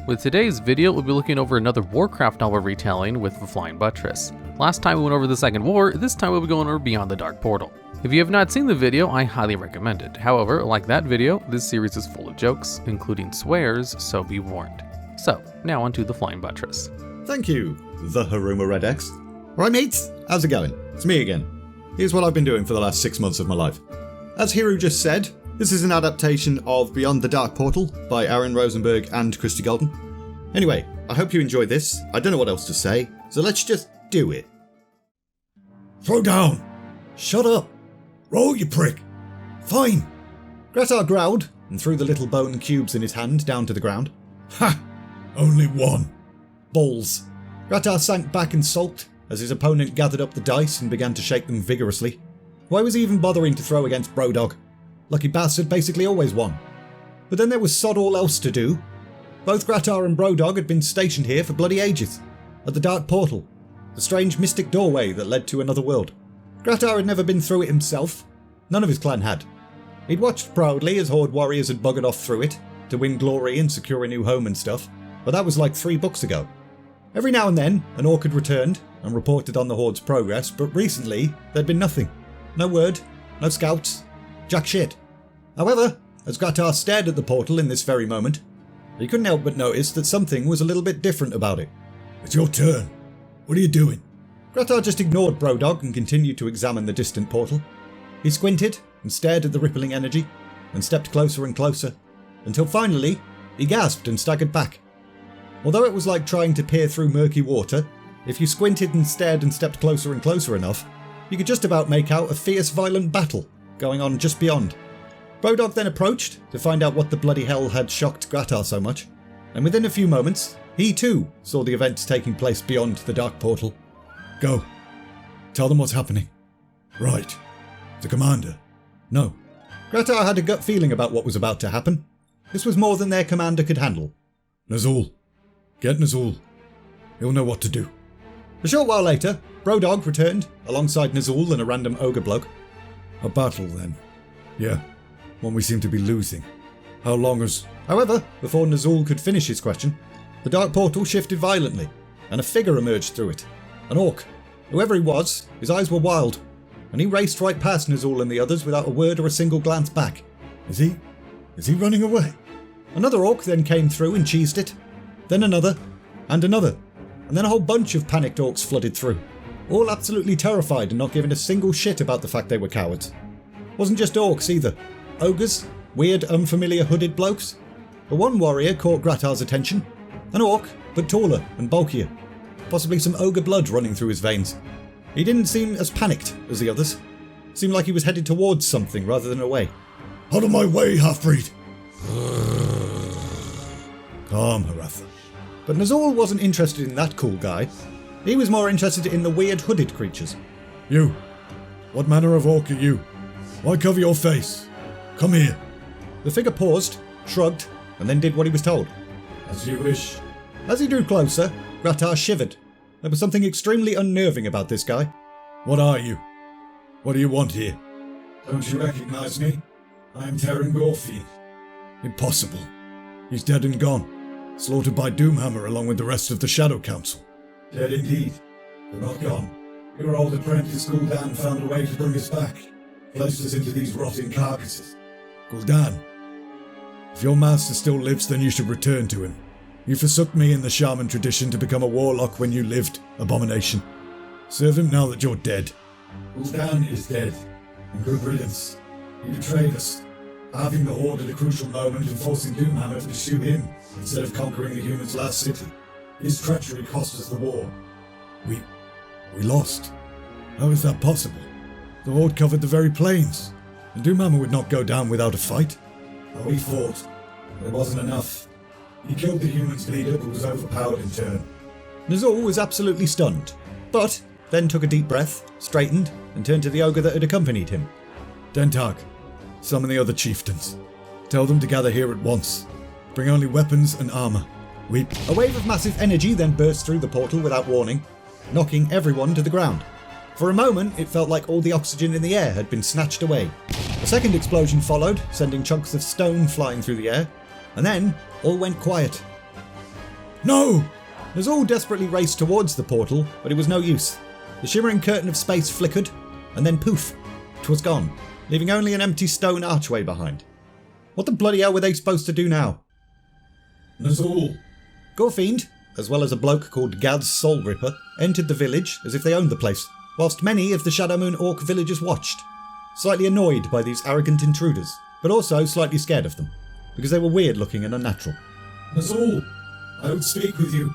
With today's video, we'll be looking over another Warcraft novel retelling with the Flying Buttress. Last time we went over the Second War, this time we'll be going over Beyond the Dark Portal. If you have not seen the video, I highly recommend it. However, like that video, this series is full of jokes, including swears, so be warned. So, now onto the Flying Buttress. Thank you, the hirumaredx. Right mates, how's it going? It's me again. Here's what I've been doing for the last 6 months of my life. As Hiru just said, this is an adaptation of Beyond the Dark Portal by Aaron Rosenberg and Christy Golden. Anyway, I hope you enjoyed this. I don't know what else to say, so let's just do it. Throw down! Shut up! Roll, you prick! Fine! Gratar growled and threw the little bone cubes in his hand down to the ground. Ha! Only one. Balls. Gratar sank back and sulked as his opponent gathered up the dice and began to shake them vigorously. Why was he even bothering to throw against Brodog? Lucky bastard basically always won. But then there was sod all else to do. Both Gratar and Brodog had been stationed here for bloody ages. At the Dark Portal, the strange mystic doorway that led to another world. Gratar had never been through it himself. None of his clan had. He'd watched proudly as Horde warriors had buggered off through it to win glory and secure a new home and stuff, but that was like 3 books ago. Every now and then, an orc had returned and reported on the Horde's progress, but recently there'd been nothing. No word, no scouts, jack shit. However, as Gratar stared at the portal in this very moment, he couldn't help but notice that something was a little bit different about it. It's your turn. What are you doing? Gratar just ignored Brodog and continued to examine the distant portal. He squinted and stared at the rippling energy and stepped closer and closer, until finally he gasped and staggered back. Although it was like trying to peer through murky water, if you squinted and stared and stepped closer and closer enough, you could just about make out a fierce violent battle going on just beyond. Brodog then approached to find out what the bloody hell had shocked Gratar so much, and within a few moments, he too saw the events taking place beyond the Dark Portal. Go. Tell them what's happening. Right. The commander. No. Gratar had a gut feeling about what was about to happen. This was more than their commander could handle. Nazul. Get Nazul. He'll know what to do. A short while later, Brodog returned alongside Nazul and a random ogre bloke. A battle then. Yeah. One we seem to be losing. How long has... However, before Nazul could finish his question, the Dark Portal shifted violently, and a figure emerged through it. An orc. Whoever he was, his eyes were wild, and he raced right past Nazul and the others without a word or a single glance back. Is he running away? Another orc then came through and cheesed it. Then another, and another, and then a whole bunch of panicked orcs flooded through, all absolutely terrified and not giving a single shit about the fact they were cowards. Wasn't just orcs either. Ogres, weird unfamiliar hooded blokes. But one warrior caught Gratar's attention. An orc, but taller and bulkier. Possibly some ogre blood running through his veins. He didn't seem as panicked as the others. Seemed like he was headed towards something rather than away. Out of my way, half-breed! Calm, Haratha. But Nazul wasn't interested in that cool guy. He was more interested in the weird hooded creatures. You. What manner of orc are you? Why cover your face? Come here. The figure paused, shrugged, and then did what he was told. As you wish. As he drew closer, Gratar shivered. There was something extremely unnerving about this guy. What are you? What do you want here? Don't you recognize me? I'm Terran Gorfield. Impossible. He's dead and gone. Slaughtered by Doomhammer along with the rest of the Shadow Council. Dead indeed, but not gone. Your old apprentice Gul'dan found a way to bring us back. Placed us into these rotting carcasses. Gul'dan. If your master still lives, then you should return to him. You forsook me in the shaman tradition to become a warlock when you lived, abomination. Serve him now that you're dead. Gul'dan is dead, and good riddance. He betrayed us, having the Horde at a crucial moment and forcing Doomhammer to pursue him instead of conquering the humans' last city. His treachery cost us the war. We lost. How is that possible? The Horde covered the very plains, and Doomhammer would not go down without a fight. Oh, he fought. But it wasn't enough. He killed the humans' leader, but was overpowered in turn. Nazul was absolutely stunned, but then took a deep breath, straightened, and turned to the ogre that had accompanied him. Dentag, summon the other chieftains. Tell them to gather here at once. Bring only weapons and armor. A wave of massive energy then burst through the portal without warning, knocking everyone to the ground. For a moment, it felt like all the oxygen in the air had been snatched away. A second explosion followed, sending chunks of stone flying through the air, and then all went quiet. No! Nazul desperately raced towards the portal, but it was no use. The shimmering curtain of space flickered, and then poof, 'twas gone, leaving only an empty stone archway behind. What the bloody hell were they supposed to do now? Nazul! Gorfiend, as well as a bloke called Gad's Soul Ripper, entered the village as if they owned the place, whilst many of the Shadowmoon Orc villagers watched, slightly annoyed by these arrogant intruders, but also slightly scared of them, because they were weird looking and unnatural. Nazul! I would speak with you.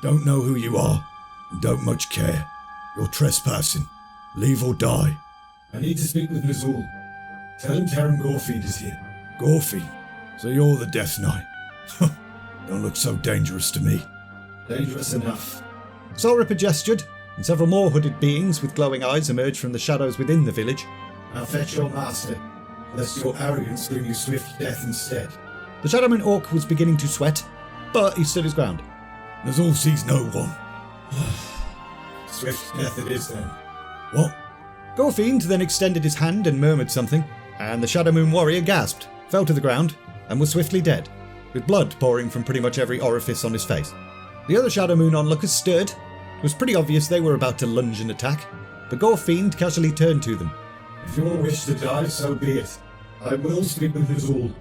Don't know who you are, and don't much care. You're trespassing. Leave or die. I need to speak with Nazul. Tell him Terran Gorfiend is here. Gorfiend? So you're the Death Knight. Don't look so dangerous to me. Dangerous enough. Soul Ripper gestured, and several more hooded beings with glowing eyes emerged from the shadows within the village. Now fetch your master, lest your arrogance bring you swift death instead. The Shadowmoon Orc was beginning to sweat, but he stood his ground. Nazul sees no one. Swift death it is then. What? Gorfiend then extended his hand and murmured something, and the Shadowmoon warrior gasped, fell to the ground, and was swiftly dead, with blood pouring from pretty much every orifice on his face. The other Shadowmoon onlookers stirred. It was pretty obvious they were about to lunge and attack, but Gorfiend casually turned to them. If you all wish to die, so be it. I will speak with Nazul.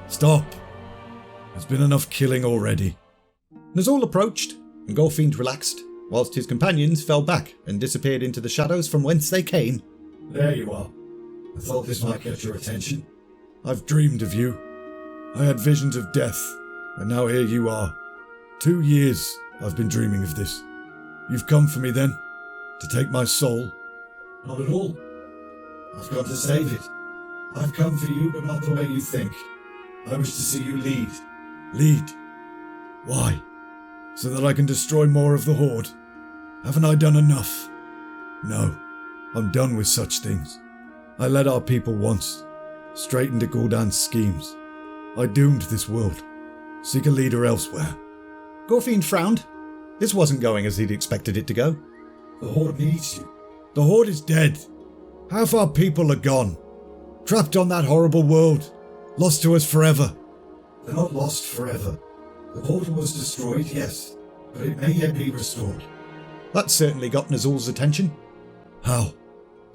Stop. There's been enough killing already. Nazul approached, and Gorfiend relaxed, whilst his companions fell back and disappeared into the shadows from whence they came. There you are. I thought this might get your attention. I've dreamed of you. I had visions of death, and now here you are. 2 years I've been dreaming of this. You've come for me then? To take my soul? Not at all. I've come to save it. I've come for you, but not the way you think. I wish to see you lead. Lead? Why? So that I can destroy more of the Horde? Haven't I done enough? No, I'm done with such things. I led our people once, straight into Gul'dan's schemes. I doomed this world. Seek a leader elsewhere. Gorfiend frowned. This wasn't going as he'd expected it to go. The Horde needs you. The Horde is dead. Half our people are gone. Trapped on that horrible world. Lost to us forever. They're not lost forever. The portal was destroyed, yes, but it may yet be restored. That certainly got Nazul's attention. How?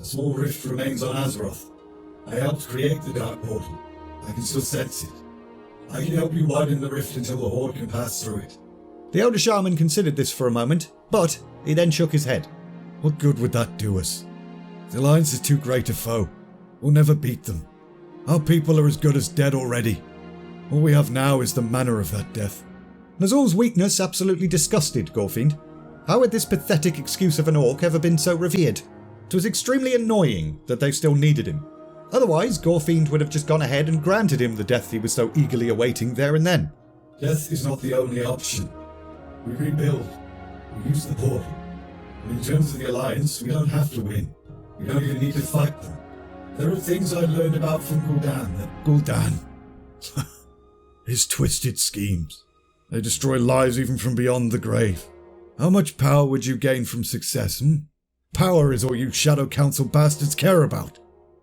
A small rift remains on Azeroth. I helped create the Dark Portal. I can still sense it. I can help you widen the rift until the Horde can pass through it. The Elder Shaman considered this for a moment, but he then shook his head. What good would that do us? The Alliance is too great a foe. We'll never beat them. Our people are as good as dead already. All we have now is the manner of that death. Nazul's weakness absolutely disgusted Gorfiend. How had this pathetic excuse of an orc ever been so revered? It was extremely annoying that they still needed him. Otherwise, Gorfiend would have just gone ahead and granted him the death he was so eagerly awaiting there and then. Death is not the only option. We rebuild. We use the portal. And in terms of the Alliance, we don't have to win. We don't even need to fight them. There are things I learned about from Gul'dan that... Gul'dan. His twisted schemes. They destroy lives even from beyond the grave. How much power would you gain from success, Power is all you Shadow Council bastards care about.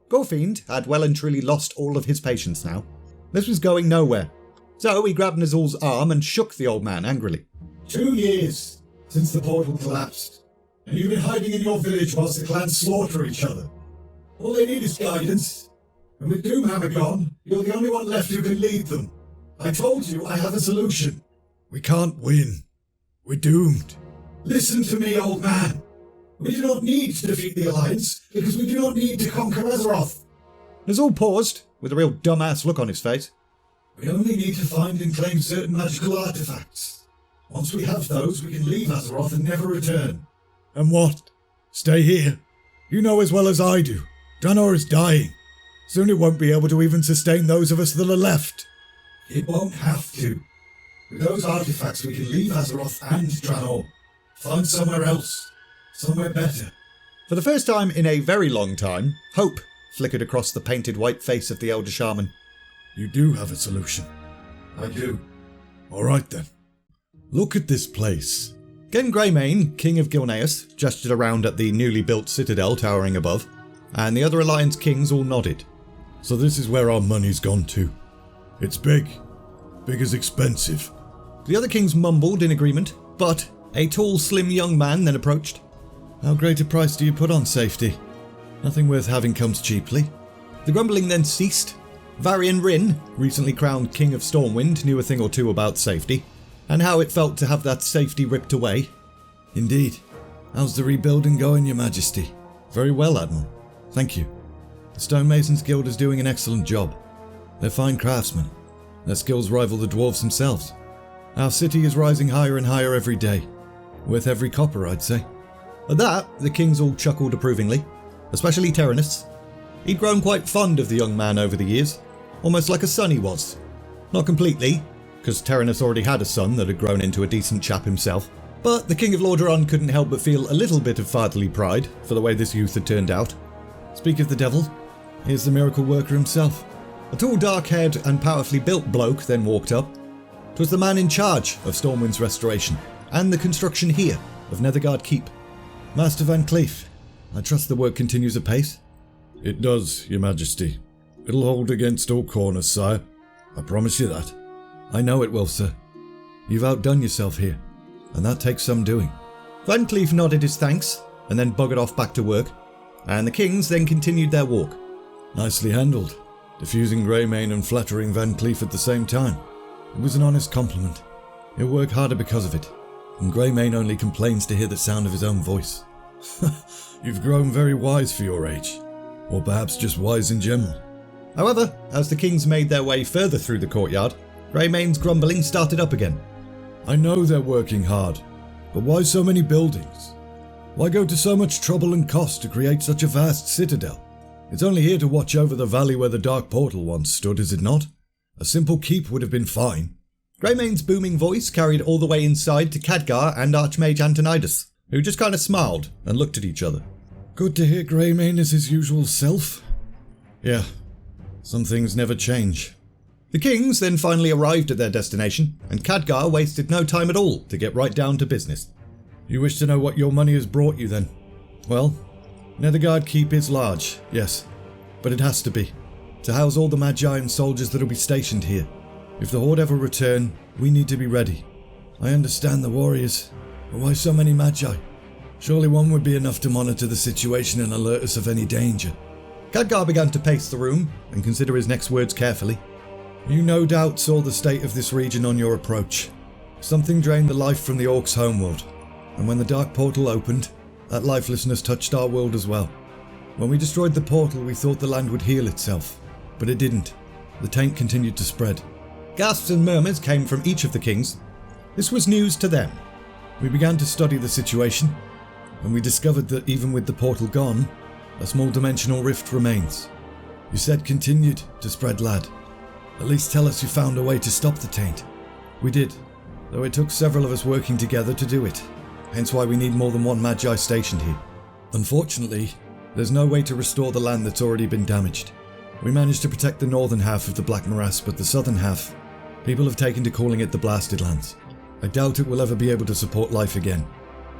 Gorfiend had well and truly lost all of his patience now. This was going nowhere. So he grabbed Nazul's arm and shook the old man angrily. 2 years since the portal collapsed, and you've been hiding in your village whilst the clans slaughter each other. All they need is guidance, and with Doomhammer gone, you're the only one left who can lead them. I told you I have a solution. We can't win. We're doomed. Listen to me, old man. We do not need to defeat the Alliance, because we do not need to conquer Azeroth. Nazul paused, with a real dumbass look on his face. We only need to find and claim certain magical artifacts. Once we have those, we can leave Azeroth and never return. And what? Stay here? You know as well as I do. Draenor is dying. Soon it won't be able to even sustain those of us that are left. It won't have to. With those artifacts, we can leave Azeroth and Draenor. Find somewhere else. Somewhere better. For the first time in a very long time, hope flickered across the painted white face of the Elder Shaman. You do have a solution. I do. All right then. Look at this place. Gen Greymane, King of Gilneas, gestured around at the newly built citadel towering above, and the other Alliance kings all nodded. So this is where our money's gone to. It's big. Big as expensive. The other kings mumbled in agreement, but a tall, slim young man then approached. How great a price do you put on safety? Nothing worth having comes cheaply. The grumbling then ceased. Varian Rin, recently crowned King of Stormwind, knew a thing or two about safety, and how it felt to have that safety ripped away. Indeed. How's the rebuilding going, Your Majesty? Very well, Admiral. Thank you. The Stonemasons Guild is doing an excellent job. They're fine craftsmen. Their skills rival the dwarves themselves. Our city is rising higher and higher every day. Worth every copper, I'd say. At that, the kings all chuckled approvingly, especially Tyrannus. He'd grown quite fond of the young man over the years, almost like a son he was. Not completely, because Tyrannus already had a son that had grown into a decent chap himself, but the King of Lordaeron couldn't help but feel a little bit of fatherly pride for the way this youth had turned out. Speak of the devil, here's the miracle worker himself. A tall, dark-haired and powerfully built bloke then walked up. 'Twas the man in charge of Stormwind's restoration, and the construction here of Netherguard Keep. Master Van Cleef, I trust the work continues apace? It does, Your Majesty. It'll hold against all corners, sire. I promise you that. I know it will, sir. You've outdone yourself here, and that takes some doing. Van Cleef nodded his thanks, and then buggered off back to work, and the kings then continued their walk. Nicely handled, diffusing Greymane and flattering Van Cleef at the same time. It was an honest compliment. He'll work harder because of it, and Greymane only complains to hear the sound of his own voice. You've grown very wise for your age, or perhaps just wise in general. However, as the kings made their way further through the courtyard, Greymane's grumbling started up again. I know they're working hard, but why so many buildings? Why go to so much trouble and cost to create such a vast citadel? It's only here to watch over the valley where the Dark Portal once stood, is it not? A simple keep would have been fine. Greymane's booming voice carried all the way inside to Khadgar and Archmage Antonidas, who just kind of smiled and looked at each other. Good to hear Greymane is his usual self. Yeah, some things never change. The kings then finally arrived at their destination, and Khadgar wasted no time at all to get right down to business. You wish to know what your money has brought you then? Well, Netherguard Keep is large, yes, but it has to be, to house all the Magi and soldiers that'll be stationed here. If the Horde ever return, we need to be ready. I understand the warriors, but why so many Magi? Surely one would be enough to monitor the situation and alert us of any danger. Khadgar began to pace the room and consider his next words carefully. You no doubt saw the state of this region on your approach. Something drained the life from the Orcs' homeworld, and when the Dark Portal opened, that lifelessness touched our world as well. When we destroyed the portal, we thought the land would heal itself, but it didn't. The taint continued to spread. Gasps and murmurs came from each of the kings. This was news to them. We began to study the situation, and we discovered that even with the portal gone, a small dimensional rift remains. You said continued to spread, lad. At least tell us you found a way to stop the taint. We did, though it took several of us working together to do it, hence why we need more than one Magi stationed here. Unfortunately, there's no way to restore the land that's already been damaged. We managed to protect the northern half of the Black Morass, but the southern half, people have taken to calling it the Blasted Lands. I doubt it will ever be able to support life again.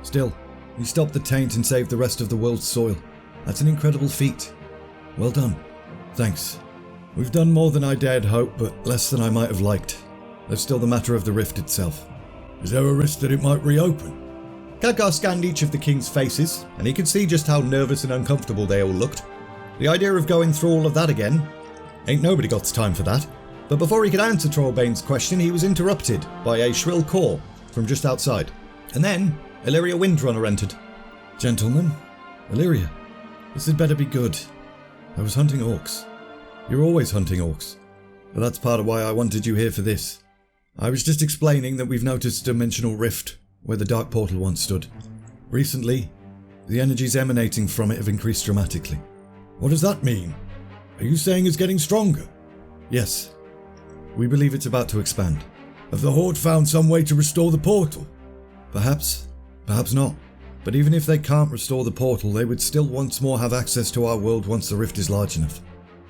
Still, we stopped the taint and saved the rest of the world's soil. That's an incredible feat. Well done. Thanks. We've done more than I dared hope, but less than I might have liked. There's still the matter of the rift itself. Is there a risk that it might reopen? Khadgar scanned each of the kings' faces, and he could see just how nervous and uncomfortable they all looked. The idea of going through all of that again, ain't nobody got time for that. But before he could answer Trollbane's question, he was interrupted by a shrill call from just outside. And then, Illyria Windrunner entered. Gentlemen, Illyria, this had better be good. I was hunting orcs. You're always hunting orcs, but that's part of why I wanted you here for this. I was just explaining that we've noticed a dimensional rift where the Dark Portal once stood. Recently, the energies emanating from it have increased dramatically. What does that mean? Are you saying it's getting stronger? Yes. We believe it's about to expand. Have the Horde found some way to restore the portal? Perhaps, perhaps not. But even if they can't restore the portal, they would still once more have access to our world once the rift is large enough.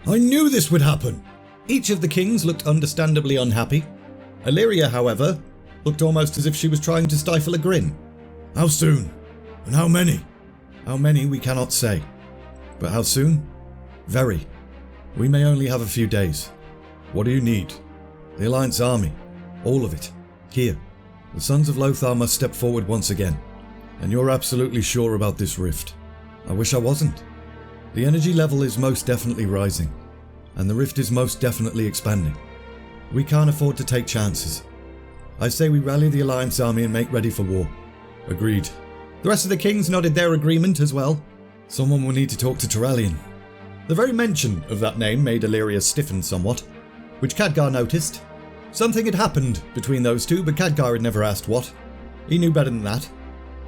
I knew this would happen! Each of the kings looked understandably unhappy. Illyria, however, looked almost as if she was trying to stifle a grin. How soon? And how many? How many we cannot say. But how soon? Very. We may only have a few days. What do you need? The Alliance army. All of it. Here. The Sons of Lothar must step forward once again. And you're absolutely sure about this rift. I wish I wasn't. The energy level is most definitely rising, and the rift is most definitely expanding. We can't afford to take chances. I say we rally the Alliance army and make ready for war. Agreed. The rest of the kings nodded their agreement as well. Someone will need to talk to Turallion. The very mention of that name made Illyria stiffen somewhat, which Khadgar noticed. Something had happened between those two, but Khadgar had never asked what. He knew better than that.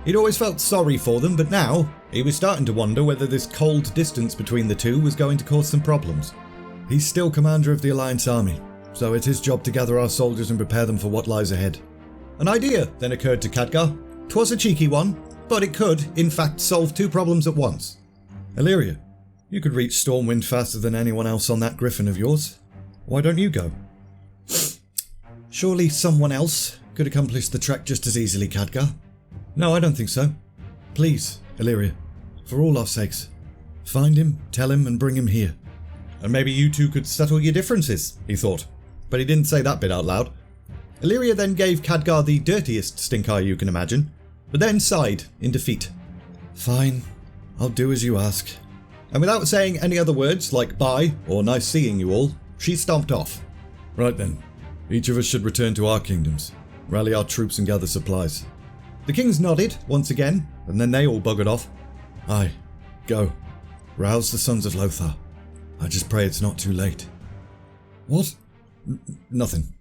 He'd always felt sorry for them, but now he was starting to wonder whether this cold distance between the two was going to cause some problems. He's still commander of the Alliance army, so it's his job to gather our soldiers and prepare them for what lies ahead. An idea then occurred to Khadgar. 'Twas a cheeky one, but it could, in fact, solve two problems at once. Illyria, you could reach Stormwind faster than anyone else on that griffin of yours. Why don't you go? Surely someone else could accomplish the trek just as easily, Khadgar. No, I don't think so. Please, Illyria, for all our sakes, find him, tell him, and bring him here. And maybe you two could settle your differences, he thought. But he didn't say that bit out loud. Illyria then gave Khadgar the dirtiest stink eye you can imagine, but then sighed in defeat. Fine, I'll do as you ask. And without saying any other words like bye or nice seeing you all, she stomped off. Right then, each of us should return to our kingdoms, rally our troops and gather supplies. The kings nodded once again, and then they all buggered off. Aye, go. Rouse the Sons of Lothar. I just pray it's not too late. What? Nothing.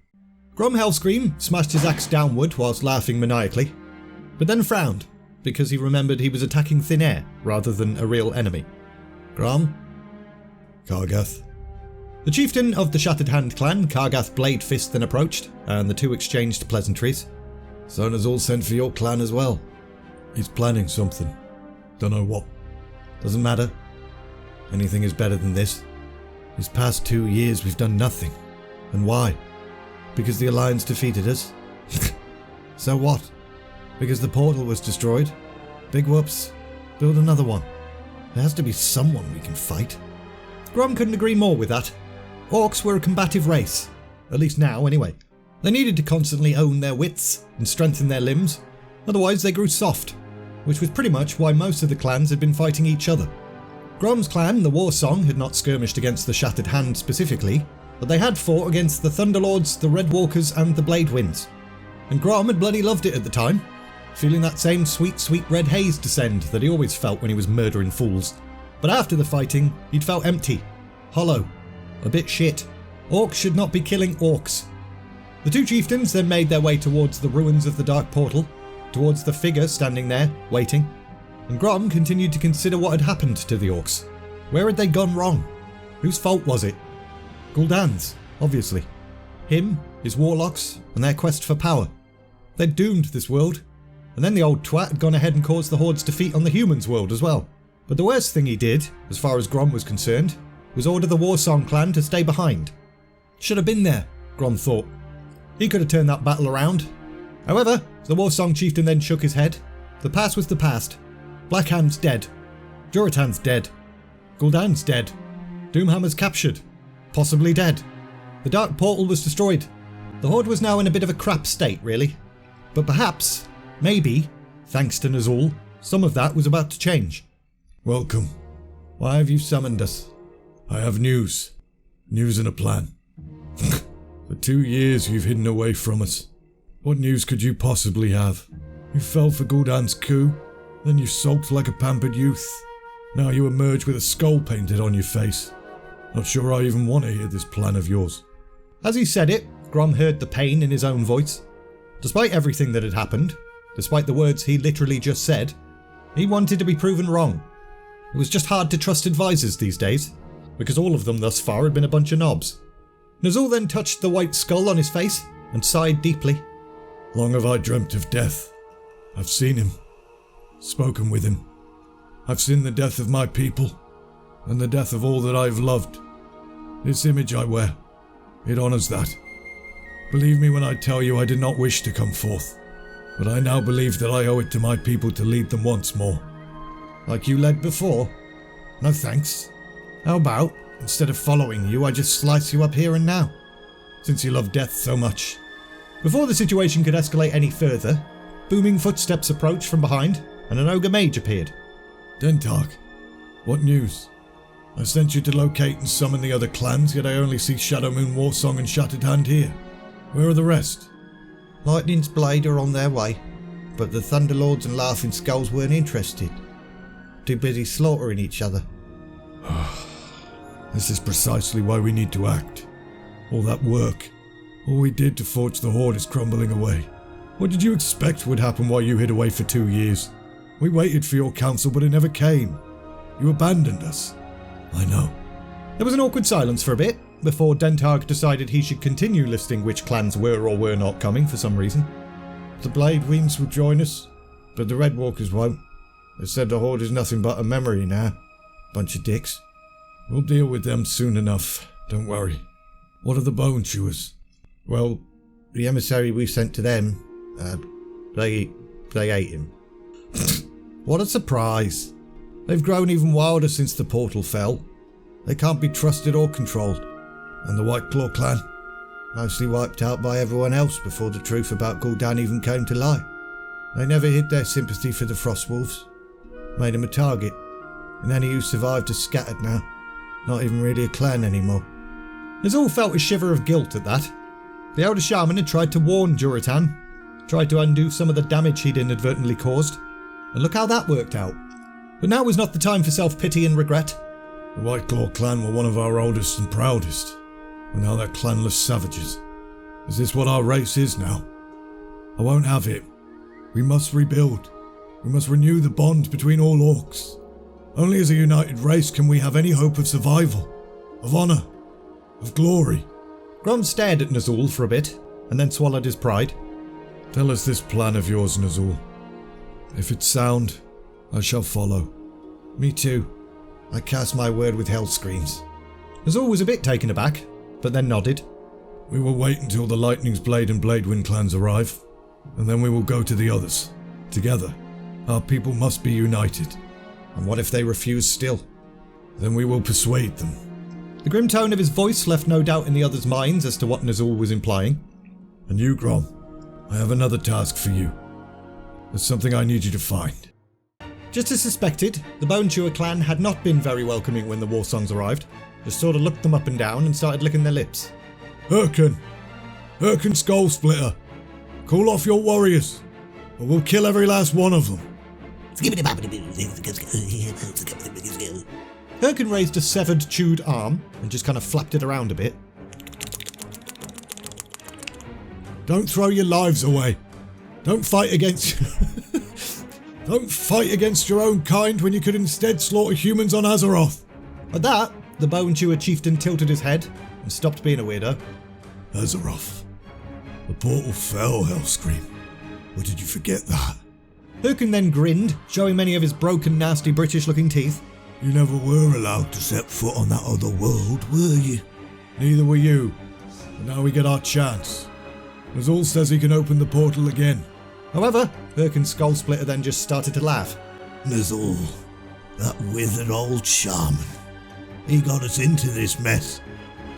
Grom Hellscream smashed his axe downward whilst laughing maniacally, but then frowned because he remembered he was attacking thin air rather than a real enemy. Grom? Kargath. The chieftain of the Shattered Hand clan, Kargath Blade Fist, then approached, and the two exchanged pleasantries. Son has all sent for your clan as well. He's planning something. Don't know what. Doesn't matter. Anything is better than this. These past 2 years we've done nothing. And why? Because the Alliance defeated us? So what? Because the portal was destroyed? Big whoops. Build another one. There has to be someone we can fight. Grom couldn't agree more with that. Orcs were a combative race. At least now, anyway. They needed to constantly own their wits and strengthen their limbs. Otherwise they grew soft, which was pretty much why most of the clans had been fighting each other. Grom's clan, the War Song, had not skirmished against the Shattered Hand specifically, but they had fought against the Thunderlords, the Red Walkers and the Blade Winds. And Grom had bloody loved it at the time, feeling that same sweet, sweet red haze descend that he always felt when he was murdering fools. But after the fighting, he'd felt empty, hollow, a bit shit. Orcs should not be killing orcs. The two chieftains then made their way towards the ruins of the Dark Portal, towards the figure standing there, waiting. And Grom continued to consider what had happened to the orcs. Where had they gone wrong? Whose fault was it? Gul'dan's, obviously. Him, his warlocks, and their quest for power. They'd doomed this world, and then the old twat had gone ahead and caused the Horde's defeat on the humans' world as well. But the worst thing he did, as far as Grom was concerned, was order the Warsong clan to stay behind. Should have been there, Grom thought. He could have turned that battle around. However, the Warsong chieftain then shook his head. The past was the past. Blackhand's dead. Juratan's dead. Gul'dan's dead. Doomhammer's captured. Possibly dead. The Dark Portal was destroyed. The Horde was now in a bit of a crap state, really. But perhaps, maybe, thanks to Nazul, some of that was about to change. Welcome. Why have you summoned us? I have news. News and a plan. For 2 years you've hidden away from us. What news could you possibly have? You fell for Gul'dan's coup, then you sulked like a pampered youth. Now you emerge with a skull painted on your face. Not sure I even want to hear this plan of yours. As he said it, Grom heard the pain in his own voice. Despite everything that had happened, despite the words he literally just said, he wanted to be proven wrong. It was just hard to trust advisors these days, because all of them thus far had been a bunch of knobs. Nazul then touched the white skull on his face and sighed deeply. Long have I dreamt of death. I've seen him, spoken with him. I've seen the death of my people, and the death of all that I've loved. This image I wear, it honours that. Believe me when I tell you I did not wish to come forth, but I now believe that I owe it to my people to lead them once more. Like you led before? No thanks. How about, instead of following you, I just slice you up here and now? Since you love death so much. Before the situation could escalate any further, booming footsteps approached from behind, and an ogre mage appeared. Dentark, what news? I sent you to locate and summon the other clans, yet I only see Shadowmoon Warsong and Shattered Hand here. Where are the rest? Lightning's Blade are on their way, but the Thunderlords and Laughing Skulls weren't interested. Too busy slaughtering each other. This is precisely why we need to act. All that work, all we did to forge the Horde is crumbling away. What did you expect would happen while you hid away for 2 years? We waited for your counsel, but it never came. You abandoned us. I know. There was an awkward silence for a bit, before Dentark decided he should continue listing which clans were or were not coming for some reason. The Blade Wings will join us, but the Red Walkers won't. They said the Horde is nothing but a memory now. Bunch of dicks. We'll deal with them soon enough, don't worry. What are the Bone Chewers? Well, the emissary we sent to them, they ate him. What a surprise. They've grown even wilder since the portal fell. They can't be trusted or controlled. And the White Claw clan? Mostly wiped out by everyone else before the truth about Gul'dan even came to light. They never hid their sympathy for the Frostwolves. Made them a target. And any who survived are scattered now. Not even really a clan anymore. Azul felt a shiver of guilt at that. The Elder Shaman had tried to warn Juratan, tried to undo some of the damage he'd inadvertently caused, and look how that worked out. But now was not the time for self-pity and regret. The White Claw clan were one of our oldest and proudest, and now they're clanless savages. Is this what our race is now? I won't have it. We must rebuild. We must renew the bond between all orcs. Only as a united race can we have any hope of survival, of honour, of glory. Grom stared at Nazul for a bit, and then swallowed his pride. Tell us this plan of yours, Nazul. If it's sound, I shall follow. Me too. I cast my word with hell screams. Nazul was a bit taken aback, but then nodded. We will wait until the Lightning's Blade and Bladewind clans arrive, and then we will go to the others. Together. Our people must be united. And what if they refuse still? Then we will persuade them. The grim tone of his voice left no doubt in the others' minds as to what Nazul was implying. And you, Grom, I have another task for you. There's something I need you to find. Just as suspected, the Bone Chewer clan had not been very welcoming when the war songs arrived. Just sort of looked them up and down and started licking their lips. Hyrkin Skull Splitter, call off your warriors, or we'll kill every last one of them. Hyrkin raised a severed, chewed arm and just kind of flapped it around a bit. Don't throw your lives away. Don't fight against Don't fight against your own kind when you could instead slaughter humans on Azeroth. At that, the Bone Chewer chieftain tilted his head and stopped being a weirdo. Azeroth. The portal fell, Hellscream. Or did you forget that? Hyrkin then grinned, showing many of his broken, nasty British-looking teeth. You never were allowed to set foot on that other world, were you? Neither were you. But now we get our chance. Nazul says he can open the portal again. However, Hyrkin's Skull Splitter then just started to laugh. Nazul, that withered old shaman. He got us into this mess,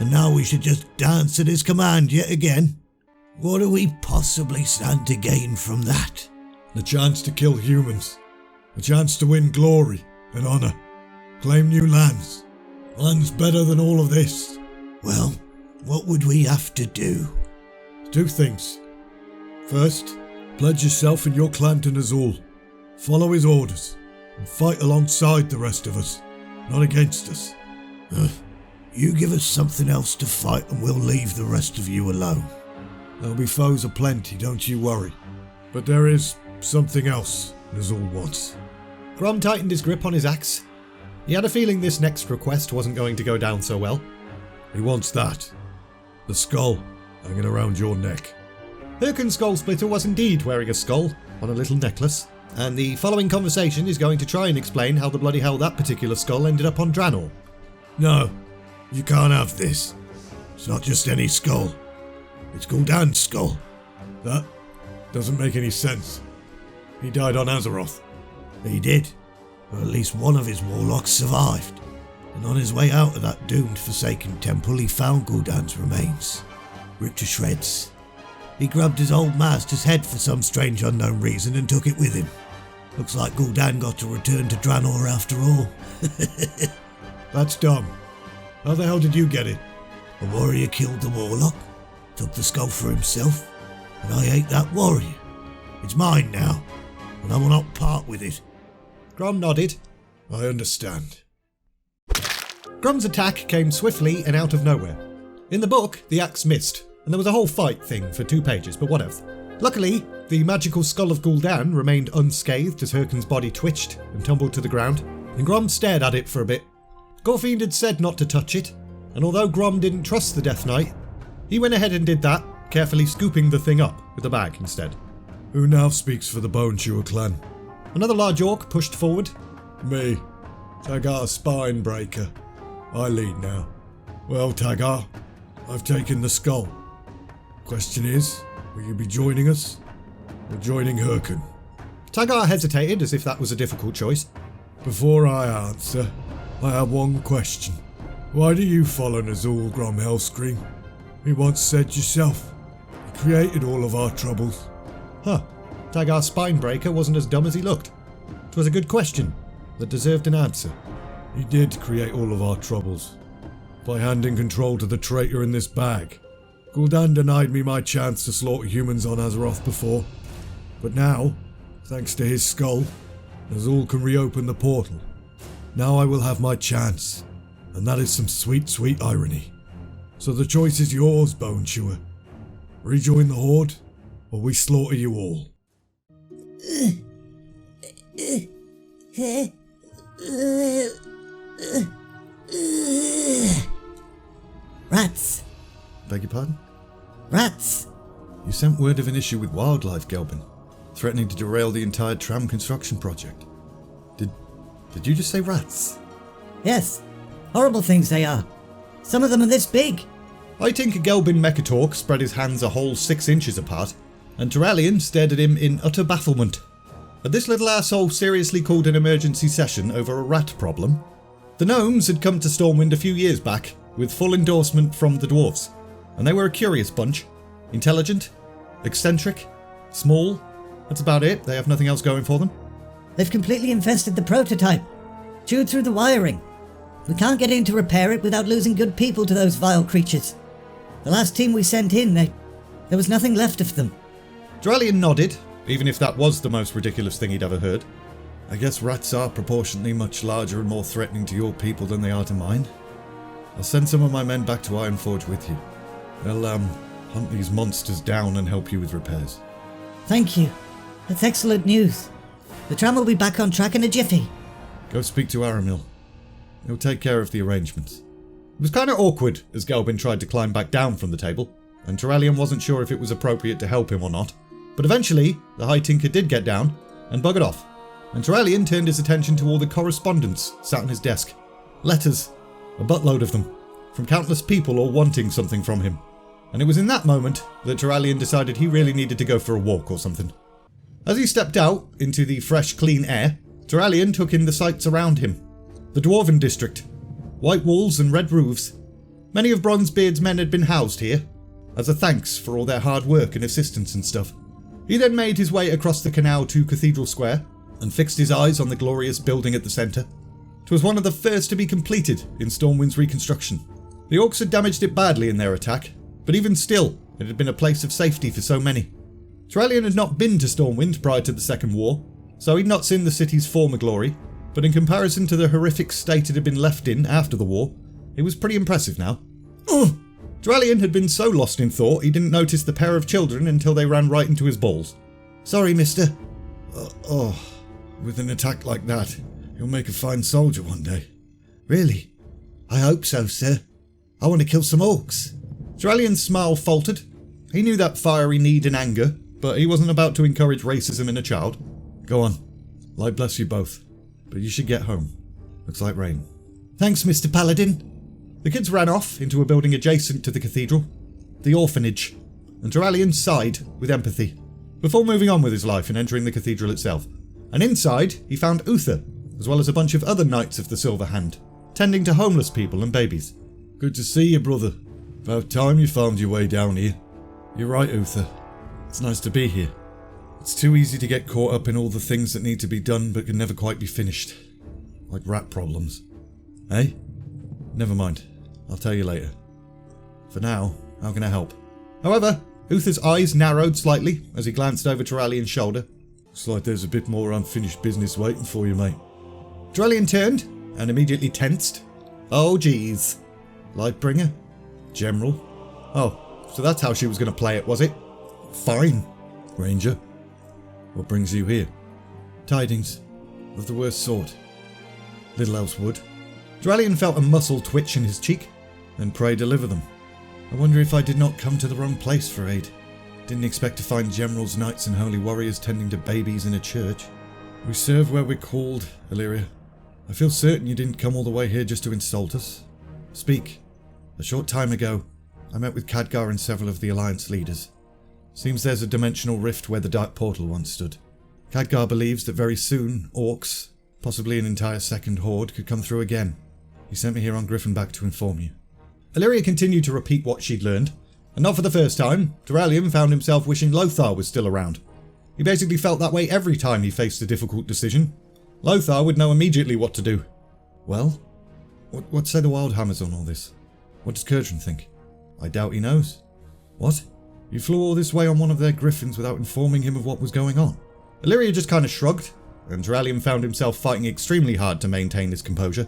and now we should just dance at his command yet again. What do we possibly stand to gain from that? The chance to kill humans. A chance to win glory and honour. Claim new lands. Lands better than all of this. Well, what would we have to do? 2 things. First, pledge yourself and your clan to Nazul. Follow his orders, and fight alongside the rest of us, not against us. You give us something else to fight and we'll leave the rest of you alone. There'll be foes aplenty, don't you worry. But there is something else Nazul wants. Grom tightened his grip on his axe. He had a feeling this next request wasn't going to go down so well. He wants that. The skull hanging around your neck. Hyrkin's Skull Splitter was indeed wearing a skull on a little necklace, and the following conversation is going to try and explain how the bloody hell that particular skull ended up on Draenor. No, you can't have this. It's not just any skull. It's Gul'dan's skull. That doesn't make any sense. He died on Azeroth. He did, but at least one of his warlocks survived. And on his way out of that doomed Forsaken temple, he found Gul'dan's remains, ripped to shreds. He grabbed his old master's head for some strange unknown reason and took it with him. Looks like Gul'dan got to return to Draenor after all. That's dumb. How the hell did you get it? A warrior killed the warlock, took the skull for himself, and I ate that warrior. It's mine now, and I will not part with it. Grom nodded. I understand. Grom's attack came swiftly and out of nowhere. In the book, the axe missed, and there was a whole fight thing for 2 pages, but whatever. Luckily, the magical skull of Gul'dan remained unscathed as Hyrken's body twitched and tumbled to the ground, and Grom stared at it for a bit. Gorfiend had said not to touch it, and although Grom didn't trust the Death Knight, he went ahead and did that, carefully scooping the thing up with the bag instead. Who now speaks for the Bone Chewer clan? Another large orc pushed forward. Me, Khadgar Spinebreaker. I lead now. Well, Khadgar, I've taken the skull. Question is, will you be joining us or joining Hyrken? Khadgar hesitated as if that was a difficult choice. Before I answer, I have one question. Why do you follow Nazul Grom Hellscream? You once said yourself, you created all of our troubles. Huh. Khadgar Spinebreaker wasn't as dumb as he looked. It was a good question that deserved an answer. He did create all of our troubles by handing control to the traitor in this bag. Gul'dan denied me my chance to slaughter humans on Azeroth before, but now, thanks to his skull, Nazul can reopen the portal. Now I will have my chance, and that is some sweet, sweet irony. So the choice is yours, Bone Chewer. Rejoin the Horde, or we slaughter you all. Rats! Beg your pardon? Rats! You sent word of an issue with wildlife, Gelbin, threatening to derail the entire tram construction project. Did you just say rats? Yes. Horrible things they are. Some of them are this big. I think Gelbin Mechatork spread his hands a whole 6 inches apart, and Turallion stared at him in utter bafflement. Had this little asshole seriously called an emergency session over a rat problem? The gnomes had come to Stormwind a few years back, with full endorsement from the dwarves, and they were a curious bunch. Intelligent, eccentric, small. That's about it. They have nothing else going for them. They've completely infested the prototype. Chewed through the wiring. We can't get in to repair it without losing good people to those vile creatures. The last team we sent in, there was nothing left of them. Turallion nodded, even if that was the most ridiculous thing he'd ever heard. I guess rats are proportionately much larger and more threatening to your people than they are to mine. I'll send some of my men back to Ironforge with you. They'll, hunt these monsters down and help you with repairs. Thank you. That's excellent news. The tram will be back on track in a jiffy. Go speak to Aramil. He'll take care of the arrangements. It was kind of awkward as Gelbin tried to climb back down from the table, and Turallion wasn't sure if it was appropriate to help him or not. But eventually, the High Tinker did get down and buggered off, and Turallion turned his attention to all the correspondence sat on his desk. Letters, a buttload of them, from countless people all wanting something from him. And it was in that moment that Turallion decided he really needed to go for a walk or something. As he stepped out into the fresh, clean air, Turallion took in the sights around him. The Dwarven district. White walls and red roofs. Many of Bronzebeard's men had been housed here, as a thanks for all their hard work and assistance and stuff. He then made his way across the canal to Cathedral Square, and fixed his eyes on the glorious building at the centre. It was one of the first to be completed in Stormwind's reconstruction. The Orcs had damaged it badly in their attack, but even still, it had been a place of safety for so many. Turallion had not been to Stormwind prior to the Second War, so he'd not seen the city's former glory, but in comparison to the horrific state it had been left in after the war, it was pretty impressive now. Turallion had been so lost in thought he didn't notice the pair of children until they ran right into his balls. Sorry, mister. With an attack like that, you'll make a fine soldier one day. Really? I hope so, sir. I want to kill some orcs. Turallion's smile faltered. He knew that fiery need and anger, but he wasn't about to encourage racism in a child. Go on. Light bless you both. But you should get home. Looks like rain. Thanks, Mr. Paladin. The kids ran off into a building adjacent to the cathedral, the orphanage, and Turallion sighed with empathy, before moving on with his life and entering the cathedral itself. And inside, he found Uther, as well as a bunch of other Knights of the Silver Hand, tending to homeless people and babies. Good to see you, brother. About time you found your way down here. You're right, Uther. It's nice to be here. It's too easy to get caught up in all the things that need to be done but can never quite be finished. Like rat problems. Eh? Never mind. I'll tell you later. For now, how can I help? However, Uther's eyes narrowed slightly as he glanced over Turalian's shoulder. Looks like there's a bit more unfinished business waiting for you, mate. Turalian turned and immediately tensed. Oh geez. Lightbringer? General? Oh, so that's how she was going to play it, was it? Fine. Ranger, what brings you here? Tidings. Of the worst sort. Little else would. Turalian felt a muscle twitch in his cheek. Then pray deliver them. I wonder if I did not come to the wrong place for aid. Didn't expect to find generals, knights and holy warriors tending to babies in a church. We serve where we're called, Illyria. I feel certain you didn't come all the way here just to insult us. Speak. A short time ago, I met with Khadgar and several of the Alliance leaders. Seems there's a dimensional rift where the Dark Portal once stood. Khadgar believes that very soon, orcs, possibly an entire second horde, could come through again. He sent me here on Griffinback to inform you. Illyria continued to repeat what she'd learned, and not for the first time, Turalian found himself wishing Lothar was still around. He basically felt that way every time he faced a difficult decision. Lothar would know immediately what to do. Well, what say the Wildhammers on all this? What does Kurtrin think? I doubt he knows. What? You flew all this way on one of their griffins without informing him of what was going on? Illyria just kind of shrugged, and Turalian found himself fighting extremely hard to maintain his composure.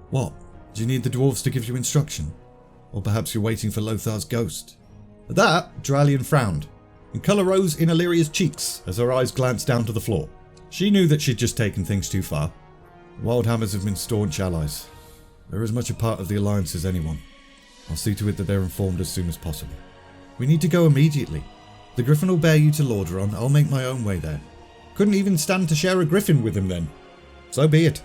What? Do you need the dwarves to give you instruction? Or perhaps you're waiting for Lothar's ghost? At that, Turalian frowned, and colour rose in Illyria's cheeks as her eyes glanced down to the floor. She knew that she'd just taken things too far. The Wildhammers have been staunch allies. They're as much a part of the Alliance as anyone. I'll see to it that they're informed as soon as possible. We need to go immediately. The Griffin will bear you to Lordaeron. I'll make my own way there. Couldn't even stand to share a Griffin with him then. So be it.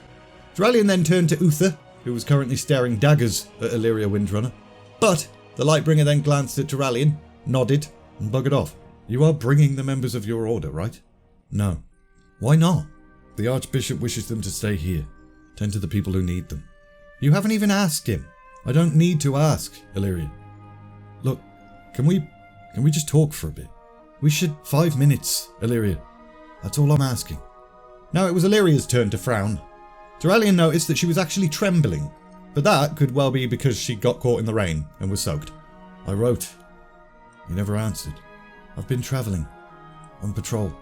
Turalian then turned to Uther, who was currently staring daggers at Illyria Windrunner. But the Lightbringer then glanced at Turalian, nodded, and buggered off. You are bringing the members of your order, right? No. Why not? The Archbishop wishes them to stay here. Tend to the people who need them. You haven't even asked him. I don't need to ask, Illyria. Look, can we just talk for a bit? We should. 5 minutes, Illyria. That's all I'm asking. Now it was Illyria's turn to frown. Turalian noticed that she was actually trembling, but that could well be because she got caught in the rain and was soaked. I wrote. You never answered. I've been travelling. On patrol.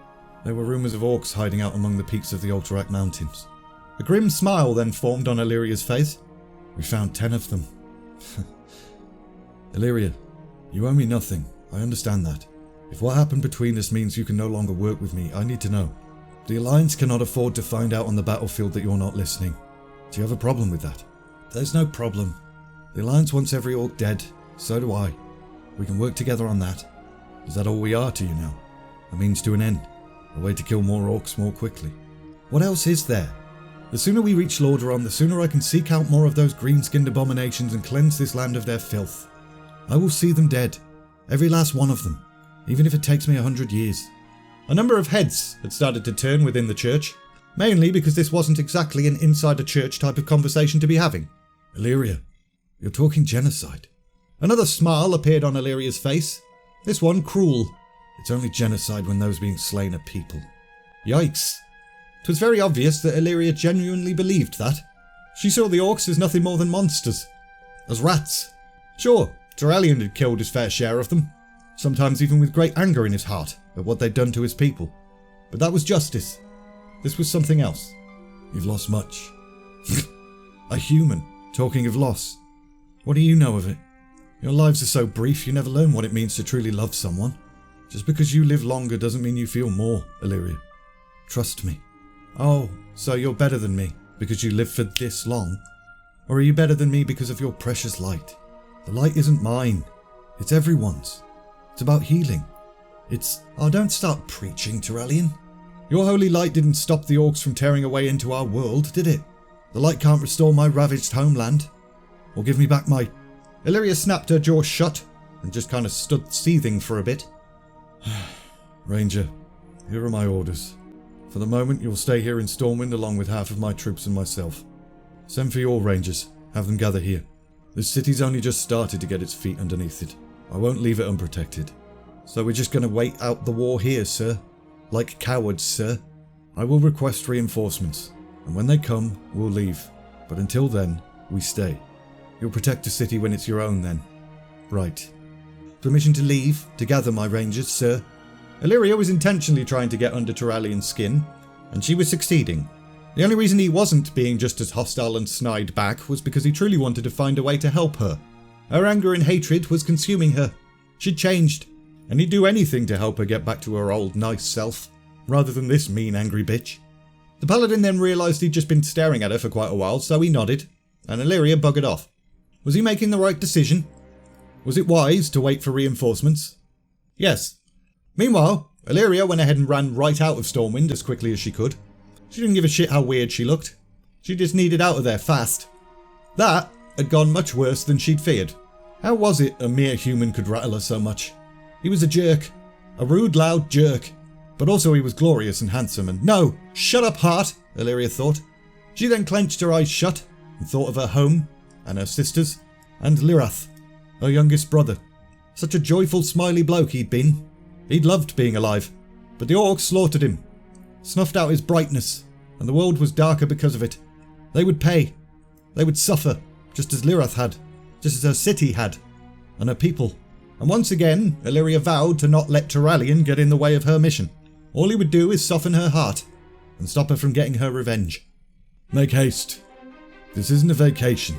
There were rumours of orcs hiding out among the peaks of the Alterac Mountains. A grim smile then formed on Illyria's face. We found 10 of them. Illyria, you owe me nothing. I understand that. If what happened between us means you can no longer work with me, I need to know. The Alliance cannot afford to find out on the battlefield that you're not listening. Do you have a problem with that? There's no problem. The Alliance wants every orc dead. So do I. We can work together on that. Is that all we are to you now? A means to an end? A way to kill more orcs more quickly? What else is there? The sooner we reach Lordaeron, the sooner I can seek out more of those green-skinned abominations and cleanse this land of their filth. I will see them dead. Every last one of them. Even if it takes me 100 years. A number of heads had started to turn within the church, mainly because this wasn't exactly an inside-a-church type of conversation to be having. Illyria, you're talking genocide. Another smile appeared on Illyria's face, this one cruel. It's only genocide when those being slain are people. Yikes. It was very obvious that Illyria genuinely believed that. She saw the orcs as nothing more than monsters. As rats. Sure, Turalian had killed his fair share of them, sometimes even with great anger in his heart at what they'd done to his people. But that was justice. This was something else. You've lost much. A human, talking of loss. What do you know of it? Your lives are so brief you never learn what it means to truly love someone. Just because you live longer doesn't mean you feel more, Illyria. Trust me. Oh, so you're better than me because you lived for this long? Or are you better than me because of your precious light? The light isn't mine. It's everyone's. It's about healing. It's... Oh, don't start preaching, Turalian. Your holy light didn't stop the orcs from tearing away into our world, did it? The light can't restore my ravaged homeland. Or give me back my... Illyria snapped her jaw shut and just kind of stood seething for a bit. Ranger, here are my orders. For the moment, you'll stay here in Stormwind along with half of my troops and myself. Send for your rangers. Have them gather here. This city's only just started to get its feet underneath it. I won't leave it unprotected. So we're just going to wait out the war here, sir? Like cowards, sir? I will request reinforcements, and when they come, we'll leave. But until then, we stay. You'll protect the city when it's your own then. Right. Permission to leave, to gather my rangers, sir? Illyria was intentionally trying to get under Turalian's skin, and she was succeeding. The only reason he wasn't being just as hostile and snide back was because he truly wanted to find a way to help her. Her anger and hatred was consuming her. She'd changed, and he'd do anything to help her get back to her old nice self, rather than this mean angry bitch. The paladin then realised he'd just been staring at her for quite a while, so he nodded, and Illyria buggered off. Was he making the right decision? Was it wise to wait for reinforcements? Yes. Meanwhile, Illyria went ahead and ran right out of Stormwind as quickly as she could. She didn't give a shit how weird she looked. She just needed out of there fast. That had gone much worse than she'd feared. How was it a mere human could rattle her so much? He was a jerk. A rude, loud jerk. But also he was glorious and handsome and... No! Shut up, heart! Illyria thought. She then clenched her eyes shut and thought of her home and her sisters and Lirath, her youngest brother. Such a joyful, smiley bloke he'd been. He'd loved being alive. But the orcs slaughtered him. Snuffed out his brightness. And the world was darker because of it. They would pay. They would suffer. Just as Lirath had. Just as her city had. And her people. And once again, Illyria vowed to not let Turalian get in the way of her mission. All he would do is soften her heart. And stop her from getting her revenge. Make haste. This isn't a vacation.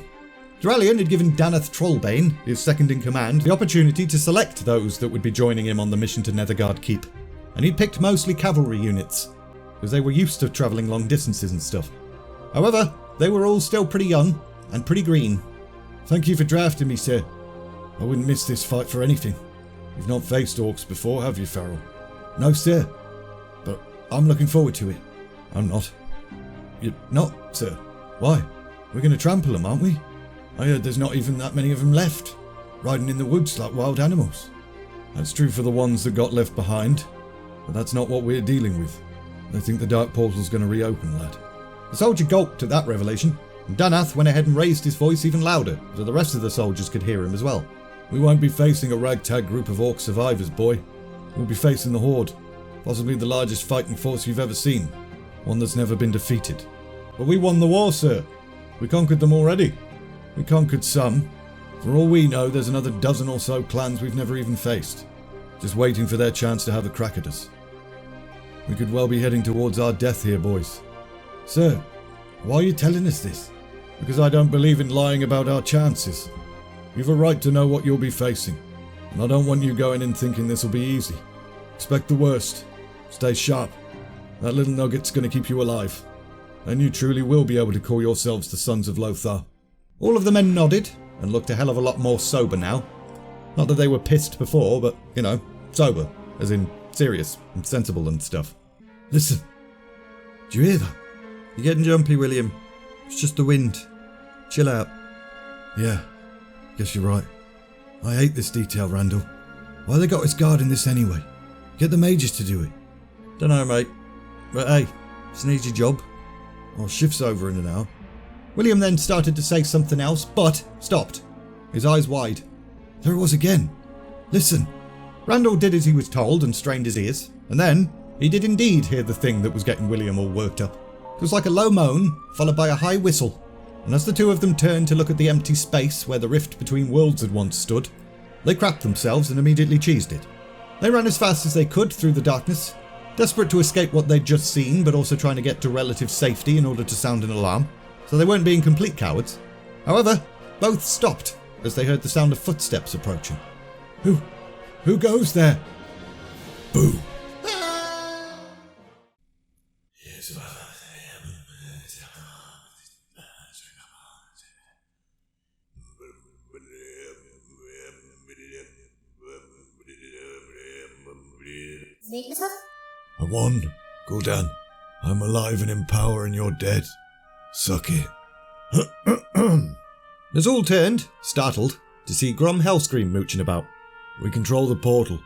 Turalian had given Danath Trollbane, his second in command, the opportunity to select those that would be joining him on the mission to Netherguard Keep. And he'd picked mostly cavalry units, because they were used to travelling long distances and stuff. However, they were all still pretty young and pretty green. Thank you for drafting me, sir. I wouldn't miss this fight for anything. You've not faced orcs before, have you, Farrell? No, sir. But I'm looking forward to it. I'm not. You're not, sir? Why? We're going to trample them, aren't we? I heard there's not even that many of them left, riding in the woods like wild animals. That's true for the ones that got left behind, but that's not what we're dealing with. I think the Dark Portal's going to reopen, lad. The soldier gulped at that revelation, and Danath went ahead and raised his voice even louder, so the rest of the soldiers could hear him as well. We won't be facing a ragtag group of orc survivors, boy. We'll be facing the Horde, possibly the largest fighting force you've ever seen, one that's never been defeated. But we won the war, sir. We conquered them already. We conquered some. For all we know, there's another dozen or so clans we've never even faced, just waiting for their chance to have a crack at us. We could well be heading towards our death here, boys. Sir, why are you telling us this? Because I don't believe in lying about our chances. You've a right to know what you'll be facing, and I don't want you going in thinking this will be easy. Expect the worst. Stay sharp. That little nugget's going to keep you alive. Then you truly will be able to call yourselves the Sons of Lothar. All of the men nodded and looked a hell of a lot more sober now. Not that they were pissed before, but, you know, sober, as in serious and sensible and stuff. Listen. Do you hear that? You're getting jumpy, William. It's just the wind. Chill out. Yeah, guess you're right. I hate this detail, Randall. Why they got us guarding this anyway? Get the mages to do it. Dunno, mate. But hey, it's an easy job. Our shift's over in an hour. William then started to say something else, but stopped, his eyes wide. There it was again. Listen. Randall did as he was told and strained his ears, and then he did indeed hear the thing that was getting William all worked up. It was like a low moan, followed by a high whistle, and as the two of them turned to look at the empty space where the rift between worlds had once stood, they crapped themselves and immediately cheesed it. They ran as fast as they could through the darkness, desperate to escape what they'd just seen, but also trying to get to relative safety in order to sound an alarm, so they weren't being complete cowards. However, both stopped as they heard the sound of footsteps approaching. Who goes there? Boo! I won, Gul'dan. I'm alive and in power and you're dead. Suck it. Nazul turned, startled, to see Grom Hellscream mooching about. We control the portal.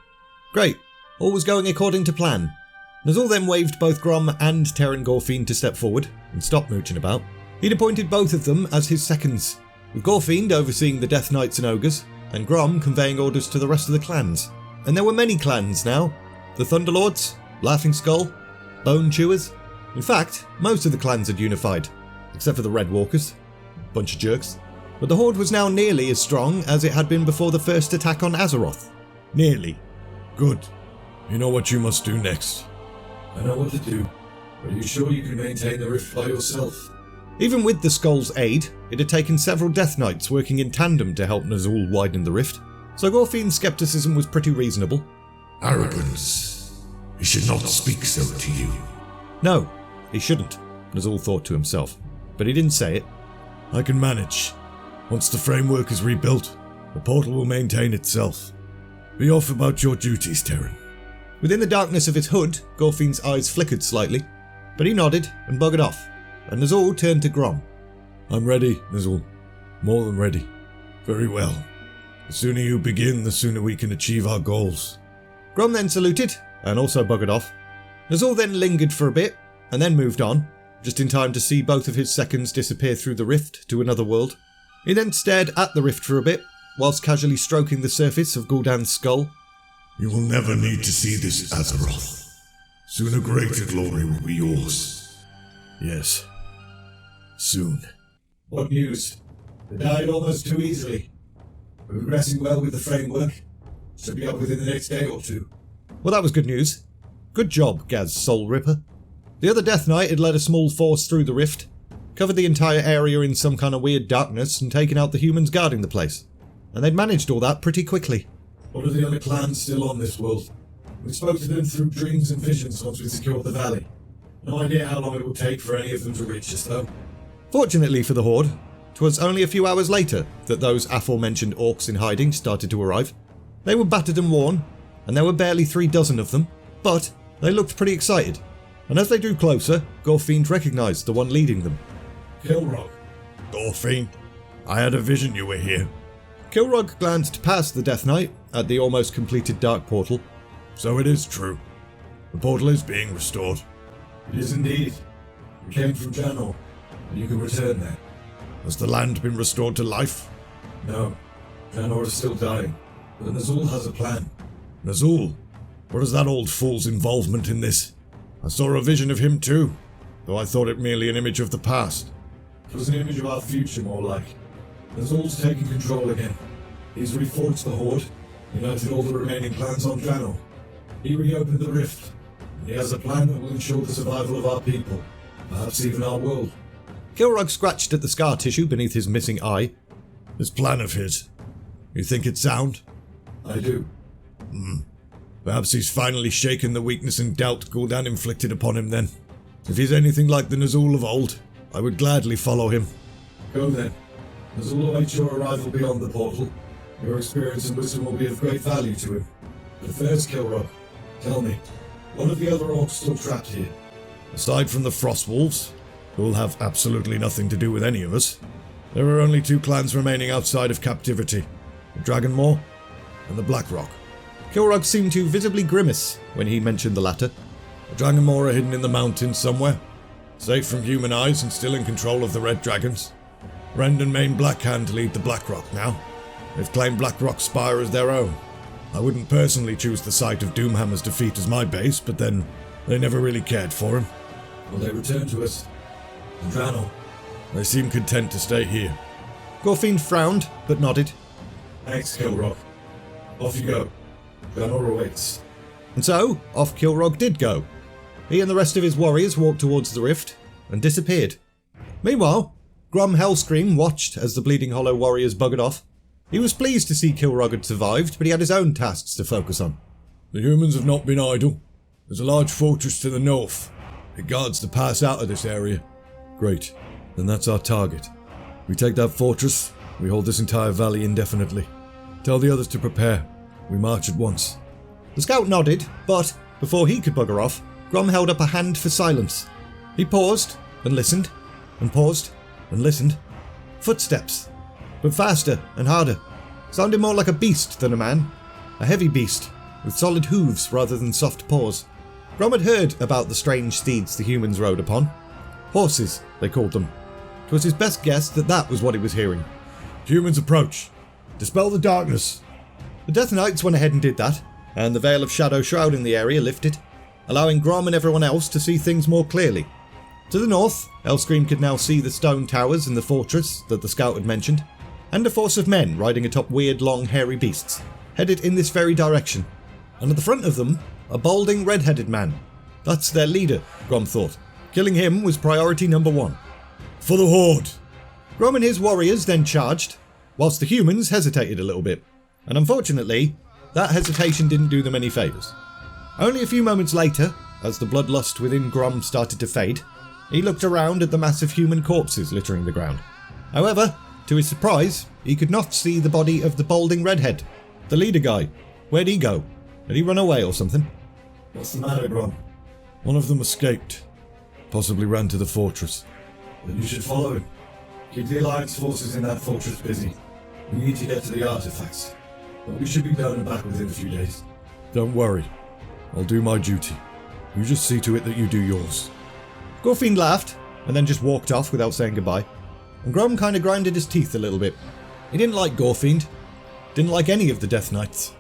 Great. All was going according to plan. Nazul then waved both Grom and Terran Gorfiend to step forward and stop mooching about. He'd appointed both of them as his seconds, with Gorfiend overseeing the Death Knights and Ogres, and Grom conveying orders to the rest of the clans. And there were many clans now. The Thunderlords, Laughing Skull, Bone Chewers. In fact, most of the clans had unified, except for the Red Walkers. Bunch of jerks. But the Horde was now nearly as strong as it had been before the first attack on Azeroth. Nearly. Good. You know what you must do next. I know what to do. Are you sure you can maintain the rift by yourself? Even with the Skull's aid, it had taken several Death Knights working in tandem to help Nazul widen the rift, so Gorfine's skepticism was pretty reasonable. Arrogance. He should not speak so to you. No, he shouldn't, Nazul thought to himself, but he didn't say it. I can manage. Once the framework is rebuilt, the portal will maintain itself. Be off about your duties, Terran. Within the darkness of his hood, Gorfine's eyes flickered slightly, but he nodded and buggered off, and Nazul turned to Grom. I'm ready, Nazul. More than ready. Very well. The sooner you begin, the sooner we can achieve our goals. Grom then saluted, and also buggered off. Nazul then lingered for a bit, and then moved on, just in time to see both of his seconds disappear through the rift to another world. He then stared at the rift for a bit, whilst casually stroking the surface of Gul'dan's skull. You will never need to see this Azeroth. Soon a greater glory will be yours. Yes. Soon. What news? They died almost too easily. We're progressing well with the framework. Should be up within the next day or two. Well, that was good news. Good job, Gaz Soul Ripper. The other Death Knight had led a small force through the rift, covered the entire area in some kind of weird darkness, and taken out the humans guarding the place. And they'd managed all that pretty quickly. What are the other clans still on this world? We spoke to them through dreams and visions once we secured the valley. No idea how long it would take for any of them to reach us, though. Fortunately for the Horde, 'twas only a few hours later that those aforementioned orcs in hiding started to arrive. They were battered and worn, and there were barely 3 dozen of them, but they looked pretty excited. And as they drew closer, Gorfine recognised the one leading them. Kilrog. Gorfine, I had a vision you were here. Kilrog glanced past the Death Knight at the almost completed dark portal. So it is true. The portal is being restored. It is indeed. We came from Draenor, and you can return there. Has the land been restored to life? No, Draenor is still dying, but Nazul has a plan. Nazul? What is that old fool's involvement in this? I saw a vision of him too, though I thought it merely an image of the past. It was an image of our future, more like. Nazul's taking control again. He's reforged the Horde, united all the remaining clans on Draenor. He reopened the rift, and he has a plan that will ensure the survival of our people, perhaps even our world. Kilrog scratched at the scar tissue beneath his missing eye. This plan of his, you think it's sound? I do. Perhaps he's finally shaken the weakness and doubt Gul'dan inflicted upon him then. If he's anything like the Nazul of old, I would gladly follow him. Go then. Nazul awaits your arrival beyond the portal. Your experience and wisdom will be of great value to him. But first, Kilrog, tell me, what are the other orcs still trapped here? Aside from the Frostwolves, who will have absolutely nothing to do with any of us, there are only 2 clans remaining outside of captivity, the Dragonmaw and the Blackrock. Kilrog seemed to visibly grimace when he mentioned the latter. The Dragonmaw are hidden in the mountains somewhere, safe from human eyes and still in control of the Red Dragons. Rend and Main Blackhand lead the Blackrock now. They've claimed Blackrock's spire as their own. I wouldn't personally choose the site of Doomhammer's defeat as my base, but then they never really cared for him. Will they return to us? And Draenor? They seem content to stay here. Gorfine frowned, but nodded. Thanks, Kilrog. Off you go. Draenor awaits. And so, off Kilrog did go. He and the rest of his warriors walked towards the rift, and disappeared. Meanwhile, Grom Hellscream watched as the Bleeding Hollow warriors buggered off. He was pleased to see Kilrog had survived, but he had his own tasks to focus on. The humans have not been idle. There's a large fortress to the north. It guards the pass out of this area. Great. Then that's our target. We take that fortress, we hold this entire valley indefinitely. Tell the others to prepare. We march at once. The scout nodded, but before he could bugger off, Grom held up a hand for silence. He paused, and listened, and paused, and listened. Footsteps. But faster and harder. Sounded more like a beast than a man. A heavy beast, with solid hooves rather than soft paws. Grom had heard about the strange steeds the humans rode upon. Horses, they called them. 'Twas his best guess that that was what he was hearing. Humans approach. Dispel the darkness. The Death Knights went ahead and did that, and the veil of shadow shrouding the area lifted, allowing Grom and everyone else to see things more clearly. To the north, Elscream could now see the stone towers and the fortress that the scout had mentioned, and a force of men riding atop weird, long, hairy beasts, headed in this very direction. And at the front of them, a balding, red-headed man. That's their leader, Grom thought. Killing him was priority number 1. For the Horde! Grom and his warriors then charged, whilst the humans hesitated a little bit. And unfortunately, that hesitation didn't do them any favours. Only a few moments later, as the bloodlust within Grom started to fade, he looked around at the massive human corpses littering the ground. However, to his surprise, he could not see the body of the balding redhead, the leader guy. Where'd he go? Had he run away or something? What's the matter, Grom? One of them escaped. Possibly ran to the fortress. Then you should follow him. Keep the Alliance forces in that fortress busy. We need to get to the artifacts. But we should be down and back within a few days. Don't worry. I'll do my duty. You just see to it that you do yours. Gorfiend laughed, and then just walked off without saying goodbye. And Grom kind of grinded his teeth a little bit. He didn't like Gorfiend. Didn't like any of the Death Knights.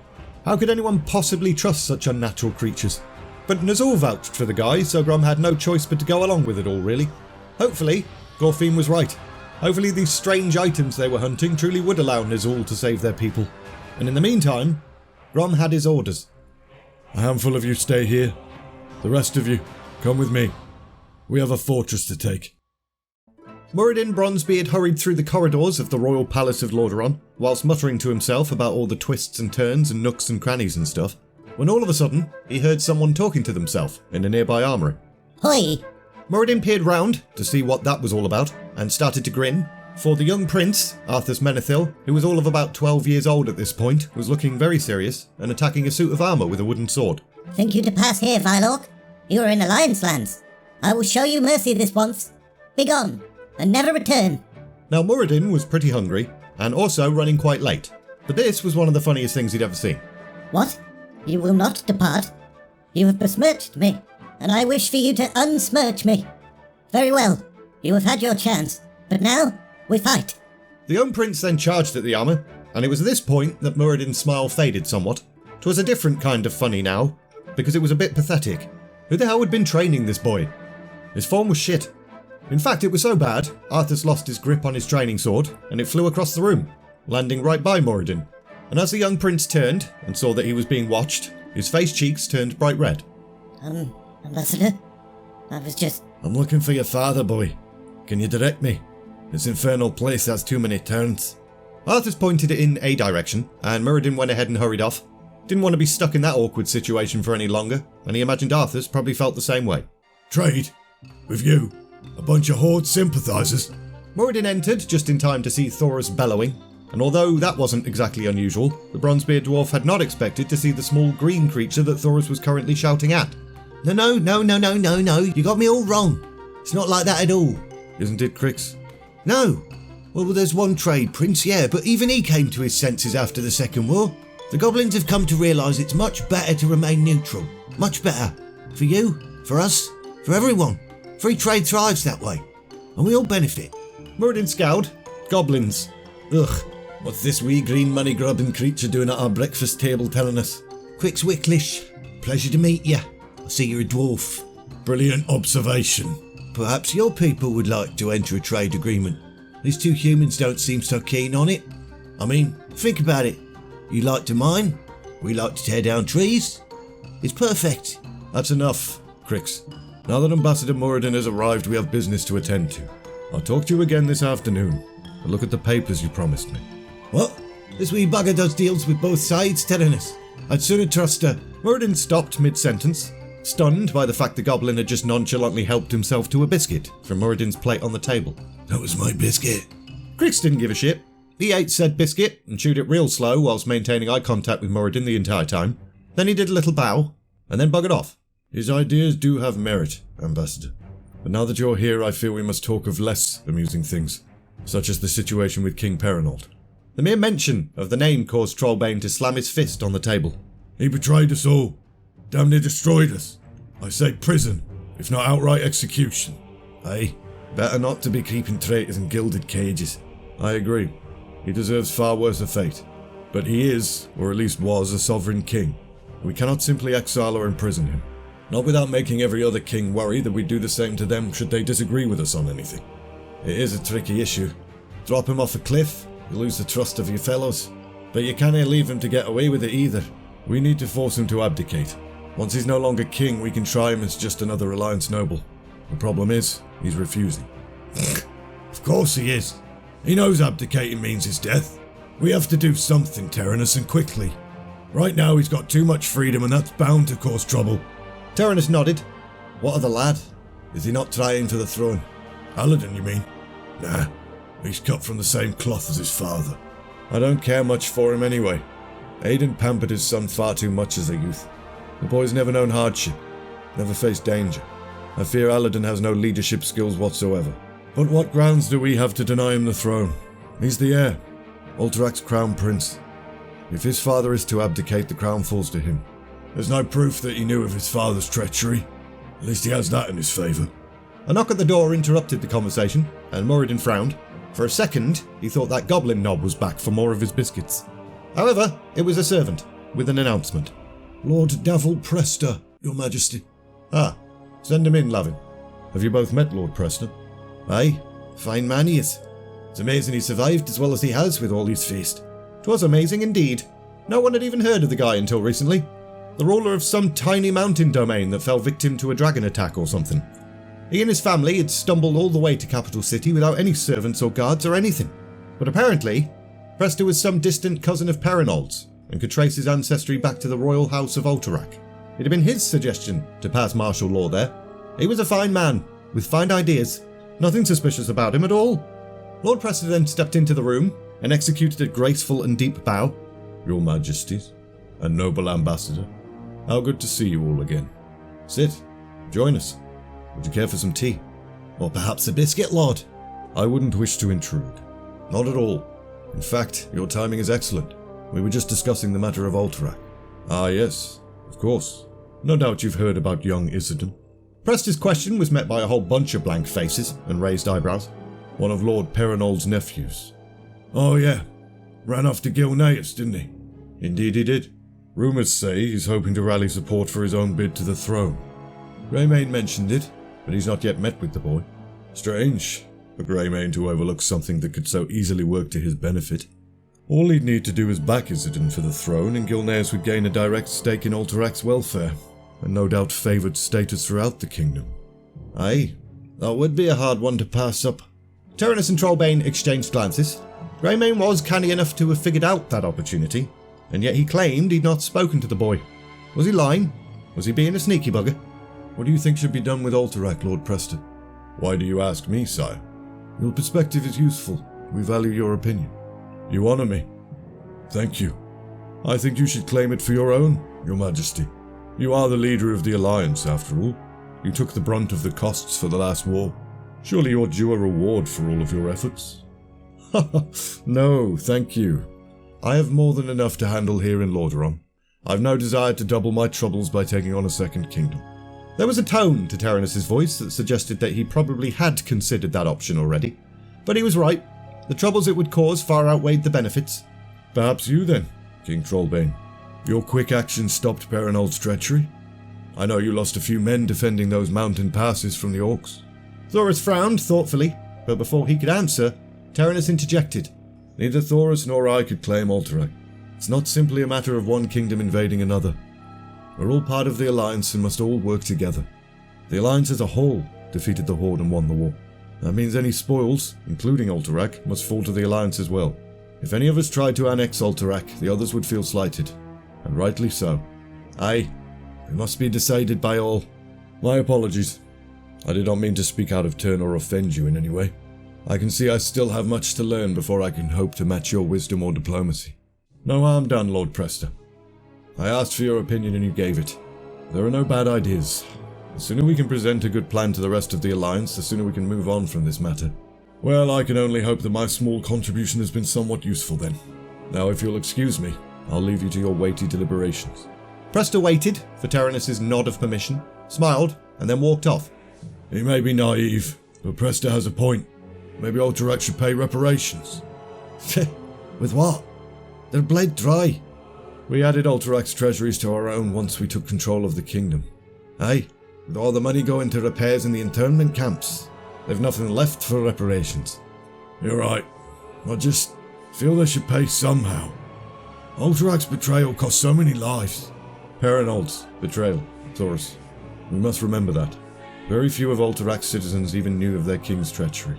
How could anyone possibly trust such unnatural creatures? But Nazul vouched for the guy, so Grom had no choice but to go along with it all, really. Hopefully, Gorfiend was right. Hopefully these strange items they were hunting truly would allow Nazul to save their people. And in the meantime, Grom had his orders. A handful of you stay here. The rest of you, come with me. We have a fortress to take. Muradin Bronzebeard hurried through the corridors of the royal palace of Lordaeron, whilst muttering to himself about all the twists and turns and nooks and crannies and stuff, when all of a sudden, he heard someone talking to themselves in a nearby armoury. Hoi! Muradin peered round to see what that was all about, and started to grin, for the young prince, Arthas Menethil, who was all of about 12 years old at this point, was looking very serious and attacking a suit of armour with a wooden sword. Think you to pass here, Vilorg? You are in Alliance lands. I will show you mercy this once. Begone, and never return. Now Muradin was pretty hungry, and also running quite late, but this was one of the funniest things he'd ever seen. What? You will not depart? You have besmirched me, and I wish for you to unsmirch me. Very well, you have had your chance, but now we fight. The young prince then charged at the armour, and it was at this point that Muradin's smile faded somewhat. 'Twas a different kind of funny now, because it was a bit pathetic. Who the hell had been training this boy? His form was shit. In fact, it was so bad, Arthas lost his grip on his training sword, and it flew across the room, landing right by Muradin. And as the young prince turned and saw that he was being watched, his face cheeks turned bright red. Ambassador? I was just... I'm looking for your father, boy. Can you direct me? This infernal place has too many turns. Arthas pointed it in a direction, and Muradin went ahead and hurried off. Didn't want to be stuck in that awkward situation for any longer, and he imagined Arthas probably felt the same way. Trade? With you? A bunch of Horde sympathisers? Muradin entered just in time to see Thoros bellowing, and although that wasn't exactly unusual, the Bronzebeard dwarf had not expected to see the small green creature that Thoros was currently shouting at. No, you got me all wrong. It's not like that at all. Isn't it, Crix? No. Well, there's one trade prince, yeah, but even he came to his senses after the Second War. The goblins have come to realise it's much better to remain neutral. Much better. For you, for us, for everyone. Free trade thrives that way, and we all benefit. Muradin scowled. Goblins. Ugh. What's this wee green money-grubbing creature doing at our breakfast table telling us? Crix Wicklish, pleasure to meet you. I see you're a dwarf. Brilliant observation. Perhaps your people would like to enter a trade agreement. These two humans don't seem so keen on it. I mean, think about it. You like to mine, we like to tear down trees. It's perfect. That's enough, Crix. Now that Ambassador Muradin has arrived, we have business to attend to. I'll talk to you again this afternoon. But look at the papers you promised me. What? This wee bugger does deals with both sides, telling us. I'd sooner trust her. Muradin stopped mid-sentence, stunned by the fact the goblin had just nonchalantly helped himself to a biscuit from Muradin's plate on the table. That was my biscuit. Crix didn't give a shit. He ate said biscuit and chewed it real slow whilst maintaining eye contact with Muradin the entire time. Then he did a little bow, and then buggered off. His ideas do have merit, Ambassador. But now that you're here, I feel we must talk of less amusing things, such as the situation with King Perinault. The mere mention of the name caused Trollbane to slam his fist on the table. He betrayed us all. Damn near destroyed us. I say prison, if not outright execution. Aye, better not to be keeping traitors in gilded cages. I agree. He deserves far worse a fate. But he is, or at least was, a sovereign king. We cannot simply exile or imprison him. Not without making every other king worry that we do the same to them should they disagree with us on anything. It is a tricky issue. Drop him off a cliff, you lose the trust of your fellows. But you can't leave him to get away with it either. We need to force him to abdicate. Once he's no longer king, we can try him as just another Alliance noble. The problem is, he's refusing. Of course he is. He knows abdicating means his death. We have to do something, Tyrannus, and quickly. Right now he's got too much freedom and that's bound to cause trouble. Tyrannus nodded. What of the lad? Is he not trying for the throne? Aladin, you mean? Nah, he's cut from the same cloth as his father. I don't care much for him anyway. Aidan pampered his son far too much as a youth. The boy's never known hardship, never faced danger. I fear Aladin has no leadership skills whatsoever. But what grounds do we have to deny him the throne? He's the heir, Ultrak's crown prince. If his father is to abdicate, the crown falls to him. There's no proof that he knew of his father's treachery. At least he has that in his favour. A knock at the door interrupted the conversation, and Moradin frowned. For a second, he thought that goblin knob was back for more of his biscuits. However, it was a servant, with an announcement. Lord Davil Prester, Your Majesty. Ah, send him in, Lavin. Have you both met Lord Prester? Aye, fine man he is. It's amazing he survived as well as he has with all he's faced. 'Twas amazing indeed. No one had even heard of the guy until recently. The ruler of some tiny mountain domain that fell victim to a dragon attack or something. He and his family had stumbled all the way to Capital City without any servants or guards or anything. But apparently, Prester was some distant cousin of Perinold's and could trace his ancestry back to the royal house of Ultrak. It had been his suggestion to pass martial law there. He was a fine man, with fine ideas. Nothing suspicious about him at all. Lord Prester then stepped into the room and executed a graceful and deep bow. Your Majesties, and noble ambassador, how good to see you all again. Sit, join us. Would you care for some tea? Or perhaps a biscuit, Lord? I wouldn't wish to intrude. Not at all. In fact, your timing is excellent. We were just discussing the matter of Ultrak. Ah yes, of course. No doubt you've heard about young Isildur. Prester's question was met by a whole bunch of blank faces and raised eyebrows. One of Lord Perinold's nephews. Oh yeah, ran off to Gilneas, didn't he? Indeed he did. Rumours say he's hoping to rally support for his own bid to the throne. Greymane mentioned it, but he's not yet met with the boy. Strange, for Greymane to overlook something that could so easily work to his benefit. All he'd need to do is back Isildur for the throne, and Gilneas would gain a direct stake in Ultrak's welfare, and no doubt favoured status throughout the kingdom. Aye, that would be a hard one to pass up. Tyrannus and Trollbane exchanged glances. Greymane was canny enough to have figured out that opportunity, and yet he claimed he'd not spoken to the boy. Was he lying? Was he being a sneaky bugger? What do you think should be done with Ultrak, Lord Prester? Why do you ask me, sire? Your perspective is useful. We value your opinion. You honour me. Thank you. I think you should claim it for your own, Your Majesty. You are the leader of the Alliance, after all. You took the brunt of the costs for the last war. Surely you're due a reward for all of your efforts. No, thank you. I have more than enough to handle here in Lordaeron. I've no desire to double my troubles by taking on a second kingdom. There was a tone to Tyrannus' voice that suggested that he probably had considered that option already. But he was right. The troubles it would cause far outweighed the benefits. Perhaps you then, King Trollbane. Your quick action stopped Perinold's treachery. I know you lost a few men defending those mountain passes from the orcs. Thoros frowned thoughtfully, but before he could answer, Tyrannus interjected. Neither Thoros nor I could claim Ultrak. It's not simply a matter of one kingdom invading another. We're all part of the Alliance and must all work together. The Alliance as a whole defeated the Horde and won the war. That means any spoils, including Ultrak, must fall to the Alliance as well. If any of us tried to annex Ultrak, the others would feel slighted. And rightly so. Aye, it must be decided by all. My apologies. I did not mean to speak out of turn or offend you in any way. I can see I still have much to learn before I can hope to match your wisdom or diplomacy. No harm done, Lord Prester. I asked for your opinion and you gave it. There are no bad ideas. The sooner we can present a good plan to the rest of the Alliance, the sooner we can move on from this matter. Well, I can only hope that my small contribution has been somewhat useful then. Now, if you'll excuse me, I'll leave you to your weighty deliberations. Prester waited for Tyrannus' nod of permission, smiled, and then walked off. He may be naive, but Prester has a point. Maybe Ultrak should pay reparations. With what? They're bled dry. We added Alterax's treasuries to our own once we took control of the kingdom. Aye, with all the money going to repairs in the internment camps, they've nothing left for reparations. You're right. I just feel they should pay somehow. Alterax's betrayal cost so many lives. Paranold's betrayal, Taurus. We must remember that. Very few of Alterax's citizens even knew of their king's treachery.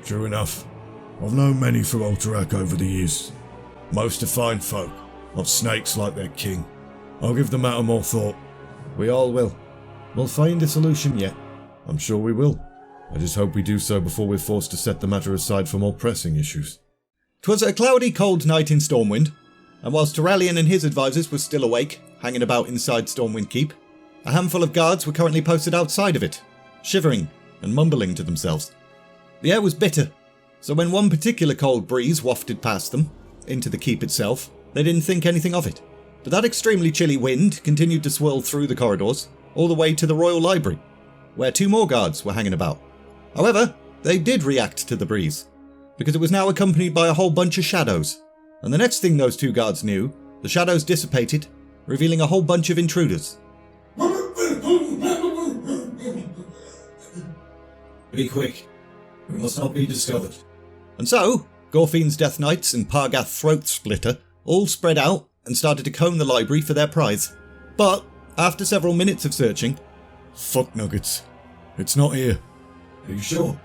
True enough. I've known many from Alterac over the years. Most are fine folk, of snakes like their king. I'll give the matter more thought. We all will. We'll find a solution yet. I'm sure we will. I just hope we do so before we're forced to set the matter aside for more pressing issues. 'Twas a cloudy, cold night in Stormwind, and whilst Turallion and his advisors were still awake, hanging about inside Stormwind Keep, a handful of guards were currently posted outside of it, shivering and mumbling to themselves. The air was bitter, so when one particular cold breeze wafted past them, into the keep itself, they didn't think anything of it. But that extremely chilly wind continued to swirl through the corridors, all the way to the Royal Library, where 2 more guards were hanging about. However, they did react to the breeze, because it was now accompanied by a whole bunch of shadows, and the next thing those 2 guards knew, the shadows dissipated, revealing a whole bunch of intruders. Be quick. We must not be discovered. And so, Gorfine's Death Knights and Pargath Throat Splitter all spread out and started to comb the library for their prize. But, after several minutes of searching, Fuck nuggets. It's not here. Are you sure?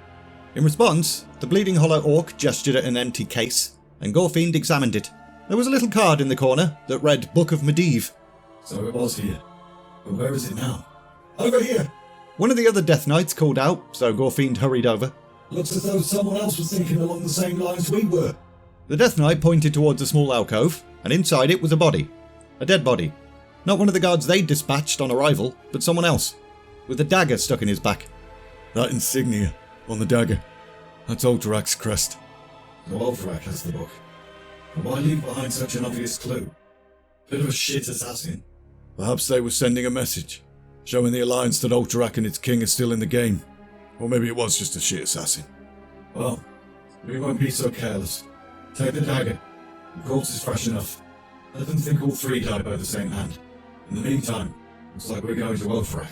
in response, the Bleeding Hollow Orc gestured at an empty case, and Gorfiend examined it. There was a little card in the corner that read Book of Medivh. So it was here. But where is it now? Over here! One of the other Death Knights called out, so Gorfiend hurried over. Looks as though someone else was thinking along the same lines we were. The Death Knight pointed towards a small alcove, and inside it was a body. A dead body. Not one of the guards they'd dispatched on arrival, but someone else, with a dagger stuck in his back. That insignia on the dagger. That's Alterax's crest. So Alterac has the book. But why leave behind such an obvious clue? Bit of a shit assassin. Perhaps they were sending a message, showing the Alliance that Alterac and its king are still in the game. Or maybe it was just a shit assassin. Well, we won't be so careless. Take the dagger. The corpse is fresh enough. Let them think all 3 died by the same hand. In the meantime, looks like we're going to Wolfrak.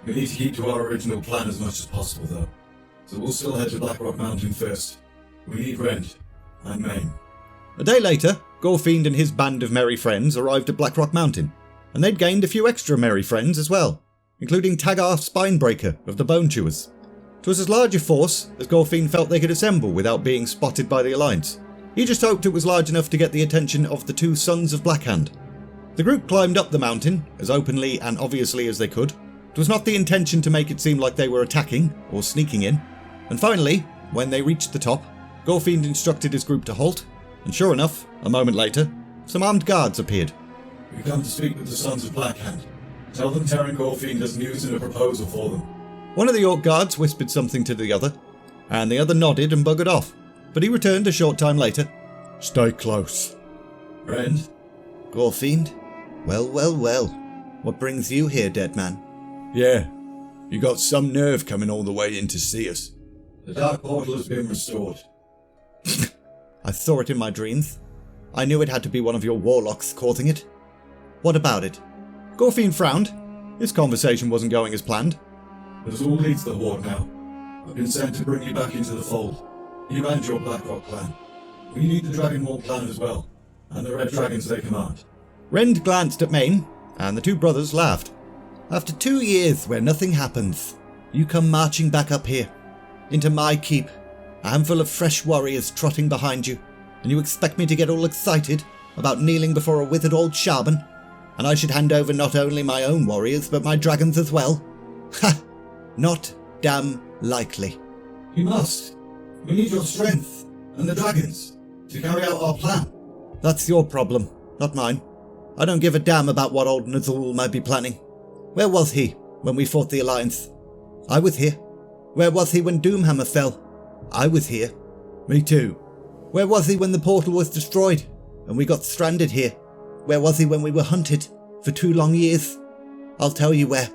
We need to keep to our original plan as much as possible, though. So we'll still head to Blackrock Mountain first. We need Rend and Maine. A day later, Gorfiend and his band of merry friends arrived at Blackrock Mountain, and they'd gained a few extra merry friends as well, including Tagar Spinebreaker of the Bone Chewers. 'Twas as large a force as Gorfiend felt they could assemble without being spotted by the Alliance. He just hoped it was large enough to get the attention of the 2 sons of Blackhand. The group climbed up the mountain as openly and obviously as they could. It was not the intention to make it seem like they were attacking or sneaking in. And finally, when they reached the top, Gorfiend instructed his group to halt, and sure enough, a moment later, some armed guards appeared. We come to speak with the Sons of Blackhand. Tell them Terran Gorfiend has news and a proposal for them. One of the orc guards whispered something to the other, and the other nodded and buggered off, but he returned a short time later. Stay close. Rend? Gorfiend? Well, well, well. What brings you here, dead man? Yeah, you got some nerve coming all the way in to see us. The Dark Portal has been restored. I saw it in my dreams. I knew it had to be one of your warlocks causing it. What about it? Gorfiend frowned. This conversation wasn't going as planned. It all leads the Horde now. I've been sent to bring you back into the fold. You and your Blackrock clan. We need the Dragonborn clan as well, and the Red Dragons they command. Rend glanced at Maine, and the 2 brothers laughed. After 2 years where nothing happens, you come marching back up here, into my keep, a handful of fresh warriors trotting behind you, and you expect me to get all excited about kneeling before a withered old shaman, and I should hand over not only my own warriors, but my dragons as well? Ha! Not damn likely. You must. We need your strength, and the dragons, to carry out our plan. That's your problem, not mine. I don't give a damn about what old Nazul might be planning. Where was he when we fought the Alliance? I was here. Where was he when Doomhammer fell? I was here. Me too. Where was he when the portal was destroyed and we got stranded here? Where was he when we were hunted for 2 long years? I'll tell you where.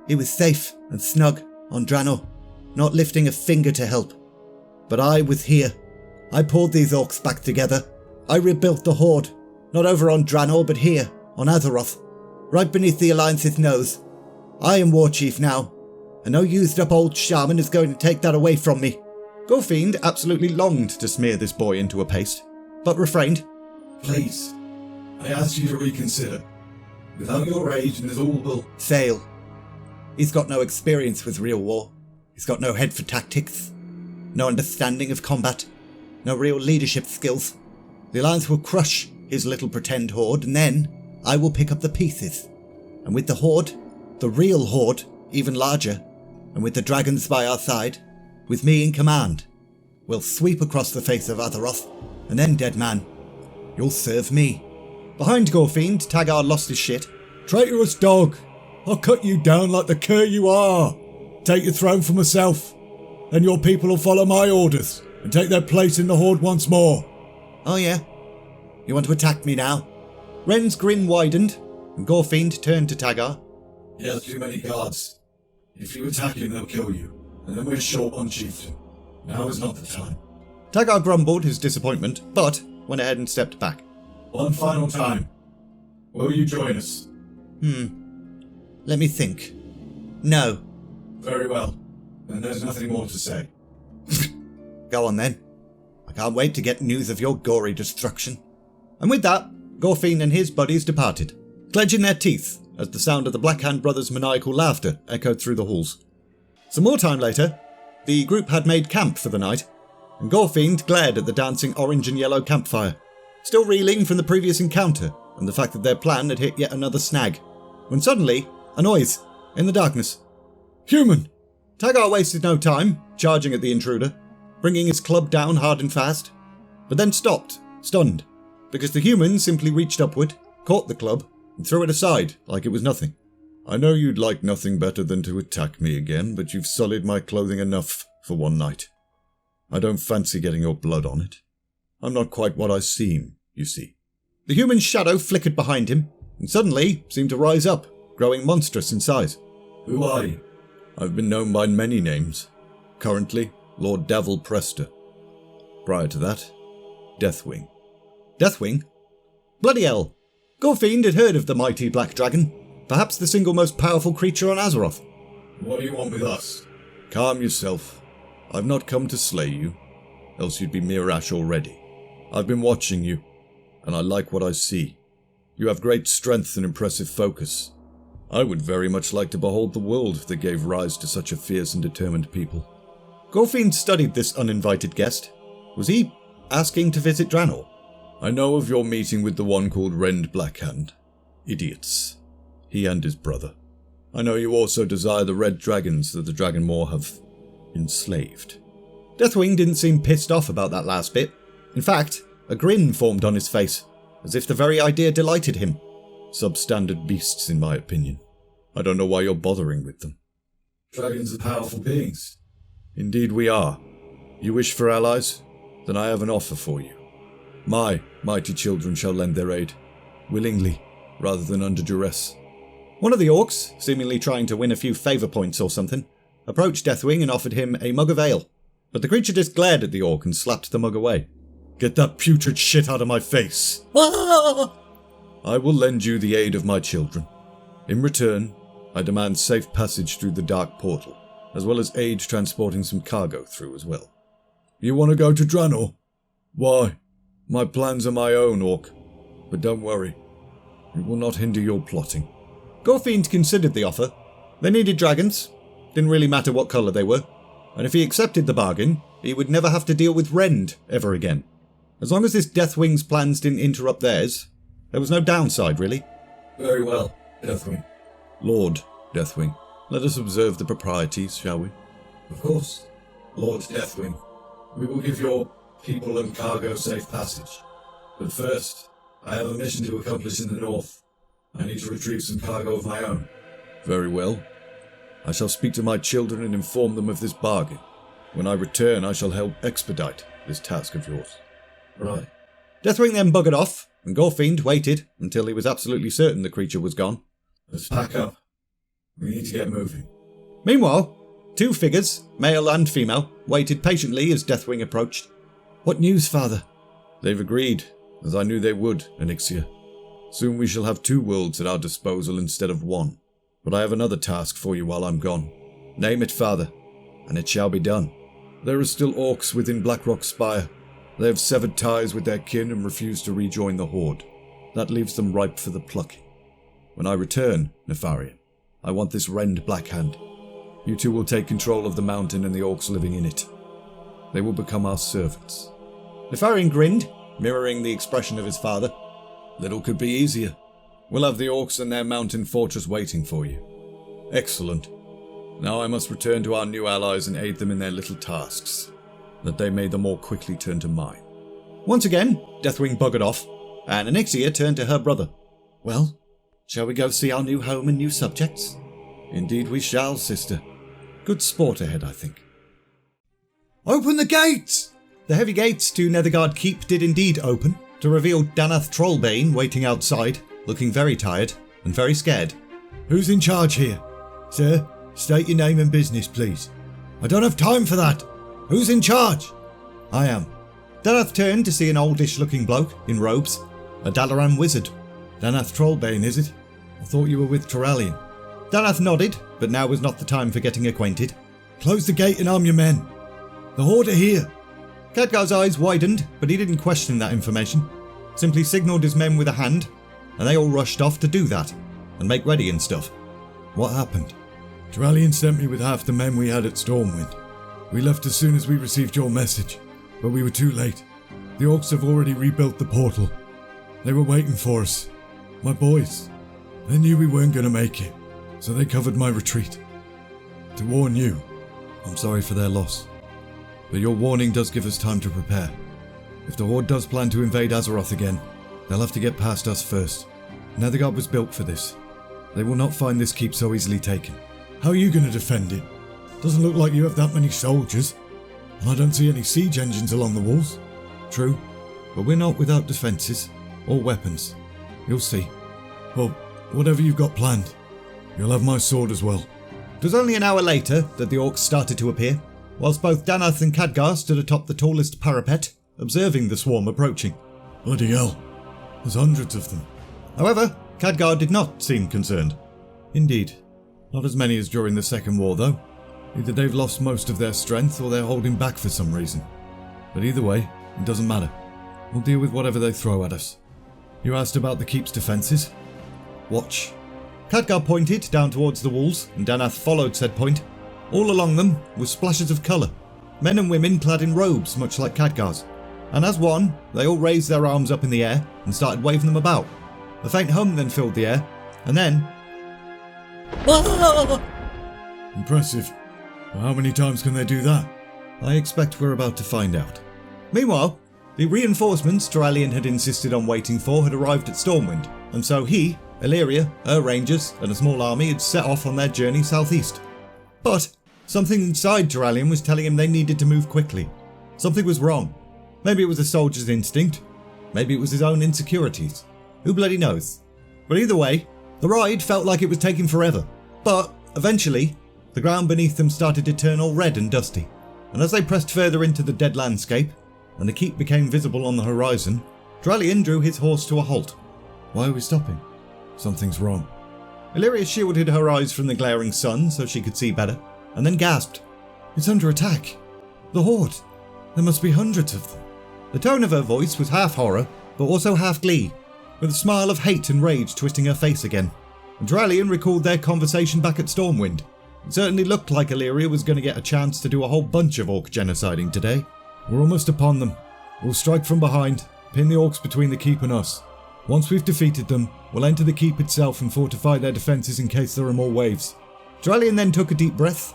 He was safe and snug on Draenor, not lifting a finger to help. But I was here. I pulled these orcs back together. I rebuilt the Horde, not over on Draenor, but here, On Azeroth, right beneath the Alliance's nose. I am War Chief now, and no used up old shaman is going to take that away from me. Gorefiend absolutely longed to smear this boy into a paste, but refrained. Please, I ask you to reconsider. Without your aid, Nazul will Fail. He's got no experience with real war. He's got no head for tactics, no understanding of combat, no real leadership skills. The Alliance will crush his little pretend horde, and then I will pick up the pieces. And with the horde, the real horde, even larger, and with the dragons by our side, with me in command, we'll sweep across the face of Azeroth, and then, dead man, you'll serve me. Behind Gorefiend, Khadgar lost his shit. Traitorous dog! I'll cut you down like the cur you are! Take your throne for myself, and your people will follow my orders and take their place in the horde once more. Oh yeah? You want to attack me now? Ren's grin widened, and Gorefiend turned to Khadgar. He has too many guards. If you attack him, they'll kill you, and then we're short on chieftain. Now is not the time. Khadgar grumbled his disappointment, but went ahead and stepped back. One final time. Will you join us? Let me think. No. Very well. Then there's nothing more to say. Go on then. I can't wait to get news of your gory destruction. And with that, Gorefiend and his buddies departed, clenching their teeth as the sound of the Black Hand brothers' maniacal laughter echoed through the halls. Some more time later, the group had made camp for the night, and Gorefiend glared at the dancing orange and yellow campfire, still reeling from the previous encounter and the fact that their plan had hit yet another snag, when suddenly, a noise in the darkness. Human! Khadgar wasted no time, charging at the intruder, bringing his club down hard and fast, but then stopped, stunned, because the human simply reached upward, caught the club, and threw it aside like it was nothing. I know you'd like nothing better than to attack me again, but you've sullied my clothing enough for one night. I don't fancy getting your blood on it. I'm not quite what I seem, you see. The human's shadow flickered behind him, and suddenly seemed to rise up, growing monstrous in size. Who are you? I've been known by many names. Currently, Lord Davil Prester. Prior to that, Deathwing. Deathwing? Bloody hell! Gorefiend had heard of the mighty black dragon, perhaps the single most powerful creature on Azeroth. What do you want with us? Calm yourself. I've not come to slay you, else you'd be mere ash already. I've been watching you, and I like what I see. You have great strength and impressive focus. I would very much like to behold the world that gave rise to such a fierce and determined people. Gorefiend studied this uninvited guest. Was he asking to visit Draenor? I know of your meeting with the one called Rend Blackhand. Idiots. He and his brother. I know you also desire the red dragons that the Dragonmore have enslaved. Deathwing didn't seem pissed off about that last bit. In fact, a grin formed on his face, as if the very idea delighted him. Substandard beasts, in my opinion. I don't know why you're bothering with them. Dragons are powerful beings. Indeed we are. You wish for allies? Then I have an offer for you. My mighty children shall lend their aid, willingly, rather than under duress. One of the orcs, seemingly trying to win a few favour points or something, approached Deathwing and offered him a mug of ale, but the creature just glared at the orc and slapped the mug away. Get that putrid shit out of my face! Ah! I will lend you the aid of my children. In return, I demand safe passage through the dark portal, as well as aid transporting some cargo through as well. You want to go to Draenor? Why? My plans are my own, Orc. But don't worry. It will not hinder your plotting. Gorefiend considered the offer. They needed dragons. Didn't really matter what colour they were. And if he accepted the bargain, he would never have to deal with Rend ever again. As long as this Deathwing's plans didn't interrupt theirs, there was no downside, really. Very well, Deathwing. Lord Deathwing, let us observe the proprieties, shall we? Of course. Lord Deathwing, we will give your people and cargo safe passage. But first, I have a mission to accomplish in the north. I need to retrieve some cargo of my own. Very well. I shall speak to my children and inform them of this bargain. When I return, I shall help expedite this task of yours. Right. Deathwing then buggered off, and Gorefiend waited until he was absolutely certain the creature was gone. Let's pack up. We need to get moving. Meanwhile, two figures, male and female, waited patiently as Deathwing approached. What news, father? They've agreed, as I knew they would, Onyxia. Soon we shall have 2 worlds at our disposal instead of 1. But I have another task for you while I'm gone. Name it, Father, and it shall be done. There are still orcs within Blackrock Spire. They have severed ties with their kin and refuse to rejoin the Horde. That leaves them ripe for the plucking. When I return, Nefarian, I want this rend Blackhand. You 2 will take control of the mountain and the orcs living in it. They will become our servants. Nefarian grinned, mirroring the expression of his father. Little could be easier. We'll have the orcs and their mountain fortress waiting for you. Excellent. Now I must return to our new allies and aid them in their little tasks, that they may the more quickly turn to mine. Once again, Deathwing buggered off, and Onyxia turned to her brother. Well, shall we go see our new home and new subjects? Indeed we shall, sister. Good sport ahead, I think. Open the gates! The heavy gates to Netherguard Keep did indeed open, to reveal Danath Trollbane waiting outside, looking very tired and very scared. Who's in charge here? Sir, state your name and business, please. I don't have time for that. Who's in charge? I am. Danath turned to see an oldish-looking bloke in robes, a Dalaran wizard. Danath Trollbane, is it? I thought you were with Turallion. Danath nodded, but now was not the time for getting acquainted. Close the gate and arm your men. The Horde are here. Khadgar's eyes widened, but he didn't question that information. Simply signalled his men with a hand, and they all rushed off to do that, and make ready and stuff. What happened? Turallion sent me with half the men we had at Stormwind. We left as soon as we received your message, but we were too late. The orcs have already rebuilt the portal. They were waiting for us. My boys. They knew we weren't going to make it, so they covered my retreat. To warn you, I'm sorry for their loss. But your warning does give us time to prepare. If the Horde does plan to invade Azeroth again, they'll have to get past us first. Netherguard was built for this. They will not find this keep so easily taken. How are you going to defend it? Doesn't look like you have that many soldiers. And I don't see any siege engines along the walls. True, but we're not without defences or weapons. You'll see. Well, whatever you've got planned, you'll have my sword as well. It was only an hour later that the orcs started to appear, whilst both Danath and Khadgar stood atop the tallest parapet, observing the swarm approaching. Bloody hell, there's hundreds of them. However, Khadgar did not seem concerned. Indeed. Not as many as during the Second War, though. Either they've lost most of their strength or they're holding back for some reason. But either way, it doesn't matter. We'll deal with whatever they throw at us. You asked about the keep's defences? Watch. Khadgar pointed down towards the walls, and Danath followed said point. All along them were splashes of colour. Men and women clad in robes much like Khadgar's. And as one, they all raised their arms up in the air and started waving them about. A faint hum then filled the air, and then... Impressive. Well, how many times can they do that? I expect we're about to find out. Meanwhile, the reinforcements Turallion had insisted on waiting for had arrived at Stormwind, and so he, Illyria, her rangers, and a small army had set off on their journey southeast. But something inside Turallion was telling him they needed to move quickly. Something was wrong. Maybe it was a soldier's instinct. Maybe it was his own insecurities. Who bloody knows? But either way, the ride felt like it was taking forever. But eventually, the ground beneath them started to turn all red and dusty. And as they pressed further into the dead landscape, and the keep became visible on the horizon, Turallion drew his horse to a halt. Why are we stopping? Something's wrong. Illyria shielded her eyes from the glaring sun so she could see better, and then gasped. It's under attack. The Horde. There must be hundreds of them. The tone of her voice was half horror, but also half glee, with a smile of hate and rage twisting her face again. And Turallion recalled their conversation back at Stormwind. It certainly looked like Illyria was going to get a chance to do a whole bunch of orc genociding today. We're almost upon them. We'll strike from behind, pin the orcs between the keep and us. Once we've defeated them, we'll enter the keep itself and fortify their defences in case there are more waves. Turallion then took a deep breath,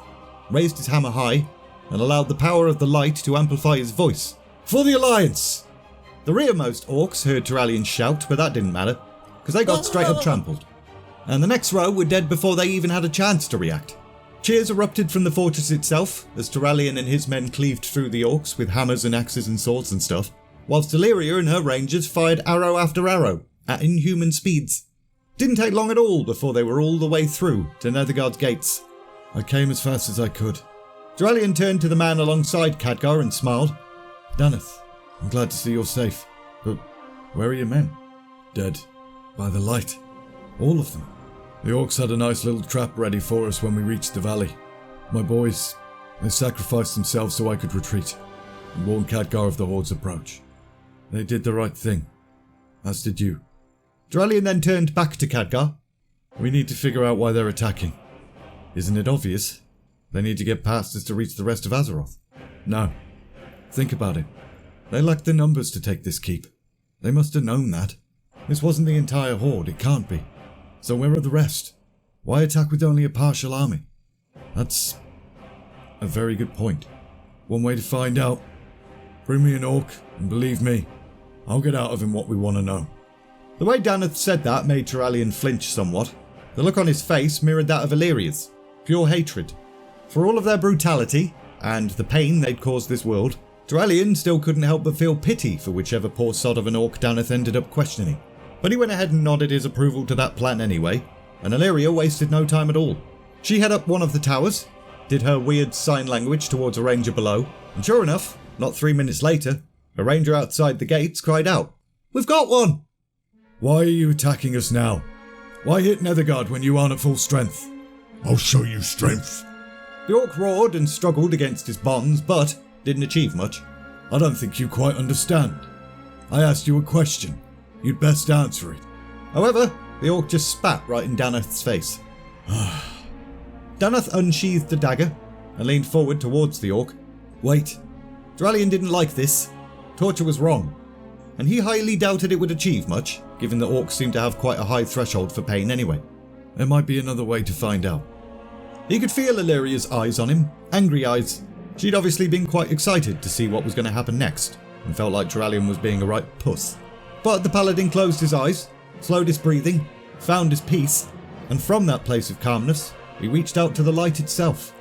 raised his hammer high, and allowed the power of the light to amplify his voice. For the Alliance! The rearmost orcs heard Turallion shout, but that didn't matter, because they got straight up trampled. And the next row were dead before they even had a chance to react. Cheers erupted from the fortress itself, as Turallion and his men cleaved through the orcs with hammers and axes and swords and stuff, whilst Illyria and her rangers fired arrow after arrow, at inhuman speeds. Didn't take long at all before they were all the way through to Netherguard's gates. I came as fast as I could. Turallion turned to the man alongside Khadgar and smiled. Danath, I'm glad to see you're safe, but where are your men? Dead. By the light. All of them. The orcs had a nice little trap ready for us when we reached the valley. My boys, they sacrificed themselves so I could retreat and warn Khadgar of the Horde's approach. They did the right thing, as did you. Dralian then turned back to Khadgar. We need to figure out why they're attacking. Isn't it obvious? They need to get past us to reach the rest of Azeroth. No. Think about it. They lacked the numbers to take this keep. They must have known that. This wasn't the entire Horde, it can't be. So where are the rest? Why attack with only a partial army? That's a very good point. One way to find out. Bring me an orc, and believe me, I'll get out of him what we want to know. The way Daneth said that made Turallion flinch somewhat. The look on his face mirrored that of Illyria's. Pure hatred. For all of their brutality, and the pain they'd caused this world, Turallion still couldn't help but feel pity for whichever poor sod of an orc Daneth ended up questioning. But he went ahead and nodded his approval to that plan anyway, and Illyria wasted no time at all. She held up one of the towers, did her weird sign language towards a ranger below, and sure enough, not 3 minutes later, a ranger outside the gates cried out, "We've got one!" Why are you attacking us now? Why hit Nethergard when you aren't at full strength? I'll show you strength. The orc roared and struggled against his bonds, but didn't achieve much. I don't think you quite understand. I asked you a question. You'd best answer it. However, the orc just spat right in Daneth's face. Daneth unsheathed the dagger and leaned forward towards the orc. Wait, Dralion didn't like this. Torture was wrong, and he highly doubted it would achieve much, given that orcs seem to have quite a high threshold for pain anyway. There might be another way to find out. He could feel Illyria's eyes on him, angry eyes. She'd obviously been quite excited to see what was going to happen next, and felt like Dralion was being a right puss. But the paladin closed his eyes, slowed his breathing, found his peace, and from that place of calmness, he reached out to the light itself.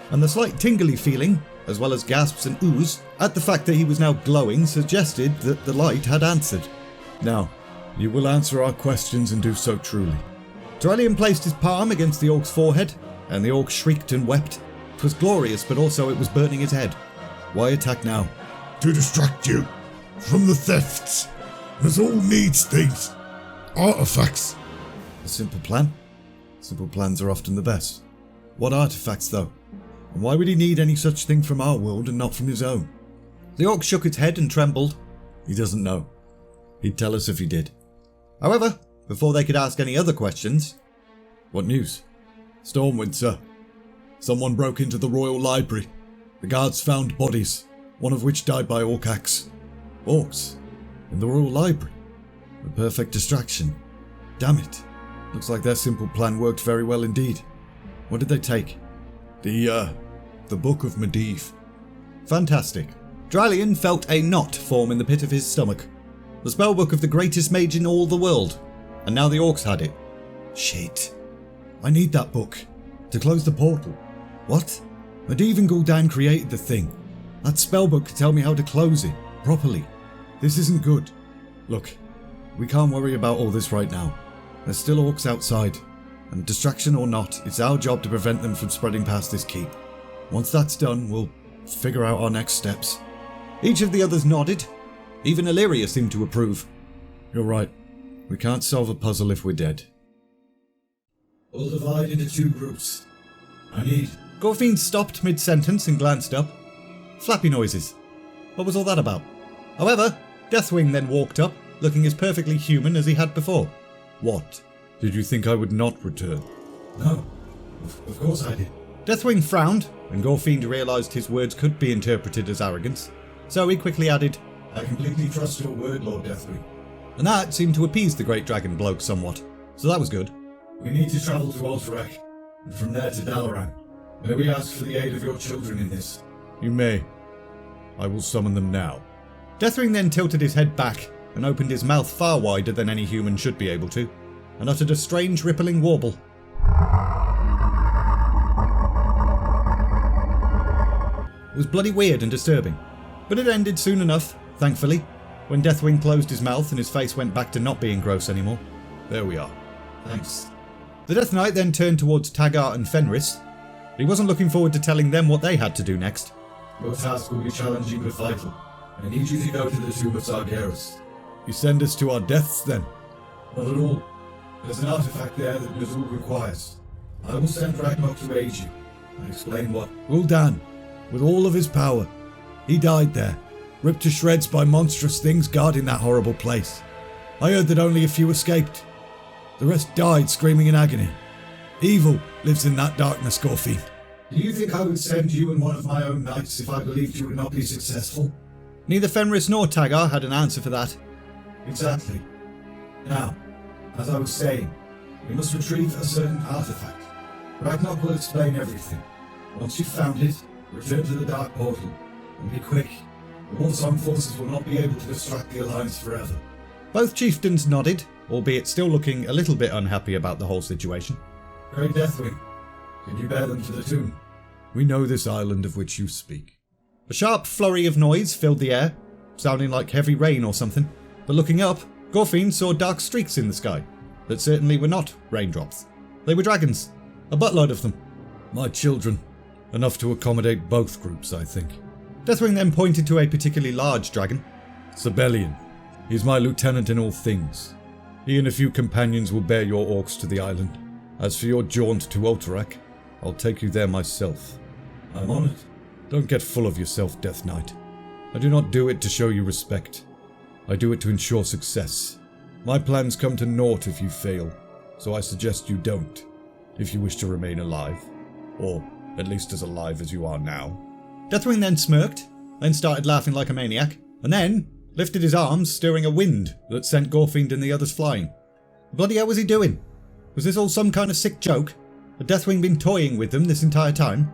And the slight tingly feeling, as well as gasps and oohs, at the fact that he was now glowing suggested that the light had answered. Now, you will answer our questions and do so truly. Dralion placed his palm against the orc's forehead, and the orc shrieked and wept. 'Twas glorious, but also it was burning his head. Why attack now? To distract you from the thefts. This all needs things. Artifacts. A simple plan? Simple plans are often the best. What artifacts, though? And why would he need any such thing from our world and not from his own? The orc shook its head and trembled. He doesn't know. He'd tell us if he did. However, before they could ask any other questions... What news? Stormwind, sir. Someone broke into the royal library. The guards found bodies, one of which died by orc axe. Orcs? In the royal library? A perfect distraction. Damn it. Looks like their simple plan worked very well indeed. What did they take? The Book of Medivh. Fantastic. Dralion felt a knot form in the pit of his stomach. The spellbook of the greatest mage in all the world. And now the orcs had it. Shit. I need that book. To close the portal. What? Medivh and Gul'dan created the thing. That spellbook could tell me how to close it. Properly. This isn't good. Look, we can't worry about all this right now. There's still orcs outside. And distraction or not, it's our job to prevent them from spreading past this keep. Once that's done, we'll figure out our next steps. Each of the others nodded. Even Illyria seemed to approve. You're right. We can't solve a puzzle if we're dead. We'll divide into 2 groups. I need... Gorfine stopped mid-sentence and glanced up. Flappy noises. What was all that about? However, Deathwing then walked up, looking as perfectly human as he had before. What? Did you think I would not return? No. Of course I did. Deathwing frowned, and Gorfiend realised his words could be interpreted as arrogance. So he quickly added, I completely trust your word, Lord Deathwing. And that seemed to appease the great dragon bloke somewhat. So that was good. We need to travel to Alterac, and from there to Dalaran. May we ask for the aid of your children in this? You may. I will summon them now. Deathwing then tilted his head back and opened his mouth far wider than any human should be able to, and uttered a strange rippling warble. It was bloody weird and disturbing, but it ended soon enough, thankfully, when Deathwing closed his mouth and his face went back to not being gross anymore. There we are. Thanks. The Death Knight then turned towards Taggart and Fenris. He wasn't looking forward to telling them what they had to do next. Your task will be challenging but vital. I need you to go to the tomb of Sargeras. You send us to our deaths then? Not at all. There's an artifact there that Nazul requires. I will send Draenor to aid you and explain what. Gul'dan, with all of his power, he died there, ripped to shreds by monstrous things guarding that horrible place. I heard that only a few escaped. The rest died screaming in agony. Evil lives in that darkness, Gorfiend. Do you think I would send you and one of my own knights if I believed you would not be successful? Neither Fenris nor Tagar had an answer for that. Exactly. Now, as I was saying, we must retrieve a certain artifact. Ragnar will explain everything. Once you've found it, return to the Dark Portal, and be quick. The Warsong forces will not be able to distract the Alliance forever. Both chieftains nodded, albeit still looking a little bit unhappy about the whole situation. Great Deathwing, can you bear them to the tomb? We know this island of which you speak. A sharp flurry of noise filled the air, sounding like heavy rain or something, but looking up, Gorfiend saw dark streaks in the sky that certainly were not raindrops. They were dragons, a buttload of them. My children. Enough to accommodate both groups, I think. Deathwing then pointed to a particularly large dragon. Sibelian. He's my lieutenant in all things. He and a few companions will bear your orcs to the island. As for your jaunt to Otterak, I'll take you there myself. I'm on it. Don't get full of yourself, Death Knight. I do not do it to show you respect. I do it to ensure success. My plans come to naught if you fail, so I suggest you don't, if you wish to remain alive. Or at least as alive as you are now. Deathwing then smirked, then started laughing like a maniac, and then lifted his arms, stirring a wind that sent Gorfiend and the others flying. Bloody hell was he doing? Was this all some kind of sick joke? Had Deathwing been toying with them this entire time?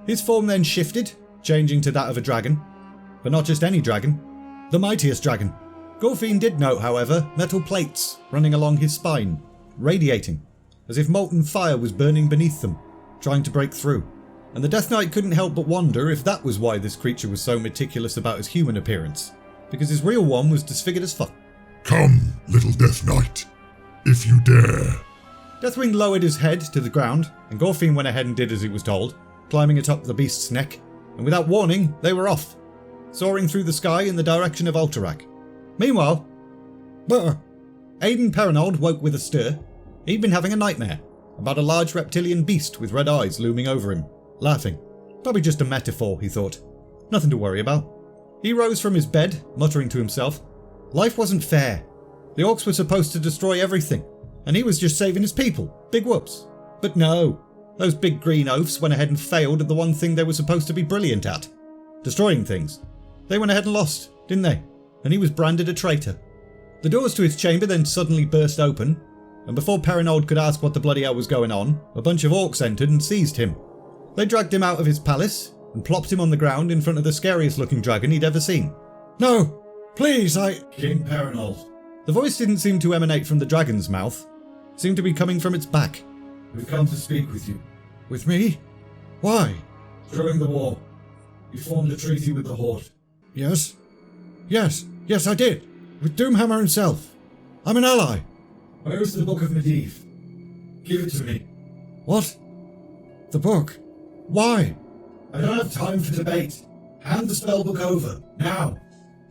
His form then shifted, changing to that of a dragon. But not just any dragon. The mightiest dragon. Gorfiend did note, however, metal plates running along his spine, radiating, as if molten fire was burning beneath them, trying to break through. And the Death Knight couldn't help but wonder if that was why this creature was so meticulous about his human appearance, because his real one was disfigured as fuck. Come, little Death Knight, if you dare. Deathwing lowered his head to the ground, and Gorfiend went ahead and did as he was told, climbing atop the beast's neck, and without warning, they were off, soaring through the sky in the direction of Otterak. Meanwhile, Aidan Perinold woke with a stir. He'd been having a nightmare about a large reptilian beast with red eyes looming over him, laughing. Probably just a metaphor, he thought. Nothing to worry about. He rose from his bed, muttering to himself. Life wasn't fair. The orcs were supposed to destroy everything, and he was just saving his people. Big whoops. But no. Those big green oafs went ahead and failed at the one thing they were supposed to be brilliant at. Destroying things. They went ahead and lost, didn't they? And he was branded a traitor. The doors to his chamber then suddenly burst open, and before Perinold could ask what the bloody hell was going on, a bunch of orcs entered and seized him. They dragged him out of his palace and plopped him on the ground in front of the scariest looking dragon he'd ever seen. No! Please, King Perinold. The voice didn't seem to emanate from the dragon's mouth. It seemed to be coming from its back. We've come to speak with you. With me? Why? During the war, you formed a treaty with the Horde. Yes, I did. With Doomhammer himself. I'm an ally. Where is the Book of Medivh? Give it to me. What? The book? Why? I don't have time for debate. Hand the spellbook over, now.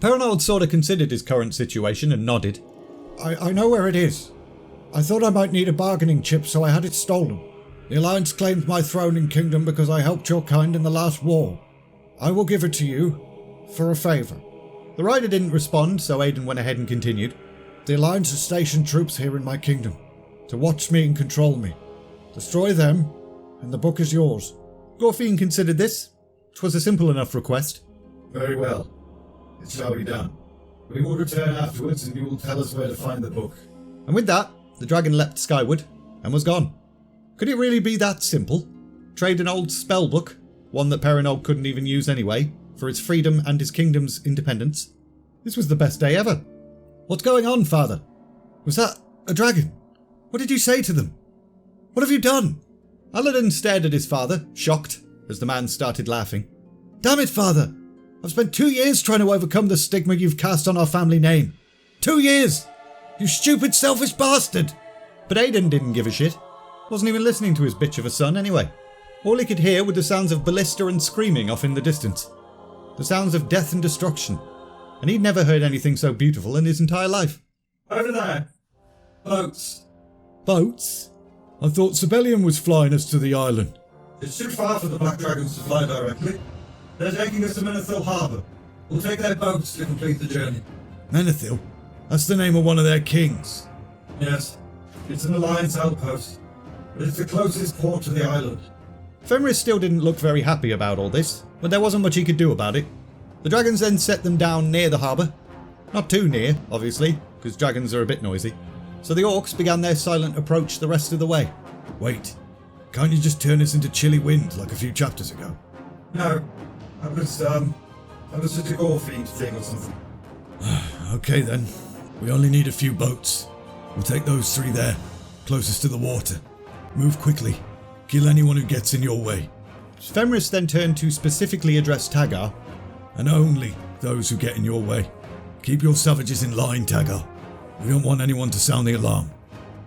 Perinold sort of considered his current situation and nodded. I know where it is. I thought I might need a bargaining chip, so I had it stolen. The Alliance claimed my throne and kingdom because I helped your kind in the last war. I will give it to you for a favour. The rider didn't respond, so Aidan went ahead and continued. The Alliance has stationed troops here in my kingdom to watch me and control me. Destroy them, and the book is yours. Gorfiend considered this. 'Twas a simple enough request. Very well. It shall be done. We will return afterwards, and you will tell us where to find the book. And with that, the dragon leapt skyward and was gone. Could it really be that simple? Trade an old spellbook, one that Perinold couldn't even use anyway, for his freedom and his kingdom's independence? This was the best day ever. What's going on, father? Was that a dragon? What did you say to them? What have you done? Aladdin stared at his father, shocked, as the man started laughing. Damn it, father! I've spent 2 years trying to overcome the stigma you've cast on our family name. 2 years! You stupid, selfish bastard! But Aidan didn't give a shit. Wasn't even listening to his bitch of a son anyway. All he could hear were the sounds of ballista and screaming off in the distance. The sounds of death and destruction. And he'd never heard anything so beautiful in his entire life. Over there! Boats! Boats? I thought Sibelian was flying us to the island. It's too far for the Black Dragons to fly directly. They're taking us to Menethil Harbour. We'll take their boats to complete the journey. Menethil? That's the name of one of their kings. Yes, it's an Alliance outpost, but it's the closest port to the island. Fenris still didn't look very happy about all this, but there wasn't much he could do about it. The dragons then set them down near the harbour. Not too near, obviously, because dragons are a bit noisy. So the orcs began their silent approach the rest of the way. Wait, can't you just turn us into chilly wind like a few chapters ago? No, I was just a Gorfiend thing or something. Okay then, we only need a few boats. We'll take those 3 there, closest to the water. Move quickly. Kill anyone who gets in your way. Fenris then turned to specifically address Khadgar. And only those who get in your way. Keep your savages in line, Khadgar. We don't want anyone to sound the alarm.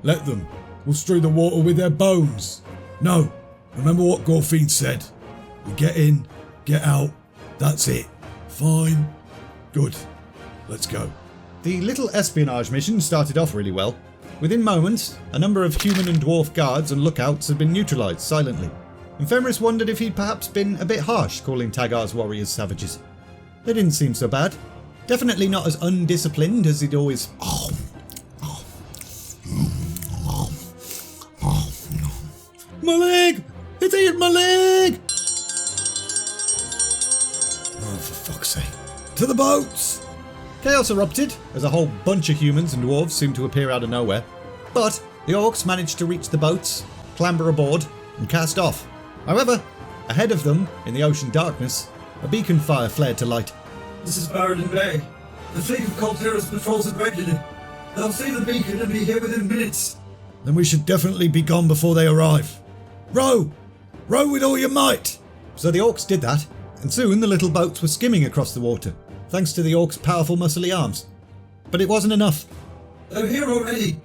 Let them. We'll strew the water with their bones. No, remember what Gorfiend said. We get in, get out, that's it. Fine. Good. Let's go. The little espionage mission started off really well. Within moments, a number of human and dwarf guards and lookouts had been neutralised silently, and Fenris wondered if he'd perhaps been a bit harsh calling Khadgar's warriors savages. They didn't seem so bad. Definitely not as undisciplined as he'd always... My leg! It's eating my leg! Oh, for fuck's sake. To the boats! Chaos erupted as a whole bunch of humans and dwarves seemed to appear out of nowhere. But the orcs managed to reach the boats, clamber aboard, and cast off. However, ahead of them, in the ocean darkness, a beacon fire flared to light. This is Barradin Bay. The fleet of Colterus patrols it regularly. They'll see the beacon and be here within minutes. Then we should definitely be gone before they arrive. Row! Row with all your might! So the orcs did that, and soon the little boats were skimming across the water, thanks to the orcs' powerful muscly arms. But it wasn't enough. They're here already.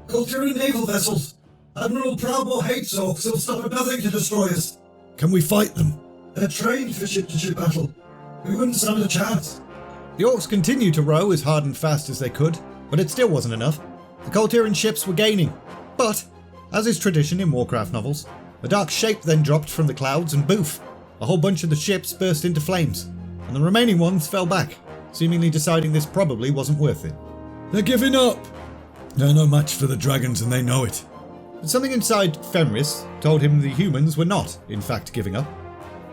Colteran naval vessels. Admiral Proudmore hates orcs. He'll stop at nothing to destroy us. Can we fight them? They're trained for ship-to-ship battle. We wouldn't stand a chance. The orcs continued to row as hard and fast as they could, but it still wasn't enough. The Colteran ships were gaining. But, as is tradition in Warcraft novels, a dark shape then dropped from the clouds and boof! A whole bunch of the ships burst into flames, and the remaining ones fell back, seemingly deciding this probably wasn't worth it. They're giving up! They're no match for the dragons and they know it. But something inside Fenris told him the humans were not, in fact, giving up.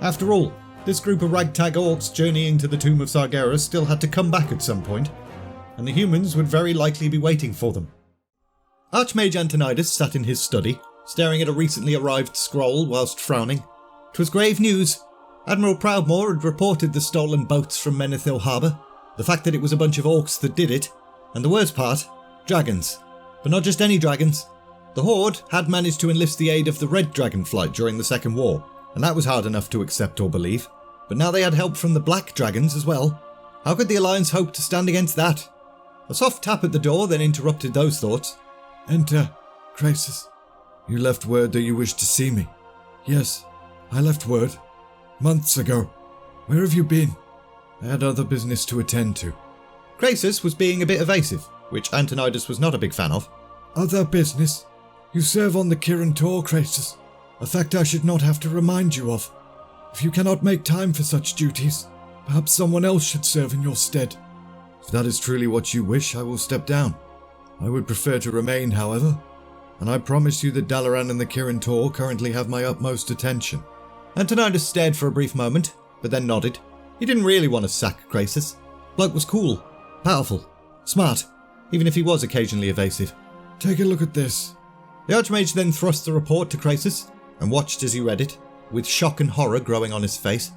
After all, this group of ragtag orcs journeying to the tomb of Sargeras still had to come back at some point, and the humans would very likely be waiting for them. Archmage Antonidas sat in his study, staring at a recently arrived scroll whilst frowning. 'Twas grave news. Admiral Proudmore had reported the stolen boats from Menethil Harbour, the fact that it was a bunch of orcs that did it, and the worst part, dragons. But not just any dragons. The Horde had managed to enlist the aid of the Red Dragon flight during the Second War, and that was hard enough to accept or believe. But now they had help from the Black Dragons as well. How could the Alliance hope to stand against that? A soft tap at the door then interrupted those thoughts. Enter, Krasis. You left word that you wished to see me. Yes, I left word. Months ago. Where have you been? I had other business to attend to. Krasis was being a bit evasive, which Antonidas was not a big fan of. Other business? You serve on the Kirin Tor, Krasis. A fact I should not have to remind you of. If you cannot make time for such duties, perhaps someone else should serve in your stead. If that is truly what you wish, I will step down. I would prefer to remain, however, and I promise you that Dalaran and the Kirin Tor currently have my utmost attention. Antonidas stared for a brief moment, but then nodded. He didn't really want to sack Krasis. Bloke was cool, powerful, smart, even if he was occasionally evasive. Take a look at this. The Archmage then thrust the report to Krasis, and watched as he read it, with shock and horror growing on his face.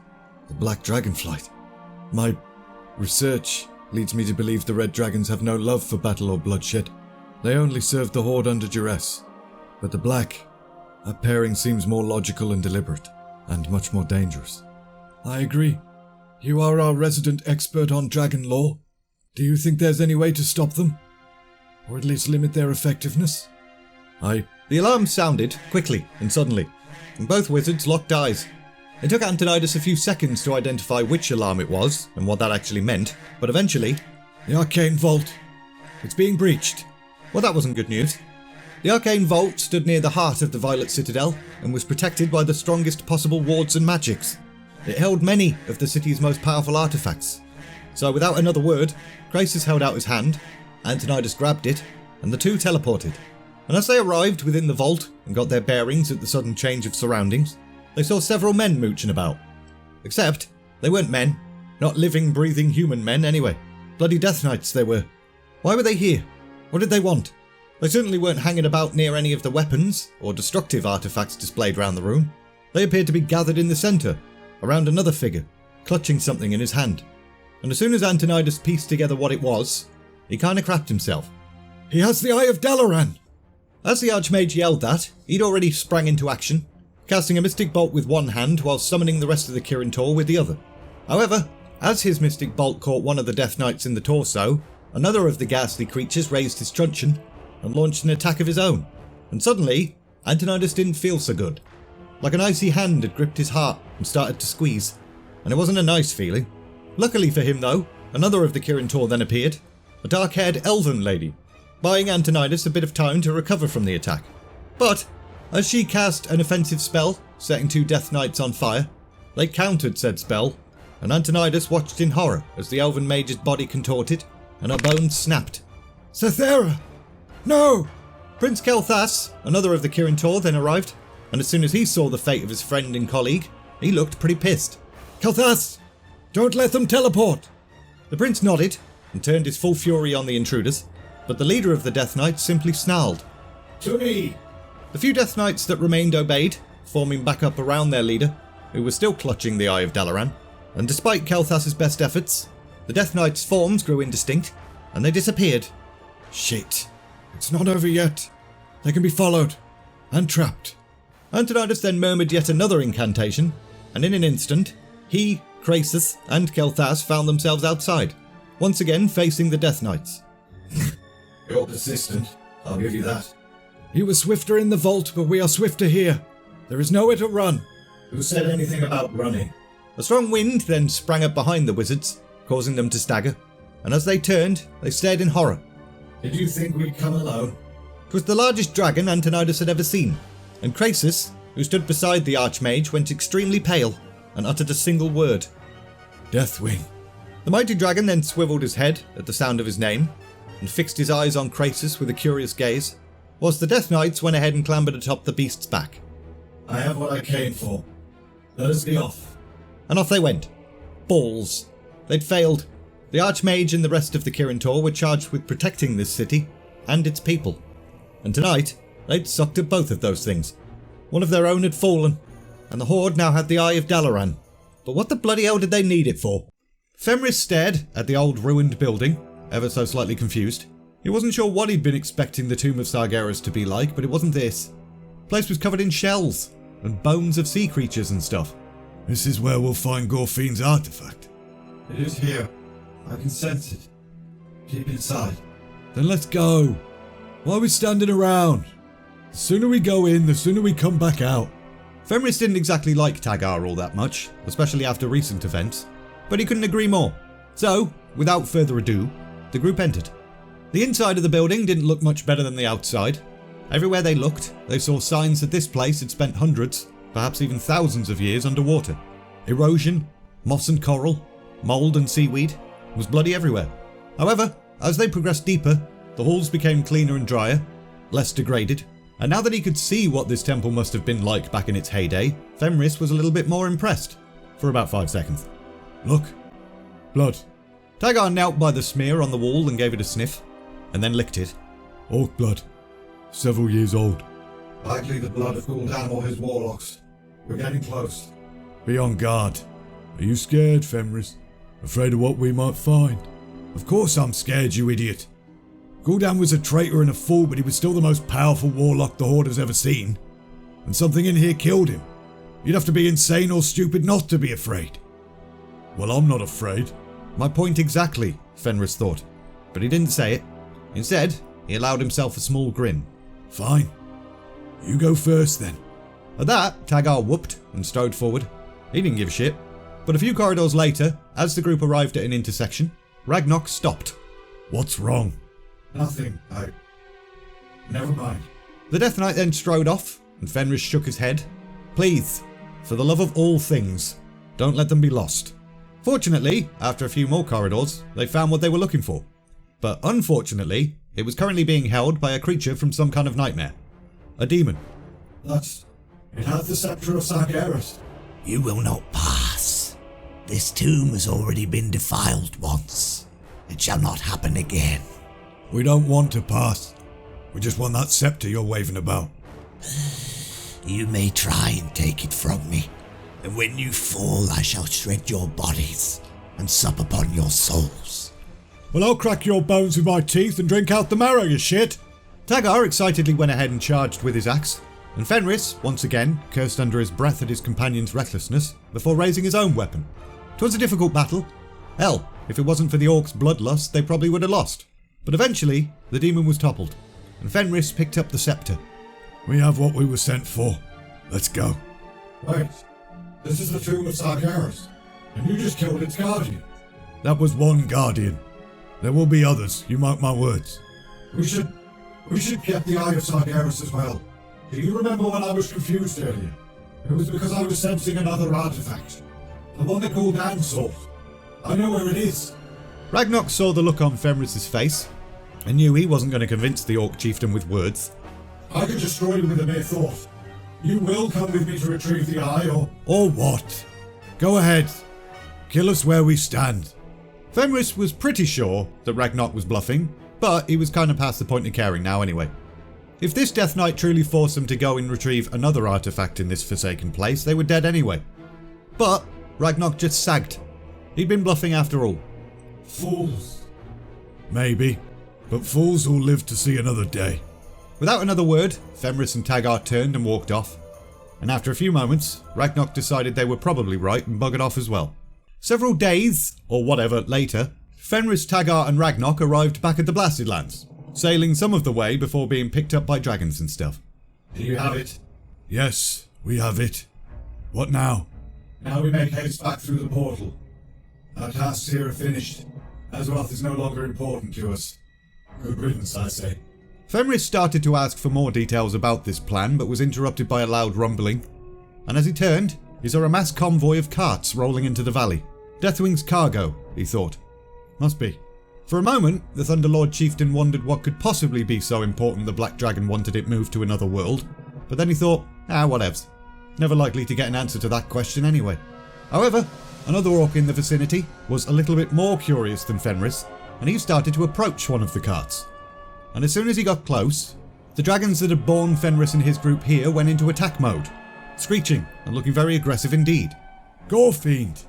The Black Dragon flight. My research leads me to believe the Red Dragons have no love for battle or bloodshed. They only serve the Horde under duress. But the Black, that pairing seems more logical and deliberate, and much more dangerous. I agree. You are our resident expert on dragon lore. Do you think there's any way to stop them? Or at least limit their effectiveness? The alarm sounded, quickly and suddenly, and both wizards locked eyes. It took Antonidas a few seconds to identify which alarm it was, and what that actually meant, but eventually... The Arcane Vault. It's being breached. Well, that wasn't good news. The arcane vault stood near the heart of the Violet Citadel and was protected by the strongest possible wards and magics. It held many of the city's most powerful artifacts. So without another word, Krasis held out his hand, Antonidas grabbed it, and the two teleported. And as they arrived within the vault and got their bearings at the sudden change of surroundings, they saw several men mooching about. Except, they weren't men. Not living, breathing human men anyway. Bloody Death Knights they were. Why were they here? What did they want? They certainly weren't hanging about near any of the weapons or destructive artifacts displayed around the room. They appeared to be gathered in the centre, around another figure, clutching something in his hand. And as soon as Antonidas pieced together what it was, he kinda crapped himself. He has the Eye of Dalaran! As the Archmage yelled that, he'd already sprang into action, casting a Mystic Bolt with one hand while summoning the rest of the Kirin Tor with the other. However, as his Mystic Bolt caught one of the Death Knights in the torso, another of the ghastly creatures raised his truncheon and launched an attack of his own. And suddenly, Antonidas didn't feel so good. Like an icy hand had gripped his heart and started to squeeze, and it wasn't a nice feeling. Luckily for him though, another of the Kirin Tor then appeared, a dark-haired elven lady, buying Antonidas a bit of time to recover from the attack. But, as she cast an offensive spell, setting two Death Knights on fire, they countered said spell, and Antonidas watched in horror as the elven mage's body contorted, and her bones snapped. Cythera! No! Prince Kel'Thas, another of the Kirin Tor, then arrived, and as soon as he saw the fate of his friend and colleague, he looked pretty pissed. Kel'Thas! Don't let them teleport! The prince nodded, and turned his full fury on the intruders, but the leader of the Death Knights simply snarled. To me! The few Death Knights that remained obeyed, forming back up around their leader, who was still clutching the Eye of Dalaran, and despite Kel'Thas's best efforts, the Death Knights' forms grew indistinct, and they disappeared. Shit. It's not over yet. They can be followed. And trapped. Antonidas then murmured yet another incantation, and in an instant, he, Krasis, and Kel'Thas found themselves outside, once again facing the Death Knights. You're persistent, I'll give you that. You were swifter in the vault, but we are swifter here. There is nowhere to run. Who said anything about running? A strong wind then sprang up behind the wizards, causing them to stagger, and as they turned, they stared in horror. Did you think we'd come alone? It was the largest dragon Antonidas had ever seen, and Krasis, who stood beside the Archmage, went extremely pale and uttered a single word. Deathwing. The mighty dragon then swiveled his head at the sound of his name, and fixed his eyes on Krasis with a curious gaze, whilst the Death Knights went ahead and clambered atop the beast's back. I have what I came for. Let us be off. And off they went. Balls. They'd failed. The Archmage and the rest of the Kirin Tor were charged with protecting this city and its people. And tonight, they'd sucked at both of those things. One of their own had fallen, and the Horde now had the Eye of Dalaran. But what the bloody hell did they need it for? Fenris stared at the old ruined building, ever so slightly confused. He wasn't sure what he'd been expecting the Tomb of Sargeras to be like, but it wasn't this. The place was covered in shells, and bones of sea creatures and stuff. This is where we'll find Gorfine's artifact. It is here. I can sense it. Keep inside. Then let's go. Why are we standing around? The sooner we go in, the sooner we come back out. Fenris didn't exactly like Khadgar all that much, especially after recent events, but he couldn't agree more. So, without further ado, the group entered. The inside of the building didn't look much better than the outside. Everywhere they looked, they saw signs that this place had spent hundreds, perhaps even thousands of years underwater. Erosion, moss and coral, mould and seaweed was bloody everywhere. However, as they progressed deeper, the halls became cleaner and drier, less degraded, and now that he could see what this temple must have been like back in its heyday, Fenris was a little bit more impressed, for about 5 seconds. Look. Blood. Khadgar knelt by the smear on the wall and gave it a sniff, and then licked it. Orc blood. Several years old. Likely the blood of Gul'dan or his warlocks. We're getting close. Be on guard. Are you scared, Fenris? Afraid of what we might find? Of course I'm scared, you idiot. Gul'dan was a traitor and a fool, but he was still the most powerful warlock the Horde has ever seen. And something in here killed him. You'd have to be insane or stupid not to be afraid. Well, I'm not afraid. My point exactly, Fenris thought, but he didn't say it. Instead, he allowed himself a small grin. Fine. You go first then. At that, Khadgar whooped and strode forward. He didn't give a shit. But a few corridors later, as the group arrived at an intersection, Ragnok stopped. What's wrong? Nothing. Never mind. The Death Knight then strode off, and Fenris shook his head. Please, for the love of all things, don't let them be lost. Fortunately, after a few more corridors, they found what they were looking for. But unfortunately, it was currently being held by a creature from some kind of nightmare. A demon. It hath the sceptre of Sargeras. You will not pass. This tomb has already been defiled once. It shall not happen again. We don't want to pass. We just want that scepter you're waving about. You may try and take it from me, and when you fall I shall shred your bodies and sup upon your souls. Well, I'll crack your bones with my teeth and drink out the marrow, you shit! Khadgar excitedly went ahead and charged with his axe, and Fenris, once again, cursed under his breath at his companion's recklessness before raising his own weapon. 'Twas a difficult battle. Hell, if it wasn't for the orcs' bloodlust, they probably would have lost. But eventually, the demon was toppled, and Fenris picked up the scepter. We have what we were sent for. Let's go. Wait, this is the tomb of Sargeras, and you just killed its guardian. That was one guardian. There will be others, you mark my words. We should get the Eye of Sargeras as well. Do you remember when I was confused earlier? It was because I was sensing another artifact. The one they called Ansalt. I know where it is. Ragnarok saw the look on Fenris's face, and knew he wasn't going to convince the orc chieftain with words. I could destroy you with a mere thought. You will come with me to retrieve the eye, Or what? Go ahead. Kill us where we stand. Fenris was pretty sure that Ragnarok was bluffing, but he was kind of past the point of caring now anyway. If this Death Knight truly forced them to go and retrieve another artifact in this forsaken place, they were dead anyway. But Ragnarok just sagged. He'd been bluffing after all. Fools. Maybe, but fools will live to see another day. Without another word, Fenris and Khadgar turned and walked off. And after a few moments, Ragnarok decided they were probably right and buggered off as well. Several days, or whatever, later, Fenris, Khadgar and Ragnarok arrived back at the Blasted Lands, sailing some of the way before being picked up by dragons and stuff. Do you have it? Yes, we have it. What now? Now we make haste back through the portal. Our tasks here are finished. Azeroth is no longer important to us. Good riddance, I say. Fenris started to ask for more details about this plan, but was interrupted by a loud rumbling. And as he turned, he saw a mass convoy of carts rolling into the valley. Deathwing's cargo, he thought. Must be. For a moment, the Thunderlord chieftain wondered what could possibly be so important the Black Dragon wanted it moved to another world. But then he thought, whatevs. Never likely to get an answer to that question anyway. However, another orc in the vicinity was a little bit more curious than Fenris, and he started to approach one of the carts. And as soon as he got close, the dragons that had borne Fenris and his group here went into attack mode, screeching and looking very aggressive indeed. Gorefiend!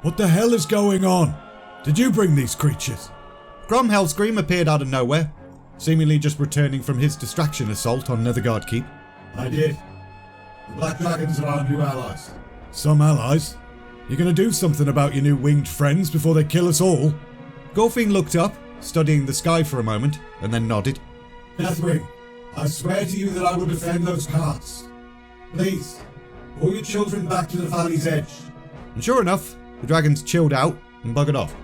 What the hell is going on? Did you bring these creatures? Grom Hellscream appeared out of nowhere, seemingly just returning from his distraction assault on Netherguard Keep. I did. The Black Dragons are our new allies. Some allies? You're gonna do something about your new winged friends before they kill us all? Gorefiend looked up, studying the sky for a moment, and then nodded. Deathwing, I swear to you that I will defend those carts. Please, pull your children back to the valley's edge. And sure enough, the dragons chilled out and buggered off.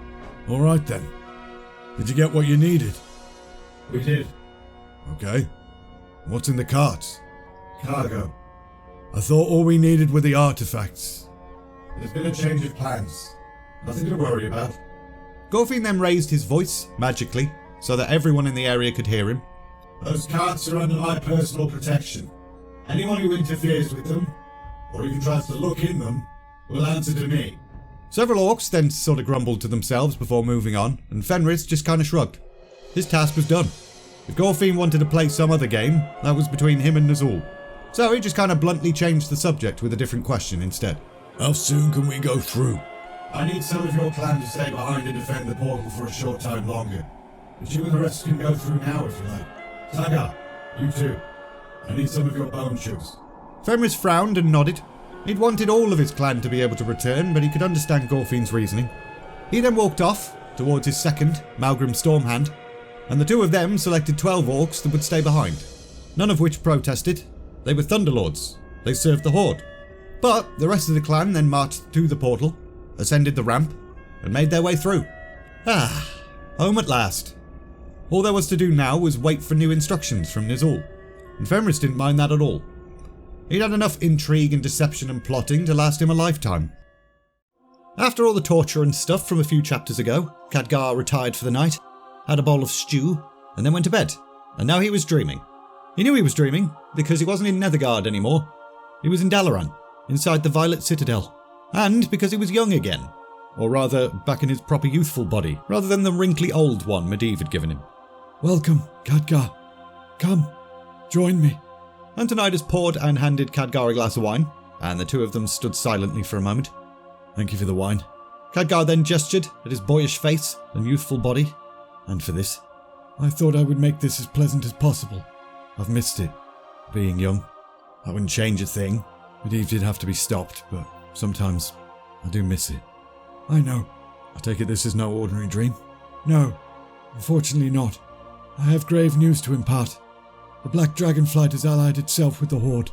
Alright then. Did you get what you needed? We did. Okay. What's in the carts? Cargo. I thought all we needed were the artifacts. There's been a change of plans. Nothing to worry about. Gorefiend then raised his voice, magically, so that everyone in the area could hear him. Those carts are under my personal protection. Anyone who interferes with them, or even tries to look in them, will answer to me. Several orcs then sort of grumbled to themselves before moving on, and Fenris just kind of shrugged. His task was done. If Gorefiend wanted to play some other game, that was between him and Nazul. So he just kind of bluntly changed the subject with a different question instead. How soon can we go through? I need some of your clan to stay behind and defend the portal for a short time longer. But you and the rest can go through now if you like. Khadgar, you too. I need some of your bone shoes. Fenris frowned and nodded. He'd wanted all of his clan to be able to return, but he could understand Gorefiend's reasoning. He then walked off towards his second, Malgrim Stormhand, and the two of them selected 12 orcs that would stay behind. None of which protested. They were Thunderlords. They served the Horde. But the rest of the clan then marched to the portal, ascended the ramp, and made their way through. Home at last. All there was to do now was wait for new instructions from Nazul. and Fenris didn't mind that at all. He'd had enough intrigue and deception and plotting to last him a lifetime. After all the torture and stuff from a few chapters ago, Khadgar retired for the night, had a bowl of stew, and then went to bed. And now he was dreaming. He knew he was dreaming, because he wasn't in Nethergard anymore. He was in Dalaran, inside the Violet Citadel. And because he was young again. Or rather, back in his proper youthful body, rather than the wrinkly old one Medivh had given him. Welcome, Khadgar. Come, join me. Antonidas poured and handed Khadgar a glass of wine, and the two of them stood silently for a moment. Thank you for the wine. Khadgar then gestured at his boyish face and youthful body, and for this. I thought I would make this as pleasant as possible. I've missed it, being young. That wouldn't change a thing. Medivh did have to be stopped, but sometimes I do miss it. I know. I take it this is no ordinary dream? No, unfortunately not. I have grave news to impart. The Black Dragonflight has allied itself with the Horde.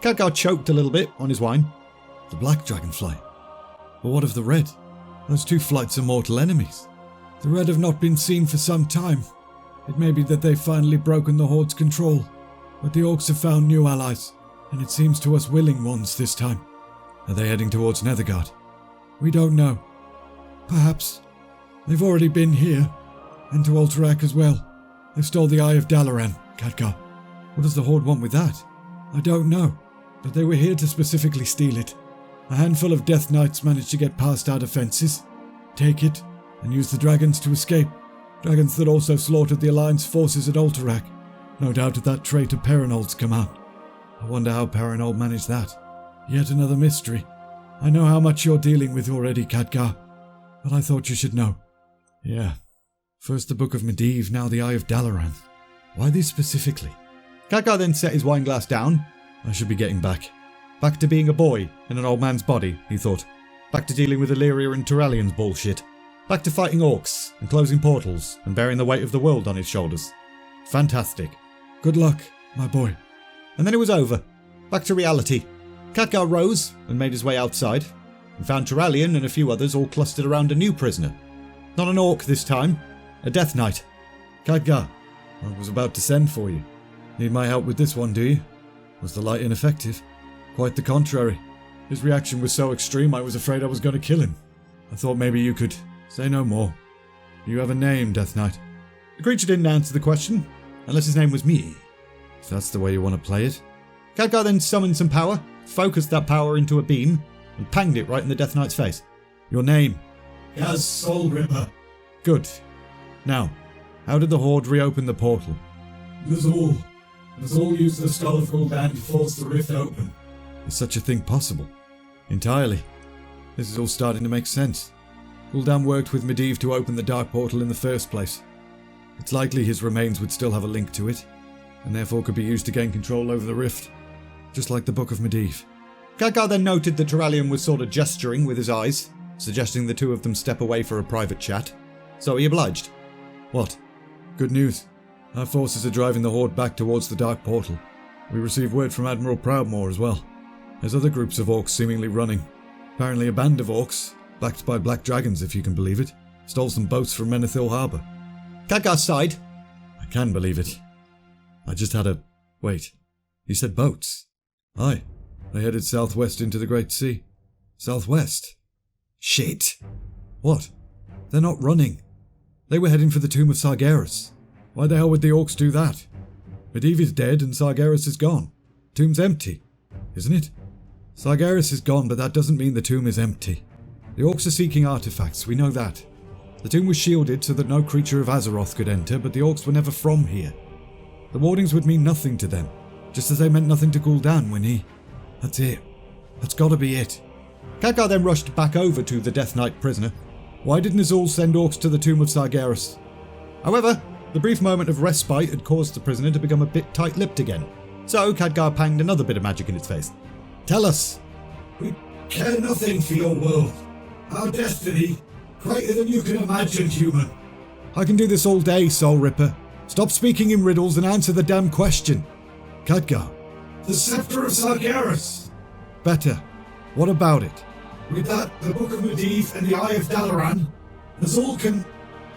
Khadgar choked a little bit on his wine. The Black Dragonflight? But what of the Red? Those two flights are mortal enemies. The Red have not been seen for some time. It may be that they've finally broken the Horde's control, but the Orcs have found new allies, and it seems to us willing ones this time. Are they heading towards Nethergard? We don't know. Perhaps. They've already been here, and to Alterac as well. They stole the Eye of Dalaran, Khadgar. What does the Horde want with that? I don't know, but they were here to specifically steal it. A handful of Death Knights managed to get past our defences, take it, and use the dragons to escape. Dragons that also slaughtered the Alliance forces at Alterac. No doubt at that trait of Perinold's come out. I wonder how Perinold managed that. Yet another mystery. I know how much you're dealing with already, Khadgar, but I thought you should know. Yeah. First the Book of Medivh, now the Eye of Dalaran. Why these specifically? Khadgar then set his wine glass down. I should be getting back. Back to being a boy in an old man's body, he thought. Back to dealing with Illyria and Turalian's bullshit. Back to fighting orcs and closing portals and bearing the weight of the world on his shoulders. Fantastic. Good luck, my boy. And then it was over. Back to reality. Khadgar rose and made his way outside and found Turalian and a few others all clustered around a new prisoner. Not an orc this time, a Death Knight. Khadgar, I was about to send for you. Need my help with this one, do you? Was the light ineffective? Quite the contrary. His reaction was so extreme I was afraid I was going to kill him. I thought maybe you could say no more. You have a name, Death Knight. The creature didn't answer the question, unless his name was me. If that's the way you want to play it. Khadgar then summoned some power, focused that power into a beam, and panged it right in the Death Knight's face. Your name? Gaz Soul Ripper. Good. Now, how did the Horde reopen the portal? Nazul used the Skull of Gul'dan to force the rift open. Is such a thing possible? Entirely. This is all starting to make sense. Gul'dan worked with Medivh to open the Dark Portal in the first place. It's likely his remains would still have a link to it, and therefore could be used to gain control over the rift, just like the Book of Medivh. Khadgar then noted that Turalian was sort of gesturing with his eyes, suggesting the two of them step away for a private chat. So he obliged. What? Good news. Our forces are driving the Horde back towards the Dark Portal. We received word from Admiral Proudmoore as well. There's other groups of orcs seemingly running. Apparently a band of orcs, backed by black dragons if you can believe it, stole some boats from Menethil Harbour. Khadgar sighed. I can believe it. I just had a... Wait. You said boats? Aye. They headed southwest into the Great Sea. Southwest? Shit. What? They're not running. They were heading for the tomb of Sargeras. Why the hell would the orcs do that? Medivh is dead and Sargeras is gone. Tomb's empty, isn't it? Sargeras is gone, but that doesn't mean the tomb is empty. The orcs are seeking artifacts, we know that. The tomb was shielded so that no creature of Azeroth could enter, but the orcs were never from here. The wardings would mean nothing to them, just as they meant nothing to Gul'dan when he... That's it. That's gotta be it. Khadgar then rushed back over to the Death Knight prisoner. Why didn't Nazul send orcs to the tomb of Sargeras? However, the brief moment of respite had caused the prisoner to become a bit tight-lipped again. So Khadgar panged another bit of magic in its face. Tell us. We care nothing for your world. Our destiny, greater than you can imagine, human. I can do this all day, Soul Ripper. Stop speaking in riddles and answer the damn question. Khadgar. The Scepter of Sargeras. Better. What about it? With that, the Book of Medivh and the Eye of Dalaran, Nazul can...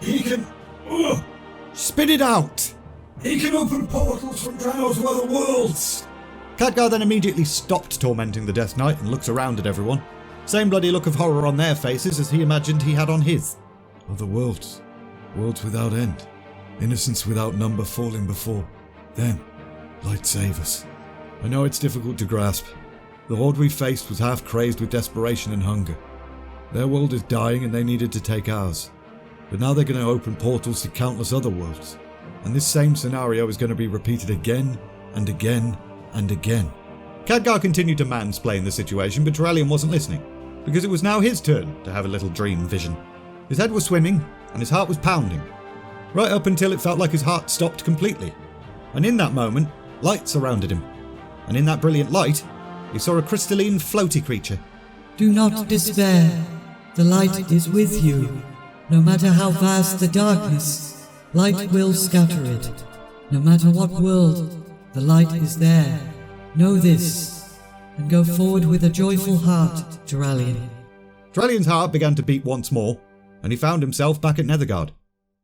He can... Ugh. Spit it out! He can open portals from Draenor to other worlds! Khadgar then immediately stopped tormenting the Death Knight and looks around at everyone. Same bloody look of horror on their faces as he imagined he had on his. Other worlds. Worlds without end. Innocence without number falling before. Then, light save us. I know it's difficult to grasp. The horde we faced was half crazed with desperation and hunger. Their world is dying and they needed to take ours. But now they're going to open portals to countless other worlds. And this same scenario is going to be repeated again and again and again. Khadgar continued to mansplain the situation, but Turalyon wasn't listening, because it was now his turn to have a little dream vision. His head was swimming, and his heart was pounding, right up until it felt like his heart stopped completely. And in that moment, light surrounded him. And in that brilliant light, he saw a crystalline, floaty creature. Do not despair. The light is with you. No matter how vast the darkness, light will scatter it. No matter what world, the light is there. Know this, and go forward with a joyful heart, Turalyon. Turalyon's heart began to beat once more, and he found himself back at Nethergard.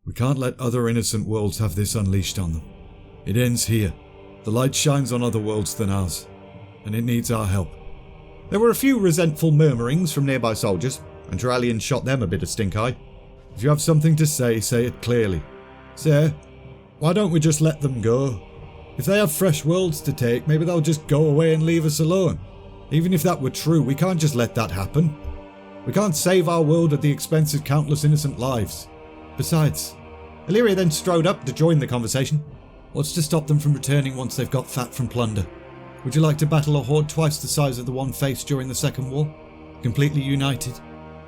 We can't let other innocent worlds have this unleashed on them. It ends here. The light shines on other worlds than ours, and it needs our help. There were a few resentful murmurings from nearby soldiers, and Turalyon shot them a bit of stink eye. If you have something to say it clearly. Sir, why don't we just let them go? If they have fresh worlds to take, maybe they'll just go away and leave us alone. Even if that were true, we can't just let that happen. We can't save our world at the expense of countless innocent lives. Besides, Illyria then strode up to join the conversation. what's to stop them from returning once they've got fat from plunder? Would you like to battle a horde twice the size of the one faced during the Second War? Completely united,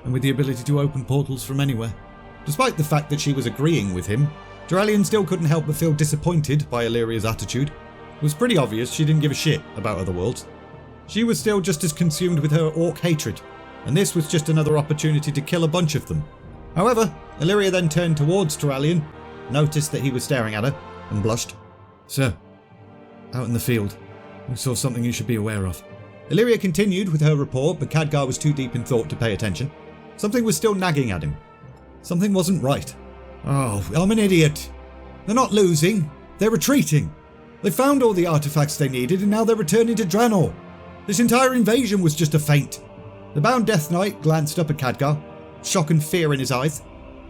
and with the ability to open portals from anywhere? Despite the fact that she was agreeing with him, Turalyon still couldn't help but feel disappointed by Illyria's attitude. It was pretty obvious she didn't give a shit about other worlds. She was still just as consumed with her orc hatred, and this was just another opportunity to kill a bunch of them. However, Illyria then turned towards Turalyon, noticed that he was staring at her, and blushed. Sir, out in the field, we saw something you should be aware of. Illyria continued with her report, but Khadgar was too deep in thought to pay attention. Something was still nagging at him. Something wasn't right. Oh, I'm an idiot. They're not losing, they're retreating. They found all the artifacts they needed and now they're returning to Draenor. This entire invasion was just a feint. The bound Death Knight glanced up at Khadgar, shock and fear in his eyes,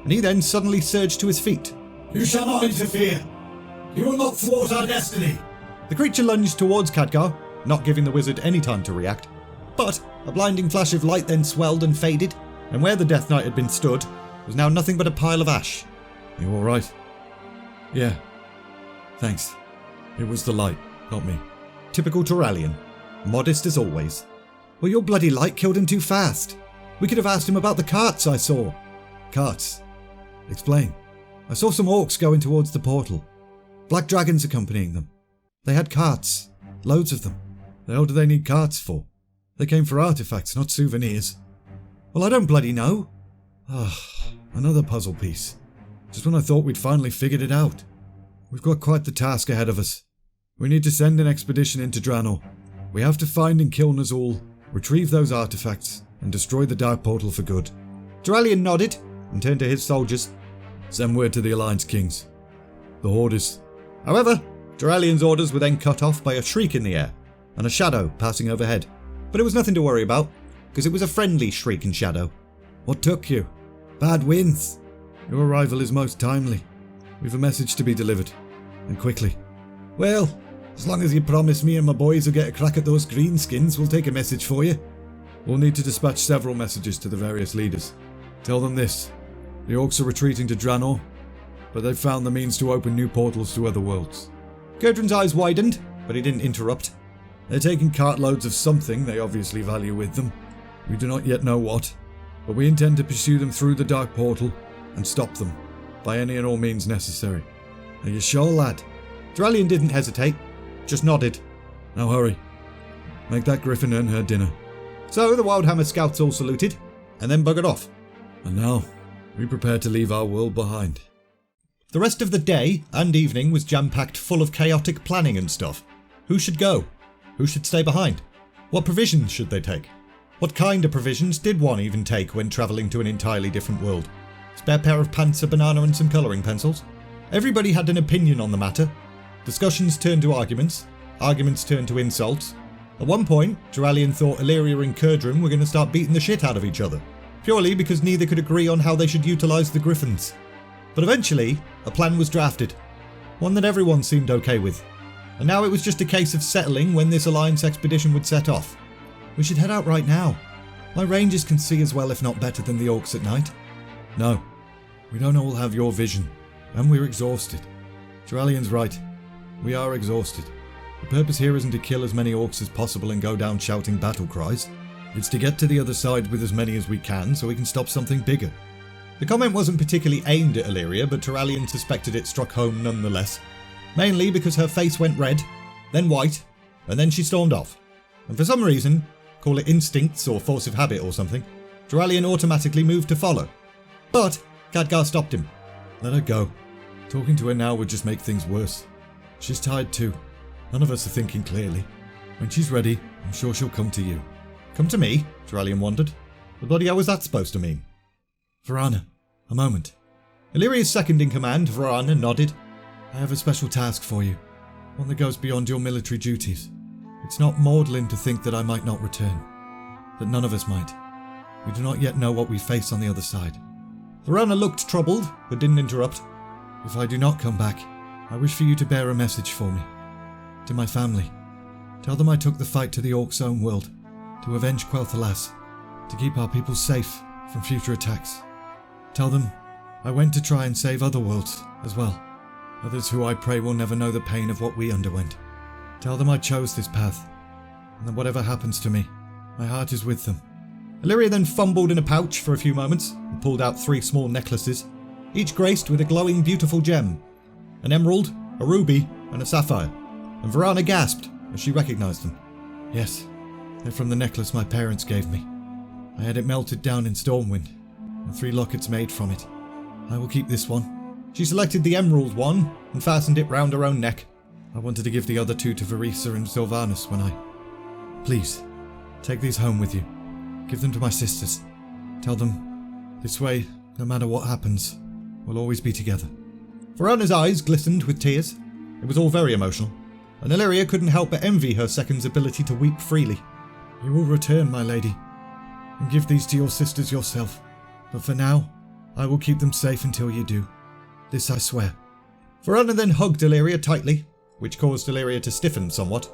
and he then suddenly surged to his feet. You shall not interfere. You will not thwart our destiny. The creature lunged towards Khadgar, not giving the wizard any time to react. But a blinding flash of light then swelled and faded, and where the Death Knight had been stood was now nothing but a pile of ash. You alright? Yeah. Thanks. It was the light, not me. Typical Turalyon. Modest as always. Well, your bloody light killed him too fast. We could have asked him about the carts I saw. Carts? Explain. I saw some orcs going towards the portal. Black dragons accompanying them. They had carts. Loads of them. The hell do they need carts for? They came for artifacts, not souvenirs. Well, I don't bloody know. Another puzzle piece. Just when I thought we'd finally figured it out. We've got quite the task ahead of us. We need to send an expedition into Draenor. We have to find and kill Nazul, retrieve those artifacts, and destroy the Dark Portal for good. Turalyon nodded and turned to his soldiers. Send word to the Alliance Kings. The Horde is... However, Turalyon's orders were then cut off by a shriek in the air and a shadow passing overhead. But it was nothing to worry about, because it was a friendly shriek and shadow. What took you? Bad winds. Your arrival is most timely. We've a message to be delivered, and quickly. Well, as long as you promise me and my boys will get a crack at those greenskins, we'll take a message for you. We'll need to dispatch several messages to the various leaders. Tell them this. The orcs are retreating to Draenor, but they've found the means to open new portals to other worlds. Gurdren's eyes widened, but he didn't interrupt. They're taking cartloads of something they obviously value with them. We do not yet know what, but we intend to pursue them through the Dark Portal and stop them by any and all means necessary. Are you sure, lad? Turalyon didn't hesitate, just nodded. Now hurry. Make that griffin earn her dinner. So the Wildhammer scouts all saluted, and then buggered off. And now, we prepare to leave our world behind. The rest of the day and evening was jam-packed full of chaotic planning and stuff. Who should go? Who should stay behind? What provisions should they take? What kind of provisions did one even take when travelling to an entirely different world? Spare pair of pants, a banana and some colouring pencils? Everybody had an opinion on the matter, Discussions turned to arguments. Arguments turned to insults. At one point, Duralian thought Illyria and Kurdran were going to start beating the shit out of each other, purely because neither could agree on how they should utilise the griffins. But eventually, a plan was drafted, one that everyone seemed okay with. And now it was just a case of settling when this Alliance expedition would set off. We should head out right now. My rangers can see as well, if not better, than the orcs at night. No, we don't all have your vision, and we're exhausted. Duralian's right. We are exhausted. The purpose here isn't to kill as many orcs as possible and go down shouting battle cries. It's to get to the other side with as many as we can so we can stop something bigger. The comment wasn't particularly aimed at Illyria, but Duralian suspected it struck home nonetheless. Mainly because her face went red, then white, and then she stormed off. And for some reason, call it instincts or force of habit or something, Duralian automatically moved to follow. But Khadgar stopped him. Let her go. Talking to her now would just make things worse. She's tired too. None of us are thinking clearly. When she's ready, I'm sure she'll come to you. Come to me? Duralian wondered. The bloody hell was that supposed to mean? Varana, a moment. Illyria's second in command, Varana, nodded. I have a special task for you. One that goes beyond your military duties. It's not maudlin to think that I might not return. That none of us might. We do not yet know what we face on the other side. Varana looked troubled, but didn't interrupt. If I do not come back, I wish for you to bear a message for me. To my family. Tell them I took the fight to the Orcs' own world, to avenge Quel'Thalas, to keep our people safe from future attacks. Tell them I went to try and save other worlds as well, others who I pray will never know the pain of what we underwent. Tell them I chose this path, and that whatever happens to me, my heart is with them. Illyria then fumbled in a pouch for a few moments and pulled out 3 small necklaces, each graced with a glowing beautiful gem, an emerald, a ruby, and a sapphire, and Varana gasped as she recognised them. Yes, they're from the necklace my parents gave me. I had it melted down in Stormwind, and 3 lockets made from it. I will keep this one. She selected the emerald one and fastened it round her own neck. I wanted to give the other 2 to Varisa and Sylvanas when I... Please, take these home with you. Give them to my sisters. Tell them, this way, no matter what happens, we'll always be together. Varana's eyes glistened with tears. It was all very emotional, and Illyria couldn't help but envy her second's ability to weep freely. You will return, my lady, and give these to your sisters yourself. But for now, I will keep them safe until you do. This I swear. Varana then hugged Illyria tightly, which caused Illyria to stiffen somewhat.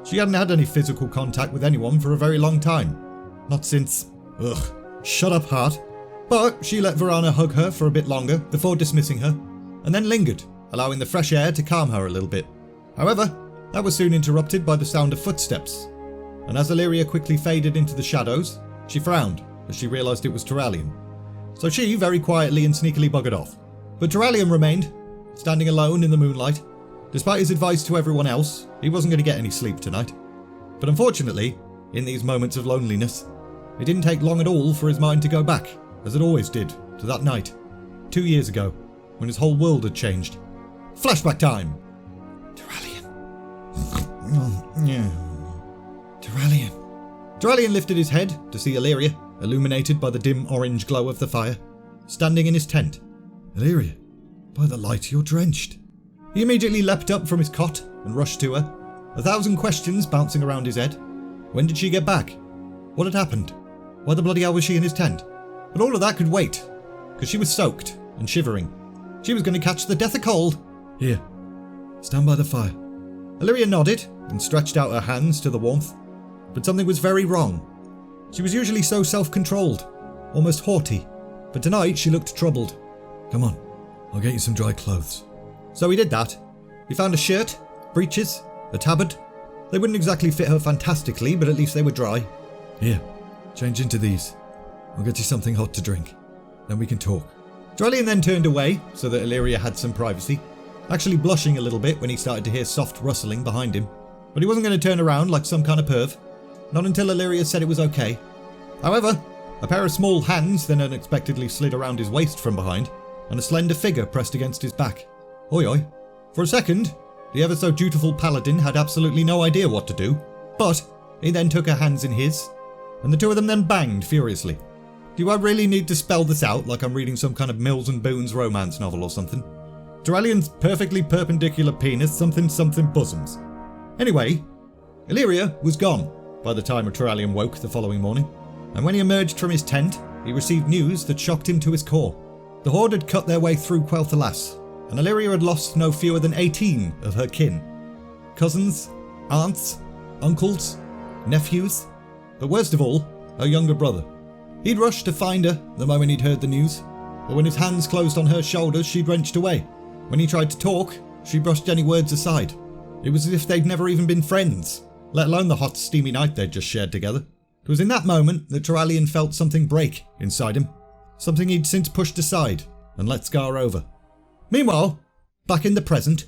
She hadn't had any physical contact with anyone for a very long time. Not since... shut up, heart. But she let Varana hug her for a bit longer before dismissing her, and then lingered, allowing the fresh air to calm her a little bit. However, that was soon interrupted by the sound of footsteps, and as Illyria quickly faded into the shadows, she frowned as she realised it was Duralian. So she very quietly and sneakily buggered off. But Duralian remained, standing alone in the moonlight. Despite his advice to everyone else, he wasn't going to get any sleep tonight. But unfortunately, in these moments of loneliness, it didn't take long at all for his mind to go back, as it always did, to that night, 2 years ago, when his whole world had changed. Flashback time! Duralian. Duralian. Duralian lifted his head to see Illyria, illuminated by the dim orange glow of the fire, standing in his tent. Illyria, by the light you're drenched. He immediately leapt up from his cot and rushed to her, 1,000 questions bouncing around his head. When did she get back? What had happened? Why the bloody hell was she in his tent? But all of that could wait, because she was soaked and shivering. She was going to catch the death of cold. Here, stand by the fire. Illyria nodded and stretched out her hands to the warmth, but something was very wrong. She was usually so self-controlled, almost haughty, but tonight she looked troubled. Come on, I'll get you some dry clothes. So he did that. He found a shirt, breeches, a tabard. They wouldn't exactly fit her fantastically, but at least they were dry. Here, change into these. I'll get you something hot to drink. Then we can talk. Duralian then turned away so that Illyria had some privacy, actually blushing a little bit when he started to hear soft rustling behind him. But he wasn't going to turn around like some kind of perv. Not until Illyria said it was okay. However, a pair of small hands then unexpectedly slid around his waist from behind, and a slender figure pressed against his back. Oi oi. For a second, the ever so dutiful paladin had absolutely no idea what to do, but he then took her hands in his, and the two of them then banged furiously. Do I really need to spell this out like I'm reading some kind of Mills and Boons romance novel or something? Turalian's perfectly perpendicular penis something bosoms. Anyway, Illyria was gone by the time Turalian woke the following morning, and when he emerged from his tent, he received news that shocked him to his core. The Horde had cut their way through Quel'Thalas, and Illyria had lost no fewer than 18 of her kin. Cousins, aunts, uncles, nephews, but worst of all, her younger brother. He'd rushed to find her the moment he'd heard the news, but when his hands closed on her shoulders, she'd wrenched away. When he tried to talk, she brushed any words aside. It was as if they'd never even been friends, let alone the hot, steamy night they'd just shared together. It was in that moment that Turalian felt something break inside him, something he'd since pushed aside and let scar over. Meanwhile, back in the present,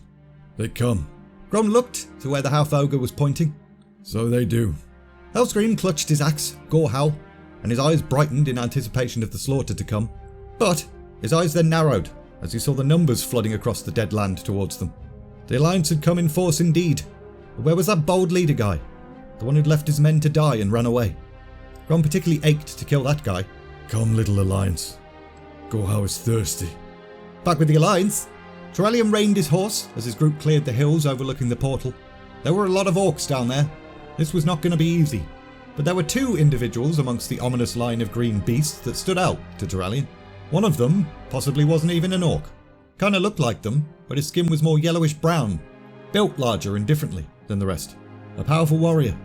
They come. Grom looked to where the half-ogre was pointing. So they do. Hellscream clutched his axe, Gorehowl, and his eyes brightened in anticipation of the slaughter to come. But his eyes then narrowed as he saw the numbers flooding across the dead land towards them. The Alliance had come in force indeed. But where was that bold leader guy? The one who'd left his men to die and ran away. Grom particularly ached to kill that guy. Come, little Alliance. Gorehowl is thirsty. Back with the Alliance, Turalian reined his horse as his group cleared the hills overlooking the portal. There were a lot of orcs down there. This was not going to be easy. But there were two individuals amongst the ominous line of green beasts that stood out to Turalian. One of them possibly wasn't even an orc. Kinda looked like them, but his skin was more yellowish brown, built larger and differently than the rest. A powerful warrior,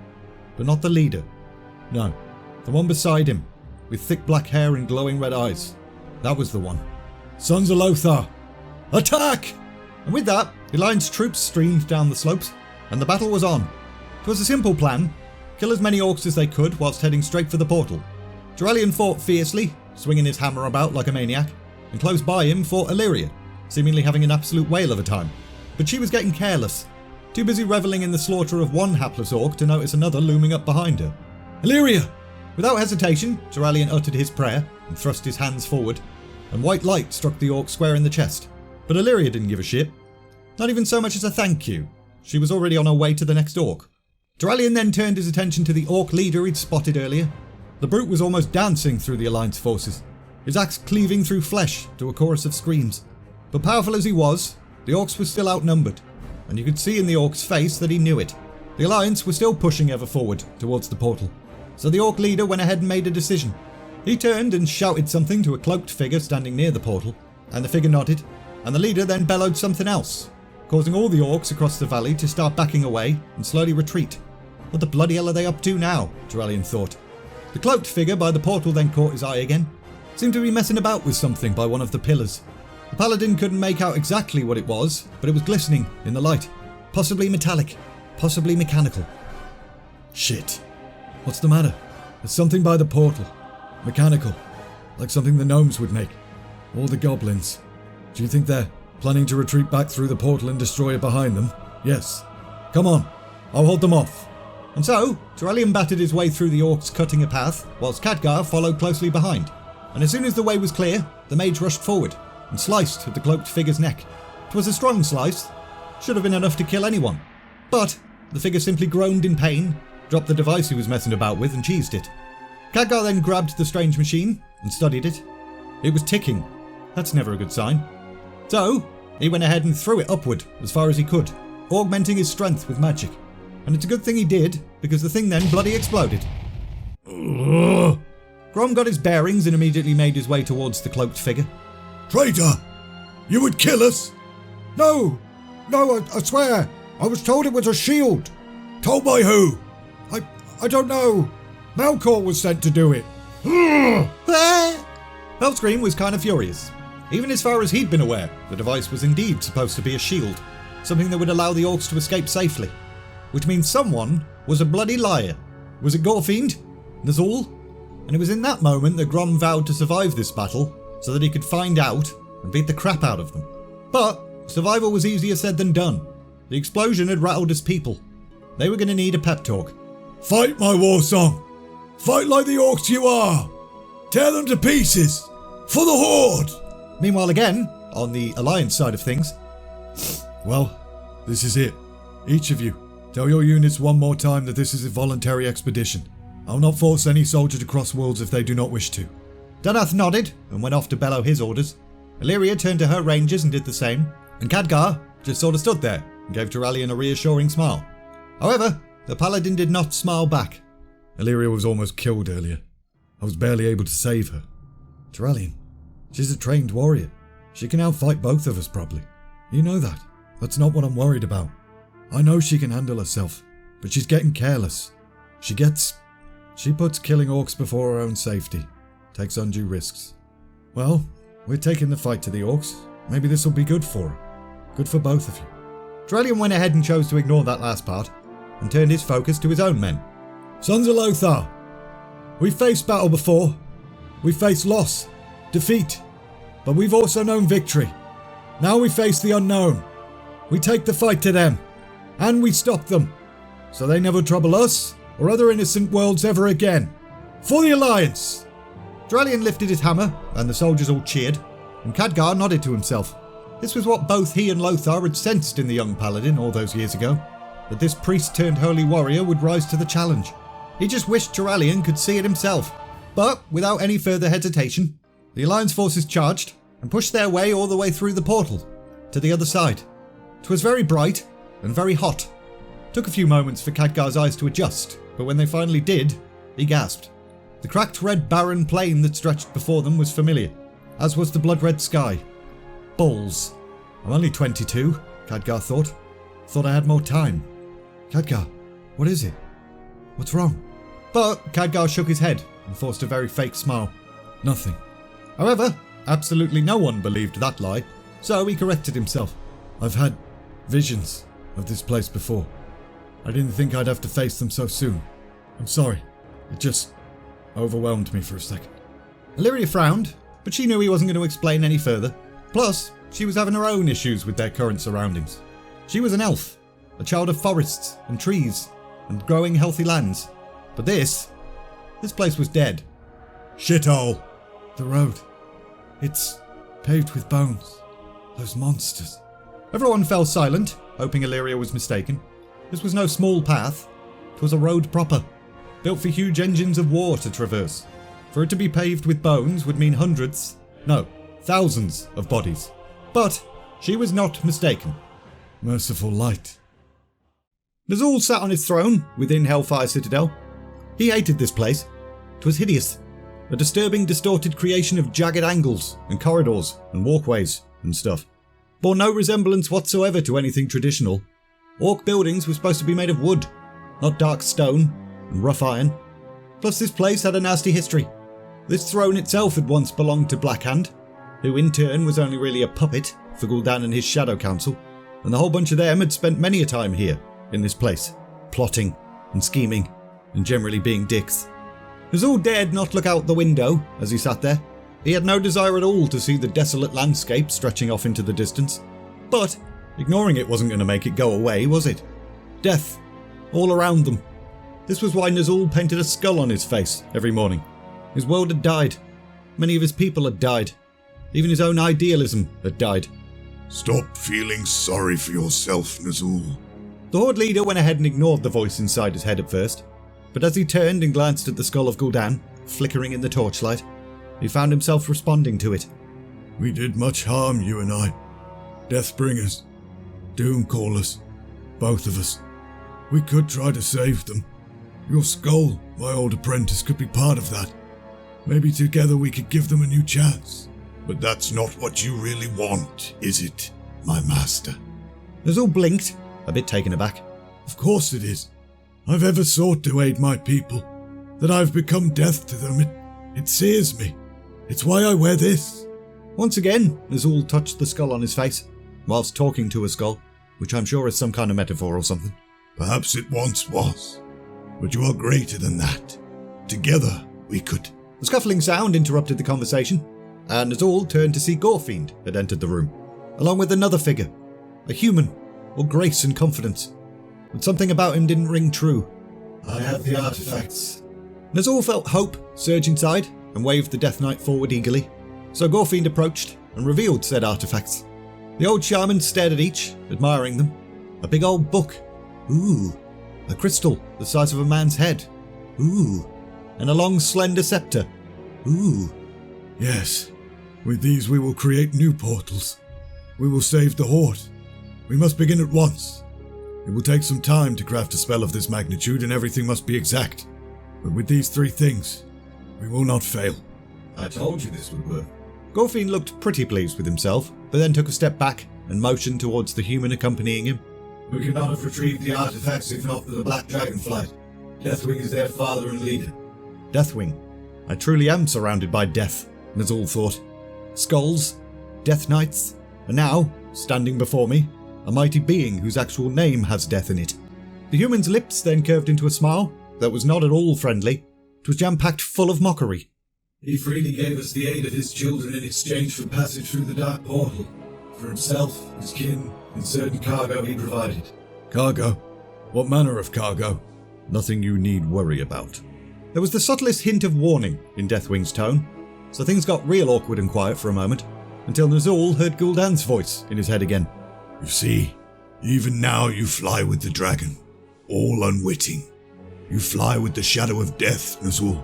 but not the leader. No, the one beside him, with thick black hair and glowing red eyes. That was the one. Sons of Lothar, attack! And with that, the Alliance troops streamed down the slopes, and the battle was on. It was a simple plan. Kill as many orcs as they could whilst heading straight for the portal. Turalian fought fiercely, swinging his hammer about like a maniac, and close by him fought Illyria, seemingly having an absolute whale of a time. But she was getting careless, too busy revelling in the slaughter of one hapless orc to notice another looming up behind her. Illyria! Without hesitation, Turalian uttered his prayer and thrust his hands forward, and white light struck the orc square in the chest. But Illyria didn't give a shit. Not even so much as a thank you. She was already on her way to the next orc. Turalian then turned his attention to the orc leader he'd spotted earlier. The brute was almost dancing through the Alliance forces, his axe cleaving through flesh to a chorus of screams. But powerful as he was, the orcs were still outnumbered, and you could see in the orc's face that he knew it. The Alliance were still pushing ever forward towards the portal, so the orc leader went ahead and made a decision. He turned and shouted something to a cloaked figure standing near the portal, and the figure nodded, and the leader then bellowed something else, causing all the orcs across the valley to start backing away and slowly retreat. What the bloody hell are they up to now? Turalian thought. The cloaked figure by the portal then caught his eye again. Seemed to be messing about with something by one of the pillars. The paladin couldn't make out exactly what it was, but it was glistening in the light. Possibly metallic, possibly mechanical. Shit. What's the matter? There's something by the portal. Mechanical. Like something the gnomes would make. Or the goblins. Do you think they're planning to retreat back through the portal and destroy it behind them? Yes. Come on. I'll hold them off. And so, Turalian battered his way through the orcs cutting a path, whilst Khadgar followed closely behind. And as soon as the way was clear, the mage rushed forward and sliced at the cloaked figure's neck. It was a strong slice. Should have been enough to kill anyone. But the figure simply groaned in pain, dropped the device he was messing about with and cheesed it. Khadgar then grabbed the strange machine and studied it. It was ticking. That's never a good sign. So, he went ahead and threw it upward as far as he could, augmenting his strength with magic. And it's a good thing he did, because the thing then bloody exploded. Grom got his bearings and immediately made his way towards the cloaked figure. Traitor! You would kill us? No, I swear. I was told it was a shield. Told by who? I don't know. Malkor was sent to do it. Hellscream was kind of furious. Even as far as he'd been aware, the device was indeed supposed to be a shield, something that would allow the orcs to escape safely. Which means someone was a bloody liar. Was it Gorefiend? Nazul? And it was in that moment that Grom vowed to survive this battle, so that he could find out and beat the crap out of them. But survival was easier said than done. The explosion had rattled his people. They were going to need a pep talk. Fight, my war song! Fight like the orcs you are! Tear them to pieces! For the Horde! Meanwhile again, on the Alliance side of things. Well, this is it. Each of you, tell your units one more time that this is a voluntary expedition. I'll not force any soldier to cross worlds if they do not wish to. Danath nodded and went off to bellow his orders. Illyria turned to her rangers and did the same. And Khadgar just sort of stood there and gave Turallion a reassuring smile. However, the paladin did not smile back. Illyria was almost killed earlier. I was barely able to save her. Turallion, she's a trained warrior. She can outfight both of us probably. You know that. That's not what I'm worried about. I know she can handle herself, but she's getting careless. She puts killing orcs before her own safety. Takes undue risks. Well, we're taking the fight to the orcs. Maybe this will be good for her. Good for both of you. Turallion went ahead and chose to ignore that last part and turned his focus to his own men. Sons of Lothar, we've faced battle before. We've faced loss, defeat, but we've also known victory. Now we face the unknown. We take the fight to them, and we stop them, so they never trouble us or other innocent worlds ever again. For the Alliance! Turallion lifted his hammer, and the soldiers all cheered, and Khadgar nodded to himself. This was what both he and Lothar had sensed in the young paladin all those years ago, that this priest-turned-holy warrior would rise to the challenge. He just wished Turallion could see it himself. But, without any further hesitation, the Alliance forces charged and pushed their way all the way through the portal, to the other side. 'Twas very bright and very hot. Took a few moments for Khadgar's eyes to adjust, but when they finally did, he gasped. The cracked red barren plain that stretched before them was familiar, as was the blood-red sky. Balls. I'm only 22, Khadgar thought. Thought I had more time. Khadgar, what is it? What's wrong? But Khadgar shook his head and forced a very fake smile. Nothing. However, absolutely no one believed that lie, so he corrected himself. I've had visions of this place before. I didn't think I'd have to face them so soon. I'm sorry. It just overwhelmed me for a second. Illyria frowned, but she knew he wasn't going to explain any further. Plus, she was having her own issues with their current surroundings. She was an elf, a child of forests and trees and growing healthy lands. But this place was dead. Shithole. The road. It's paved with bones. Those monsters. Everyone fell silent, hoping Illyria was mistaken. This was no small path. It was a road proper, built for huge engines of war to traverse. For it to be paved with bones would mean hundreds, no, thousands of bodies. But she was not mistaken. Merciful light. Nazul sat on his throne within Hellfire Citadel. He hated this place. It was hideous. A disturbing, distorted creation of jagged angles and corridors and walkways and stuff. Bore no resemblance whatsoever to anything traditional. Orc buildings were supposed to be made of wood, not dark stone and rough iron. Plus this place had a nasty history. This throne itself had once belonged to Blackhand, who in turn was only really a puppet for Gul'dan and his Shadow Council, and the whole bunch of them had spent many a time here, in this place, plotting and scheming and generally being dicks. Nazul dared not look out the window as he sat there. He had no desire at all to see the desolate landscape stretching off into the distance. But ignoring it wasn't going to make it go away, was it? Death, all around them. This was why Nazul painted a skull on his face every morning. His world had died. Many of his people had died. Even his own idealism had died. Stop feeling sorry for yourself, Nazul. The Horde leader went ahead and ignored the voice inside his head at first, but as he turned and glanced at the skull of Gul'dan, flickering in the torchlight, he found himself responding to it. We did much harm, you and I. Deathbringers. Doomcallers. Both of us. We could try to save them. Your skull, my old apprentice, could be part of that. Maybe together we could give them a new chance. But that's not what you really want, is it, my master? Nazul blinked, a bit taken aback. Of course it is. I've ever sought to aid my people. That I've become death to them, it sears me. It's why I wear this. Once again, Nazul touched the skull on his face, whilst talking to a skull, which I'm sure is some kind of metaphor or something. Perhaps it once was, but you are greater than that. Together, we could... A scuffling sound interrupted the conversation, and Nazul turned to see Gorefiend had entered the room, along with another figure, a human, all grace and confidence. But something about him didn't ring true. I have the artifacts. Nazul felt hope surge inside and waved the Death Knight forward eagerly, so Gorefiend approached and revealed said artifacts. The old shaman stared at each, admiring them. A big old book. Ooh. A crystal the size of a man's head. Ooh. And a long slender scepter. Ooh. Yes. With these we will create new portals. We will save the Horde. We must begin at once. It will take some time to craft a spell of this magnitude, and everything must be exact. But with these 3 things, we will not fail. I told you this would work. Gorfine looked pretty pleased with himself, but then took a step back and motioned towards the human accompanying him. We could not have retrieved the artifacts if not for the Black Dragonflight. Deathwing is their father and leader. Deathwing. I truly am surrounded by death, Nazul thought. Skulls, death knights, and now, standing before me, a mighty being whose actual name has death in it. The human's lips then curved into a smile that was not at all friendly. It was jam-packed full of mockery. He freely gave us the aid of his children in exchange for passage through the Dark Portal. For himself, his kin, and certain cargo he provided. Cargo? What manner of cargo? Nothing you need worry about. There was the subtlest hint of warning in Deathwing's tone, so things got real awkward and quiet for a moment, until Nazul heard Gul'dan's voice in his head again. You see, even now you fly with the dragon, all unwitting. You fly with the shadow of death, Nazul.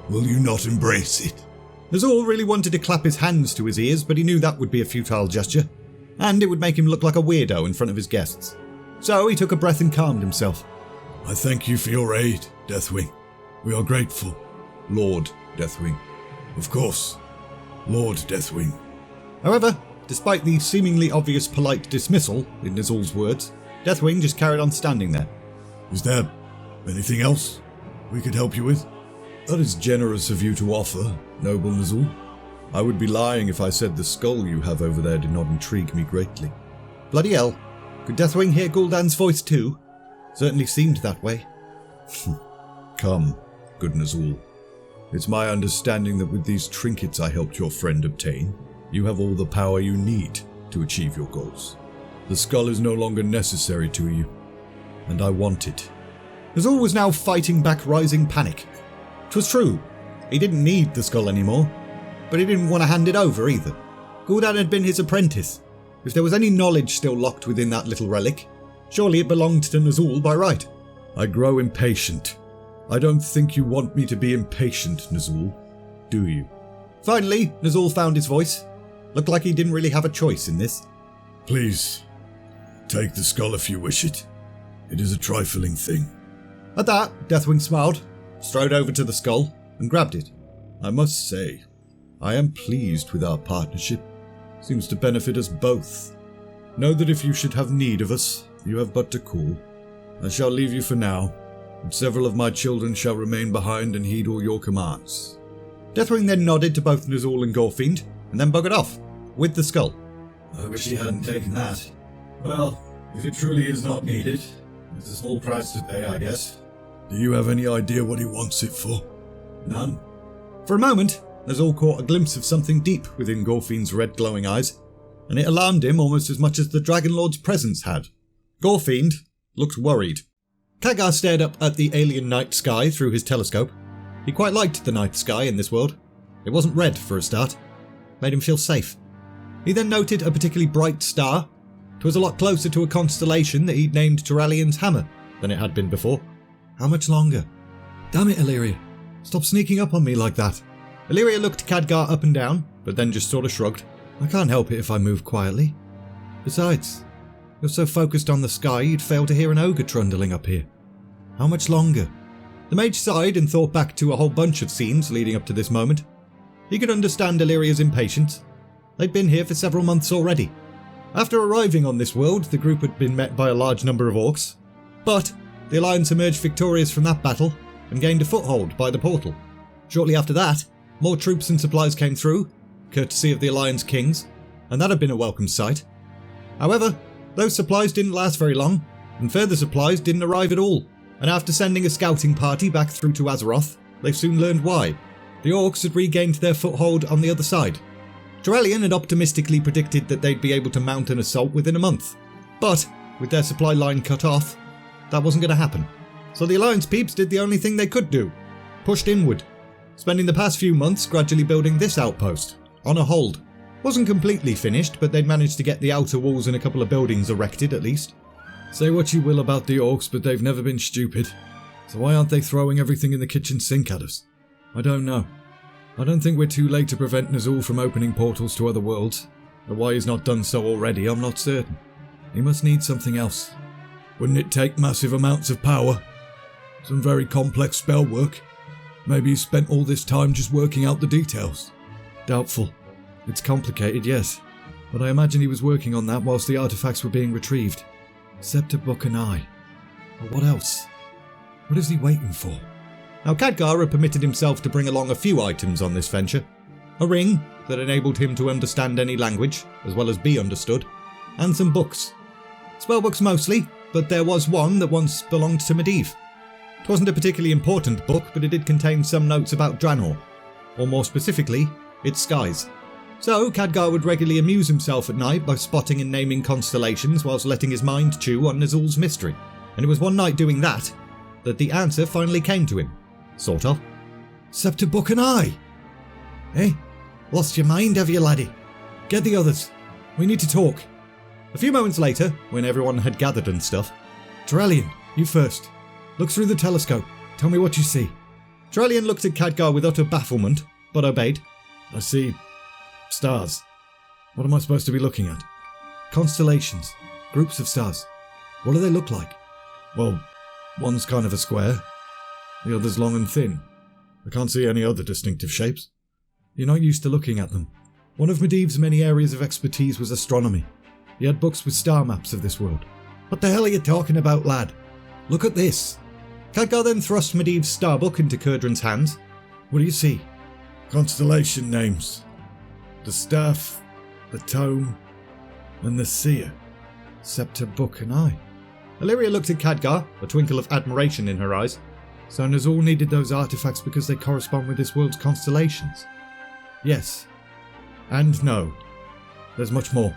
Will you not embrace it? Nazul really wanted to clap his hands to his ears, but he knew that would be a futile gesture, and it would make him look like a weirdo in front of his guests. So he took a breath and calmed himself. I thank you for your aid, Deathwing. We are grateful. Lord Deathwing. Of course, Lord Deathwing. However, despite the seemingly obvious polite dismissal in Nazul's words, Deathwing just carried on standing there. Is there anything else we could help you with? That is generous of you to offer, noble Nazul. I would be lying if I said the skull you have over there did not intrigue me greatly. Bloody hell. Could Deathwing hear Gul'dan's voice too? Certainly seemed that way. Come, good Nazul. It's my understanding that with these trinkets I helped your friend obtain, you have all the power you need to achieve your goals. The skull is no longer necessary to you, and I want it. Nazul was now fighting back rising panic. 'Twas true, he didn't need the skull anymore, but he didn't want to hand it over either. Gul'dan had been his apprentice. If there was any knowledge still locked within that little relic, surely it belonged to Nazul by right. I grow impatient. I don't think you want me to be impatient, Nazul, do you? Finally, Nazul found his voice. Looked like he didn't really have a choice in this. Please, take the skull if you wish it. It is a trifling thing. At that, Deathwing smiled, strode over to the skull, and grabbed it. I must say, I am pleased with our partnership. Seems to benefit us both. Know that if you should have need of us, you have but to call. I shall leave you for now, and several of my children shall remain behind and heed all your commands. Deathwing then nodded to both Nazul and Gorfiend, and then buggered off, with the skull. I wish he hadn't taken that. Well, if it truly is not needed, it's a small price to pay, I guess. Do you have any idea what he wants it for? None. For a moment, Nazul caught a glimpse of something deep within Gorfiend's red glowing eyes, and it alarmed him almost as much as the Dragon Lord's presence had. Gorfiend looked worried. Khadgar stared up at the alien night sky through his telescope. He quite liked the night sky in this world. It wasn't red for a start. Made him feel safe. He then noted a particularly bright star. It was a lot closer to a constellation that he'd named Turalian's Hammer than it had been before. How much longer? Damn it, Illyria. Stop sneaking up on me like that. Illyria looked Khadgar up and down, but then just sort of shrugged. I can't help it if I move quietly. Besides, you're so focused on the sky you'd fail to hear an ogre trundling up here. How much longer? The mage sighed and thought back to a whole bunch of scenes leading up to this moment. He could understand Illyria's impatience. They'd been here for several months already. After arriving on this world, the group had been met by a large number of orcs. But the Alliance emerged victorious from that battle and gained a foothold by the portal. Shortly after that, more troops and supplies came through, courtesy of the Alliance kings, and that had been a welcome sight. However, those supplies didn't last very long, and further supplies didn't arrive at all, and after sending a scouting party back through to Azeroth, they soon learned why. The orcs had regained their foothold on the other side. Turalian had optimistically predicted that they'd be able to mount an assault within a month, but with their supply line cut off, that wasn't going to happen. So the Alliance peeps did the only thing they could do, pushed inward, spending the past few months gradually building this outpost, on a hold. Wasn't completely finished, but they'd managed to get the outer walls and a couple of buildings erected at least. Say what you will about the orcs, but they've never been stupid. So why aren't they throwing everything in the kitchen sink at us? I don't know. I don't think we're too late to prevent Nazul from opening portals to other worlds. But why he's not done so already, I'm not certain. He must need something else. Wouldn't it take massive amounts of power? Some very complex spell work? Maybe he spent all this time just working out the details. Doubtful. It's complicated, yes. But I imagine he was working on that whilst the artifacts were being retrieved. Scepter, book and eye. But what else? What is he waiting for? Now Khadgar had permitted himself to bring along a few items on this venture. A ring that enabled him to understand any language, as well as be understood, and some books. Spellbooks mostly, but there was one that once belonged to Medivh. It wasn't a particularly important book, but it did contain some notes about Draenor, or more specifically, its skies. So Khadgar would regularly amuse himself at night by spotting and naming constellations whilst letting his mind chew on Nazul's mystery. And it was one night doing that the answer finally came to him. Sort of. Scepter, book and eye! Eh? Lost your mind, have you, laddie? Get the others. We need to talk. A few moments later, when everyone had gathered and stuff, Turallion, you first. Look through the telescope. Tell me what you see. Turallion looked at Khadgar with utter bafflement, but obeyed. I see stars. What am I supposed to be looking at? Constellations. Groups of stars. What do they look like? Well, one's kind of a square. The other's long and thin. I can't see any other distinctive shapes. You're not used to looking at them. One of Medivh's many areas of expertise was astronomy. He had books with star maps of this world. What the hell are you talking about, lad? Look at this. Khadgar then thrust Medivh's star book into Kurdran's hands. What do you see? Constellation names. The Staff, the Tome, and the Seer. Scepter, book and eye. Illyria looked at Khadgar, a twinkle of admiration in her eyes. So Nazul needed those artifacts because they correspond with this world's constellations? Yes. And no. There's much more.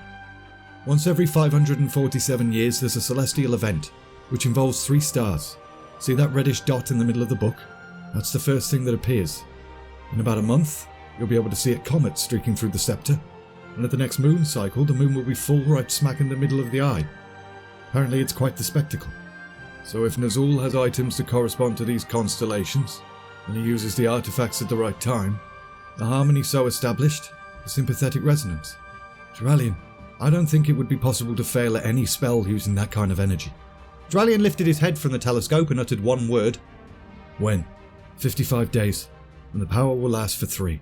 Once every 547 years there's a celestial event, which involves 3 stars. See that reddish dot in the middle of the book? That's the first thing that appears. In about a month, you'll be able to see a comet streaking through the scepter, and at the next moon cycle the moon will be full right smack in the middle of the eye. Apparently it's quite the spectacle. So if Nazul has items to correspond to these constellations, and he uses the artifacts at the right time, the harmony so established, a sympathetic resonance. Turallion, I don't think it would be possible to fail at any spell using that kind of energy. Turallion lifted his head from the telescope and uttered one word. When? 55 days, and the power will last for 3.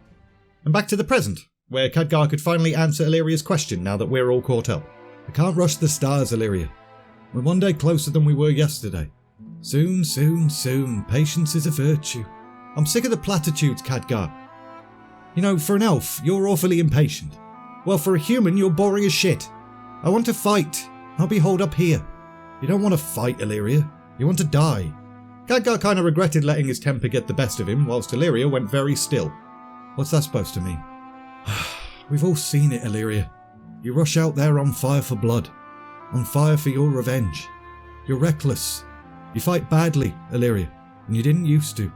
And back to the present, where Khadgar could finally answer Illyria's question now that we're all caught up. I can't rush the stars, Illyria. We're one day closer than we were yesterday. Soon, soon, soon. Patience is a virtue. I'm sick of the platitudes, Khadgar. You know, for an elf, you're awfully impatient. Well, for a human, you're boring as shit. I want to fight. I'll be holed up here. You don't want to fight, Illyria. You want to die. Khadgar kind of regretted letting his temper get the best of him, whilst Illyria went very still. What's that supposed to mean? We've all seen it, Illyria. You rush out there on fire for blood. On fire for your revenge. You're reckless. You fight badly, Illyria, and you didn't used to.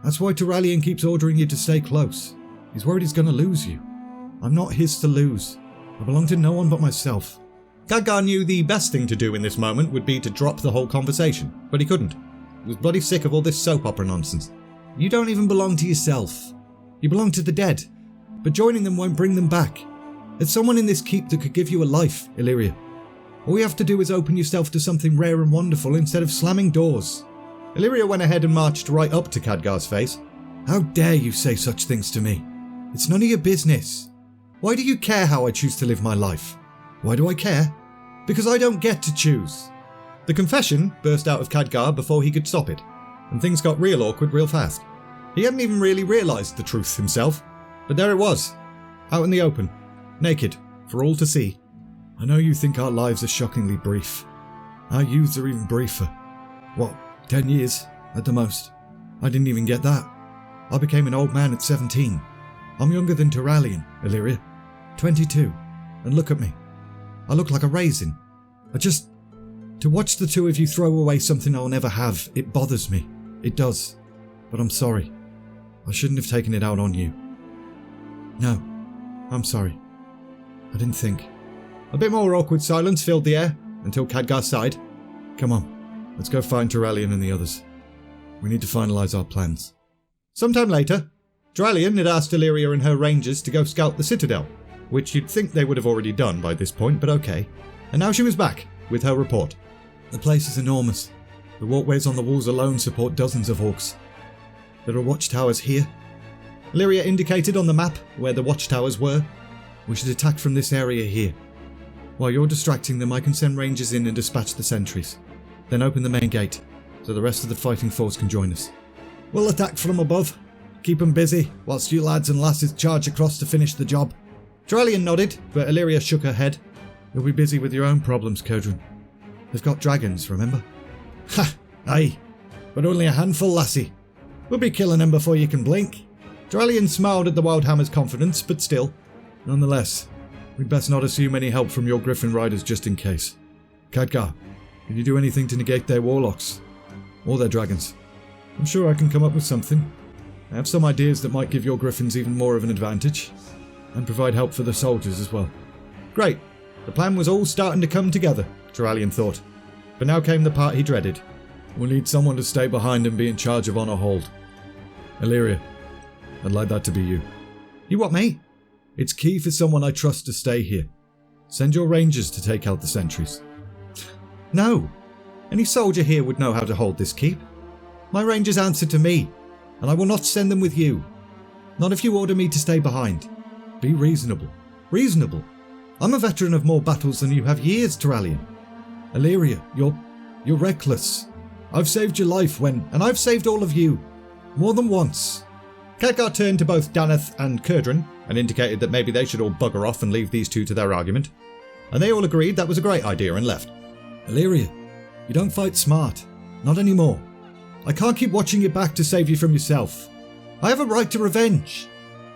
That's why Turallion keeps ordering you to stay close. He's worried he's going to lose you. I'm not his to lose. I belong to no one but myself. Khadgar knew the best thing to do in this moment would be to drop the whole conversation, but he couldn't. He was bloody sick of all this soap opera nonsense. You don't even belong to yourself. You belong to the dead, but joining them won't bring them back. There's someone in this keep that could give you a life, Illyria. All you have to do is open yourself to something rare and wonderful instead of slamming doors. Illyria went ahead and marched right up to Khadgar's face. How dare you say such things to me? It's none of your business. Why do you care how I choose to live my life? Why do I care? Because I don't get to choose. The confession burst out of Khadgar before he could stop it, and things got real awkward real fast. He hadn't even really realised the truth himself, but there it was, out in the open, naked, for all to see. I know you think our lives are shockingly brief. Our youths are even briefer. What, 10 years, at the most? I didn't even get that. I became an old man at 17. I'm younger than Turallion, Illyria. 22. And look at me. I look like a raisin. To watch the two of you throw away something I'll never have, it bothers me. It does. But I'm sorry. I shouldn't have taken it out on you. No, I'm sorry. I didn't think. A bit more awkward silence filled the air, until Khadgar sighed. Come on, let's go find Turallion and the others. We need to finalise our plans. Sometime later, Turallion had asked Illyria and her rangers to go scout the citadel, which you'd think they would have already done by this point, but okay. And now she was back, with her report. The place is enormous. The walkways on the walls alone support dozens of orcs. There are watchtowers here. Illyria indicated on the map where the watchtowers were. We should attack from this area here. While you're distracting them, I can send rangers in and dispatch the sentries. Then open the main gate, so the rest of the fighting force can join us. We'll attack from above. Keep them busy, whilst you lads and lasses charge across to finish the job. Dralian nodded, but Illyria shook her head. You'll be busy with your own problems, Khadgar. They've got dragons, remember? Ha! Aye. But only a handful, lassie. We'll be killing them before you can blink. Dralian smiled at the Wildhammer's confidence, but still. Nonetheless, we'd best not assume any help from your Griffin Riders just in case. Khadgar, can you do anything to negate their warlocks? Or their dragons? I'm sure I can come up with something. I have some ideas that might give your Griffins even more of an advantage. And provide help for the soldiers as well. Great. The plan was all starting to come together, Dralian thought. But now came the part he dreaded. We'll need someone to stay behind and be in charge of Honor Hold. Illyria, I'd like that to be you. You what, mate? It's key for someone I trust to stay here. Send your rangers to take out the sentries. No. Any soldier here would know how to hold this keep. My rangers answer to me, and I will not send them with you. Not if you order me to stay behind. Be reasonable. Reasonable. I'm a veteran of more battles than you have years, Dralian. Illyria, you're reckless. I've saved your life and I've saved all of you. More than once. Khadgar turned to both Daneth and Khadgar and indicated that maybe they should all bugger off and leave these two to their argument. And they all agreed that was a great idea and left. Illyria, you don't fight smart. Not anymore. I can't keep watching your back to save you from yourself. I have a right to revenge.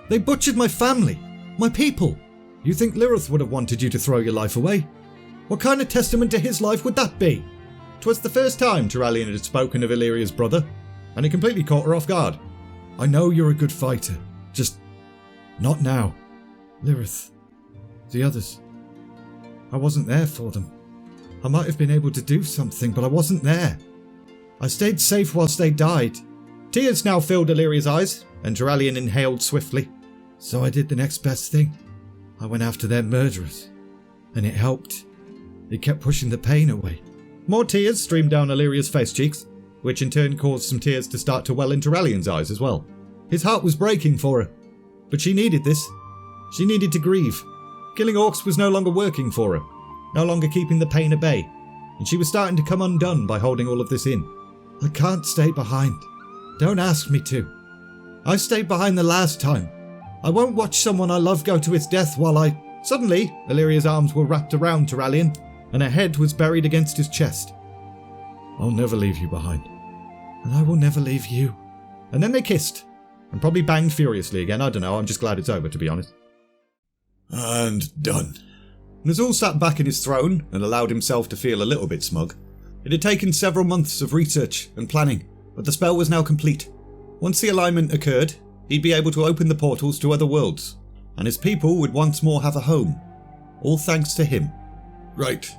They butchered my family, my people. You think Lirith would have wanted you to throw your life away? What kind of testament to his life would that be? 'Twas the first time Dralian had spoken of Illyria's brother, and it completely caught her off guard. I know you're a good fighter, just not now. Lirith, the others. I wasn't there for them. I might have been able to do something, but I wasn't there. I stayed safe whilst they died. Tears now filled Illyria's eyes, and Dralian inhaled swiftly. So I did the next best thing. I went after their murderers, and it helped. It kept pushing the pain away. More tears streamed down Illyria's face cheeks, which in turn caused some tears to start to well into Dralian's eyes as well. His heart was breaking for her, but she needed this. She needed to grieve. Killing orcs was no longer working for her, no longer keeping the pain at bay, and she was starting to come undone by holding all of this in. I can't stay behind. Don't ask me to. I stayed behind the last time. I won't watch someone I love go to his death while I... Suddenly, Illyria's arms were wrapped around Dralian, and her head was buried against his chest. I'll never leave you behind. And I will never leave you. And then they kissed, and probably banged furiously again. I don't know, I'm just glad it's over, to be honest. And done. Nazul sat back in his throne and allowed himself to feel a little bit smug. It had taken several months of research and planning, but the spell was now complete. Once the alignment occurred, he'd be able to open the portals to other worlds, and his people would once more have a home. All thanks to him. Right.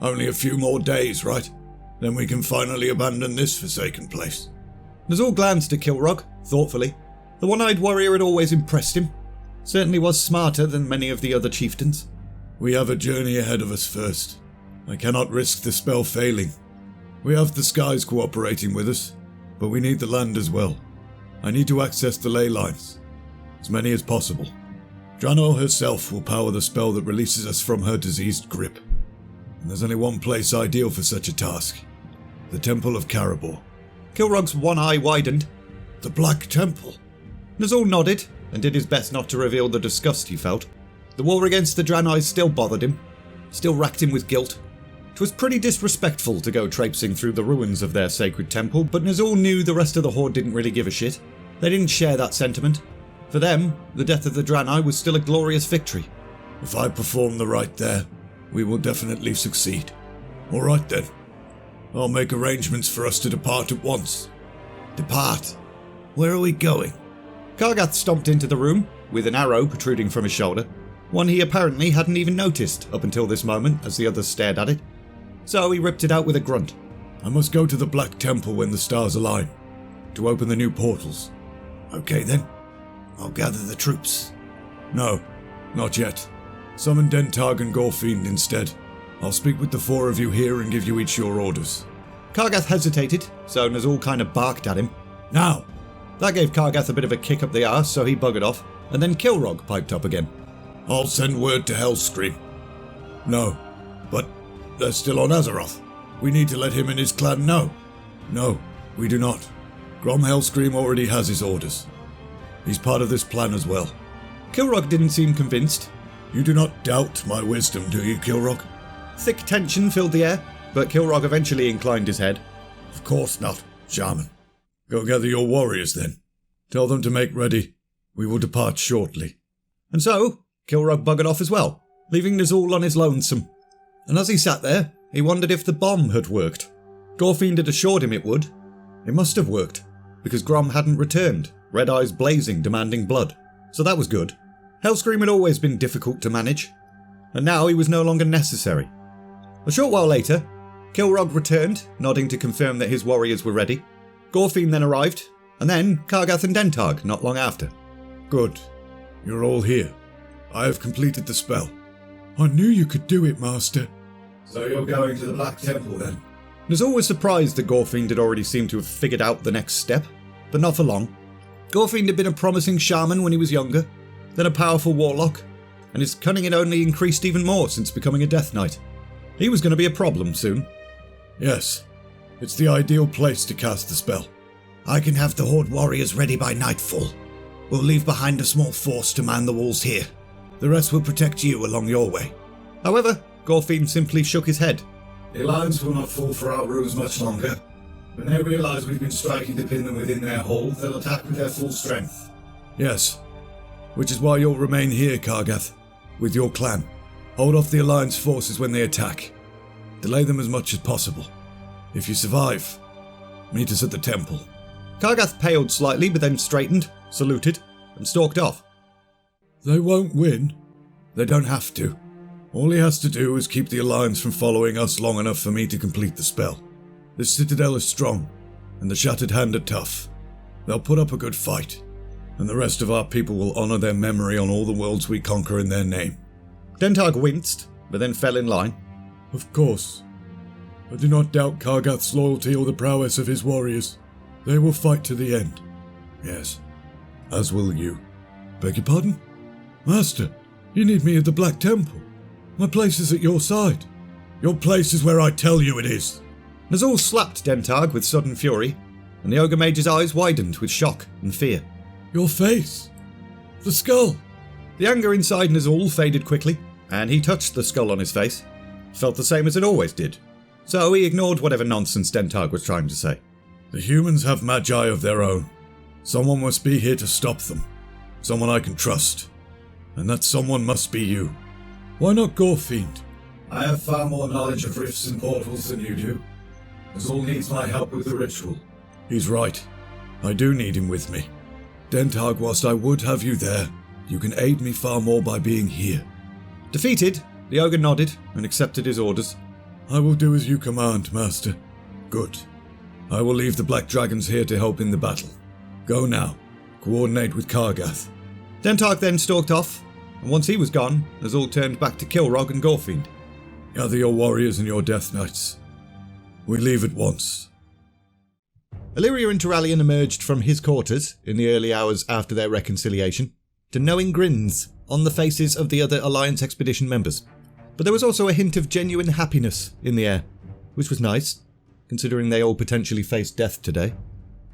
Only a few more days, right? Then we can finally abandon this forsaken place. Nazul glanced at Kilrog, thoughtfully. The one-eyed warrior had always impressed him. Certainly was smarter than many of the other chieftains. We have a journey ahead of us first. I cannot risk the spell failing. We have the skies cooperating with us, but we need the land as well. I need to access the ley lines. As many as possible. Draenor herself will power the spell that releases us from her diseased grip. And there's only one place ideal for such a task. The Temple of Caribor. Kilrog's one eye widened. The Black Temple? Nazul nodded, and did his best not to reveal the disgust he felt. The war against the Draenor still bothered him, still racked him with guilt. 'Twas pretty disrespectful to go traipsing through the ruins of their sacred temple, but Nazul knew the rest of the Horde didn't really give a shit. They didn't share that sentiment. For them, the death of the Draenor was still a glorious victory. If I perform the rite there, we will definitely succeed. Alright then. I'll make arrangements for us to depart at once. Depart? Where are we going? Kargath stomped into the room, with an arrow protruding from his shoulder, one he apparently hadn't even noticed up until this moment as the others stared at it. So he ripped it out with a grunt. I must go to the Black Temple when the stars align, to open the new portals. Okay then. I'll gather the troops. No, not yet. Summon Dentag and Gorfiend instead. I'll speak with the four of you here and give you each your orders. Kargath hesitated, so Nazul kind of barked at him. Now! That gave Kargath a bit of a kick up the arse, so he buggered off, and then Kilrog piped up again. I'll send word to Hellscream. No, but they're still on Azeroth. We need to let him and his clan know. No, we do not. Grom Hellscream already has his orders. He's part of this plan as well. Kilrog didn't seem convinced. You do not doubt my wisdom, do you, Kilrog? Thick tension filled the air, but Kilrog eventually inclined his head. Of course not, Shaman. Go gather your warriors then. Tell them to make ready. We will depart shortly. And so, Kilrog buggered off as well, leaving Nazul on his lonesome. And as he sat there, he wondered if the bomb had worked. Gorfiend had assured him it would. It must have worked, because Grom hadn't returned, red eyes blazing, demanding blood. So that was good. Hellscream had always been difficult to manage, and now he was no longer necessary. A short while later, Kilrog returned, nodding to confirm that his warriors were ready. Gorfiend then arrived, and then Kargath and Dentag not long after. Good. You're all here. I have completed the spell. I knew you could do it, Master. So you're going to the Black Temple then? Nazul was surprised that Gorfiend had already seemed to have figured out the next step, but not for long. Gorfiend had been a promising shaman when he was younger, then a powerful warlock, and his cunning had only increased even more since becoming a Death Knight. He was going to be a problem soon. Yes, it's the ideal place to cast the spell. I can have the Horde warriors ready by nightfall. We'll leave behind a small force to man the walls here. The rest will protect you along your way. However, Gorfiend simply shook his head. The Alliance will not fall for our ruse much longer. When they realise we've been striking to pin them within their hold, they'll attack with their full strength. Yes, which is why you'll remain here, Kargath, with your clan. Hold off the Alliance forces when they attack. Delay them as much as possible. If you survive, meet us at the temple. Kargath paled slightly, but then straightened, saluted, and stalked off. They won't win. They don't have to. All he has to do is keep the Alliance from following us long enough for me to complete the spell. This citadel is strong, and the Shattered Hand are tough. They'll put up a good fight, and the rest of our people will honour their memory on all the worlds we conquer in their name. Dentag winced, but then fell in line. Of course. I do not doubt Kargath's loyalty or the prowess of his warriors. They will fight to the end. Yes, as will you. Beg your pardon? Master, you need me at the Black Temple. My place is at your side. Your place is where I tell you it is. Nazul slapped Dentag with sudden fury, and the Ogre Mage's eyes widened with shock and fear. Your face. The skull. The anger inside Nazul faded quickly, and he touched the skull on his face. Felt the same as it always did. So he ignored whatever nonsense Dentag was trying to say. The humans have magi of their own. Someone must be here to stop them. Someone I can trust. And that someone must be you. Why not Gorfiend? I have far more knowledge of rifts and portals than you do. Nazul needs my help with the ritual. He's right. I do need him with me. Dentag, whilst I would have you there, you can aid me far more by being here. Defeated, the ogre nodded and accepted his orders. I will do as you command, Master. Good. I will leave the Black Dragons here to help in the battle. Go now. Coordinate with Kargath. Dentag then stalked off, and once he was gone, Nazul turned back to Kilrog and Gorfiend. Gather your warriors and your Death Knights. We leave at once. Illyria and Turalyon emerged from his quarters in the early hours after their reconciliation to knowing grins on the faces of the other Alliance expedition members. But there was also a hint of genuine happiness in the air, which was nice, considering they all potentially faced death today.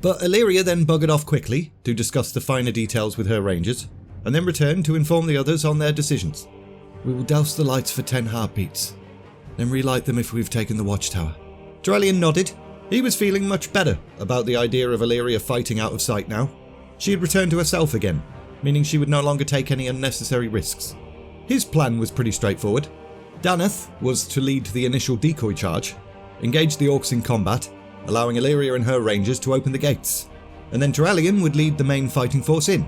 But Illyria then buggered off quickly to discuss the finer details with her rangers, and then returned to inform the others on their decisions. We will douse the lights for 10 heartbeats, then relight them if we've taken the watchtower. Turalyon nodded. He was feeling much better about the idea of Illyria fighting out of sight now. She had returned to herself again, meaning she would no longer take any unnecessary risks. His plan was pretty straightforward. Daneth was to lead the initial decoy charge, engage the orcs in combat, allowing Illyria and her rangers to open the gates, and then Turalyon would lead the main fighting force in.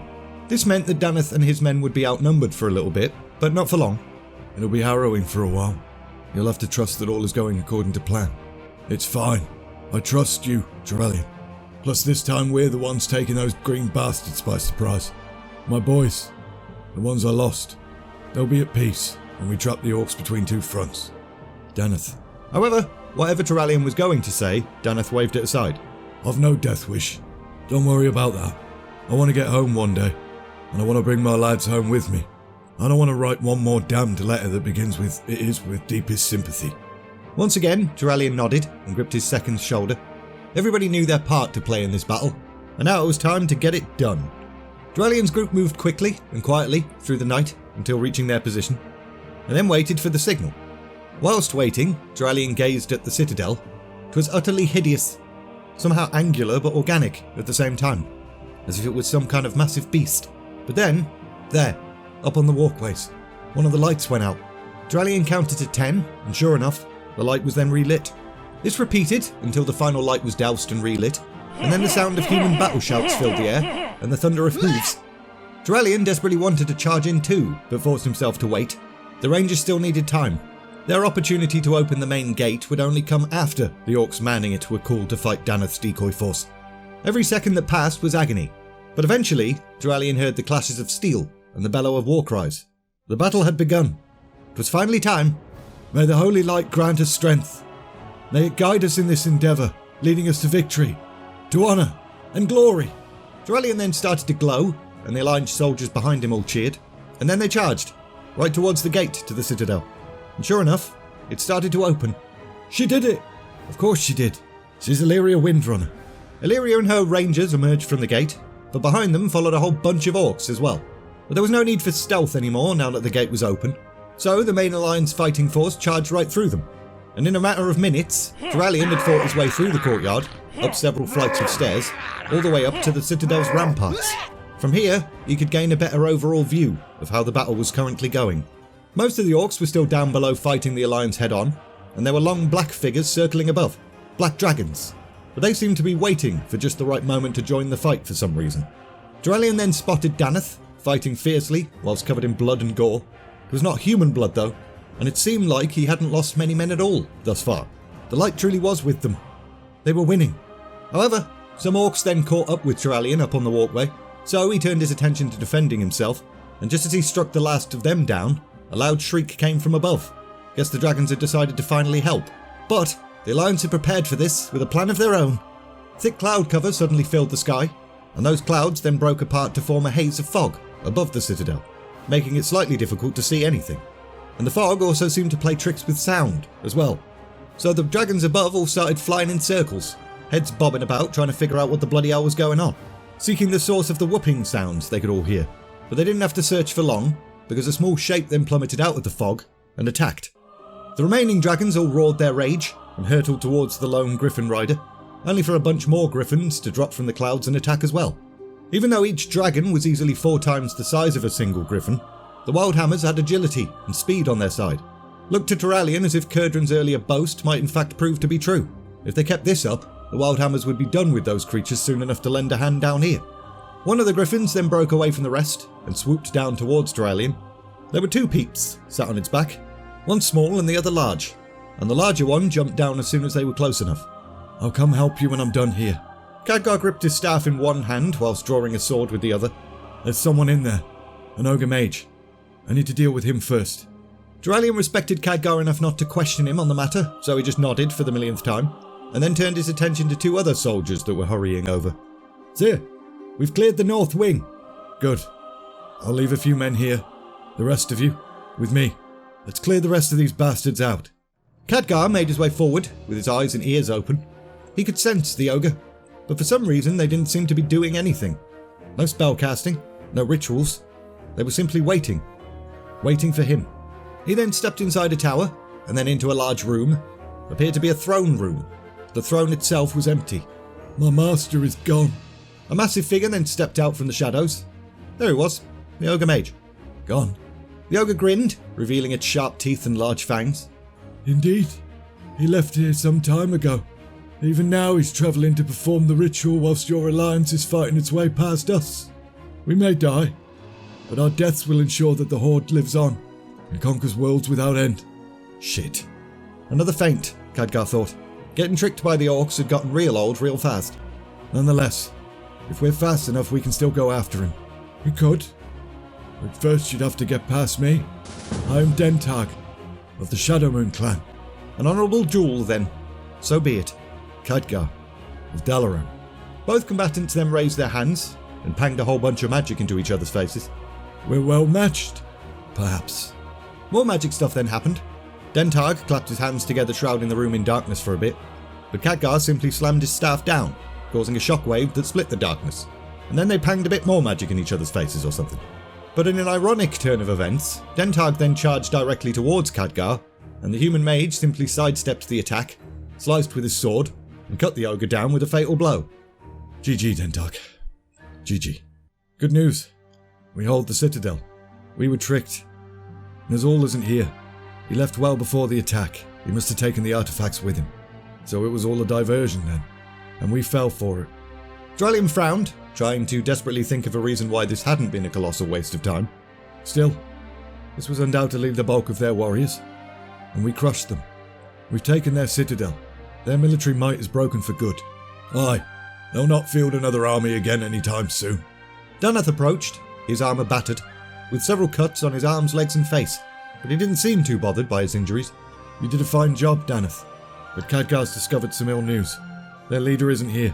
This meant that Daneth and his men would be outnumbered for a little bit, but not for long. It'll be harrowing for a while. You'll have to trust that all is going according to plan. It's fine. I trust you, Turalyon. Plus this time we're the ones taking those green bastards by surprise. My boys, the ones I lost, they'll be at peace. and we trapped the orcs between two fronts. Daneth. However, whatever Turallion was going to say, Daneth waved it aside. I've no death wish. Don't worry about that. I want to get home one day, and I want to bring my lads home with me. I don't want to write one more damned letter that begins with, "It is with deepest sympathy." Once again, Turallion nodded and gripped his second's shoulder. Everybody knew their part to play in this battle, and now it was time to get it done. Turallion's group moved quickly and quietly through the night until reaching their position, and then waited for the signal. Whilst waiting, Turallion gazed at the citadel. It was utterly hideous, somehow angular but organic at the same time, as if it was some kind of massive beast. But then, there, up on the walkways, one of the lights went out. Turallion counted to 10, and sure enough, the light was then relit. This repeated until the final light was doused and relit, and then the sound of human battle shouts filled the air, and the thunder of hooves. Turallion desperately wanted to charge in too, but forced himself to wait. The Rangers still needed time. Their opportunity to open the main gate would only come after the orcs manning it were called to fight Daneth's decoy force. Every second that passed was agony, but eventually Turallion heard the clashes of steel and the bellow of war cries. The battle had begun. It was finally time. May the holy light grant us strength. May it guide us in this endeavour, leading us to victory, to honour and glory. Turallion then started to glow, and the aligned soldiers behind him all cheered, and then they charged, right towards the gate to the citadel. And sure enough, it started to open. She did it! Of course she did. She's Illyria Windrunner. Illyria and her rangers emerged from the gate, but behind them followed a whole bunch of orcs as well. But there was no need for stealth anymore now that the gate was open, so the main alliance fighting force charged right through them. And in a matter of minutes, Turallion had fought his way through the courtyard, up several flights of stairs, all the way up to the citadel's ramparts. From here, he could gain a better overall view of how the battle was currently going. Most of the orcs were still down below fighting the alliance head-on, and there were long black figures circling above, black dragons, but they seemed to be waiting for just the right moment to join the fight for some reason. Turallion then spotted Daneth, fighting fiercely whilst covered in blood and gore. It was not human blood though, and it seemed like he hadn't lost many men at all thus far. The light truly was with them. They were winning. However, some orcs then caught up with Turallion up on the walkway, so he turned his attention to defending himself, and just as he struck the last of them down, a loud shriek came from above. Guess the dragons had decided to finally help. But the Alliance had prepared for this with a plan of their own. Thick cloud cover suddenly filled the sky, and those clouds then broke apart to form a haze of fog above the citadel, making it slightly difficult to see anything. And the fog also seemed to play tricks with sound as well. So the dragons above all started flying in circles, heads bobbing about trying to figure out what the bloody hell was going on, seeking the source of the whooping sounds they could all hear. But they didn't have to search for long, because a small shape then plummeted out of the fog and attacked. The remaining dragons all roared their rage and hurtled towards the lone griffin rider, only for a bunch more griffins to drop from the clouds and attack as well. Even though each dragon was easily 4 times the size of a single griffin, the Wildhammers had agility and speed on their side. Looked to Turallion as if Kurdran's earlier boast might in fact prove to be true. If they kept this up, the Wildhammers would be done with those creatures soon enough to lend a hand down here. One of the griffins then broke away from the rest and swooped down towards Turallion. There were 2 peeps sat on its back, one small and the other large, and the larger one jumped down as soon as they were close enough. I'll come help you when I'm done here. Khadgar gripped his staff in one hand whilst drawing a sword with the other. There's someone in there, an ogre mage. I need to deal with him first. Turallion respected Khadgar enough not to question him on the matter, so he just nodded for the millionth time, and then turned his attention to 2 other soldiers that were hurrying over. Sir, we've cleared the north wing. Good. I'll leave a few men here. The rest of you, with me. Let's clear the rest of these bastards out. Khadgar made his way forward, with his eyes and ears open. He could sense the ogre, but for some reason they didn't seem to be doing anything. No spell casting, no rituals. They were simply waiting. Waiting for him. He then stepped inside a tower, and then into a large room. Appeared to be a throne room. The throne itself was empty. My master is gone. A massive figure then stepped out from the shadows. There he was, the ogre mage. Gone. The ogre grinned, revealing its sharp teeth and large fangs. Indeed. He left here some time ago. Even now he's travelling to perform the ritual whilst your alliance is fighting its way past us. We may die, but our deaths will ensure that the Horde lives on and conquers worlds without end. Shit. Another feint, Khadgar thought. Getting tricked by the orcs had gotten real old real fast. Nonetheless, if we're fast enough we can still go after him. We could. But first you'd have to get past me. I am Dentag, of the Shadowmoon clan. An honourable duel, then. So be it. Khadgar, of Dalaran. Both combatants then raised their hands and panged a whole bunch of magic into each other's faces. We're well matched, perhaps. More magic stuff then happened. Dentag clapped his hands together, shrouding the room in darkness for a bit, but Khadgar simply slammed his staff down, causing a shockwave that split the darkness, and then they panged a bit more magic in each other's faces or something. But in an ironic turn of events, Dentag then charged directly towards Khadgar, and the human mage simply sidestepped the attack, sliced with his sword, and cut the ogre down with a fatal blow. GG, Dentag. GG. Good news. We hold the citadel. We were tricked. Nazul isn't here. He left well before the attack. He must have taken the artifacts with him. So it was all a diversion then, and we fell for it. Drellium frowned, trying to desperately think of a reason why this hadn't been a colossal waste of time. Still, this was undoubtedly the bulk of their warriors, and we crushed them. We've taken their citadel. Their military might is broken for good. Aye, they'll not field another army again anytime soon. Danath approached, his armour battered, with several cuts on his arms, legs and face, but he didn't seem too bothered by his injuries. You did a fine job, Danath, but Khadgar's discovered some ill news. Their leader isn't here.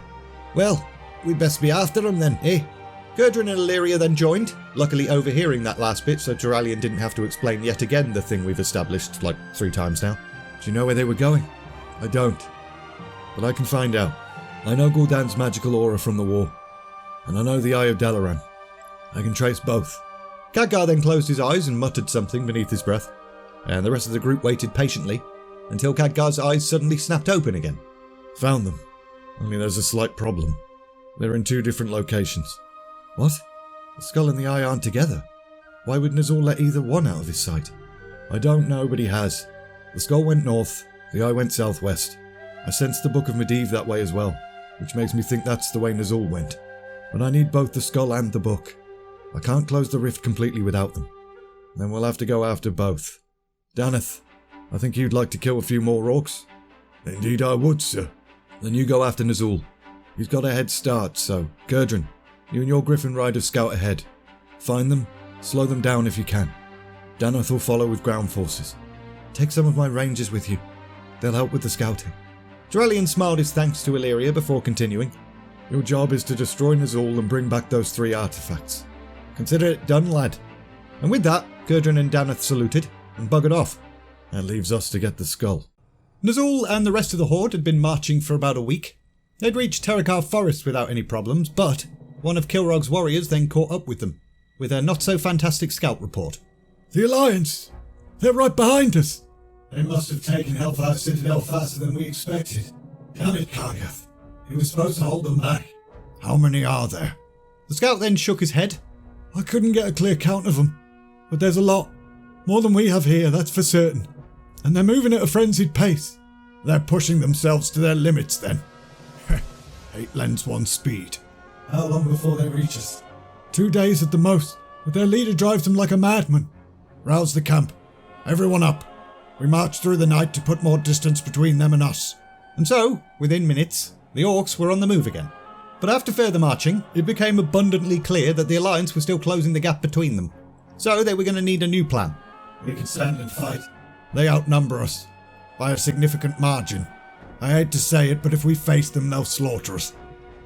Well, we'd best be after him then, eh? Gurdren and Illyria then joined, luckily overhearing that last bit so Turalyon didn't have to explain yet again the thing we've established like 3 times now. Do you know where they were going? I don't, but I can find out. I know Gul'dan's magical aura from the war, and I know the Eye of Dalaran. I can trace both. Khadgar then closed his eyes and muttered something beneath his breath, and the rest of the group waited patiently until Khadgar's eyes suddenly snapped open again. Found them. Only there's a slight problem. They're in 2 different locations. What? The skull and the eye aren't together. Why would Nazul let either one out of his sight? I don't know, but he has. The skull went north, the eye went southwest. I sensed the Book of Medivh that way as well, which makes me think that's the way Nazul went. But I need both the skull and the book. I can't close the rift completely without them. Then we'll have to go after both. Danath, I think you'd like to kill a few more orcs? Indeed I would, sir. Then you go after Nazul. He's got a head start, so Gurdren, you and your Griffin Riders scout ahead. Find them, slow them down if you can. Danath will follow with ground forces. Take some of my rangers with you. They'll help with the scouting. Drellion smiled his thanks to Illyria before continuing. Your job is to destroy Nazul and bring back those 3 artifacts. Consider it done, lad. And with that, Gurdren and Danath saluted and buggered off. That leaves us to get the skull. Nazul and the rest of the horde had been marching for about a week. They'd reached Terakar Forest without any problems, but one of Kilrog's warriors then caught up with them, with a not-so-fantastic scout report. The Alliance! They're right behind us! They must have taken Hellfire Citadel faster than we expected. Damn it, Kargath. He was supposed to hold them back. How many are there? The scout then shook his head. I couldn't get a clear count of them, but there's a lot. More than we have here, that's for certain. And they're moving at a frenzied pace. They're pushing themselves to their limits then. 8 lens 1 speed. How long before they reach us? 2 days at the most, but their leader drives them like a madman. Rouse the camp. Everyone up. We march through the night to put more distance between them and us. And so, within minutes, the orcs were on the move again. But after further marching, it became abundantly clear that the Alliance was still closing the gap between them. So they were going to need a new plan. We can stand and fight. They outnumber us by a significant margin. I hate to say it, but if we face them, they'll slaughter us.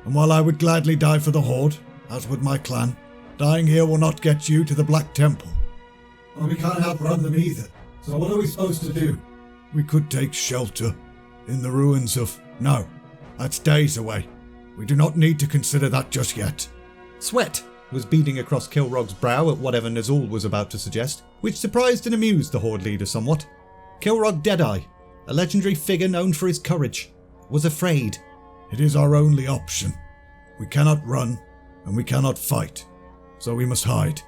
And while I would gladly die for the Horde, as would my clan, dying here will not get you to the Black Temple. Well, we can't outrun them either. So what are we supposed to do? We could take shelter in the ruins of... No, that's days away. We do not need to consider that just yet. Sweat was beading across Kilrog's brow at whatever Nazul was about to suggest, which surprised and amused the Horde leader somewhat. Kilrog Deadeye, a legendary figure known for his courage, was afraid. It is our only option. We cannot run, and we cannot fight, so we must hide.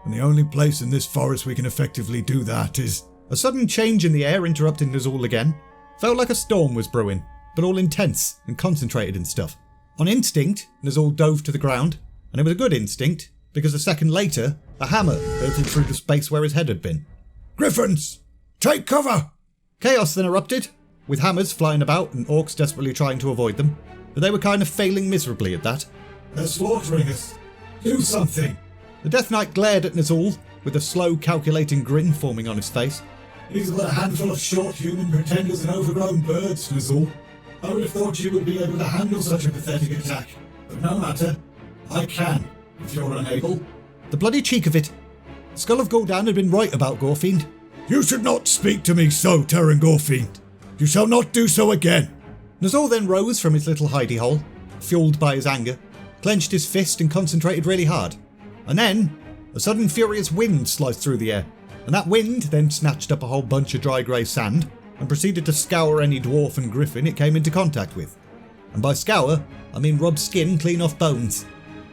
And the only place in this forest we can effectively do that is... A sudden change in the air interrupted Nazul again. Felt like a storm was brewing, but all intense and concentrated and stuff. On instinct, Nazul dove to the ground, and it was a good instinct, because a second later, a hammer hurtled through the space where his head had been. Griffins! Take cover! Chaos then erupted, with hammers flying about and orcs desperately trying to avoid them, but they were kind of failing miserably at that. They're slaughtering us. Do something! The Death Knight glared at Nazul, with a slow, calculating grin forming on his face. These are but a handful of short human pretenders and overgrown birds, Nazul. I would have thought you would be able to handle such a pathetic attack. But no matter. I can, if you're unable. The bloody cheek of it. Skull of Gul'dan had been right about Gorefiend. You should not speak to me so, Terran Gorefiend. You shall not do so again. Nazul then rose from his little hidey hole, fueled by his anger, clenched his fist and concentrated really hard. And then, a sudden furious wind sliced through the air, and that wind then snatched up a whole bunch of dry grey sand and proceeded to scour any dwarf and griffin it came into contact with. And by scour, I mean rub skin clean off bones.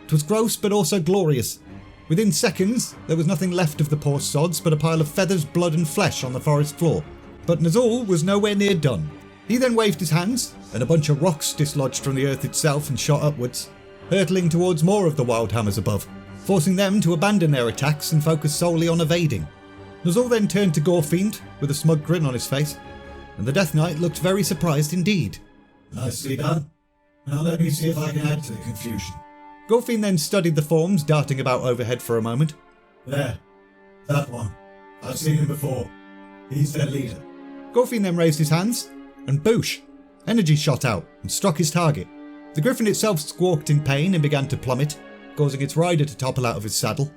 'Twas gross but also glorious. Within seconds, there was nothing left of the poor sods but a pile of feathers, blood and flesh on the forest floor. But Nazul was nowhere near done. He then waved his hands, and a bunch of rocks dislodged from the earth itself and shot upwards, hurtling towards more of the wildhammers above, forcing them to abandon their attacks and focus solely on evading. Nazul then turned to Gorefiend with a smug grin on his face, and the Death Knight looked very surprised indeed. Nicely done. Now let me see if I can add to the confusion. Gorefiend then studied the forms darting about overhead for a moment. There. That one. I've seen him before. He's their leader. Gorefiend then raised his hands, and boosh! Energy shot out and struck his target. The griffin itself squawked in pain and began to plummet, causing its rider to topple out of his saddle.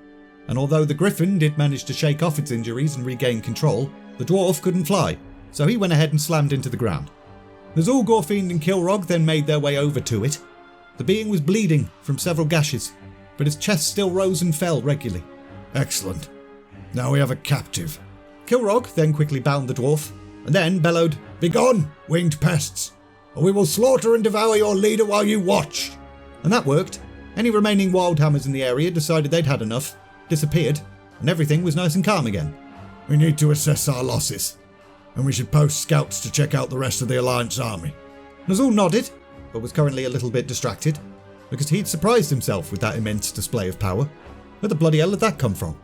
And although the griffin did manage to shake off its injuries and regain control, the dwarf couldn't fly, so he went ahead and slammed into the ground. Nazul, Gorefiend and Kilrog then made their way over to it. The being was bleeding from several gashes, but his chest still rose and fell regularly. Excellent. Now we have a captive. Kilrog then quickly bound the dwarf, and then bellowed, "Begone, winged pests, or we will slaughter and devour your leader while you watch." And that worked. Any remaining wildhammers in the area decided they'd had enough, disappeared, and everything was nice and calm again. We need to assess our losses, and we should post scouts to check out the rest of the Alliance army. Nazul nodded, but was currently a little bit distracted, because he'd surprised himself with that immense display of power. Where the bloody hell did that come from?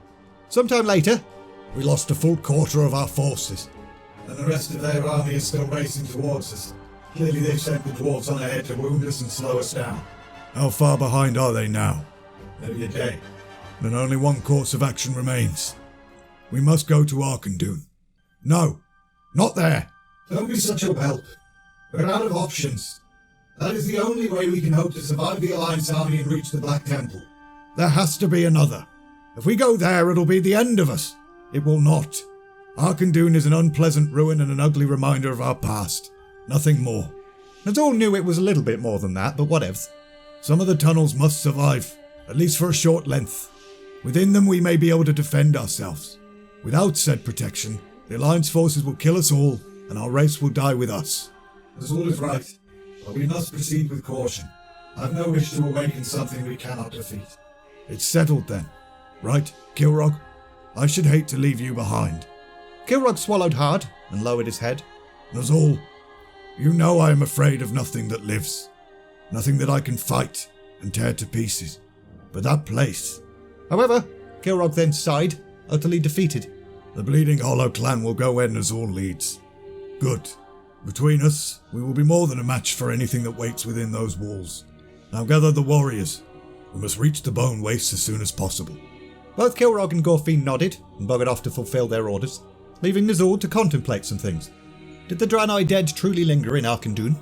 Sometime later, we lost a full quarter of our forces. And the rest of their army is still racing towards us. Clearly they've sent the dwarves on ahead to wound us and slow us down. How far behind are they now? Maybe a day. Then only one course of action remains. We must go to Arkandun. No, not there. Don't be such a whelp. We're out of options. That is the only way we can hope to survive the Alliance army and reach the Black Temple. There has to be another. If we go there, it'll be the end of us. It will not. Arkandun is an unpleasant ruin and an ugly reminder of our past. Nothing more. Nazul knew it was a little bit more than that, but whatevs. Some of the tunnels must survive, at least for a short length. Within them we may be able to defend ourselves. Without said protection, the Alliance forces will kill us all, and our race will die with us. Nazul is right, but we must proceed with caution. I've no wish to awaken something we cannot defeat. It's settled then. Right, Kilrog? I should hate to leave you behind. Kilrog swallowed hard and lowered his head. Nazul, you know I am afraid of nothing that lives. Nothing that I can fight and tear to pieces. But that place... However, Kilrog then sighed, utterly defeated. The Bleeding Hollow clan will go where Nazul leads. Good. Between us, we will be more than a match for anything that waits within those walls. Now gather the warriors. We must reach the Bone Waste as soon as possible. Both Kilrog and Gorefiend nodded and buggered off to fulfill their orders, leaving Nazul to contemplate some things. Did the Draenor dead truly linger in Arkandun?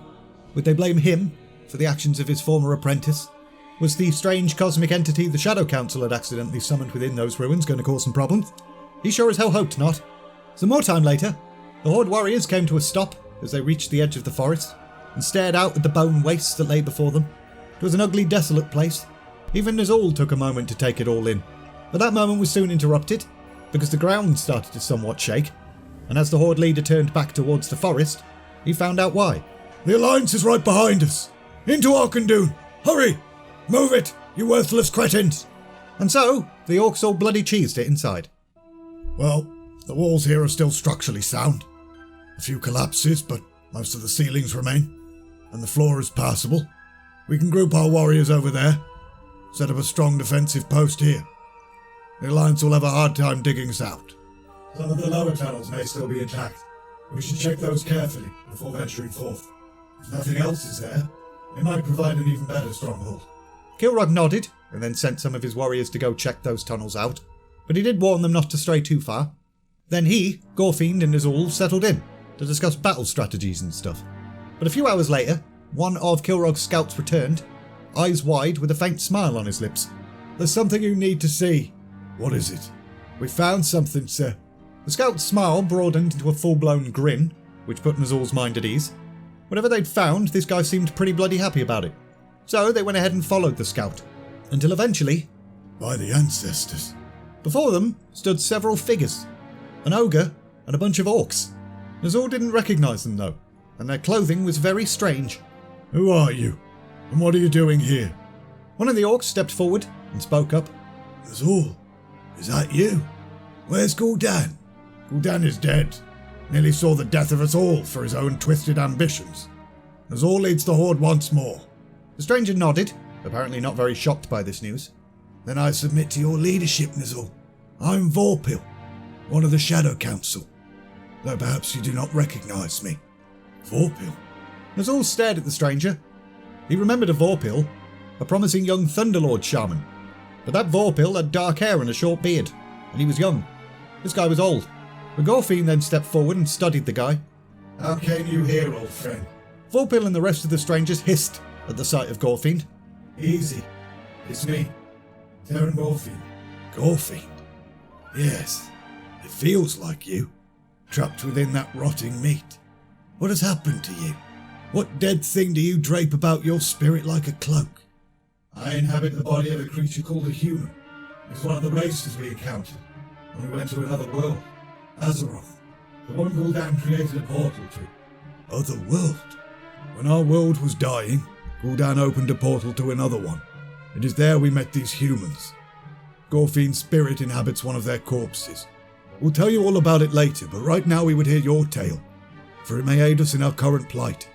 Would they blame him for the actions of his former apprentice? Was the strange cosmic entity the Shadow Council had accidentally summoned within those ruins going to cause some problems? He sure as hell hoped not. Some more time later, the Horde warriors came to a stop as they reached the edge of the forest and stared out at the bone wastes that lay before them. It was an ugly, desolate place. Even Nazul took a moment to take it all in. But that moment was soon interrupted, because the ground started to somewhat shake, and as the Horde leader turned back towards the forest, he found out why. The Alliance is right behind us! Into Arkandun! Hurry! Move it, you worthless cretins! And so, the orcs all bloody cheesed it inside. Well, the walls here are still structurally sound. A few collapses, but most of the ceilings remain, and the floor is passable. We can group our warriors over there, set up a strong defensive post here. The Alliance will have a hard time digging us out. Some of the lower tunnels may still be intact. We should check those carefully before venturing forth. If nothing else is there, it might provide an even better stronghold. Kilrog nodded and then sent some of his warriors to go check those tunnels out, but he did warn them not to stray too far. Then he, Gorfiend and Azul settled in to discuss battle strategies and stuff. But a few hours later, one of Kilrog's scouts returned, eyes wide with a faint smile on his lips. There's something you need to see. What is it? We found something, sir. The scout's smile broadened into a full-blown grin, which put Nazul's mind at ease. Whatever they'd found, this guy seemed pretty bloody happy about it. So they went ahead and followed the scout, until eventually, By the ancestors. before them stood several figures. An ogre and a bunch of orcs. Nazul didn't recognise them though, and their clothing was very strange. Who are you? And what are you doing here? One of the orcs stepped forward and spoke up. Azul, is that you? Where's Gul'dan? Gul'dan is dead. Nearly saw the death of us all for his own twisted ambitions. Azul leads the Horde once more. The stranger nodded, apparently not very shocked by this news. Then I submit to your leadership, Nazul. I'm Vorpil, one of the Shadow Council. Though perhaps you do not recognise me. Vorpil? Nazul stared at the stranger. He remembered a Vorpil, a promising young Thunderlord shaman. But that Vorpil had dark hair and a short beard, and he was young. This guy was old. The Gorfiend then stepped forward and studied the guy. How came you here, old friend? Vorpil and the rest of the strangers hissed at the sight of Gorfiend. Easy. It's me, Terran Gorfiend. Gorfiend? Yes, it feels like you. Trapped within that rotting meat. What has happened to you? What dead thing do you drape about your spirit like a cloak? I inhabit the body of a creature called a human. It's one of the races we encountered when we went to another world, Azeroth, the one Gul'dan created a portal to. Other world? When our world was dying, Gul'dan opened a portal to another one. It is there we met these humans. Gorfiend's spirit inhabits one of their corpses. We'll tell you all about it later, but right now we would hear your tale, for it may aid us in our current plight.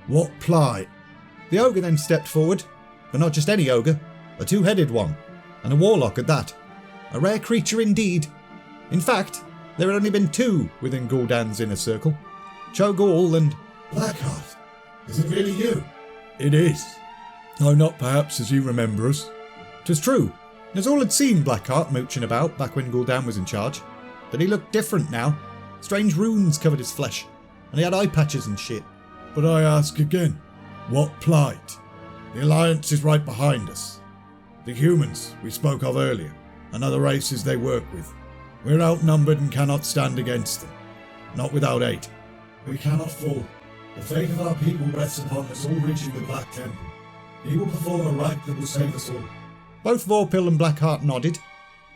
What plight? The ogre then stepped forward, but not just any ogre, a two-headed one, and a warlock at that. A rare creature indeed. In fact, there had only been two within Gul'dan's inner circle. Cho'Gall and... Blackheart, is it really you? It is. Though not perhaps as you remember us. 'Twas true. Nazul had seen Blackheart mooching about back when Gul'dan was in charge, but he looked different now. Strange runes covered his flesh, and he had eye patches and shit. But I ask again, what plight? The Alliance is right behind us. The humans we spoke of earlier, and other races they work with. We're outnumbered and cannot stand against them. Not without aid. We cannot fall. The fate of our people rests upon us all reaching the Black Temple. He will perform a rite that will save us all. Both Vorpil and Blackheart nodded.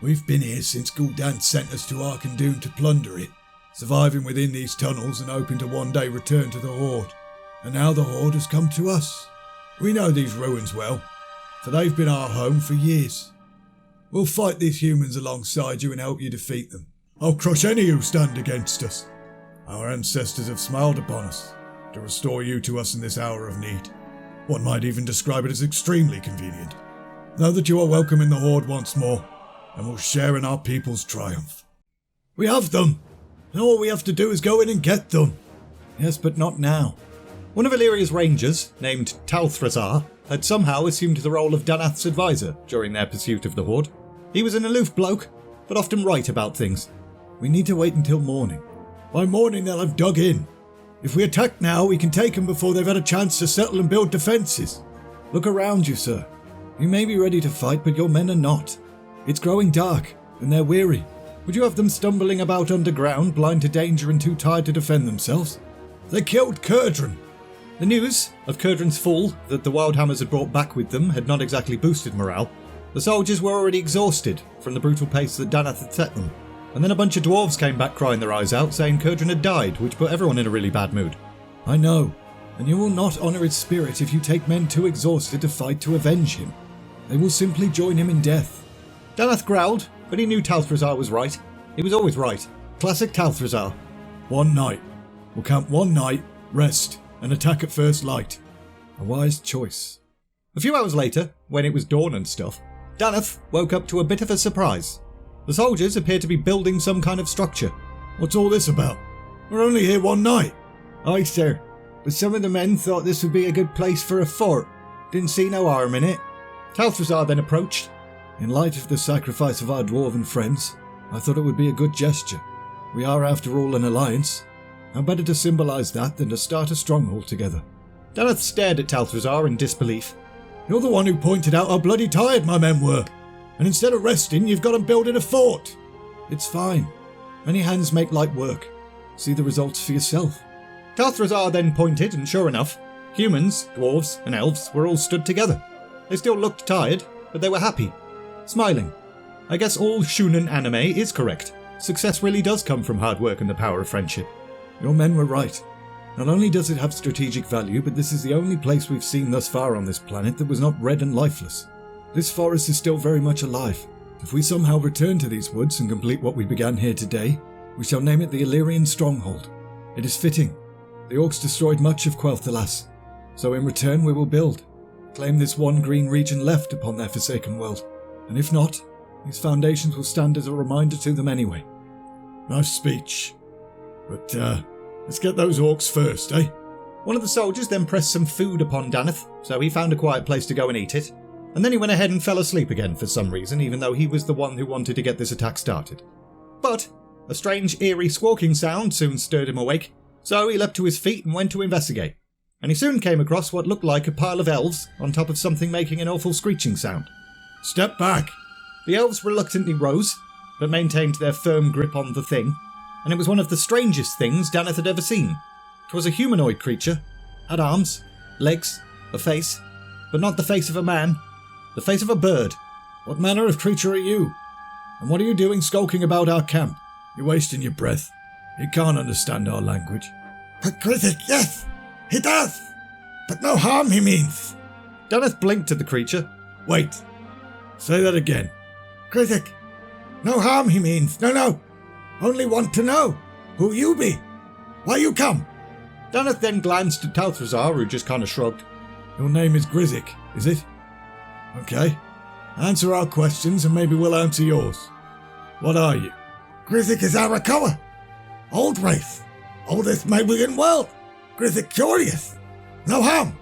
We've been here since Gul'dan sent us to Arkandun to plunder it, surviving within these tunnels and hoping to one day return to the Horde. And now the Horde has come to us. We know these ruins well, for they've been our home for years. We'll fight these humans alongside you and help you defeat them. I'll crush any who stand against us. Our ancestors have smiled upon us to restore you to us in this hour of need. One might even describe it as extremely convenient. Know that you are welcome in the Horde once more, and will share in our people's triumph. We have them! And all we have to do is go in and get them. Yes, but not now. One of Illyria's rangers, named Talthrazar, had somehow assumed the role of Danath's advisor during their pursuit of the Horde. He was an aloof bloke, but often right about things. We need to wait until morning. By morning they'll have dug in. If we attack now, we can take them before they've had a chance to settle and build defences. Look around you, sir. You may be ready to fight, but your men are not. It's growing dark, and they're weary. Would you have them stumbling about underground, blind to danger and too tired to defend themselves? They killed Kurdran. The news of Kurdran's fall that the Wildhammers had brought back with them had not exactly boosted morale. The soldiers were already exhausted from the brutal pace that Danath had set them. And then a bunch of dwarves came back crying their eyes out, saying Kurdran had died, which put everyone in a really bad mood. I know, and you will not honour his spirit if you take men too exhausted to fight to avenge him. They will simply join him in death. Danath growled, but he knew Talthrazar was right. He was always right. Classic Talthrazar. One night. We'll camp one night, rest, and attack at first light. A wise choice. A few hours later, when it was dawn and stuff, Danath woke up to a bit of a surprise. The soldiers appeared to be building some kind of structure. What's all this about? We're only here one night. Aye, sir. But some of the men thought this would be a good place for a fort. Didn't see no harm in it. Talthrazar then approached. In light of the sacrifice of our dwarven friends, I thought it would be a good gesture. We are, after all, an alliance. How better to symbolise that than to start a stronghold together? Daneth stared at Talthrazar in disbelief. You're the one who pointed out how bloody tired my men were, and instead of resting, you've got them building a fort. It's fine. Many hands make light work. See the results for yourself. Talthrazar then pointed, and sure enough, humans, dwarves, and elves were all stood together. They still looked tired, but they were happy, smiling. I guess all Shunan anime is correct. Success really does come from hard work and the power of friendship. Your men were right. Not only does it have strategic value, but this is the only place we've seen thus far on this planet that was not red and lifeless. This forest is still very much alive. If we somehow return to these woods and complete what we began here today, we shall name it the Illyrian Stronghold. It is fitting. The orcs destroyed much of Quel'Thalas, so in return we will build. Claim this one green region left upon their forsaken world. And if not, these foundations will stand as a reminder to them anyway. Nice speech. But, let's get those orcs first, eh? One of the soldiers then pressed some food upon Daneth, so he found a quiet place to go and eat it. And then he went ahead and fell asleep again for some reason, even though he was the one who wanted to get this attack started. But a strange, eerie squawking sound soon stirred him awake, so he leapt to his feet and went to investigate. And he soon came across what looked like a pile of elves on top of something making an awful screeching sound. Step back! The elves reluctantly rose, but maintained their firm grip on the thing, and it was one of the strangest things Daneth had ever seen. It was a humanoid creature, had arms, legs, a face, but not the face of a man, the face of a bird. What manner of creature are you? And what are you doing skulking about our camp? You're wasting your breath. He can't understand our language. But Critic, yes, he does. But no harm he means. Daneth blinked at the creature. Wait. Say that again. Critic, no harm he means. No. Only want to know who you be. Why you come? Daneth then glanced at Talthrazar, who just kind of shrugged. Your name is Grizik, is it? Okay. Answer our questions and maybe we'll answer yours. What are you? Grizik is Arakoa. Old race. Oldest maybe in world. Grizik curious. No harm.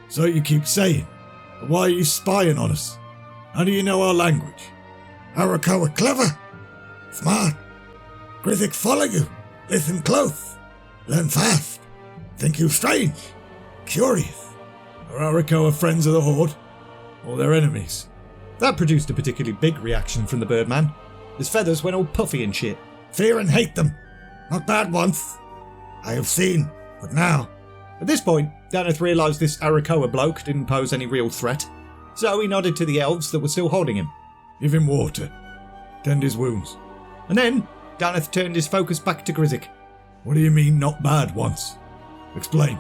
So you keep saying. But why are you spying on us? How do you know our language? Arakoa clever. Smart. Grizik follow you. Listen close. Learn fast. Think you strange. Curious. Are Arakoa friends of the Horde? Or their enemies? That produced a particularly big reaction from the birdman. His feathers went all puffy and shit. Fear and hate them. Not bad once. I have seen, but now. At this point, Daneth realised this Arakoa bloke didn't pose any real threat, so he nodded to the elves that were still holding him. Give him water. Tend his wounds. And then, Daneth turned his focus back to Grizik. What do you mean, not bad once? Explain.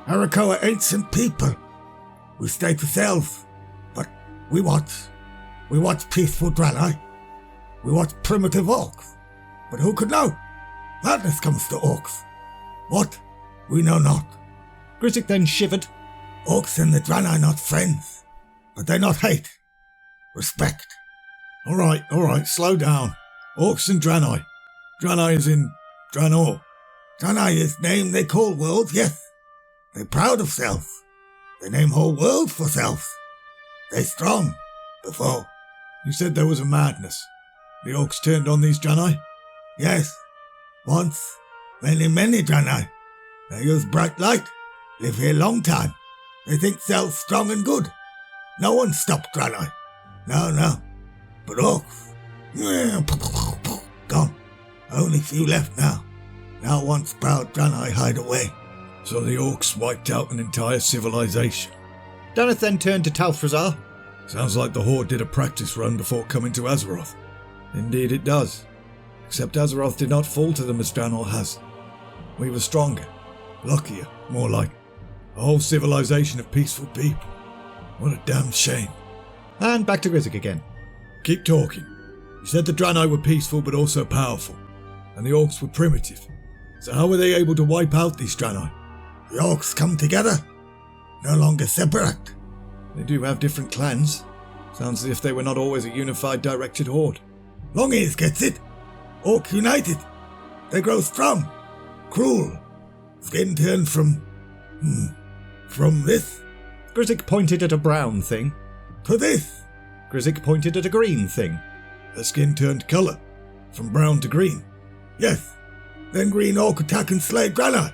Arakoa ancient people. We stay to selves, but we watch peaceful Draenor. We watch primitive orcs. But who could know? Madness comes to orcs. What? We know not. Grizik then shivered. Orcs and the Draenor not friends, but they not hate. Respect. All right, slow down. Orcs and Draenor. Draenor is in Draenor. Draenor is name they call worlds, yes. They proud of self. They name whole worlds for self. They strong. Before. You said there was a madness. The orcs turned on these Draenor? Yes. Once. Many Draenor. They use bright light. Live here long time. They think self strong and good. No one stopped Draenor. No. But orcs. Gone. Only few left now. Now once proud Draenor hide away. So the orcs wiped out an entire civilization. Daneth then turned to Talthrazar. Sounds like the Horde did a practice run before coming to Azeroth. Indeed it does. Except Azeroth did not fall to them as Draenor has. We were stronger. Luckier, more like. A whole civilization of peaceful people. What a damn shame. And back to Grizik again. Keep talking. You said the Draenor were peaceful but also powerful. And the orcs were primitive. So how were they able to wipe out these Draenor? The orcs come together. No longer separate. They do have different clans. Sounds as if they were not always a unified directed horde. Longears gets it. Orc united. They grow strong. Cruel. Skin turned from this. Grizik pointed at a brown thing. To this! Grizik pointed at a green thing. The skin turned colour, from brown to green. Yes, then Green Orc attack and slay Draenor.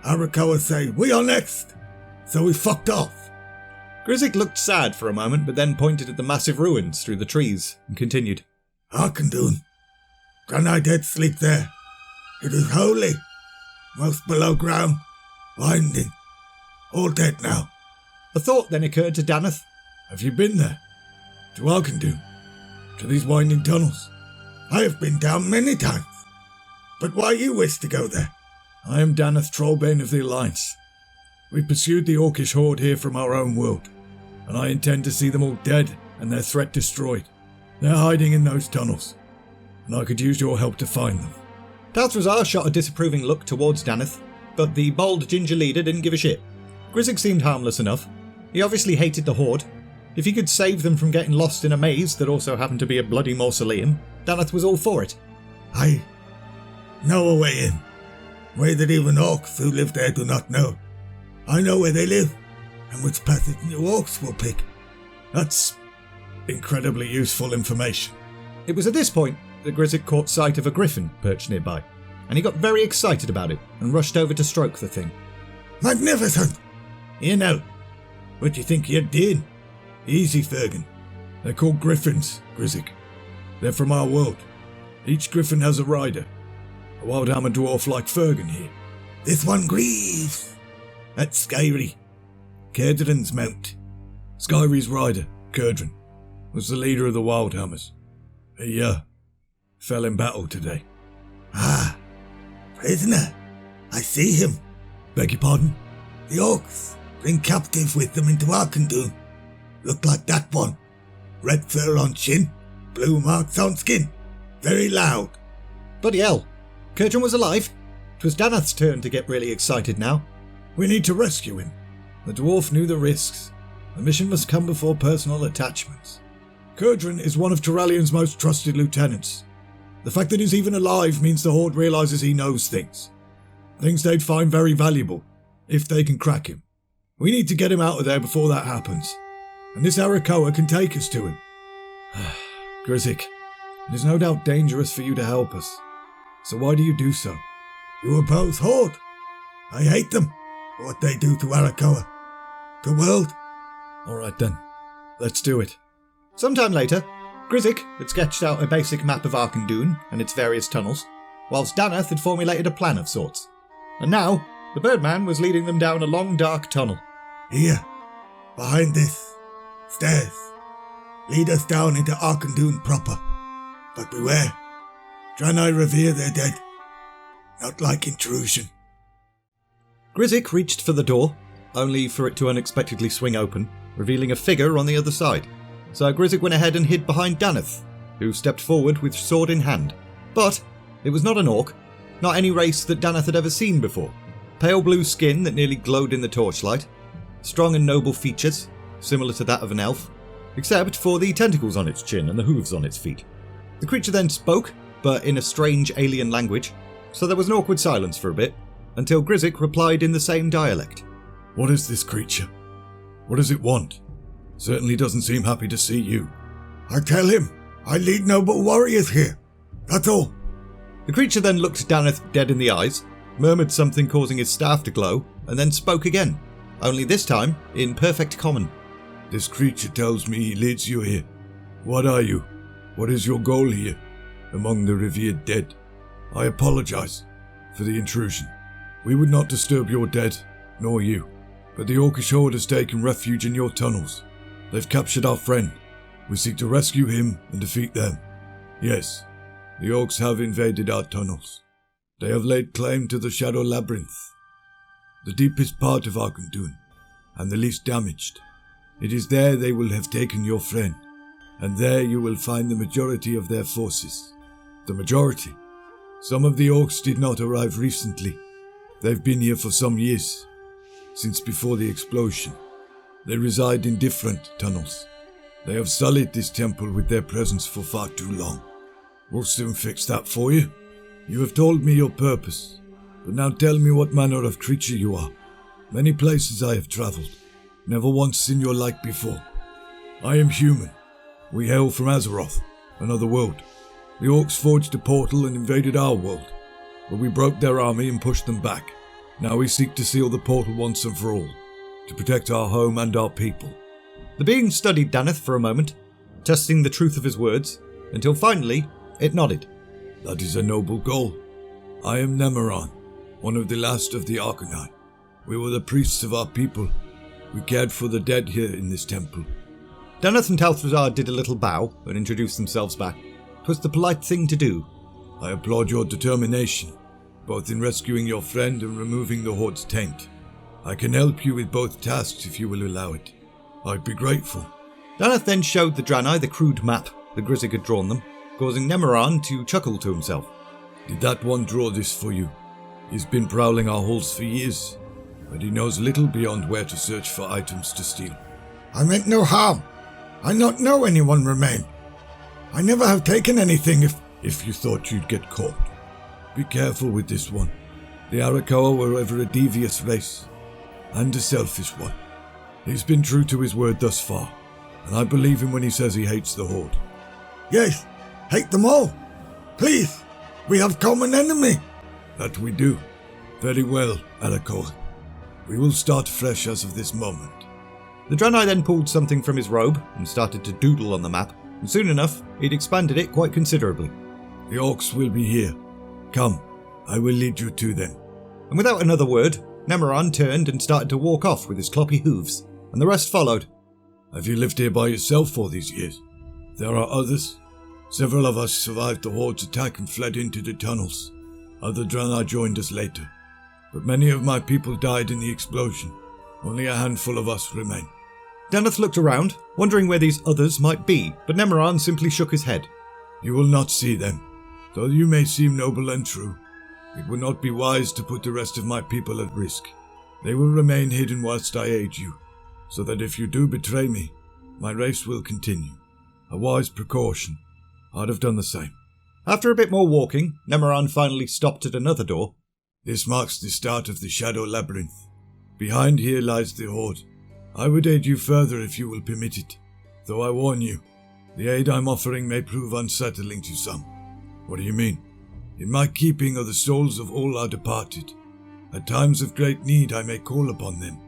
Arakoa say, we are next. So we fucked off. Grizik looked sad for a moment, but then pointed at the massive ruins through the trees and continued. Arkandoon. Draenor dead sleep there. It is holy. Most below ground. Winding. All dead now. A thought then occurred to Daneth. Have you been there? To Arkandoon? To these winding tunnels? I have been down many times. But why you wish to go there? I am Daneth Trollbane of the Alliance. We pursued the Orcish horde here from our own world, and I intend to see them all dead and their threat destroyed. They're hiding in those tunnels, and I could use your help to find them. Talthrazar shot a disapproving look towards Daneth, but the bald ginger leader didn't give a shit. Grizik seemed harmless enough. He obviously hated the horde. If he could save them from getting lost in a maze that also happened to be a bloody mausoleum, Daneth was all for it. I know a way in. Way that even orcs who live there do not know. I know where they live, and which passage new orcs will pick. That's incredibly useful information. It was at this point that Grizik caught sight of a griffin perched nearby, and he got very excited about it and rushed over to stroke the thing. Magnificent! You know, what you think you're doing? Easy, Fergan. They're called griffins, Grizik. They're from our world. Each griffin has a rider. A Wildhammer dwarf like Fergan here. This one grieves. That's Skyri. Cerdran's mount. Skyri's rider, Cerdran, was the leader of the Wildhammers. He, fell in battle today. Ah, prisoner. I see him. Beg your pardon? The orcs bring captive with them into Arkandoon. Look like that one. Red fur on chin, blue marks on skin. Very loud. Bloody hell. Cerdran was alive. 'Twas Daneth's turn to get really excited now. We need to rescue him. The dwarf knew the risks. The mission must come before personal attachments. Cerdran is one of Turalian's most trusted lieutenants. The fact that he's even alive means the Horde realizes he knows things. Things they'd find very valuable, if they can crack him. We need to get him out of there before that happens. And this Arakoa can take us to him. Grizik, it is no doubt dangerous for you to help us. So why do you do so? You oppose Horde. I hate them for what they do to Arakoa. The world. Alright then, let's do it. Sometime later, Grizik had sketched out a basic map of Arkandoon and its various tunnels, whilst Daneth had formulated a plan of sorts. And now, the Birdman was leading them down a long dark tunnel. Here, behind this, stairs, lead us down into Arkandoon proper. But beware, Draenor revere their dead. Not like intrusion. Grizik reached for the door, only for it to unexpectedly swing open, revealing a figure on the other side. So Grizik went ahead and hid behind Daneth, who stepped forward with sword in hand. But it was not an orc, not any race that Daneth had ever seen before. Pale blue skin that nearly glowed in the torchlight, strong and noble features, similar to that of an elf, except for the tentacles on its chin and the hooves on its feet. The creature then spoke, but in a strange alien language, so there was an awkward silence for a bit, until Grizik replied in the same dialect. What is this creature? What does it want? Certainly doesn't seem happy to see you. I tell him, I lead noble warriors here. That's all. The creature then looked Daneth dead in the eyes, murmured something causing his staff to glow, and then spoke again, only this time in perfect common. This creature tells me he leads you here. What are you? What is your goal here, among the revered dead? I apologize for the intrusion. We would not disturb your dead, nor you, but the Orcish horde has taken refuge in your tunnels. They've captured our friend. We seek to rescue him and defeat them. Yes, the orcs have invaded our tunnels. They have laid claim to the Shadow Labyrinth, the deepest part of Arkandoon, and the least damaged. It is there they will have taken your friend, and there you will find the majority of their forces. The majority? Some of the orcs did not arrive recently. They've been here for some years, since before the explosion. They reside in different tunnels. They have sullied this temple with their presence for far too long. We'll soon fix that for you. You have told me your purpose, but now tell me what manner of creature you are. Many places I have travelled, never once seen your like before. I am human. We hail from Azeroth, another world. The orcs forged a portal and invaded our world, but we broke their army and pushed them back. Now we seek to seal the portal once and for all, to protect our home and our people. The being studied Daneth for a moment, testing the truth of his words, until finally it nodded. That is a noble goal. I am Nemeron, one of the last of the Arcanine. We were the priests of our people. We cared for the dead here in this temple. Daneth and Talthrazar did a little bow and introduced themselves back. 'Twas the polite thing to do. I applaud your determination, both in rescuing your friend and removing the Horde's taint. I can help you with both tasks if you will allow it. I'd be grateful. Daneth then showed the Draenei the crude map the Grizzig had drawn them, causing Nemeron to chuckle to himself. Did that one draw this for you? He's been prowling our halls for years, but he knows little beyond where to search for items to steal. I meant no harm. I not know anyone remain. I never have taken anything if you thought you'd get caught. Be careful with this one. The Arakawa were ever a devious race, and a selfish one. He's been true to his word thus far, and I believe him when he says he hates the Horde. Yes, hate them all. Please, we have common enemy. That we do. Very well, Arakawa. We will start fresh as of this moment. The Draenei then pulled something from his robe and started to doodle on the map, and soon enough he'd expanded it quite considerably. The orcs will be here. Come, I will lead you to them. And without another word, Nemeron turned and started to walk off with his cloppy hooves, and the rest followed. Have you lived here by yourself all these years? There are others. Several of us survived the Horde's attack and fled into the tunnels. Other Draenei joined us later, but many of my people died in the explosion. Only a handful of us remain. Daneth looked around, wondering where these others might be, but Nemeron simply shook his head. You will not see them. Though you may seem noble and true, it would not be wise to put the rest of my people at risk. They will remain hidden whilst I aid you, so that if you do betray me, my race will continue. A wise precaution. I'd have done the same. After a bit more walking, Nemeron finally stopped at another door. This marks the start of the Shadow Labyrinth. Behind here lies the Horde. I would aid you further if you will permit it, though I warn you, the aid I'm offering may prove unsettling to some. What do you mean? In my keeping are the souls of all our departed. At times of great need I may call upon them.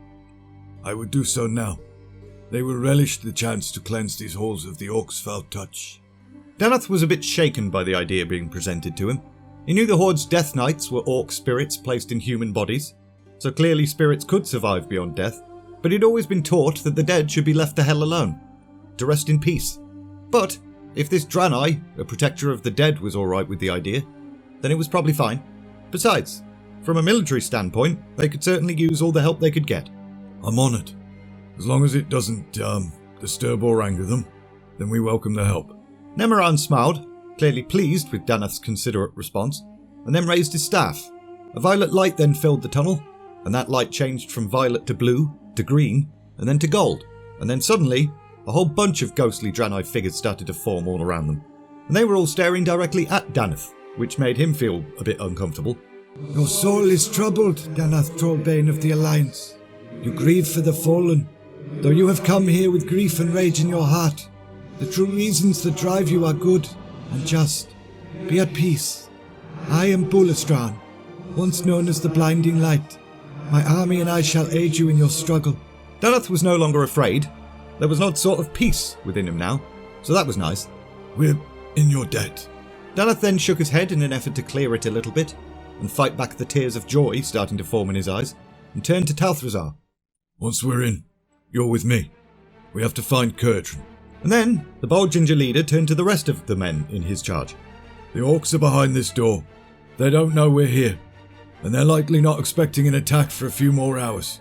I would do so now. They will relish the chance to cleanse these halls of the orc's foul touch. Daneth was a bit shaken by the idea being presented to him. He knew the Horde's Death Knights were orc spirits placed in human bodies, so clearly spirits could survive beyond death, but he'd always been taught that the dead should be left the hell alone, to rest in peace. But if this Draenei, a protector of the dead, was alright with the idea, then it was probably fine. Besides, from a military standpoint, they could certainly use all the help they could get. I'm on it. As long as it doesn't, disturb or anger them, then we welcome the help. Nemeron smiled, clearly pleased with Daneth's considerate response, and then raised his staff. A violet light then filled the tunnel, and that light changed from violet to blue, to green, and then to gold, and then suddenly, a whole bunch of ghostly Draenei figures started to form all around them, and they were all staring directly at Daneth, which made him feel a bit uncomfortable. Your soul is troubled, Daneth Trollbane of the Alliance. You grieve for the fallen, though you have come here with grief and rage in your heart. The true reasons that drive you are good and just. Be at peace. I am Bulastran, once known as the Blinding Light. My army and I shall aid you in your struggle. Daneth was no longer afraid. There was an odd sort of peace within him now, so that was nice. We're in your debt. Daneth then shook his head in an effort to clear it a little bit, and fight back the tears of joy starting to form in his eyes, and turned to Talthrazar. Once we're in, you're with me. We have to find Kurtrin. And then, the bold ginger leader turned to the rest of the men in his charge. The orcs are behind this door. They don't know we're here, and they're likely not expecting an attack for a few more hours.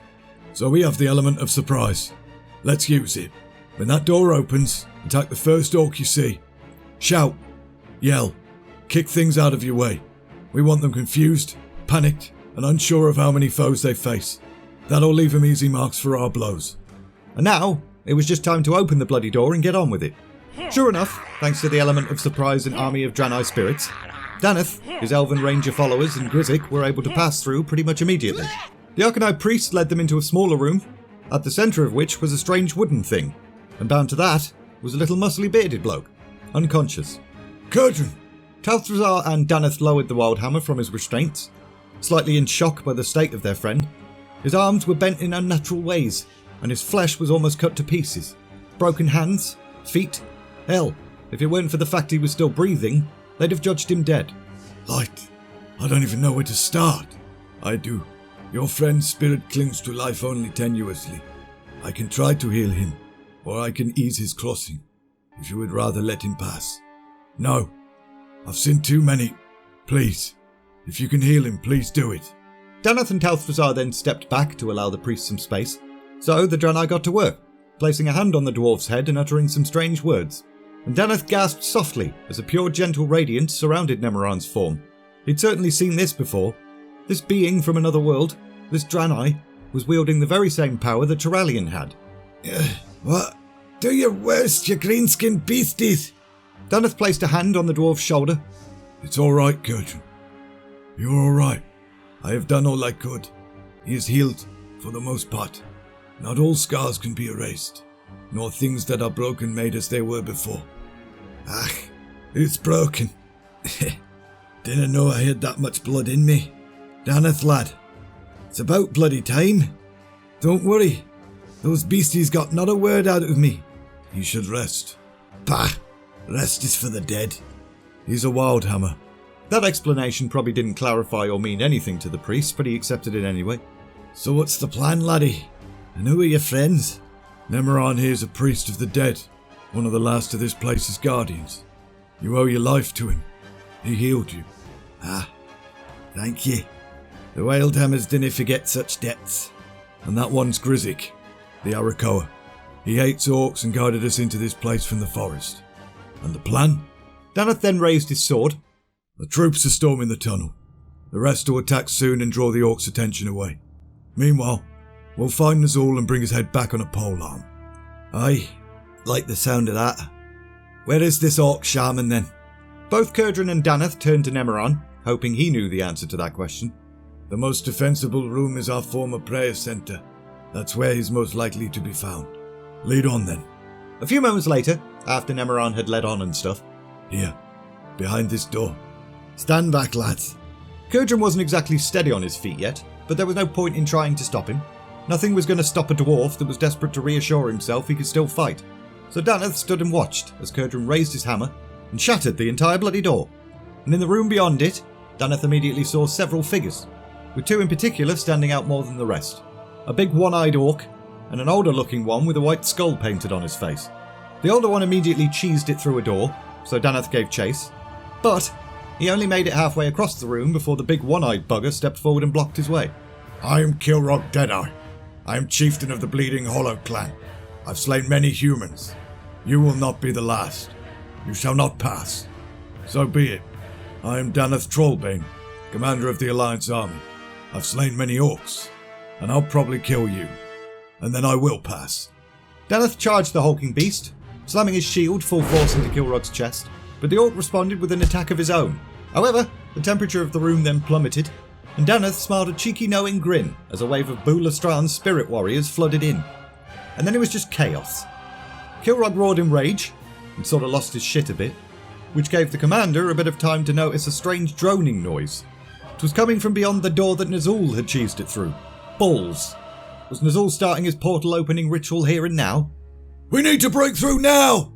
So we have the element of surprise. Let's use it. When that door opens, attack the first orc you see. Shout, yell, kick things out of your way. We want them confused, panicked, and unsure of how many foes they face. That'll leave them easy marks for our blows. And now, it was just time to open the bloody door and get on with it. Sure enough, thanks to the element of surprise and army of Draenei spirits, Daneth, his elven ranger followers, and Grizzig were able to pass through pretty much immediately. The Arcanine priest led them into a smaller room, at the centre of which was a strange wooden thing. and bound to that was a little muscly bearded bloke, unconscious. Kurtrin! Talthrazar and Daneth lowered the wild hammer from his restraints, slightly in shock by the state of their friend. His arms were bent in unnatural ways, and his flesh was almost cut to pieces. Broken hands, feet, hell, if it weren't for the fact he was still breathing, they'd have judged him dead. Light, I don't even know where to start. I do. Your friend's spirit clings to life only tenuously. I can try to heal him, or I can ease his crossing, if you would rather let him pass. No, I've seen too many. Please, if you can heal him, please do it. Daneth and Talthrazar then stepped back to allow the priest some space, so the Draenor got to work, placing a hand on the dwarf's head and uttering some strange words. And Daneth gasped softly as a pure gentle radiance surrounded Nemoran's form. He'd certainly seen this before. This being from another world, this Draenor, was wielding the very same power that Turalyon had. What? Do your worst, you green-skinned beasties! Daneth placed a hand on the dwarf's shoulder. It's all right, Kurtrin. You're all right. I have done all I could. He is healed, for the most part. Not all scars can be erased, nor things that are broken made as they were before. Ah, it's broken. Didn't know I had that much blood in me. Daneth, lad. It's about bloody time. Don't worry. Those beasties got not a word out of me. You should rest. Bah! Rest is for the dead. He's a wild hammer. That explanation probably didn't clarify or mean anything to the priest, but he accepted it anyway. So what's the plan, laddie? And who are your friends? Nemoran here's a priest of the dead, one of the last of this place's guardians. You owe your life to him. He healed you. Ah, thank you. The wild hammers didn't forget such debts. And that one's Grizik, the Arakoa. He hates orcs and guided us into this place from the forest. And the plan? Daneth then raised his sword. The troops are storming the tunnel. The rest will attack soon and draw the orcs' attention away. Meanwhile, we'll find Nazul and bring his head back on a polearm. Aye, like the sound of that. Where is this orc shaman then? Both Kurdrin and Daneth turned to Nemoran, hoping he knew the answer to that question. The most defensible room is our former prayer centre. That's where he's most likely to be found. Lead on then. A few moments later, after Nemoran had led on and stuff. Here, behind this door. Stand back, lads. Kurdrin wasn't exactly steady on his feet yet, but there was no point in trying to stop him. Nothing was going to stop a dwarf that was desperate to reassure himself he could still fight. So Daneth stood and watched as Kurdrin raised his hammer and shattered the entire bloody door. And in the room beyond it, Daneth immediately saw several figures, with two in particular standing out more than the rest. A big one-eyed orc, and an older-looking one with a white skull painted on his face. The older one immediately cheesed it through a door, so Daneth gave chase. But he only made it halfway across the room before the big one-eyed bugger stepped forward and blocked his way. I am Kilrog Deadeye. I am chieftain of the Bleeding Hollow clan. I've slain many humans. You will not be the last. You shall not pass. So be it. I am Daneth Trollbane, commander of the Alliance army. I've slain many orcs, and I'll probably kill you. And then I will pass. Daneth charged the hulking beast, slamming his shield full force into Kilrog's chest, but the orc responded with an attack of his own. However, the temperature of the room then plummeted, and Daneth smiled a cheeky knowing grin as a wave of Bulastran's spirit warriors flooded in. And then it was just chaos. Kilrog roared in rage, and sort of lost his shit a bit, which gave the commander a bit of time to notice a strange droning noise. It was coming from beyond the door that Nazul had cheesed it through. Balls. Was Nazul starting his portal opening ritual here and now? We need to break through now!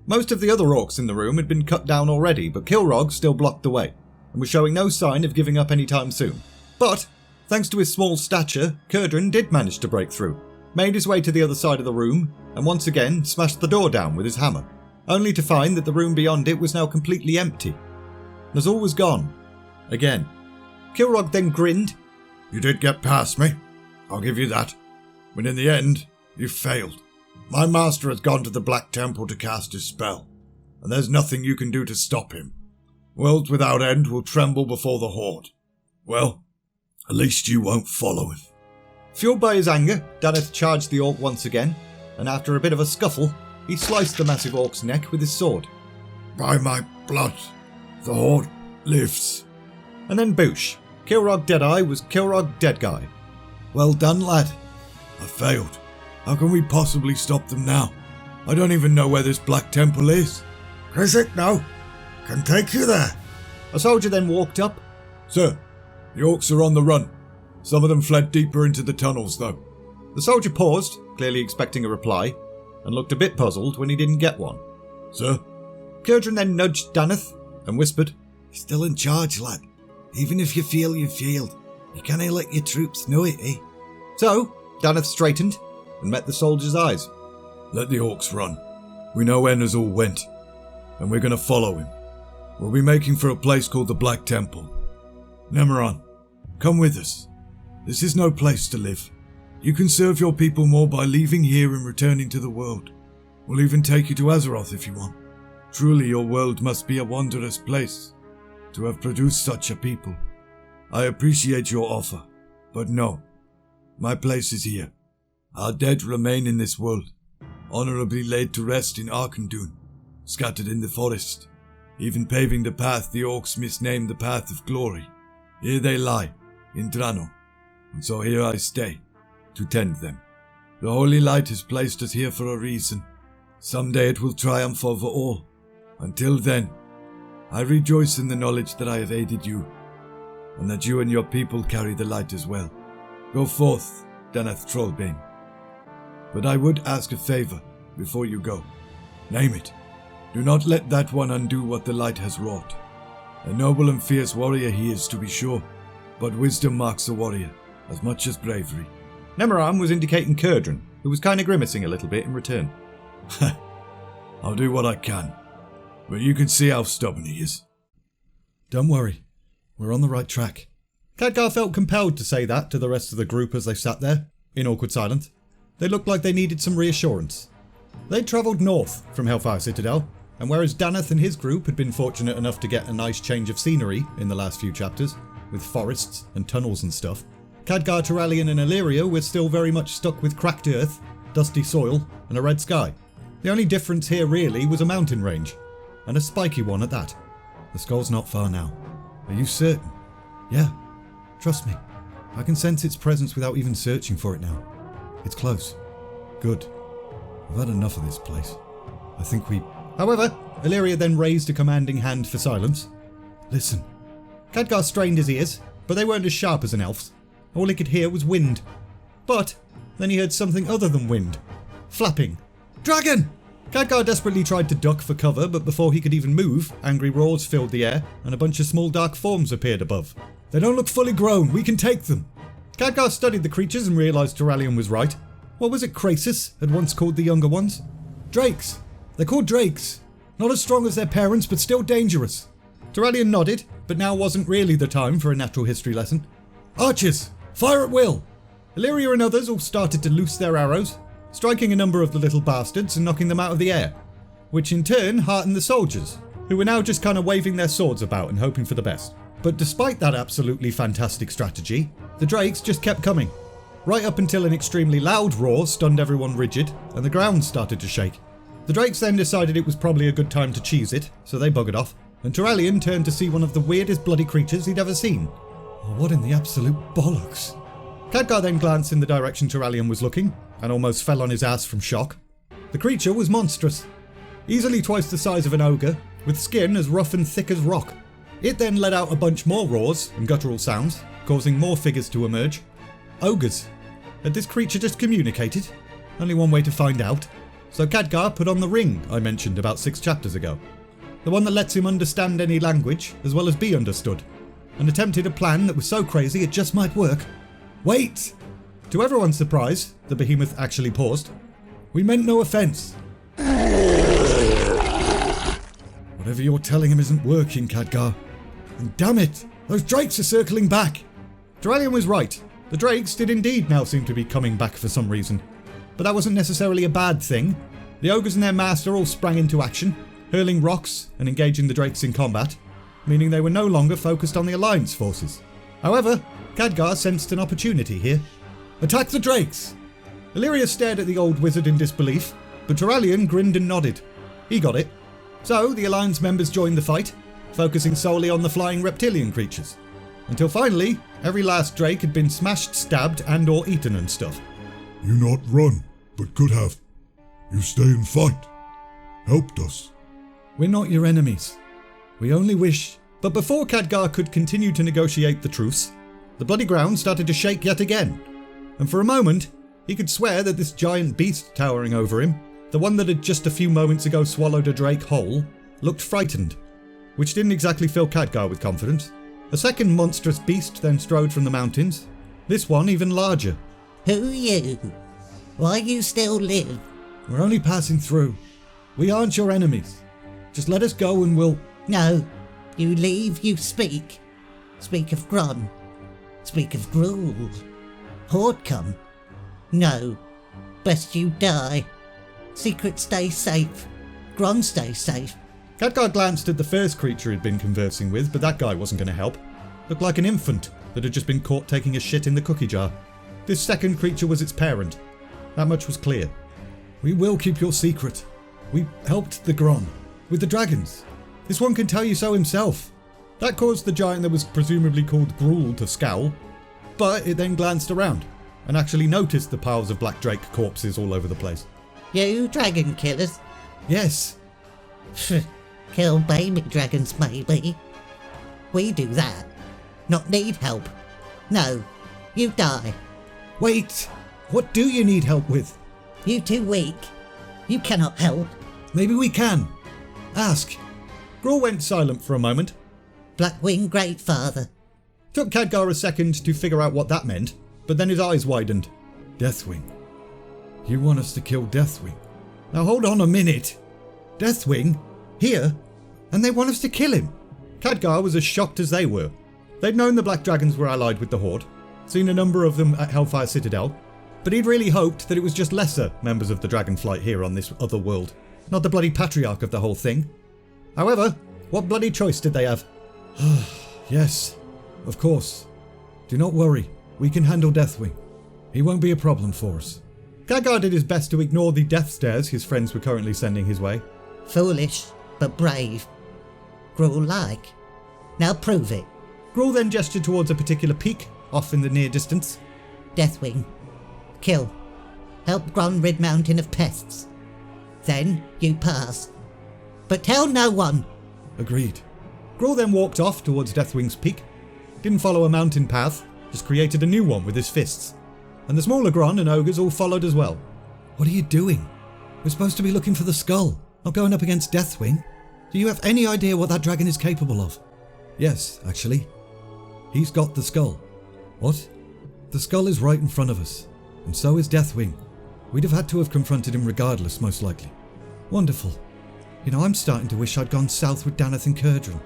Most of the other orcs in the room had been cut down already, but Kilrog still blocked the way, and was showing no sign of giving up anytime soon. But, thanks to his small stature, Kurdrin did manage to break through, made his way to the other side of the room, and once again smashed the door down with his hammer, only to find that the room beyond it was now completely empty. Nazul was gone. Again. Kilrog then grinned. You did get past me. I'll give you that. But in the end, you failed. My master has gone to the Black Temple to cast his spell, and there's nothing you can do to stop him. Worlds without end will tremble before the Horde. Well, at least you won't follow him. Fueled by his anger, Daneth charged the orc once again, and after a bit of a scuffle, he sliced the massive orc's neck with his sword. By my blood, the Horde lives. And then boosh. Kilrog Deadeye was Kilrog Deadguy. Well done, lad. I failed. How can we possibly stop them now? I don't even know where this Black Temple is. Cricket now. Can take you there. A soldier then walked up. Sir, the orcs are on the run. Some of them fled deeper into the tunnels, though. The soldier paused, clearly expecting a reply, and looked a bit puzzled when he didn't get one. Sir? Kurdran then nudged Daneth and whispered, You're still in charge, lad. Even if you feel you've failed, you can't let your troops know it, eh? So, Daneth straightened and met the soldier's eyes. Let the orcs run. We know where Nazul went, and we're going to follow him. We'll be making for a place called the Black Temple. Nemeron, come with us. This is no place to live. You can serve your people more by leaving here and returning to the world. We'll even take you to Azeroth if you want. Truly, your world must be a wondrous place to have produced such a people. I appreciate your offer, but no. My place is here. Our dead remain in this world, honorably laid to rest in Arkandun, scattered in the forest, even paving the path the orcs misnamed the Path of Glory. Here they lie, in Draenor, and so here I stay, to tend them. The Holy Light has placed us here for a reason. Someday it will triumph over all. Until then, I rejoice in the knowledge that I have aided you, and that you and your people carry the light as well. Go forth, Daneth Trollbane. But I would ask a favor before you go. Name it. Do not let that one undo what the light has wrought. A noble and fierce warrior he is, to be sure, but wisdom marks a warrior as much as bravery. Nemeron was indicating Kurdran, who was kind of grimacing a little bit in return. I'll do what I can, but you can see how stubborn he is. Don't worry, we're on the right track. Khadgar felt compelled to say that to the rest of the group as they sat there, in awkward silence. They looked like they needed some reassurance. They'd travelled north from Hellfire Citadel, and whereas Daneth and his group had been fortunate enough to get a nice change of scenery in the last few chapters, with forests and tunnels and stuff, Khadgar, Turalyon and Illyria were still very much stuck with cracked earth, dusty soil and a red sky. The only difference here really was a mountain range, and a spiky one at that. The skull's not far now. Are you certain? Yeah, trust me. I can sense its presence without even searching for it now. It's close. Good. I've had enough of this place. I think we... However, Illyria then raised a commanding hand for silence. Listen. Khadgar strained his ears, but they weren't as sharp as an elf's. All he could hear was wind. But then he heard something other than wind. Flapping. Dragon! Khadgar desperately tried to duck for cover, but before he could even move, angry roars filled the air, and a bunch of small dark forms appeared above. They don't look fully grown, we can take them. Khadgar studied the creatures and realised Turalyon was right. What was it Krasis had once called the younger ones? Drakes. They're called drakes. Not as strong as their parents, but still dangerous. Turalyon nodded, but now wasn't really the time for a natural history lesson. Archers! Fire at will! Illyria and others all started to loose their arrows, striking a number of the little bastards and knocking them out of the air, which in turn heartened the soldiers, who were now just kind of waving their swords about and hoping for the best. But despite that absolutely fantastic strategy, the drakes just kept coming, right up until an extremely loud roar stunned everyone rigid and the ground started to shake. The drakes then decided it was probably a good time to cheese it, so they buggered off, and Turalyon turned to see one of the weirdest bloody creatures he'd ever seen. Oh, what in the absolute bollocks? Khadgar then glanced in the direction Turalyon was looking, and almost fell on his ass from shock. The creature was monstrous, easily twice the size of an ogre, with skin as rough and thick as rock. It then let out a bunch more roars and guttural sounds, causing more figures to emerge. Ogres. Had this creature just communicated? Only one way to find out. So Khadgar put on the ring I mentioned about 6 chapters ago. The one that lets him understand any language, as well as be understood. And attempted a plan that was so crazy it just might work. Wait! To everyone's surprise, the behemoth actually paused. We meant no offence. Whatever you're telling him isn't working, Khadgar. And damn it, those drakes are circling back. Turalyon was right. The drakes did indeed now seem to be coming back for some reason. But that wasn't necessarily a bad thing. The ogres and their master all sprang into action, hurling rocks and engaging the drakes in combat, meaning they were no longer focused on the Alliance forces. However, Khadgar sensed an opportunity here. Attack the drakes! Illyria stared at the old wizard in disbelief, but Turalyon grinned and nodded. He got it. So the Alliance members joined the fight, focusing solely on the flying reptilian creatures. Until finally, every last drake had been smashed, stabbed and or eaten and stuff. You not run, but could have. You stay and fight. Helped us. We're not your enemies. We only wish... But before Khadgar could continue to negotiate the truce, the bloody ground started to shake yet again. And for a moment, he could swear that this giant beast towering over him, the one that had just a few moments ago swallowed a drake whole, looked frightened, which didn't exactly fill Khadgar with confidence. A second monstrous beast then strode from the mountains, this one even larger. Who are you? Why you still live? We're only passing through. We aren't your enemies. Just let us go and we'll... No. You leave, you speak. Speak of Gron. Speak of Gruul. Horde come. No. Best you die. Secret stay safe. Gron stay safe. Khadgar glanced at the first creature he'd been conversing with, but that guy wasn't going to help. Looked like an infant that had just been caught taking a shit in the cookie jar. This second creature was its parent. That much was clear. We will keep your secret. We helped the Gron with the dragons. This one can tell you so himself. That caused the giant that was presumably called Gruul to scowl, but it then glanced around and actually noticed the piles of black drake corpses all over the place. You dragon killers? Yes. Kill baby dragons maybe. We do that. Not need help. No. You die. Wait. What do you need help with? You too weak. You cannot help. Maybe we can. Ask. Gruul went silent for a moment. Blackwing Greatfather. Took Khadgar a second to figure out what that meant, but then his eyes widened. Deathwing. You want us to kill Deathwing? Now hold on a minute. Deathwing? Here? And they want us to kill him? Khadgar was as shocked as they were. They'd known the Black Dragons were allied with the Horde, seen a number of them at Hellfire Citadel, but he'd really hoped that it was just lesser members of the Dragonflight here on this other world, not the bloody patriarch of the whole thing. However, what bloody choice did they have? Yes, of course. Do not worry, we can handle Deathwing. He won't be a problem for us. Khadgar did his best to ignore the death stares his friends were currently sending his way. Foolish, but brave. Gruul-like. Now prove it. Gruul then gestured towards a particular peak, off in the near distance. Deathwing. Kill. Help Gron rid Mountain of pests. Then you pass. But tell no one. Agreed. Gruul then walked off towards Deathwing's peak. Didn't follow a mountain path, just created a new one with his fists. And the smaller Gron and ogres all followed as well. What are you doing? We're supposed to be looking for the skull, not going up against Deathwing. Do you have any idea what that dragon is capable of? Yes, actually. He's got the skull. What? The skull is right in front of us, and so is Deathwing. We'd have had to have confronted him regardless, most likely. Wonderful. You know, I'm starting to wish I'd gone south with Daneth and Kurdran.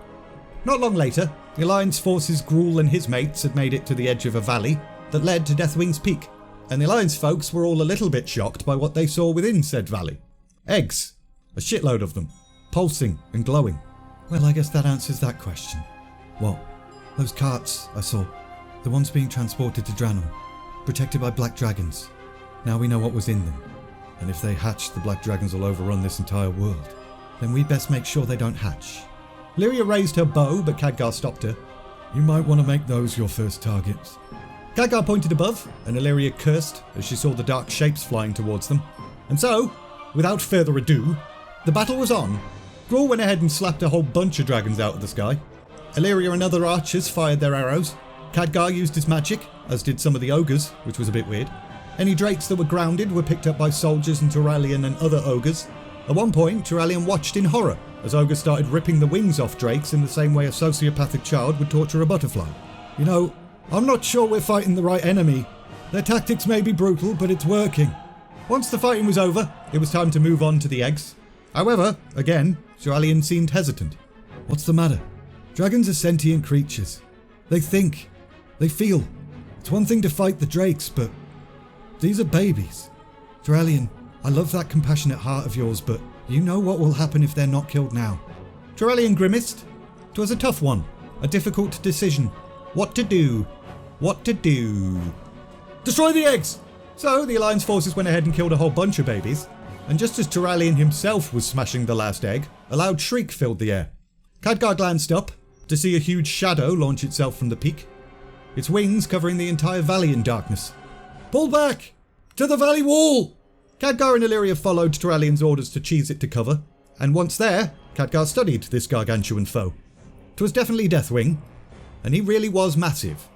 Not long later, the Alliance forces Gruul and his mates had made it to the edge of a valley that led to Deathwing's peak, and the Alliance folks were all a little bit shocked by what they saw within said valley. Eggs. A shitload of them. Pulsing and glowing. Well, I guess that answers that question. What? Those carts I saw. The ones being transported to Draenor. Protected by black dragons. Now we know what was in them. And if they hatch, the black dragons will overrun this entire world. Then we best make sure they don't hatch. Lyria raised her bow, but Khadgar stopped her. You might want to make those your first targets. Khadgar pointed above, and Illyria cursed as she saw the dark shapes flying towards them. And so, without further ado, the battle was on. Gruul went ahead and slapped a whole bunch of dragons out of the sky. Illyria and other archers fired their arrows. Khadgar used his magic, as did some of the ogres, which was a bit weird. Any drakes that were grounded were picked up by soldiers and Turalian and other ogres. At one point, Turalian watched in horror as ogres started ripping the wings off drakes in the same way a sociopathic child would torture a butterfly. You know, I'm not sure we're fighting the right enemy. Their tactics may be brutal, but it's working. Once the fighting was over, it was time to move on to the eggs. However, again, Turalian seemed hesitant. What's the matter? Dragons are sentient creatures. They think. They feel. It's one thing to fight the drakes, but these are babies. Turalian, I love that compassionate heart of yours, but you know what will happen if they're not killed now. Turalian grimaced. 'Twas a tough one. A difficult decision. What to do? What to do? Destroy the eggs! So the Alliance forces went ahead and killed a whole bunch of babies. And just as Turalian himself was smashing the last egg, a loud shriek filled the air. Khadgar glanced up to see a huge shadow launch itself from the peak, its wings covering the entire valley in darkness. Pull back! To the valley wall! Khadgar and Illyria followed Turalian's orders to cheese it to cover, and once there, Khadgar studied this gargantuan foe. 'Twas definitely Deathwing, and he really was massive.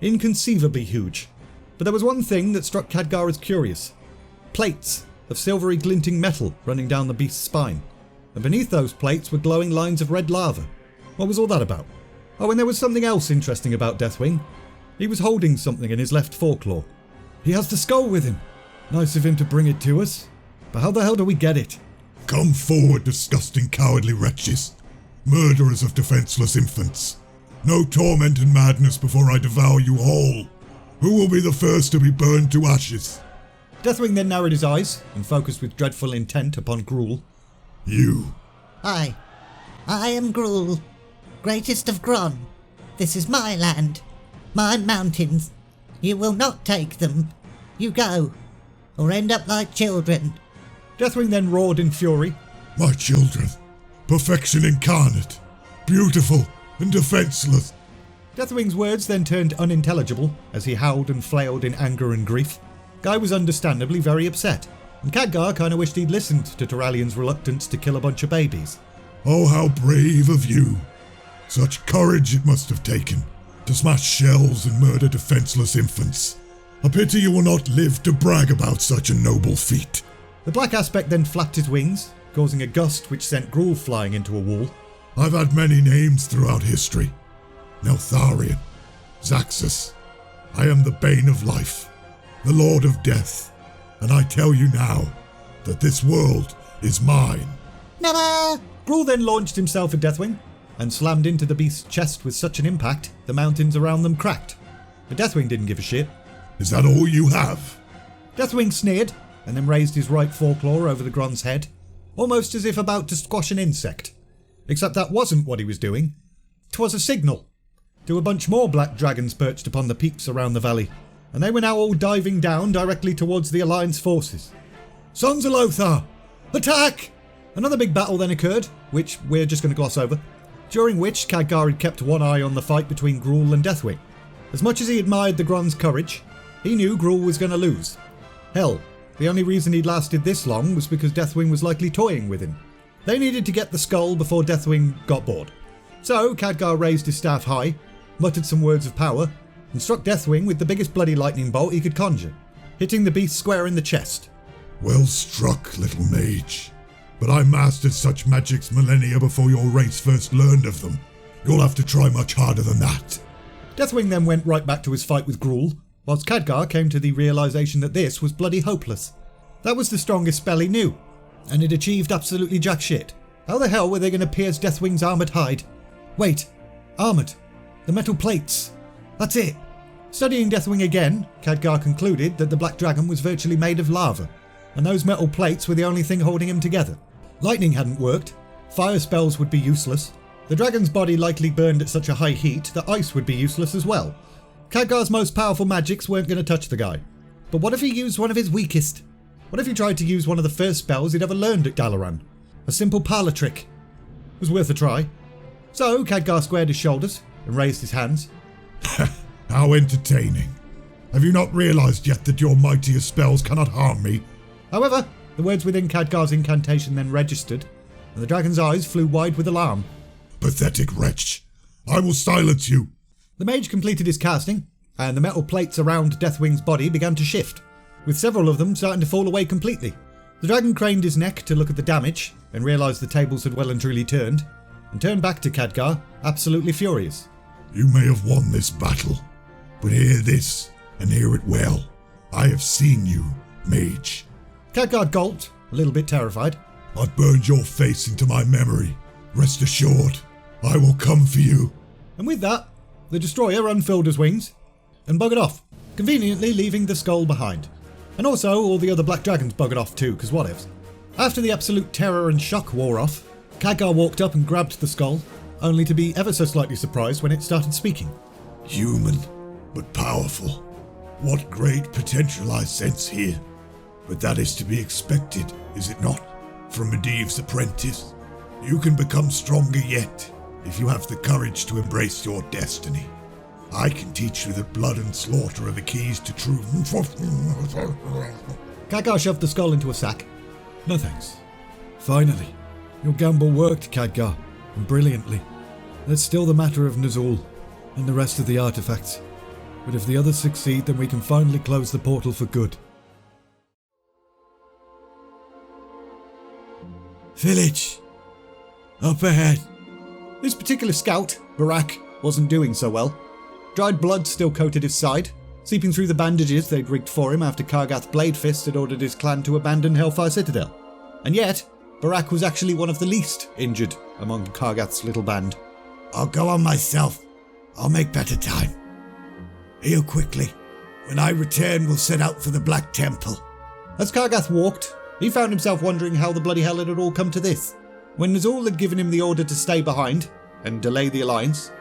Inconceivably huge. But there was one thing that struck Khadgar as curious. Plates of silvery glinting metal running down the beast's spine, and beneath those plates were glowing lines of red lava. What was all that about? Oh, and there was something else interesting about Deathwing. He was holding something in his left foreclaw. He has the skull with him. Nice of him to bring it to us. But how the hell do we get it? Come forward, disgusting cowardly wretches. Murderers of defenseless infants. No torment and madness before I devour you whole. Who will be the first to be burned to ashes? Deathwing then narrowed his eyes and focused with dreadful intent upon Gruul. You. I am Gruul, greatest of Gron. This is my land, my mountains. You will not take them. You go, or end up like children. Deathwing then roared in fury. My children. Perfection incarnate. Beautiful and defenseless. Deathwing's words then turned unintelligible as he howled and flailed in anger and grief. Guy was understandably very upset, and Khadgar kinda wished he'd listened to Turalian's reluctance to kill a bunch of babies. Oh, how brave of you. Such courage it must have taken to smash shells and murder defenseless infants. A pity you will not live to brag about such a noble feat. The black aspect then flapped his wings, causing a gust which sent Gruul flying into a wall. I've had many names throughout history. Neltharion, Zaxxas. I am the bane of life, the lord of death, and I tell you now that this world is mine. Never! Gruul then launched himself at Deathwing and slammed into the beast's chest with such an impact the mountains around them cracked. But Deathwing didn't give a shit. Is that all you have? Deathwing sneered and then raised his right foreclaw over the Gron's head, almost as if about to squash an insect. Except that wasn't what he was doing. 'Twas a signal to a bunch more black dragons perched upon the peaks around the valley, and they were now all diving down directly towards the Alliance forces. Sons of Lothar! Attack! Another big battle then occurred, which we're just going to gloss over, during which Khadgar had kept one eye on the fight between Gruul and Deathwing. As much as he admired the Gron's courage, he knew Gruul was going to lose. Hell, the only reason he'd lasted this long was because Deathwing was likely toying with him. They needed to get the skull before Deathwing got bored. So Khadgar raised his staff high, muttered some words of power, and struck Deathwing with the biggest bloody lightning bolt he could conjure, hitting the beast square in the chest. Well struck, little mage. But I mastered such magics millennia before your race first learned of them. You'll have to try much harder than that. Deathwing then went right back to his fight with Gruul, whilst Khadgar came to the realisation that this was bloody hopeless. That was the strongest spell he knew, and it achieved absolutely jack shit. How the hell were they going to pierce Deathwing's armoured hide? Wait, armoured. The metal plates. That's it. Studying Deathwing again, Khadgar concluded that the Black Dragon was virtually made of lava, and those metal plates were the only thing holding him together. Lightning hadn't worked, fire spells would be useless, the dragon's body likely burned at such a high heat that ice would be useless as well. Khadgar's most powerful magics weren't going to touch the guy. But what if he used one of his weakest? What if he tried to use one of the first spells he'd ever learned at Dalaran? A simple parlour trick. It was worth a try. So Khadgar squared his shoulders and raised his hands. How entertaining. Have you not realised yet that your mightiest spells cannot harm me? However, the words within Khadgar's incantation then registered, and the dragon's eyes flew wide with alarm. Pathetic wretch. I will silence you. The mage completed his casting, and the metal plates around Deathwing's body began to shift, with several of them starting to fall away completely. The dragon craned his neck to look at the damage, and realised the tables had well and truly turned, and turned back to Khadgar, absolutely furious. You may have won this battle, but hear this, and hear it well. I have seen you, mage. Khadgar gulped, a little bit terrified. I've burned your face into my memory. Rest assured, I will come for you. And with that, the destroyer unfurled his wings and buggered off, conveniently leaving the skull behind. And also all the other black dragons buggered off too, because what ifs. After the absolute terror and shock wore off, Khadgar walked up and grabbed the skull, only to be ever so slightly surprised when it started speaking. Human, but powerful. What great potential I sense here. But that is to be expected, is it not? From Medivh's apprentice. You can become stronger yet, if you have the courage to embrace your destiny. I can teach you that blood and slaughter are the keys to true... Khadgar shoved the skull into a sack. No thanks. Finally, your gamble worked, Khadgar, and brilliantly. There's still the matter of Nazul and the rest of the artifacts. But if the others succeed, then we can finally close the portal for good. Village. Up ahead. This particular scout, Barak, wasn't doing so well. Dried blood still coated his side, seeping through the bandages they'd rigged for him after Kargath Bladefist had ordered his clan to abandon Hellfire Citadel. And yet, Barak was actually one of the least injured among Kargath's little band. I'll go on myself. I'll make better time. Heal quickly. When I return, we'll set out for the Black Temple. As Kargath walked, he found himself wondering how the bloody hell it had all come to this. When Nazul had given him the order to stay behind and delay the alliance,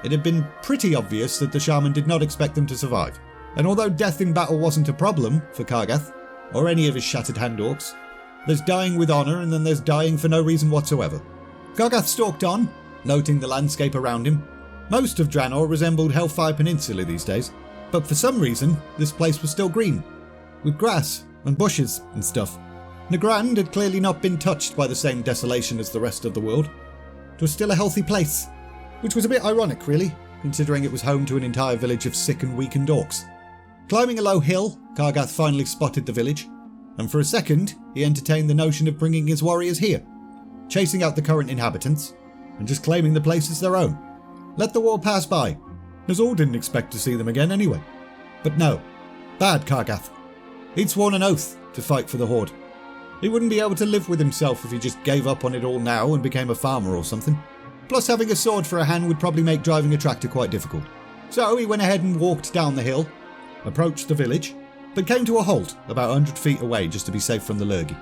it had been pretty obvious that the shaman did not expect them to survive. And although death in battle wasn't a problem for Kargath, or any of his shattered hand orcs, there's dying with honour and then there's dying for no reason whatsoever. Kargath stalked on, noting the landscape around him. Most of Draenor resembled Hellfire Peninsula these days, but for some reason this place was still green, with grass and bushes and stuff. Nagrand had clearly not been touched by the same desolation as the rest of the world. It was still a healthy place, which was a bit ironic really, considering it was home to an entire village of sick and weakened orcs. Climbing a low hill, Kargath finally spotted the village, and for a second he entertained the notion of bringing his warriors here, chasing out the current inhabitants, and just claiming the place as their own. Let the war pass by. Nazul didn't expect to see them again anyway. But no, bad Kargath. He'd sworn an oath to fight for the Horde. He wouldn't be able to live with himself if he just gave up on it all now and became a farmer or something. Plus having a sword for a hand would probably make driving a tractor quite difficult. So he went ahead and walked down the hill, approached the village, but came to a halt about 100 feet away just to be safe from the Lurgi.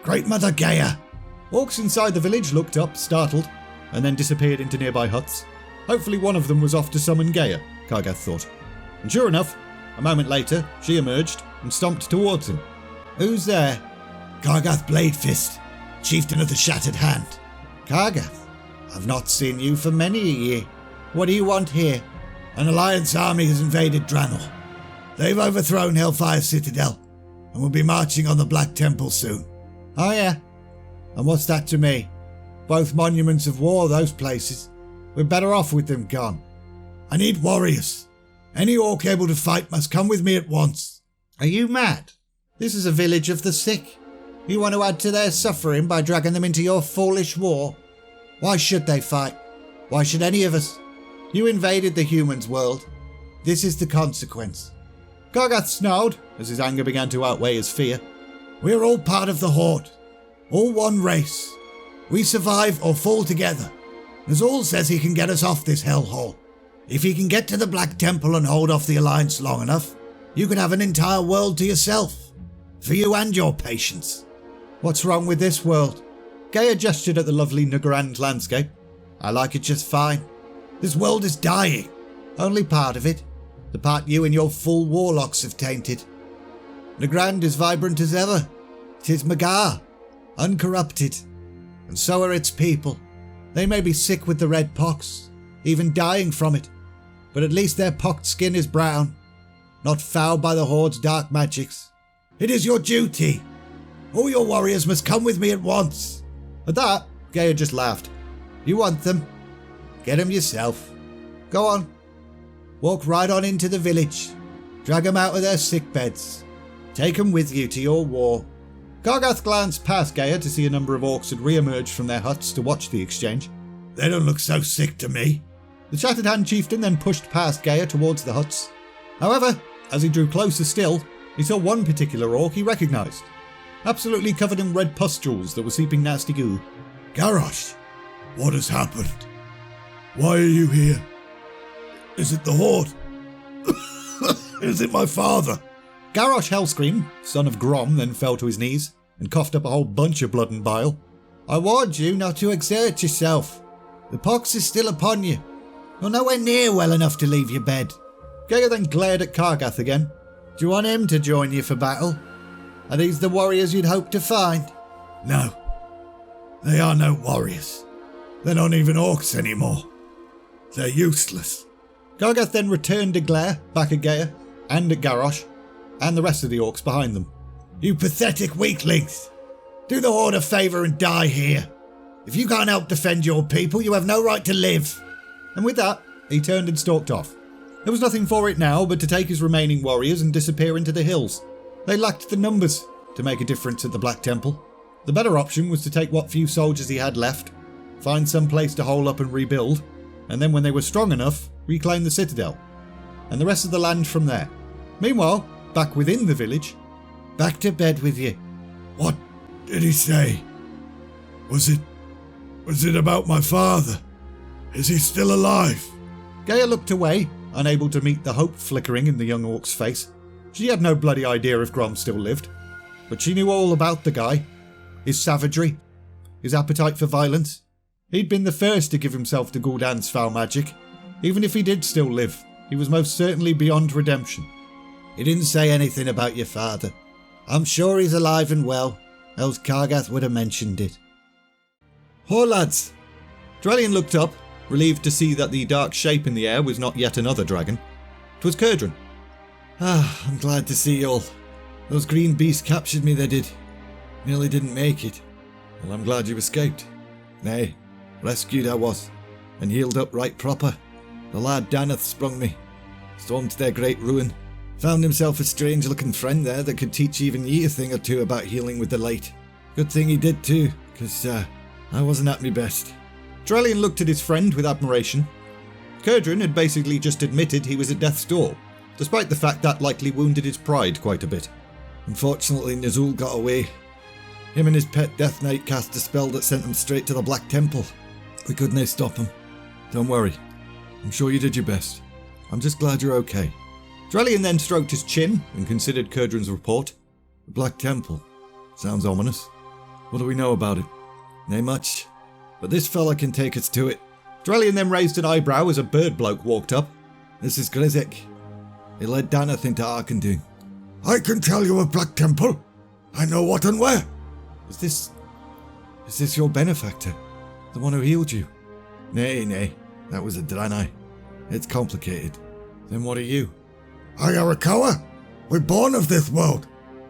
Great Mother Gaia! Orcs inside the village looked up, startled, and then disappeared into nearby huts. Hopefully one of them was off to summon Gaia, Kargath thought. And sure enough, a moment later, she emerged and stomped towards him. Who's there? Kargath Bladefist, chieftain of the Shattered Hand. Kargath, I've not seen you for many a year. What do you want here? An alliance army has invaded Draenor. They've overthrown Hellfire Citadel and will be marching on the Black Temple soon. Oh yeah? And what's that to me? Both monuments of war, those places. We're better off with them gone. I need warriors. Any orc able to fight must come with me at once. Are you mad? This is a village of the sick. You want to add to their suffering by dragging them into your foolish war? Why should they fight? Why should any of us? You invaded the humans' world. This is the consequence. Kargath snarled as his anger began to outweigh his fear. We're all part of the Horde. All one race. We survive or fall together. Nazul says he can get us off this hellhole. If he can get to the Black Temple and hold off the Alliance long enough, you could have an entire world to yourself. For you and your patients. What's wrong with this world? Gaia gestured at the lovely Nagrand landscape. I like it just fine. This world is dying. Only part of it. The part you and your fool warlocks have tainted. Nagrand is vibrant as ever. It is Magar, uncorrupted. And so are its people. They may be sick with the red pox, even dying from it, but at least their pocked skin is brown, not fouled by the Horde's dark magics. It is your duty. All your warriors must come with me at once. At that, Gaia just laughed. You want them? Get them yourself. Go on. Walk right on into the village. Drag them out of their sick beds. Take them with you to your war. Kargath glanced past Gaia to see a number of orcs had re-emerged from their huts to watch the exchange. They don't look so sick to me. The Shattered Hand chieftain then pushed past Gaia towards the huts. However, as he drew closer still, he saw one particular orc he recognised, absolutely covered in red pustules that were seeping nasty goo. Garrosh, what has happened? Why are you here? Is it the Horde? Is it my father? Garrosh Hellscream, son of Grom, then fell to his knees and coughed up a whole bunch of blood and bile. I warned you not to exert yourself. The pox is still upon you. You're nowhere near well enough to leave your bed. Gaia then glared at Kargath again. Do you want him to join you for battle? Are these the warriors you'd hoped to find? No. They are no warriors. They're not even orcs anymore. They're useless. Kargath then returned a glare back at Gaia and at Garrosh and the rest of the orcs behind them. You pathetic weaklings! Do the Horde a favour and die here. If you can't help defend your people, you have no right to live. And with that, he turned and stalked off. There was nothing for it now but to take his remaining warriors and disappear into the hills. They lacked the numbers to make a difference at the Black Temple. The better option was to take what few soldiers he had left, find some place to hole up and rebuild, and then when they were strong enough, reclaim the citadel, and the rest of the land from there. Meanwhile, back within the village, back to bed with you. What did he say? Was it about my father? Is he still alive? Gaia looked away, unable to meet the hope flickering in the young orc's face. She had no bloody idea if Grom still lived, but she knew all about the guy. His savagery, his appetite for violence. He'd been the first to give himself to Gul'dan's foul magic. Even if he did still live, he was most certainly beyond redemption. He didn't say anything about your father. I'm sure he's alive and well, else Kargath would have mentioned it. Ho lads! Drellian looked up, relieved to see that the dark shape in the air was not yet another dragon. 'Twas Kurdran. I'm glad to see you all. Those green beasts captured me, they did. Nearly didn't make it. Well, I'm glad you escaped. Nay, rescued I was, and healed up right proper. The lad Daneth sprung me, stormed to their great ruin, found himself a strange-looking friend there that could teach even ye a thing or two about healing with the light. Good thing he did too, 'cause I wasn't at me best. Drellian looked at his friend with admiration. Kurdran had basically just admitted he was at death's door, despite the fact that likely wounded his pride quite a bit. Unfortunately, Nazul got away. Him and his pet Death Knight cast a spell that sent him straight to the Black Temple. We couldn't stop him. Don't worry. I'm sure you did your best. I'm just glad you're okay. Drellian then stroked his chin and considered Kurdran's report. The Black Temple. Sounds ominous. What do we know about it? Nay much. But this fella can take us to it. Drellian then raised an eyebrow as a bird bloke walked up. This is Grizik. He led Daneth into Arkandun. I can tell you of Black Temple. I know what and where. Is this your benefactor? The one who healed you? Nay. That was a Draenor. It's complicated. Then what are you? I Arakawa. We're born of this world.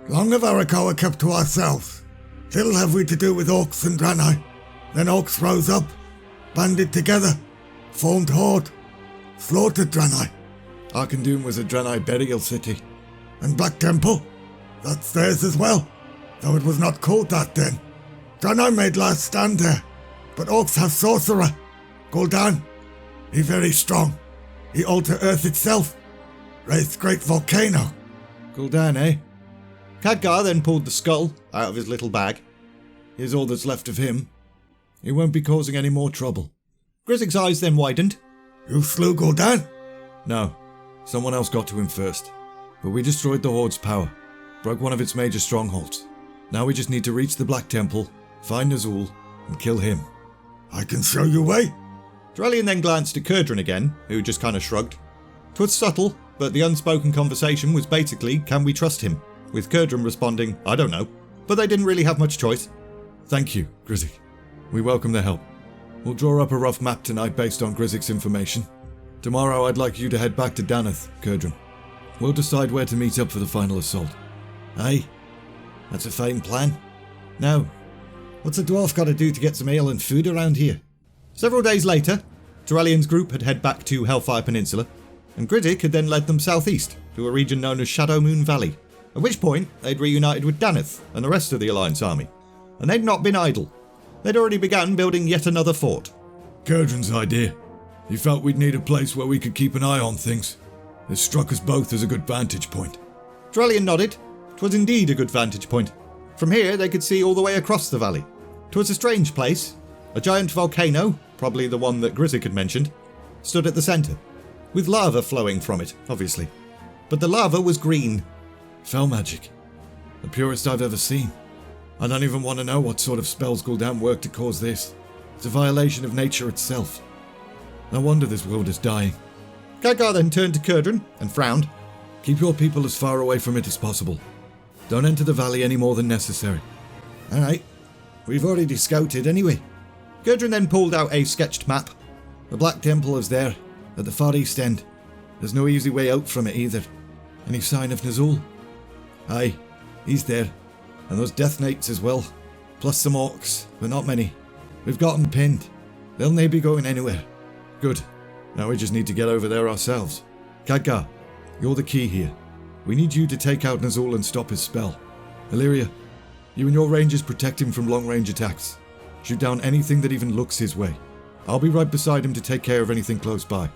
Long have Arakawa kept to ourselves. Little have we to do with orcs and Draenor. Then orcs rose up, banded together, formed horde, slaughtered Draenor. Arkandun was a Draenor burial city. And Black Temple? That's theirs as well, though it was not called that then. Draenor made last stand there, but orcs have sorcerer, Gul'dan. He very strong. He alter earth itself, raised great volcano. Gul'dan, eh? Khadgar then pulled the skull out of his little bag. Here's all that's left of him. He won't be causing any more trouble. Grizzik's eyes then widened. You slew Gul'dan? No, someone else got to him first. But we destroyed the Horde's power, broke one of its major strongholds. Now we just need to reach the Black Temple, find Nazul, and kill him. I can show you way. Drellian then glanced at Kurdran again, who just kind of shrugged. 'Twas subtle, but the unspoken conversation was basically, can we trust him? With Kurdran responding, I don't know. But they didn't really have much choice. Thank you, Grizik. We welcome their help. We'll draw up a rough map tonight based on Grizik's information. Tomorrow I'd like you to head back to Daneth, Kurdran. We'll decide where to meet up for the final assault. Aye, that's a fine plan. Now, what's a dwarf got to do to get some ale and food around here? Several days later, Drellian's group had head back to Hellfire Peninsula, and Grizik had then led them southeast to a region known as Shadow Moon Valley, at which point they'd reunited with Daneth and the rest of the Alliance army. And they'd not been idle. They'd already begun building yet another fort. Kurdran's idea. He felt we'd need a place where we could keep an eye on things. It struck us both as a good vantage point. Drellian nodded. 'Twas indeed a good vantage point. From here they could see all the way across the valley. 'Twas a strange place. A giant volcano, probably the one that Grizik had mentioned, stood at the centre, with lava flowing from it, obviously. But the lava was green. Fel magic. The purest I've ever seen. I don't even want to know what sort of spells Gul'dan worked to cause this. It's a violation of nature itself. No wonder this world is dying. Khadgar then turned to Kurdran and frowned. Keep your people as far away from it as possible. Don't enter the valley any more than necessary. Alright, we've already scouted anyway. Kurdran then pulled out a sketched map. The Black Temple is there, at the far east end. There's no easy way out from it either. Any sign of Nazul? Aye, He's there. And those Death Knights as well. Plus some orcs, but not many. We've got them pinned. They'll never be going anywhere. Good. Now we just need to get over there ourselves. Khadgar, you're the key here. We need you to take out Nazul and stop his spell. Illyria, you and your rangers protect him from long-range attacks. Shoot down anything that even looks his way. I'll be right beside him to take care of anything close by.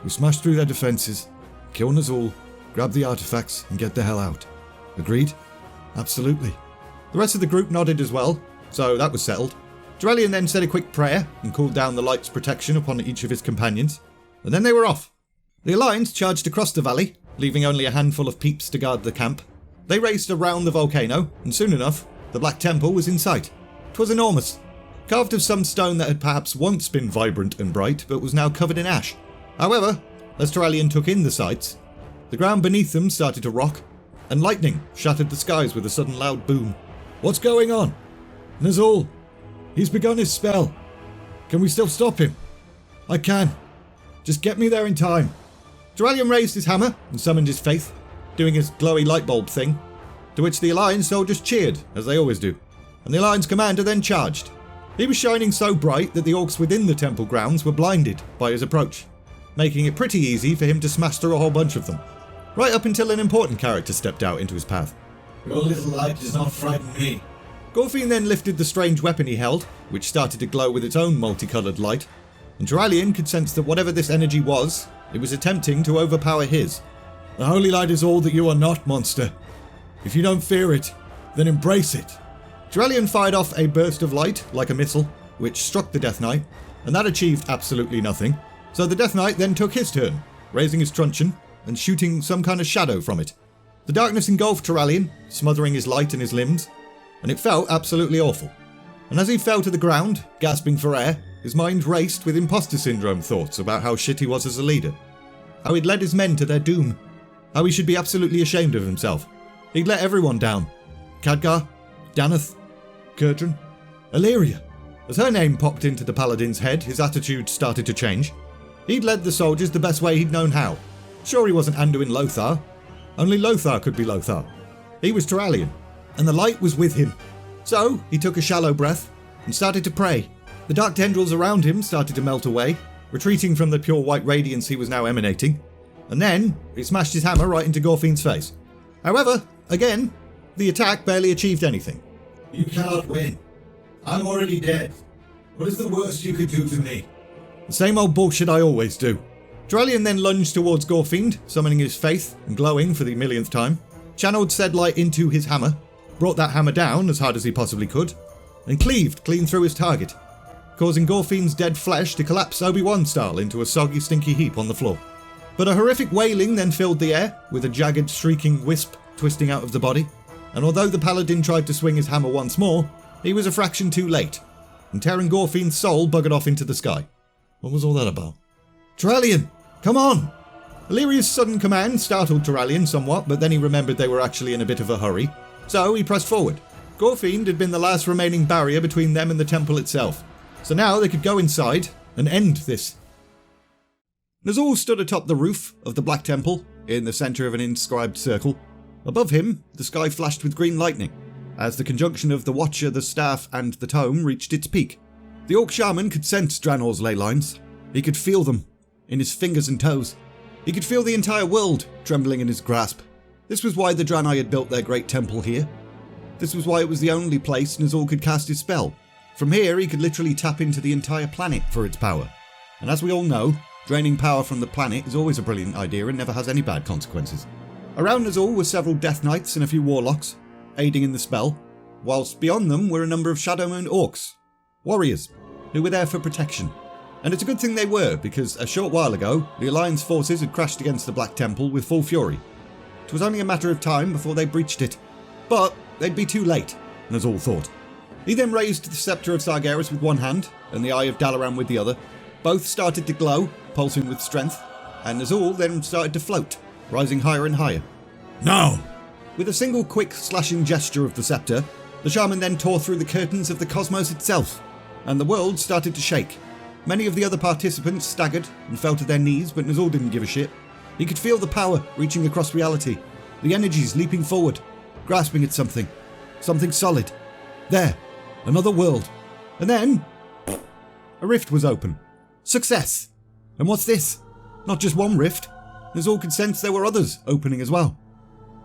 We smash through their defenses, kill Nazul, grab the artifacts, and get the hell out. Agreed? Absolutely. The rest of the group nodded as well, so that was settled. Drellian then said a quick prayer and called down the light's protection upon each of his companions, and then they were off. The Alliance charged across the valley, leaving only a handful of peeps to guard the camp. They raced around the volcano, and soon enough, the Black Temple was in sight. 'Twas enormous, carved of some stone that had perhaps once been vibrant and bright, but was now covered in ash. However, as Turallion took in the sights, the ground beneath them started to rock, and lightning shattered the skies with a sudden loud boom. What's going on? Nazul, he's begun his spell. Can we still stop him? I can. Just get me there in time. Turallion raised his hammer and summoned his faith, doing his glowy lightbulb thing, to which the Alliance soldiers cheered, as they always do, and the Alliance commander then charged. He was shining so bright that the orcs within the temple grounds were blinded by his approach, making it pretty easy for him to smash through a whole bunch of them, right up until an important character stepped out into his path. Your little light does not frighten me. Gorfien then lifted the strange weapon he held, which started to glow with its own multicoloured light, and Turallion could sense that whatever this energy was, it was attempting to overpower his. The holy light is all that you are not, monster. If you don't fear it, then embrace it. Turallion fired off a burst of light, like a missile, which struck the Death Knight, and that achieved absolutely nothing. So the Death Knight then took his turn, raising his truncheon and shooting some kind of shadow from it. The darkness engulfed Turallion, smothering his light and his limbs, and it felt absolutely awful. And as he fell to the ground, gasping for air, his mind raced with imposter syndrome thoughts about how shit he was as a leader. How he'd led his men to their doom. How he should be absolutely ashamed of himself. He'd let everyone down. Khadgar, Danath, Kurtran, Illyria. As her name popped into the paladin's head, his attitude started to change. He'd led the soldiers the best way he'd known how. Sure, he wasn't Anduin Lothar. Only Lothar could be Lothar. He was Turallion, and the light was with him. So, he took a shallow breath and started to pray. The dark tendrils around him started to melt away, retreating from the pure white radiance he was now emanating, and then he smashed his hammer right into Gorfien's face. However, again, the attack barely achieved anything. You cannot win. I'm already dead. What is the worst you could do to me? The same old bullshit I always do. Turallion then lunged towards Gorfiend, summoning his faith and glowing for the millionth time, channeled said light into his hammer, brought that hammer down as hard as he possibly could, and cleaved clean through his target, causing Gorfiend's dead flesh to collapse Obi-Wan style into a soggy, stinky heap on the floor. But a horrific wailing then filled the air, with a jagged, shrieking wisp twisting out of the body, and although the paladin tried to swing his hammer once more, he was a fraction too late, and tearing Gorfiend's soul buggered off into the sky. What was all that about? Turallion, come on! Illyria's sudden command startled Turallion somewhat, but then he remembered they were actually in a bit of a hurry, so he pressed forward. Gorfiend had been the last remaining barrier between them and the temple itself, so now they could go inside and end this. Nazul stood atop the roof of the Black Temple, in the centre of an inscribed circle. Above him, the sky flashed with green lightning, as the conjunction of the Watcher, the Staff, and the Tome reached its peak. The Orc Shaman could sense Draenor's ley lines. He could feel them, in his fingers and toes. He could feel the entire world trembling in his grasp. This was why the Draenei had built their great temple here. This was why it was the only place Nazul could cast his spell. From here, he could literally tap into the entire planet for its power. And as we all know, draining power from the planet is always a brilliant idea and never has any bad consequences. Around Nazul were several Death Knights and a few Warlocks, aiding in the spell, whilst beyond them were a number of Shadowmoon Orcs, warriors, who were there for protection. And it's a good thing they were, because a short while ago, the Alliance forces had crashed against the Black Temple with full fury. It was only a matter of time before they breached it. But they'd be too late, Nazul thought. He then raised the Sceptre of Sargeras with one hand, and the Eye of Dalaran with the other. Both started to glow, pulsing with strength, and Nazul then started to float, rising higher and higher. Now! With a single quick slashing gesture of the sceptre, the shaman then tore through the curtains of the cosmos itself, and the world started to shake. Many of the other participants staggered and fell to their knees, but Nazul didn't give a shit. He could feel the power reaching across reality, the energies leaping forward, grasping at something. Something solid. There. Another world. And then... a rift was open. Success! And what's this? Not just one rift. Nazul could sense there were others opening as well.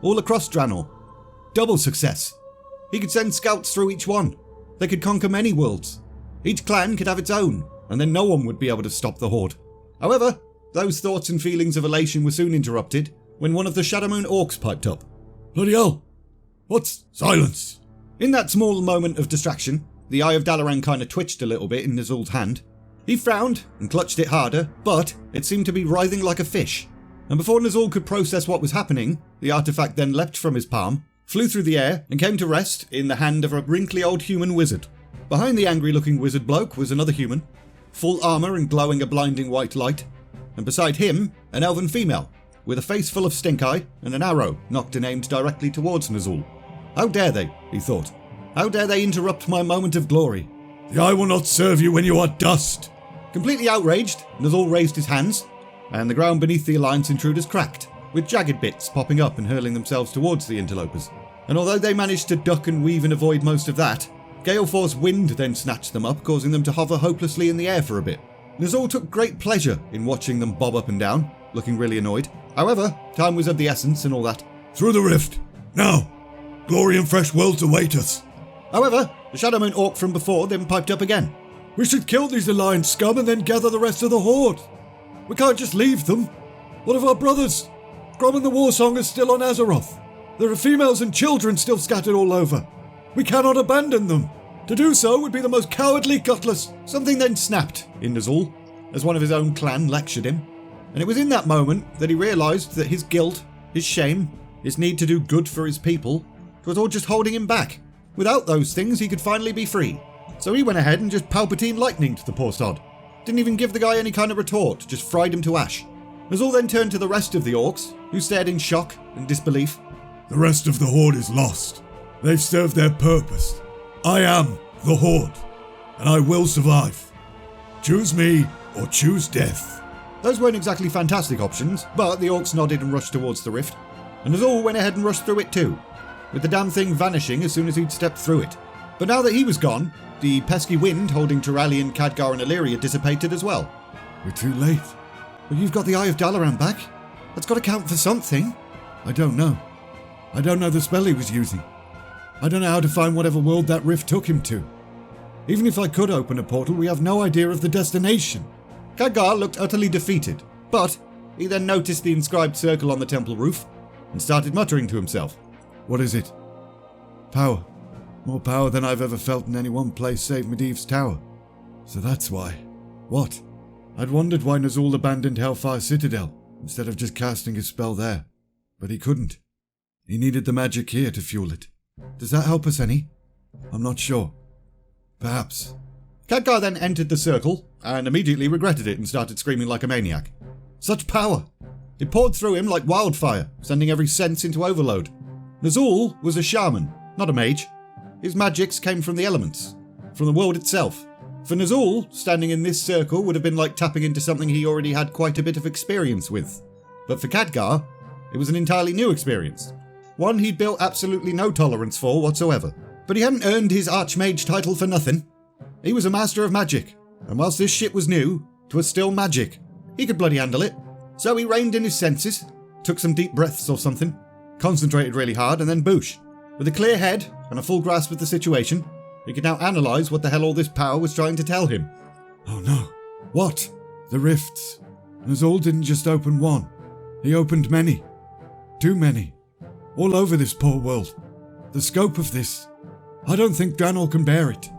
All across Draenor. Double success. He could send scouts through each one. They could conquer many worlds. Each clan could have its own, and then no one would be able to stop the Horde. However, those thoughts and feelings of elation were soon interrupted when one of the Shadowmoon orcs piped up. Bloody hell! What's... Silence! In that small moment of distraction, the Eye of Dalaran kind of twitched a little bit in Nazul's hand. He frowned and clutched it harder, but it seemed to be writhing like a fish. And before Nazul could process what was happening, the artifact then leapt from his palm, flew through the air, and came to rest in the hand of a wrinkly old human wizard. Behind the angry-looking wizard bloke was another human, full armour and glowing a blinding white light, and beside him, an elven female, with a face full of stink eye and an arrow knocked and aimed directly towards Nazul. How dare they, he thought. How dare they interrupt my moment of glory? The eye will not serve you when you are dust! Completely outraged, Nazul raised his hands, and the ground beneath the Alliance intruders cracked, with jagged bits popping up and hurling themselves towards the interlopers. And although they managed to duck and weave and avoid most of that, Gale Force wind then snatched them up, causing them to hover hopelessly in the air for a bit. Nazul took great pleasure in watching them bob up and down, looking really annoyed. However, time was of the essence and all that. Through the rift! Now! Glory and fresh worlds await us! However, the Shadowmoon orc from before then piped up again. We should kill these Alliance scum and then gather the rest of the Horde! We can't just leave them! What of our brothers? Grom and the Warsong are still on Azeroth. There are females and children still scattered all over. We cannot abandon them. To do so would be the most cowardly, gutless... Something then snapped in Nazul, as one of his own clan lectured him. And it was in that moment that he realised that his guilt, his shame, his need to do good for his people, was all just holding him back. Without those things, he could finally be free. So he went ahead and just Palpatine lightninged the poor sod. Didn't even give the guy any kind of retort, just fried him to ash. Nazul then turned to the rest of the orcs, who stared in shock and disbelief. The rest of the Horde is lost. They've served their purpose. I am the Horde, and I will survive. Choose me or choose death. Those weren't exactly fantastic options, but the orcs nodded and rushed towards the rift, and Nazul went ahead and rushed through it too, with the damn thing vanishing as soon as he'd stepped through it. But now that he was gone, the pesky wind holding Turalyon, Khadgar and Illyria dissipated as well. We're too late. But you've got the Eye of Dalaran back. That's got to count for something. I don't know. I don't know the spell he was using. I don't know how to find whatever world that rift took him to. Even if I could open a portal, we have no idea of the destination. Khadgar looked utterly defeated, but he then noticed the inscribed circle on the temple roof and started muttering to himself. What is it? Power. More power than I've ever felt in any one place save Medivh's tower. So that's why. What? I'd wondered why Nazul abandoned Hellfire Citadel instead of just casting his spell there. But he couldn't. He needed the magic here to fuel it. Does that help us any? I'm not sure. Perhaps. Khadgar then entered the circle and immediately regretted it and started screaming like a maniac. Such power! It poured through him like wildfire, sending every sense into overload. Nazul was a shaman, not a mage. His magics came from the elements, from the world itself. For Nazul, standing in this circle would have been like tapping into something he already had quite a bit of experience with. But for Khadgar, it was an entirely new experience. One he'd built absolutely no tolerance for whatsoever. But he hadn't earned his Archmage title for nothing. He was a master of magic, and whilst this shit was new, 'twas still magic. He could bloody handle it. So he reined in his senses, took some deep breaths or something, concentrated really hard, and then boosh. With a clear head and a full grasp of the situation, he could now analyse what the hell all this power was trying to tell him. Oh no. What? The rifts. Nazul didn't just open one. He opened many. Too many. All over this poor world. The scope of this. I don't think Draenor can bear it.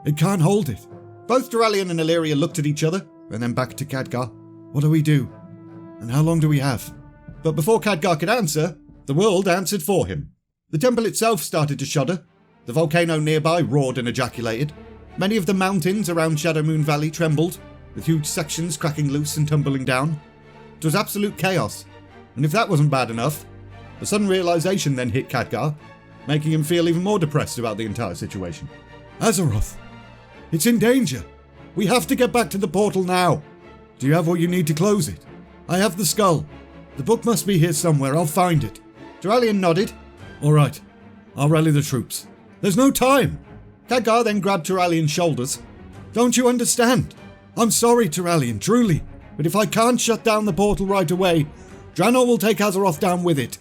It can't hold it. Both Turalyon and Illyria looked at each other, and then back to Khadgar. What do we do? And how long do we have? But before Khadgar could answer, the world answered for him. The temple itself started to shudder. The volcano nearby roared and ejaculated. Many of the mountains around Shadowmoon Valley trembled, with huge sections cracking loose and tumbling down. It was absolute chaos. And if that wasn't bad enough, a sudden realisation then hit Khadgar, making him feel even more depressed about the entire situation. Azeroth! It's in danger! We have to get back to the portal now! Do you have what you need to close it? I have the skull. The book must be here somewhere, I'll find it. Turalyon nodded, Alright, I'll rally the troops. There's no time! Khadgar then grabbed Turalian's shoulders. Don't you understand? I'm sorry, Turalian, truly, but if I can't shut down the portal right away, Draenor will take Azeroth down with it.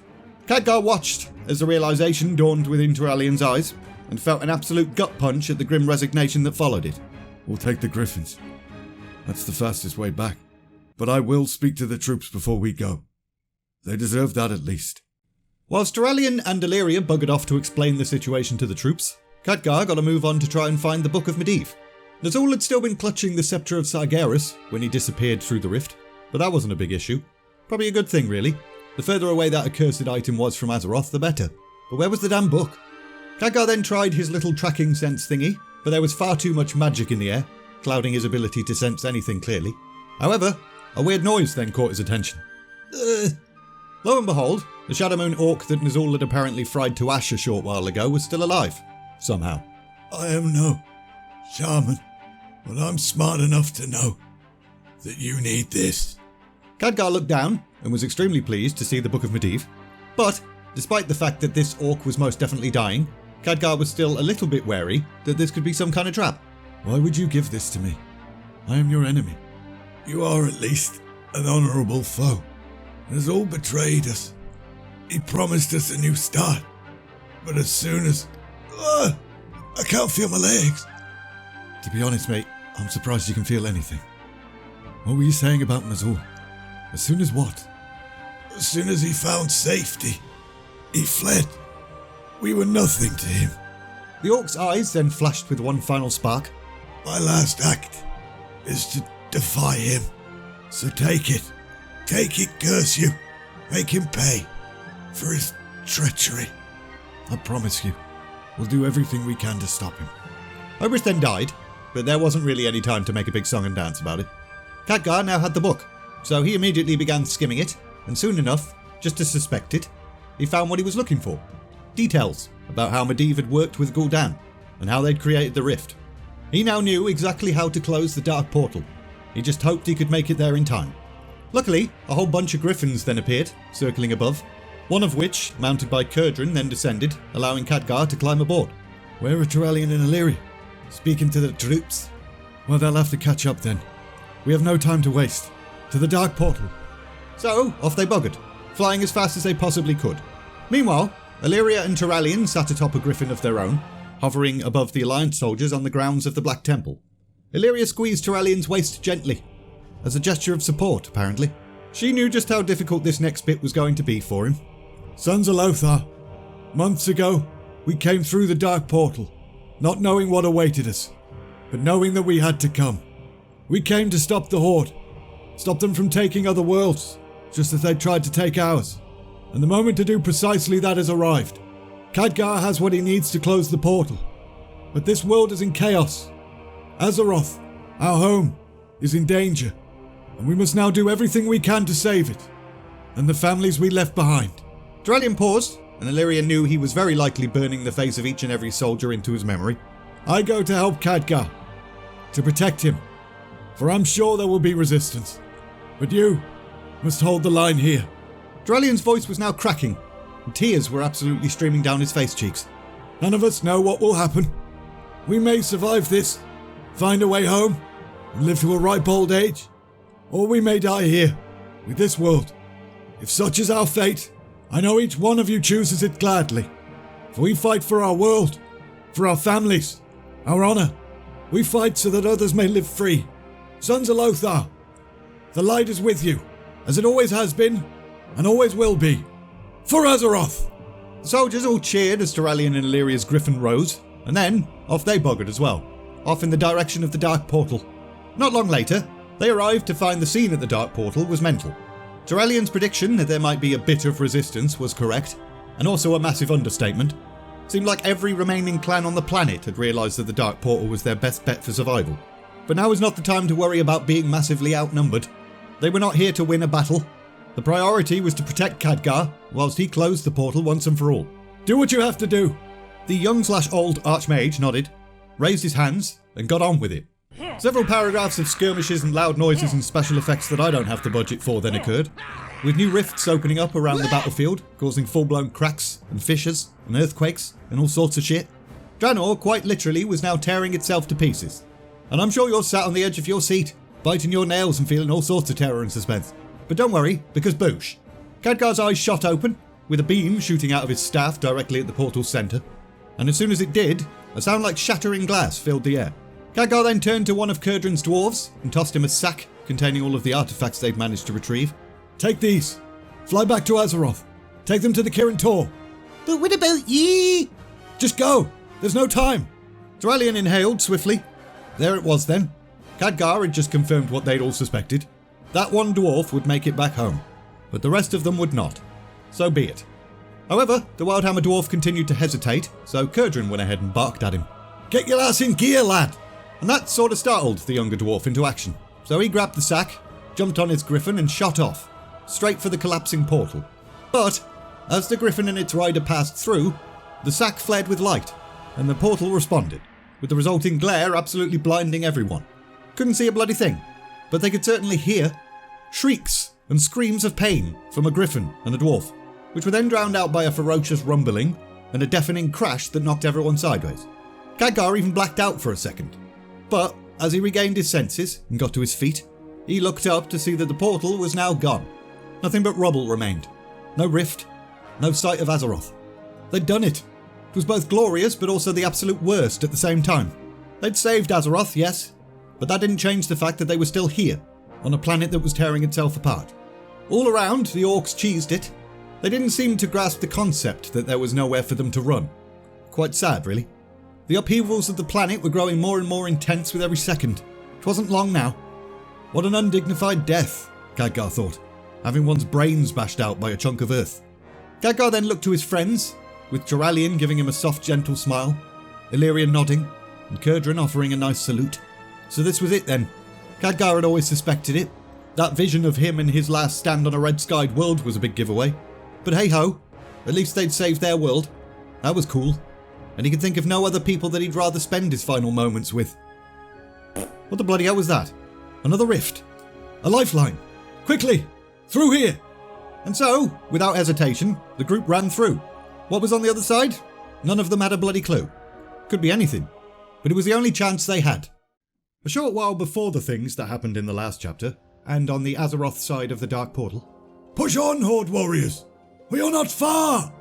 Khadgar watched as the realization dawned within Turalian's eyes and felt an absolute gut punch at the grim resignation that followed it. We'll take the Griffins. That's the fastest way back. But I will speak to the troops before we go. They deserve that at least. Whilst Turalian and Illyria buggered off to explain the situation to the troops, Khadgar got a move on to try and find the Book of Medivh. Nazul had still been clutching the Sceptre of Sargeras when he disappeared through the rift, but that wasn't a big issue. Probably a good thing, really. The further away that accursed item was from Azeroth, the better. But where was the damn book? Khadgar then tried his little tracking sense thingy, but there was far too much magic in the air, clouding his ability to sense anything clearly. However, a weird noise then caught his attention. Lo and behold, the Shadowmoon orc that Nazul had apparently fried to ash a short while ago was still alive. Somehow. I am no shaman, but I'm smart enough to know that you need this. Khadgar looked down and was extremely pleased to see the Book of Medivh. But, despite the fact that this orc was most definitely dying, Khadgar was still a little bit wary that this could be some kind of trap. Why would you give this to me? I am your enemy. You are at least an honourable foe. Nazul betrayed us. He promised us a new start. But as soon as... I can't feel my legs. To be honest, mate, I'm surprised you can feel anything. What were you saying about Nazul? As soon as what? As soon as he found safety, he fled. We were nothing to him. The orc's eyes then flashed with one final spark. My last act is to defy him. So take it. Take it, curse you. Make him pay for his treachery. I promise you, we'll do everything we can to stop him. Oberth then died, but there wasn't really any time to make a big song and dance about it. Khadgar now had the book, so he immediately began skimming it, and soon enough, just to suspect it, he found what he was looking for. Details about how Medivh had worked with Gul'dan, and how they'd created the rift. He now knew exactly how to close the dark portal. He just hoped he could make it there in time. Luckily, a whole bunch of griffins then appeared, circling above, one of which, mounted by Kurdran, then descended, allowing Khadgar to climb aboard. Where are Turalian and Illyria? Speaking to the troops. Well, they'll have to catch up then. We have no time to waste. To the dark portal. So, off they buggered, flying as fast as they possibly could. Meanwhile, Illyria and Turalian sat atop a griffin of their own, hovering above the Alliance soldiers on the grounds of the Black Temple. Illyria squeezed Turalian's waist gently, as a gesture of support, apparently. She knew just how difficult this next bit was going to be for him. Sons of Lothar, months ago, we came through the dark portal, not knowing what awaited us, but knowing that we had to come. We came to stop the Horde, stop them from taking other worlds, just as they tried to take ours. And the moment to do precisely that has arrived. Khadgar has what he needs to close the portal. But this world is in chaos. Azeroth, our home, is in danger, and we must now do everything we can to save it, and the families we left behind. Turalian paused, and Illyria knew he was very likely burning the face of each and every soldier into his memory. I go to help Khadgar, to protect him, for I'm sure there will be resistance. But you must hold the line here. Turalian's voice was now cracking, and tears were absolutely streaming down his face cheeks. None of us know what will happen. We may survive this, find a way home, and live to a ripe old age, or we may die here, with this world. If such is our fate, I know each one of you chooses it gladly. For we fight for our world, for our families, our honour. We fight so that others may live free. Sons of Lothar, the light is with you, as it always has been, and always will be. For Azeroth! The soldiers all cheered as Turalian and Illyria's griffin rose, and then off they buggered as well, off in the direction of the dark portal. Not long later, they arrived to find the scene at the dark portal was mental. Turalian's prediction that there might be a bit of resistance was correct, and also a massive understatement. Seemed like every remaining clan on the planet had realised that the dark portal was their best bet for survival. But now was not the time to worry about being massively outnumbered. They were not here to win a battle. The priority was to protect Khadgar, whilst he closed the portal once and for all. Do what you have to do. The young/old archmage nodded, raised his hands, and got on with it. Several paragraphs of skirmishes and loud noises and special effects that I don't have the budget for then occurred. with new rifts opening up around the battlefield, causing full-blown cracks and fissures and earthquakes and all sorts of shit. Draenor quite literally was now tearing itself to pieces. And I'm sure you're sat on the edge of your seat, biting your nails and feeling all sorts of terror and suspense. But don't worry, because boosh. Khadgar's eyes shot open, with a beam shooting out of his staff directly at the portal's centre. And as soon as it did, a sound like shattering glass filled the air. Khadgar then turned to one of Curdran's dwarves and tossed him a sack containing all of the artifacts they'd managed to retrieve. Take these. Fly back to Azeroth. Take them to the Kirin Tor. But what about ye? Just go. There's no time. Dralian inhaled swiftly. There it was then. Khadgar had just confirmed what they'd all suspected. That one dwarf would make it back home, but the rest of them would not. So be it. However, the Wildhammer dwarf continued to hesitate, so Khadgar went ahead and barked at him. Get your ass in gear, lad. And that sort of startled the younger dwarf into action. So he grabbed the sack, jumped on his griffin and shot off, straight for the collapsing portal. But, as the griffin and its rider passed through, the sack fled with light, and the portal responded, with the resulting glare absolutely blinding everyone. Couldn't see a bloody thing, but they could certainly hear shrieks and screams of pain from a griffin and a dwarf, which were then drowned out by a ferocious rumbling and a deafening crash that knocked everyone sideways. Khadgar even blacked out for a second, but as he regained his senses and got to his feet, he looked up to see that the portal was now gone. Nothing but rubble remained. No rift, no sight of Azeroth. They'd done it. It was both glorious but also the absolute worst at the same time. They'd saved Azeroth, yes, but that didn't change the fact that they were still here, on a planet that was tearing itself apart. All around, the orcs cheesed it. They didn't seem to grasp the concept that there was nowhere for them to run. Quite sad, really. The upheavals of the planet were growing more and more intense with every second. It wasn't long now. What an undignified death, Khadgar thought, having one's brains bashed out by a chunk of earth. Khadgar then looked to his friends, with Dralian giving him a soft, gentle smile, Illyria nodding, and Khadgar offering a nice salute. So this was it then. Khadgar had always suspected it. That vision of him and his last stand on a red-skied world was a big giveaway. But hey-ho, at least they'd saved their world. That was cool. And he could think of no other people that he'd rather spend his final moments with. What the bloody hell was that? Another rift. A lifeline. Quickly! Through here! And so, without hesitation, the group ran through. What was on the other side? None of them had a bloody clue. Could be anything. But it was the only chance they had. A short while before the things that happened in the last chapter, and on the Azeroth side of the Dark Portal. Push on, Horde Warriors. We are not far.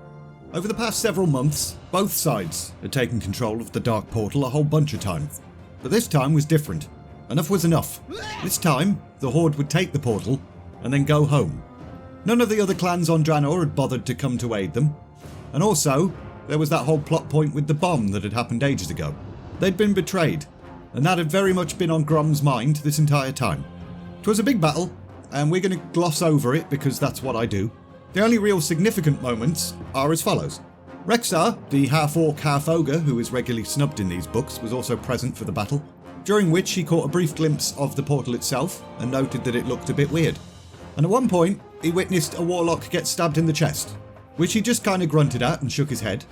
Over the past several months, both sides had taken control of the Dark Portal a whole bunch of times. But this time was different. Enough was enough. This time, the Horde would take the portal, and then go home. None of the other clans on Draenor had bothered to come to aid them. And also, there was that whole plot point with the bomb that had happened ages ago. They'd been betrayed, and that had very much been on Grom's mind this entire time. It was a big battle, and we're going to gloss over it because that's what I do. The only real significant moments are as follows. Rexxar, the half-orc, half-ogre who is regularly snubbed in these books, was also present for the battle, during which he caught a brief glimpse of the portal itself and noted that it looked a bit weird. And at one point, he witnessed a warlock get stabbed in the chest, which he just kind of grunted at and shook his head.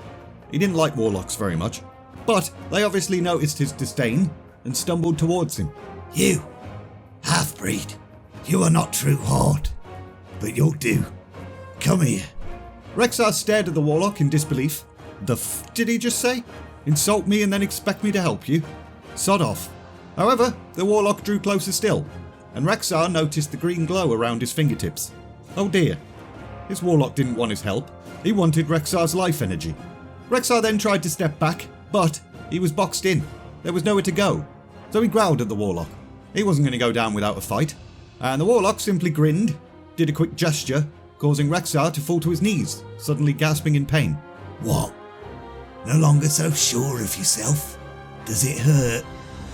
He didn't like warlocks very much, but they obviously noticed his disdain and stumbled towards him. You, half-breed, you are not true Horde, but you'll do. Come here. Rexxar stared at the warlock in disbelief. The f did he just say? Insult me and then expect me to help you? Sod off. However, the warlock drew closer still, and Rexxar noticed the green glow around his fingertips. Oh dear. His warlock didn't want his help. He wanted Rexxar's life energy. Rexxar then tried to step back, but he was boxed in. There was nowhere to go. So he growled at the warlock. He wasn't going to go down without a fight. And the warlock simply grinned, did a quick gesture, causing Rexxar to fall to his knees, suddenly gasping in pain. What? No longer so sure of yourself? Does it hurt?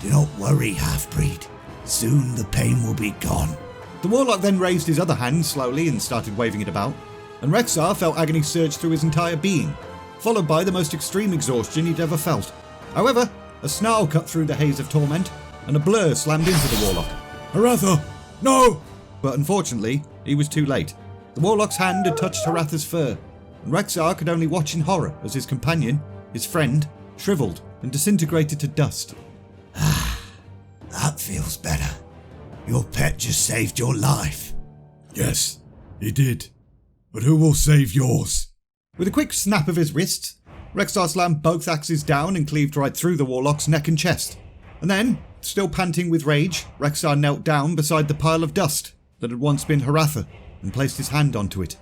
Do not worry, half-breed. Soon the pain will be gone. The warlock then raised his other hand slowly and started waving it about, and Rexxar felt agony surge through his entire being, followed by the most extreme exhaustion he'd ever felt. However, a snarl cut through the haze of torment, and a blur slammed into the warlock. Haratha, no! But unfortunately, he was too late. The warlock's hand had touched Haratha's fur, and Rexxar could only watch in horror as his companion, his friend, shriveled and disintegrated to dust. That feels better. Your pet just saved your life. Yes, He did. But who will save yours? With a quick snap of his wrists, Rexar slammed both axes down and cleaved right through the warlock's neck and chest. And then, still panting with rage, Rexar knelt down beside the pile of dust that had once been Haratha and placed his hand onto it.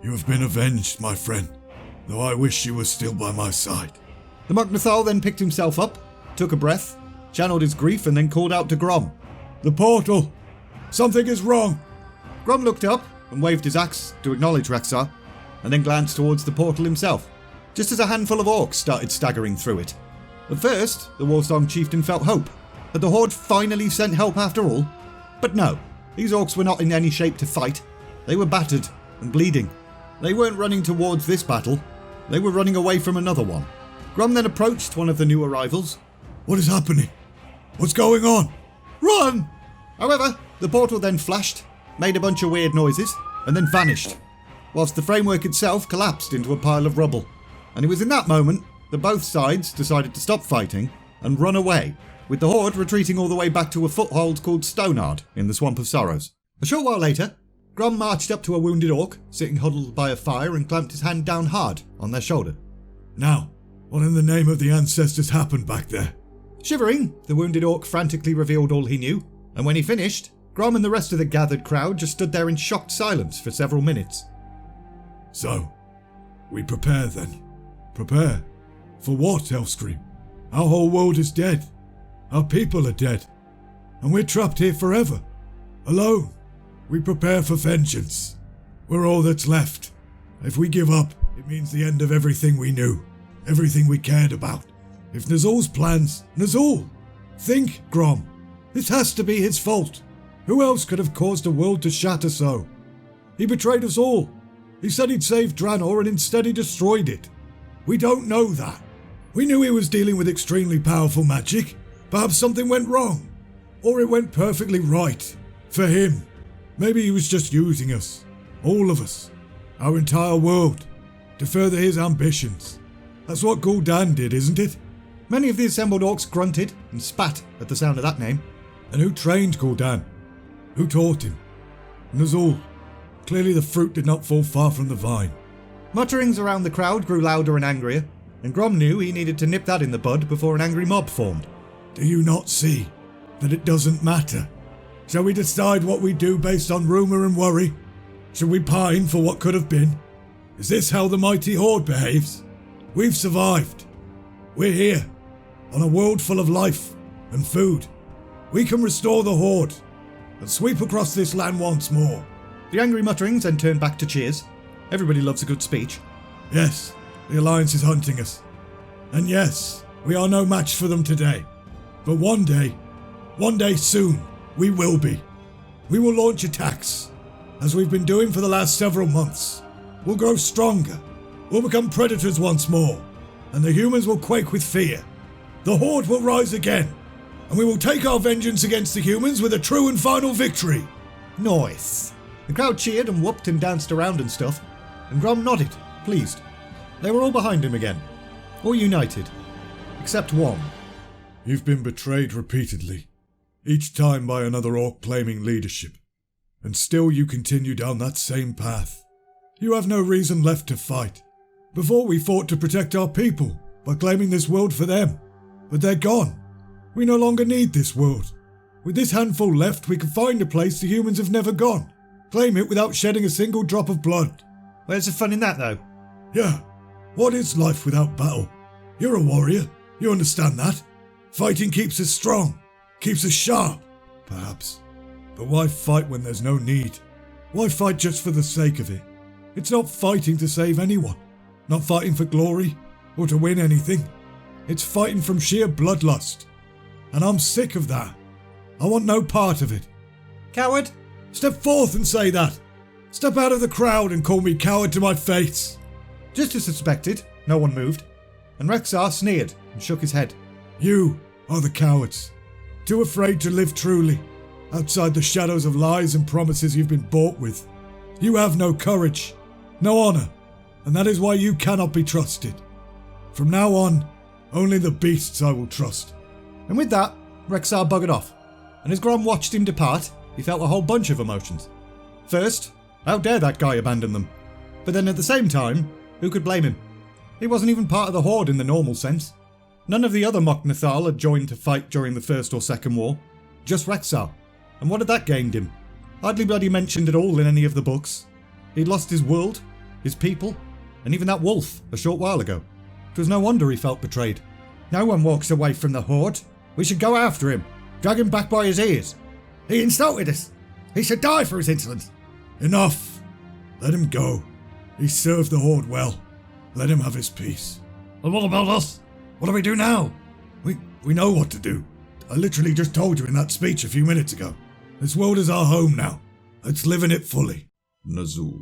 You have been avenged, my friend, though I wish you were still by my side. The Mucknathal then picked himself up, took a breath, channeled his grief and then called out to Grom. The portal! Something is wrong! Grom looked up and waved his axe to acknowledge Rexar, and then glanced towards the portal himself, just as a handful of orcs started staggering through it. At first, the Warsong chieftain felt hope that the Horde finally sent help after all. But no, these orcs were not in any shape to fight. They were battered and bleeding. They weren't running towards this battle, they were running away from another one. Grom then approached one of the new arrivals. What is happening? What's going on? Run! However, the portal then flashed, made a bunch of weird noises, and then vanished, whilst the framework itself collapsed into a pile of rubble. And it was in that moment that both sides decided to stop fighting and run away, with the Horde retreating all the way back to a foothold called Stonard in the Swamp of Sorrows. A short while later, Grom marched up to a wounded orc, sitting huddled by a fire, and clamped his hand down hard on their shoulder. Now, what in the name of the ancestors happened back there? Shivering, the wounded orc frantically revealed all he knew, and when he finished, Grom and the rest of the gathered crowd just stood there in shocked silence for several minutes. So, we prepare then. Prepare? For what, Hellscream? Our whole world is dead. Our people are dead. And we're trapped here forever. Alone. We prepare for vengeance. We're all that's left. If we give up, it means the end of everything we knew. Everything we cared about. If Nazul's plans, Nazul! Think, Grom. This has to be his fault. Who else could have caused the world to shatter so? He betrayed us all. He said he'd save Draenor and instead he destroyed it. We don't know that. We knew he was dealing with extremely powerful magic. Perhaps something went wrong. Or it went perfectly right. For him. Maybe he was just using us. All of us. Our entire world. To further his ambitions. That's what Gul'dan did, isn't it? Many of the assembled orcs grunted and spat at the sound of that name. And who trained Gul'dan? Who taught him? Nazul. Clearly the fruit did not fall far from the vine. Mutterings around the crowd grew louder and angrier, and Grom knew he needed to nip that in the bud before an angry mob formed. Do you not see that it doesn't matter? Shall we decide what we do based on rumour and worry? Shall we pine for what could have been? Is this how the mighty Horde behaves? We've survived. We're here, on a world full of life and food. We can restore the Horde and sweep across this land once more. The angry mutterings then turned back to cheers. Everybody loves a good speech. Yes, the Alliance is hunting us. And yes, we are no match for them today. But one day soon, we will be. We will launch attacks, as we've been doing for the last several months. We'll grow stronger. We'll become predators once more, and the humans will quake with fear. The Horde will rise again, and we will take our vengeance against the humans with a true and final victory. Nice. The crowd cheered and whooped and danced around and stuff, and Grom nodded, pleased. They were all behind him again, all united, except one. You've been betrayed repeatedly, each time by another orc claiming leadership, and still you continue down that same path. You have no reason left to fight. Before we fought to protect our people by claiming this world for them, but they're gone. We no longer need this world. With this handful left, we can find a place the humans have never gone. Claim it without shedding a single drop of blood. Where's the fun in that, though? Yeah. What is life without battle? You're a warrior. You understand that. Fighting keeps us strong. Keeps us sharp. Perhaps. But why fight when there's no need? Why fight just for the sake of it? It's not fighting to save anyone. Not fighting for glory or to win anything. It's fighting from sheer bloodlust. And I'm sick of that. I want no part of it. Coward? Step forth and say that. Step out of the crowd and call me coward to my face. Just as suspected, no one moved, and Rexar sneered and shook his head. You are the cowards. Too afraid to live truly, outside the shadows of lies and promises you've been bought with. You have no courage, no honour, and that is why you cannot be trusted. From now on, only the beasts I will trust. And with that, Rexar buggered off, and as Grom watched him depart, he felt a whole bunch of emotions. First, How dare that guy abandon them? But then at the same time, who could blame him? He wasn't even part of the Horde in the normal sense. None of the other Mok'Nathal had joined to fight during the First or Second War. Just Rexxar. And what had that gained him? Hardly bloody mentioned at all in any of the books. He'd lost his world, his people, and even that wolf a short while ago. It was no wonder he felt betrayed. No one walks away from the Horde. We should go after him. Drag him back by his ears. He insulted us. He should die for his insolence. Enough. Let him go. He served the Horde well. Let him have his peace. And what about us? What do we do now? We know what to do. I literally just told you in that speech a few minutes ago. This world is our home now. Let's live in it fully. Nazul.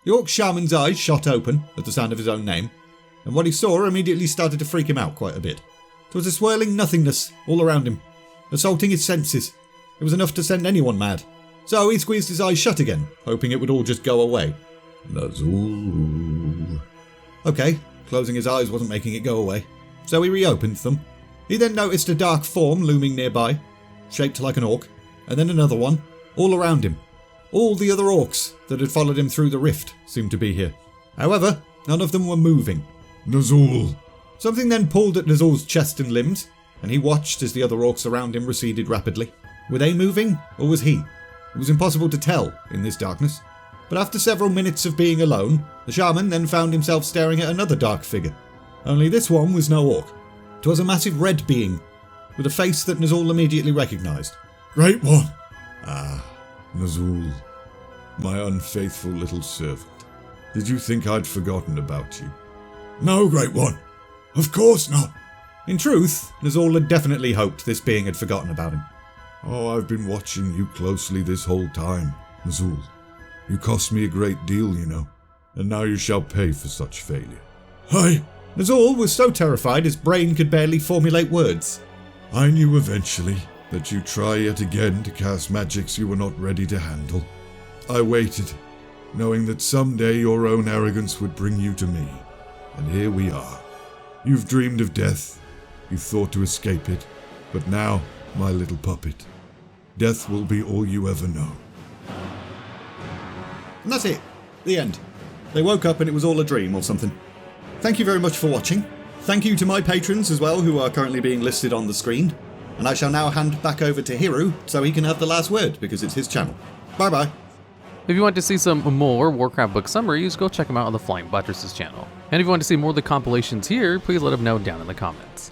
The Orc Shaman's eyes shot open at the sound of his own name, and what he saw immediately started to freak him out quite a bit. There was a swirling nothingness all around him, assaulting his senses. It was enough to send anyone mad. So he squeezed his eyes shut again, hoping it would all just go away. Nazul. Okay, closing his eyes wasn't making it go away, so he reopened them. He then noticed a dark form looming nearby, shaped like an orc, and then another one, all around him. All the other orcs that had followed him through the rift seemed to be here. However, none of them were moving. Nazul. Something then pulled at Nazul's chest and limbs, and he watched as the other orcs around him receded rapidly. Were they moving, or was he? It was impossible to tell in this darkness. But after several minutes of being alone, the shaman then found himself staring at another dark figure. Only this one was no orc. It was a massive red being, with a face that Nazul immediately recognised. Great One. Nazul. My unfaithful little servant. Did you think I'd forgotten about you? No, Great One. Of course not. In truth, Nazul had definitely hoped this being had forgotten about him. Oh, I've been watching you closely this whole time, Nazul. You cost me a great deal, you know, and now you shall pay for such failure. Nazul was so terrified his brain could barely formulate words. I knew eventually that you'd try yet again to cast magics you were not ready to handle. I waited, knowing that someday your own arrogance would bring you to me. And here we are. You've dreamed of death. You thought to escape it. But now, my little puppet, death will be all you ever know. And that's it. The end. They woke up and it was all a dream or something. Thank you very much for watching. Thank you to my patrons as well, who are currently being listed on the screen. And I shall now hand back over to Hiru so he can have the last word, because it's his channel. Bye bye. If you want to see some more Warcraft book summaries, go check them out on the Flying Buttress channel. And if you want to see more of the compilations here, please let them know down in the comments.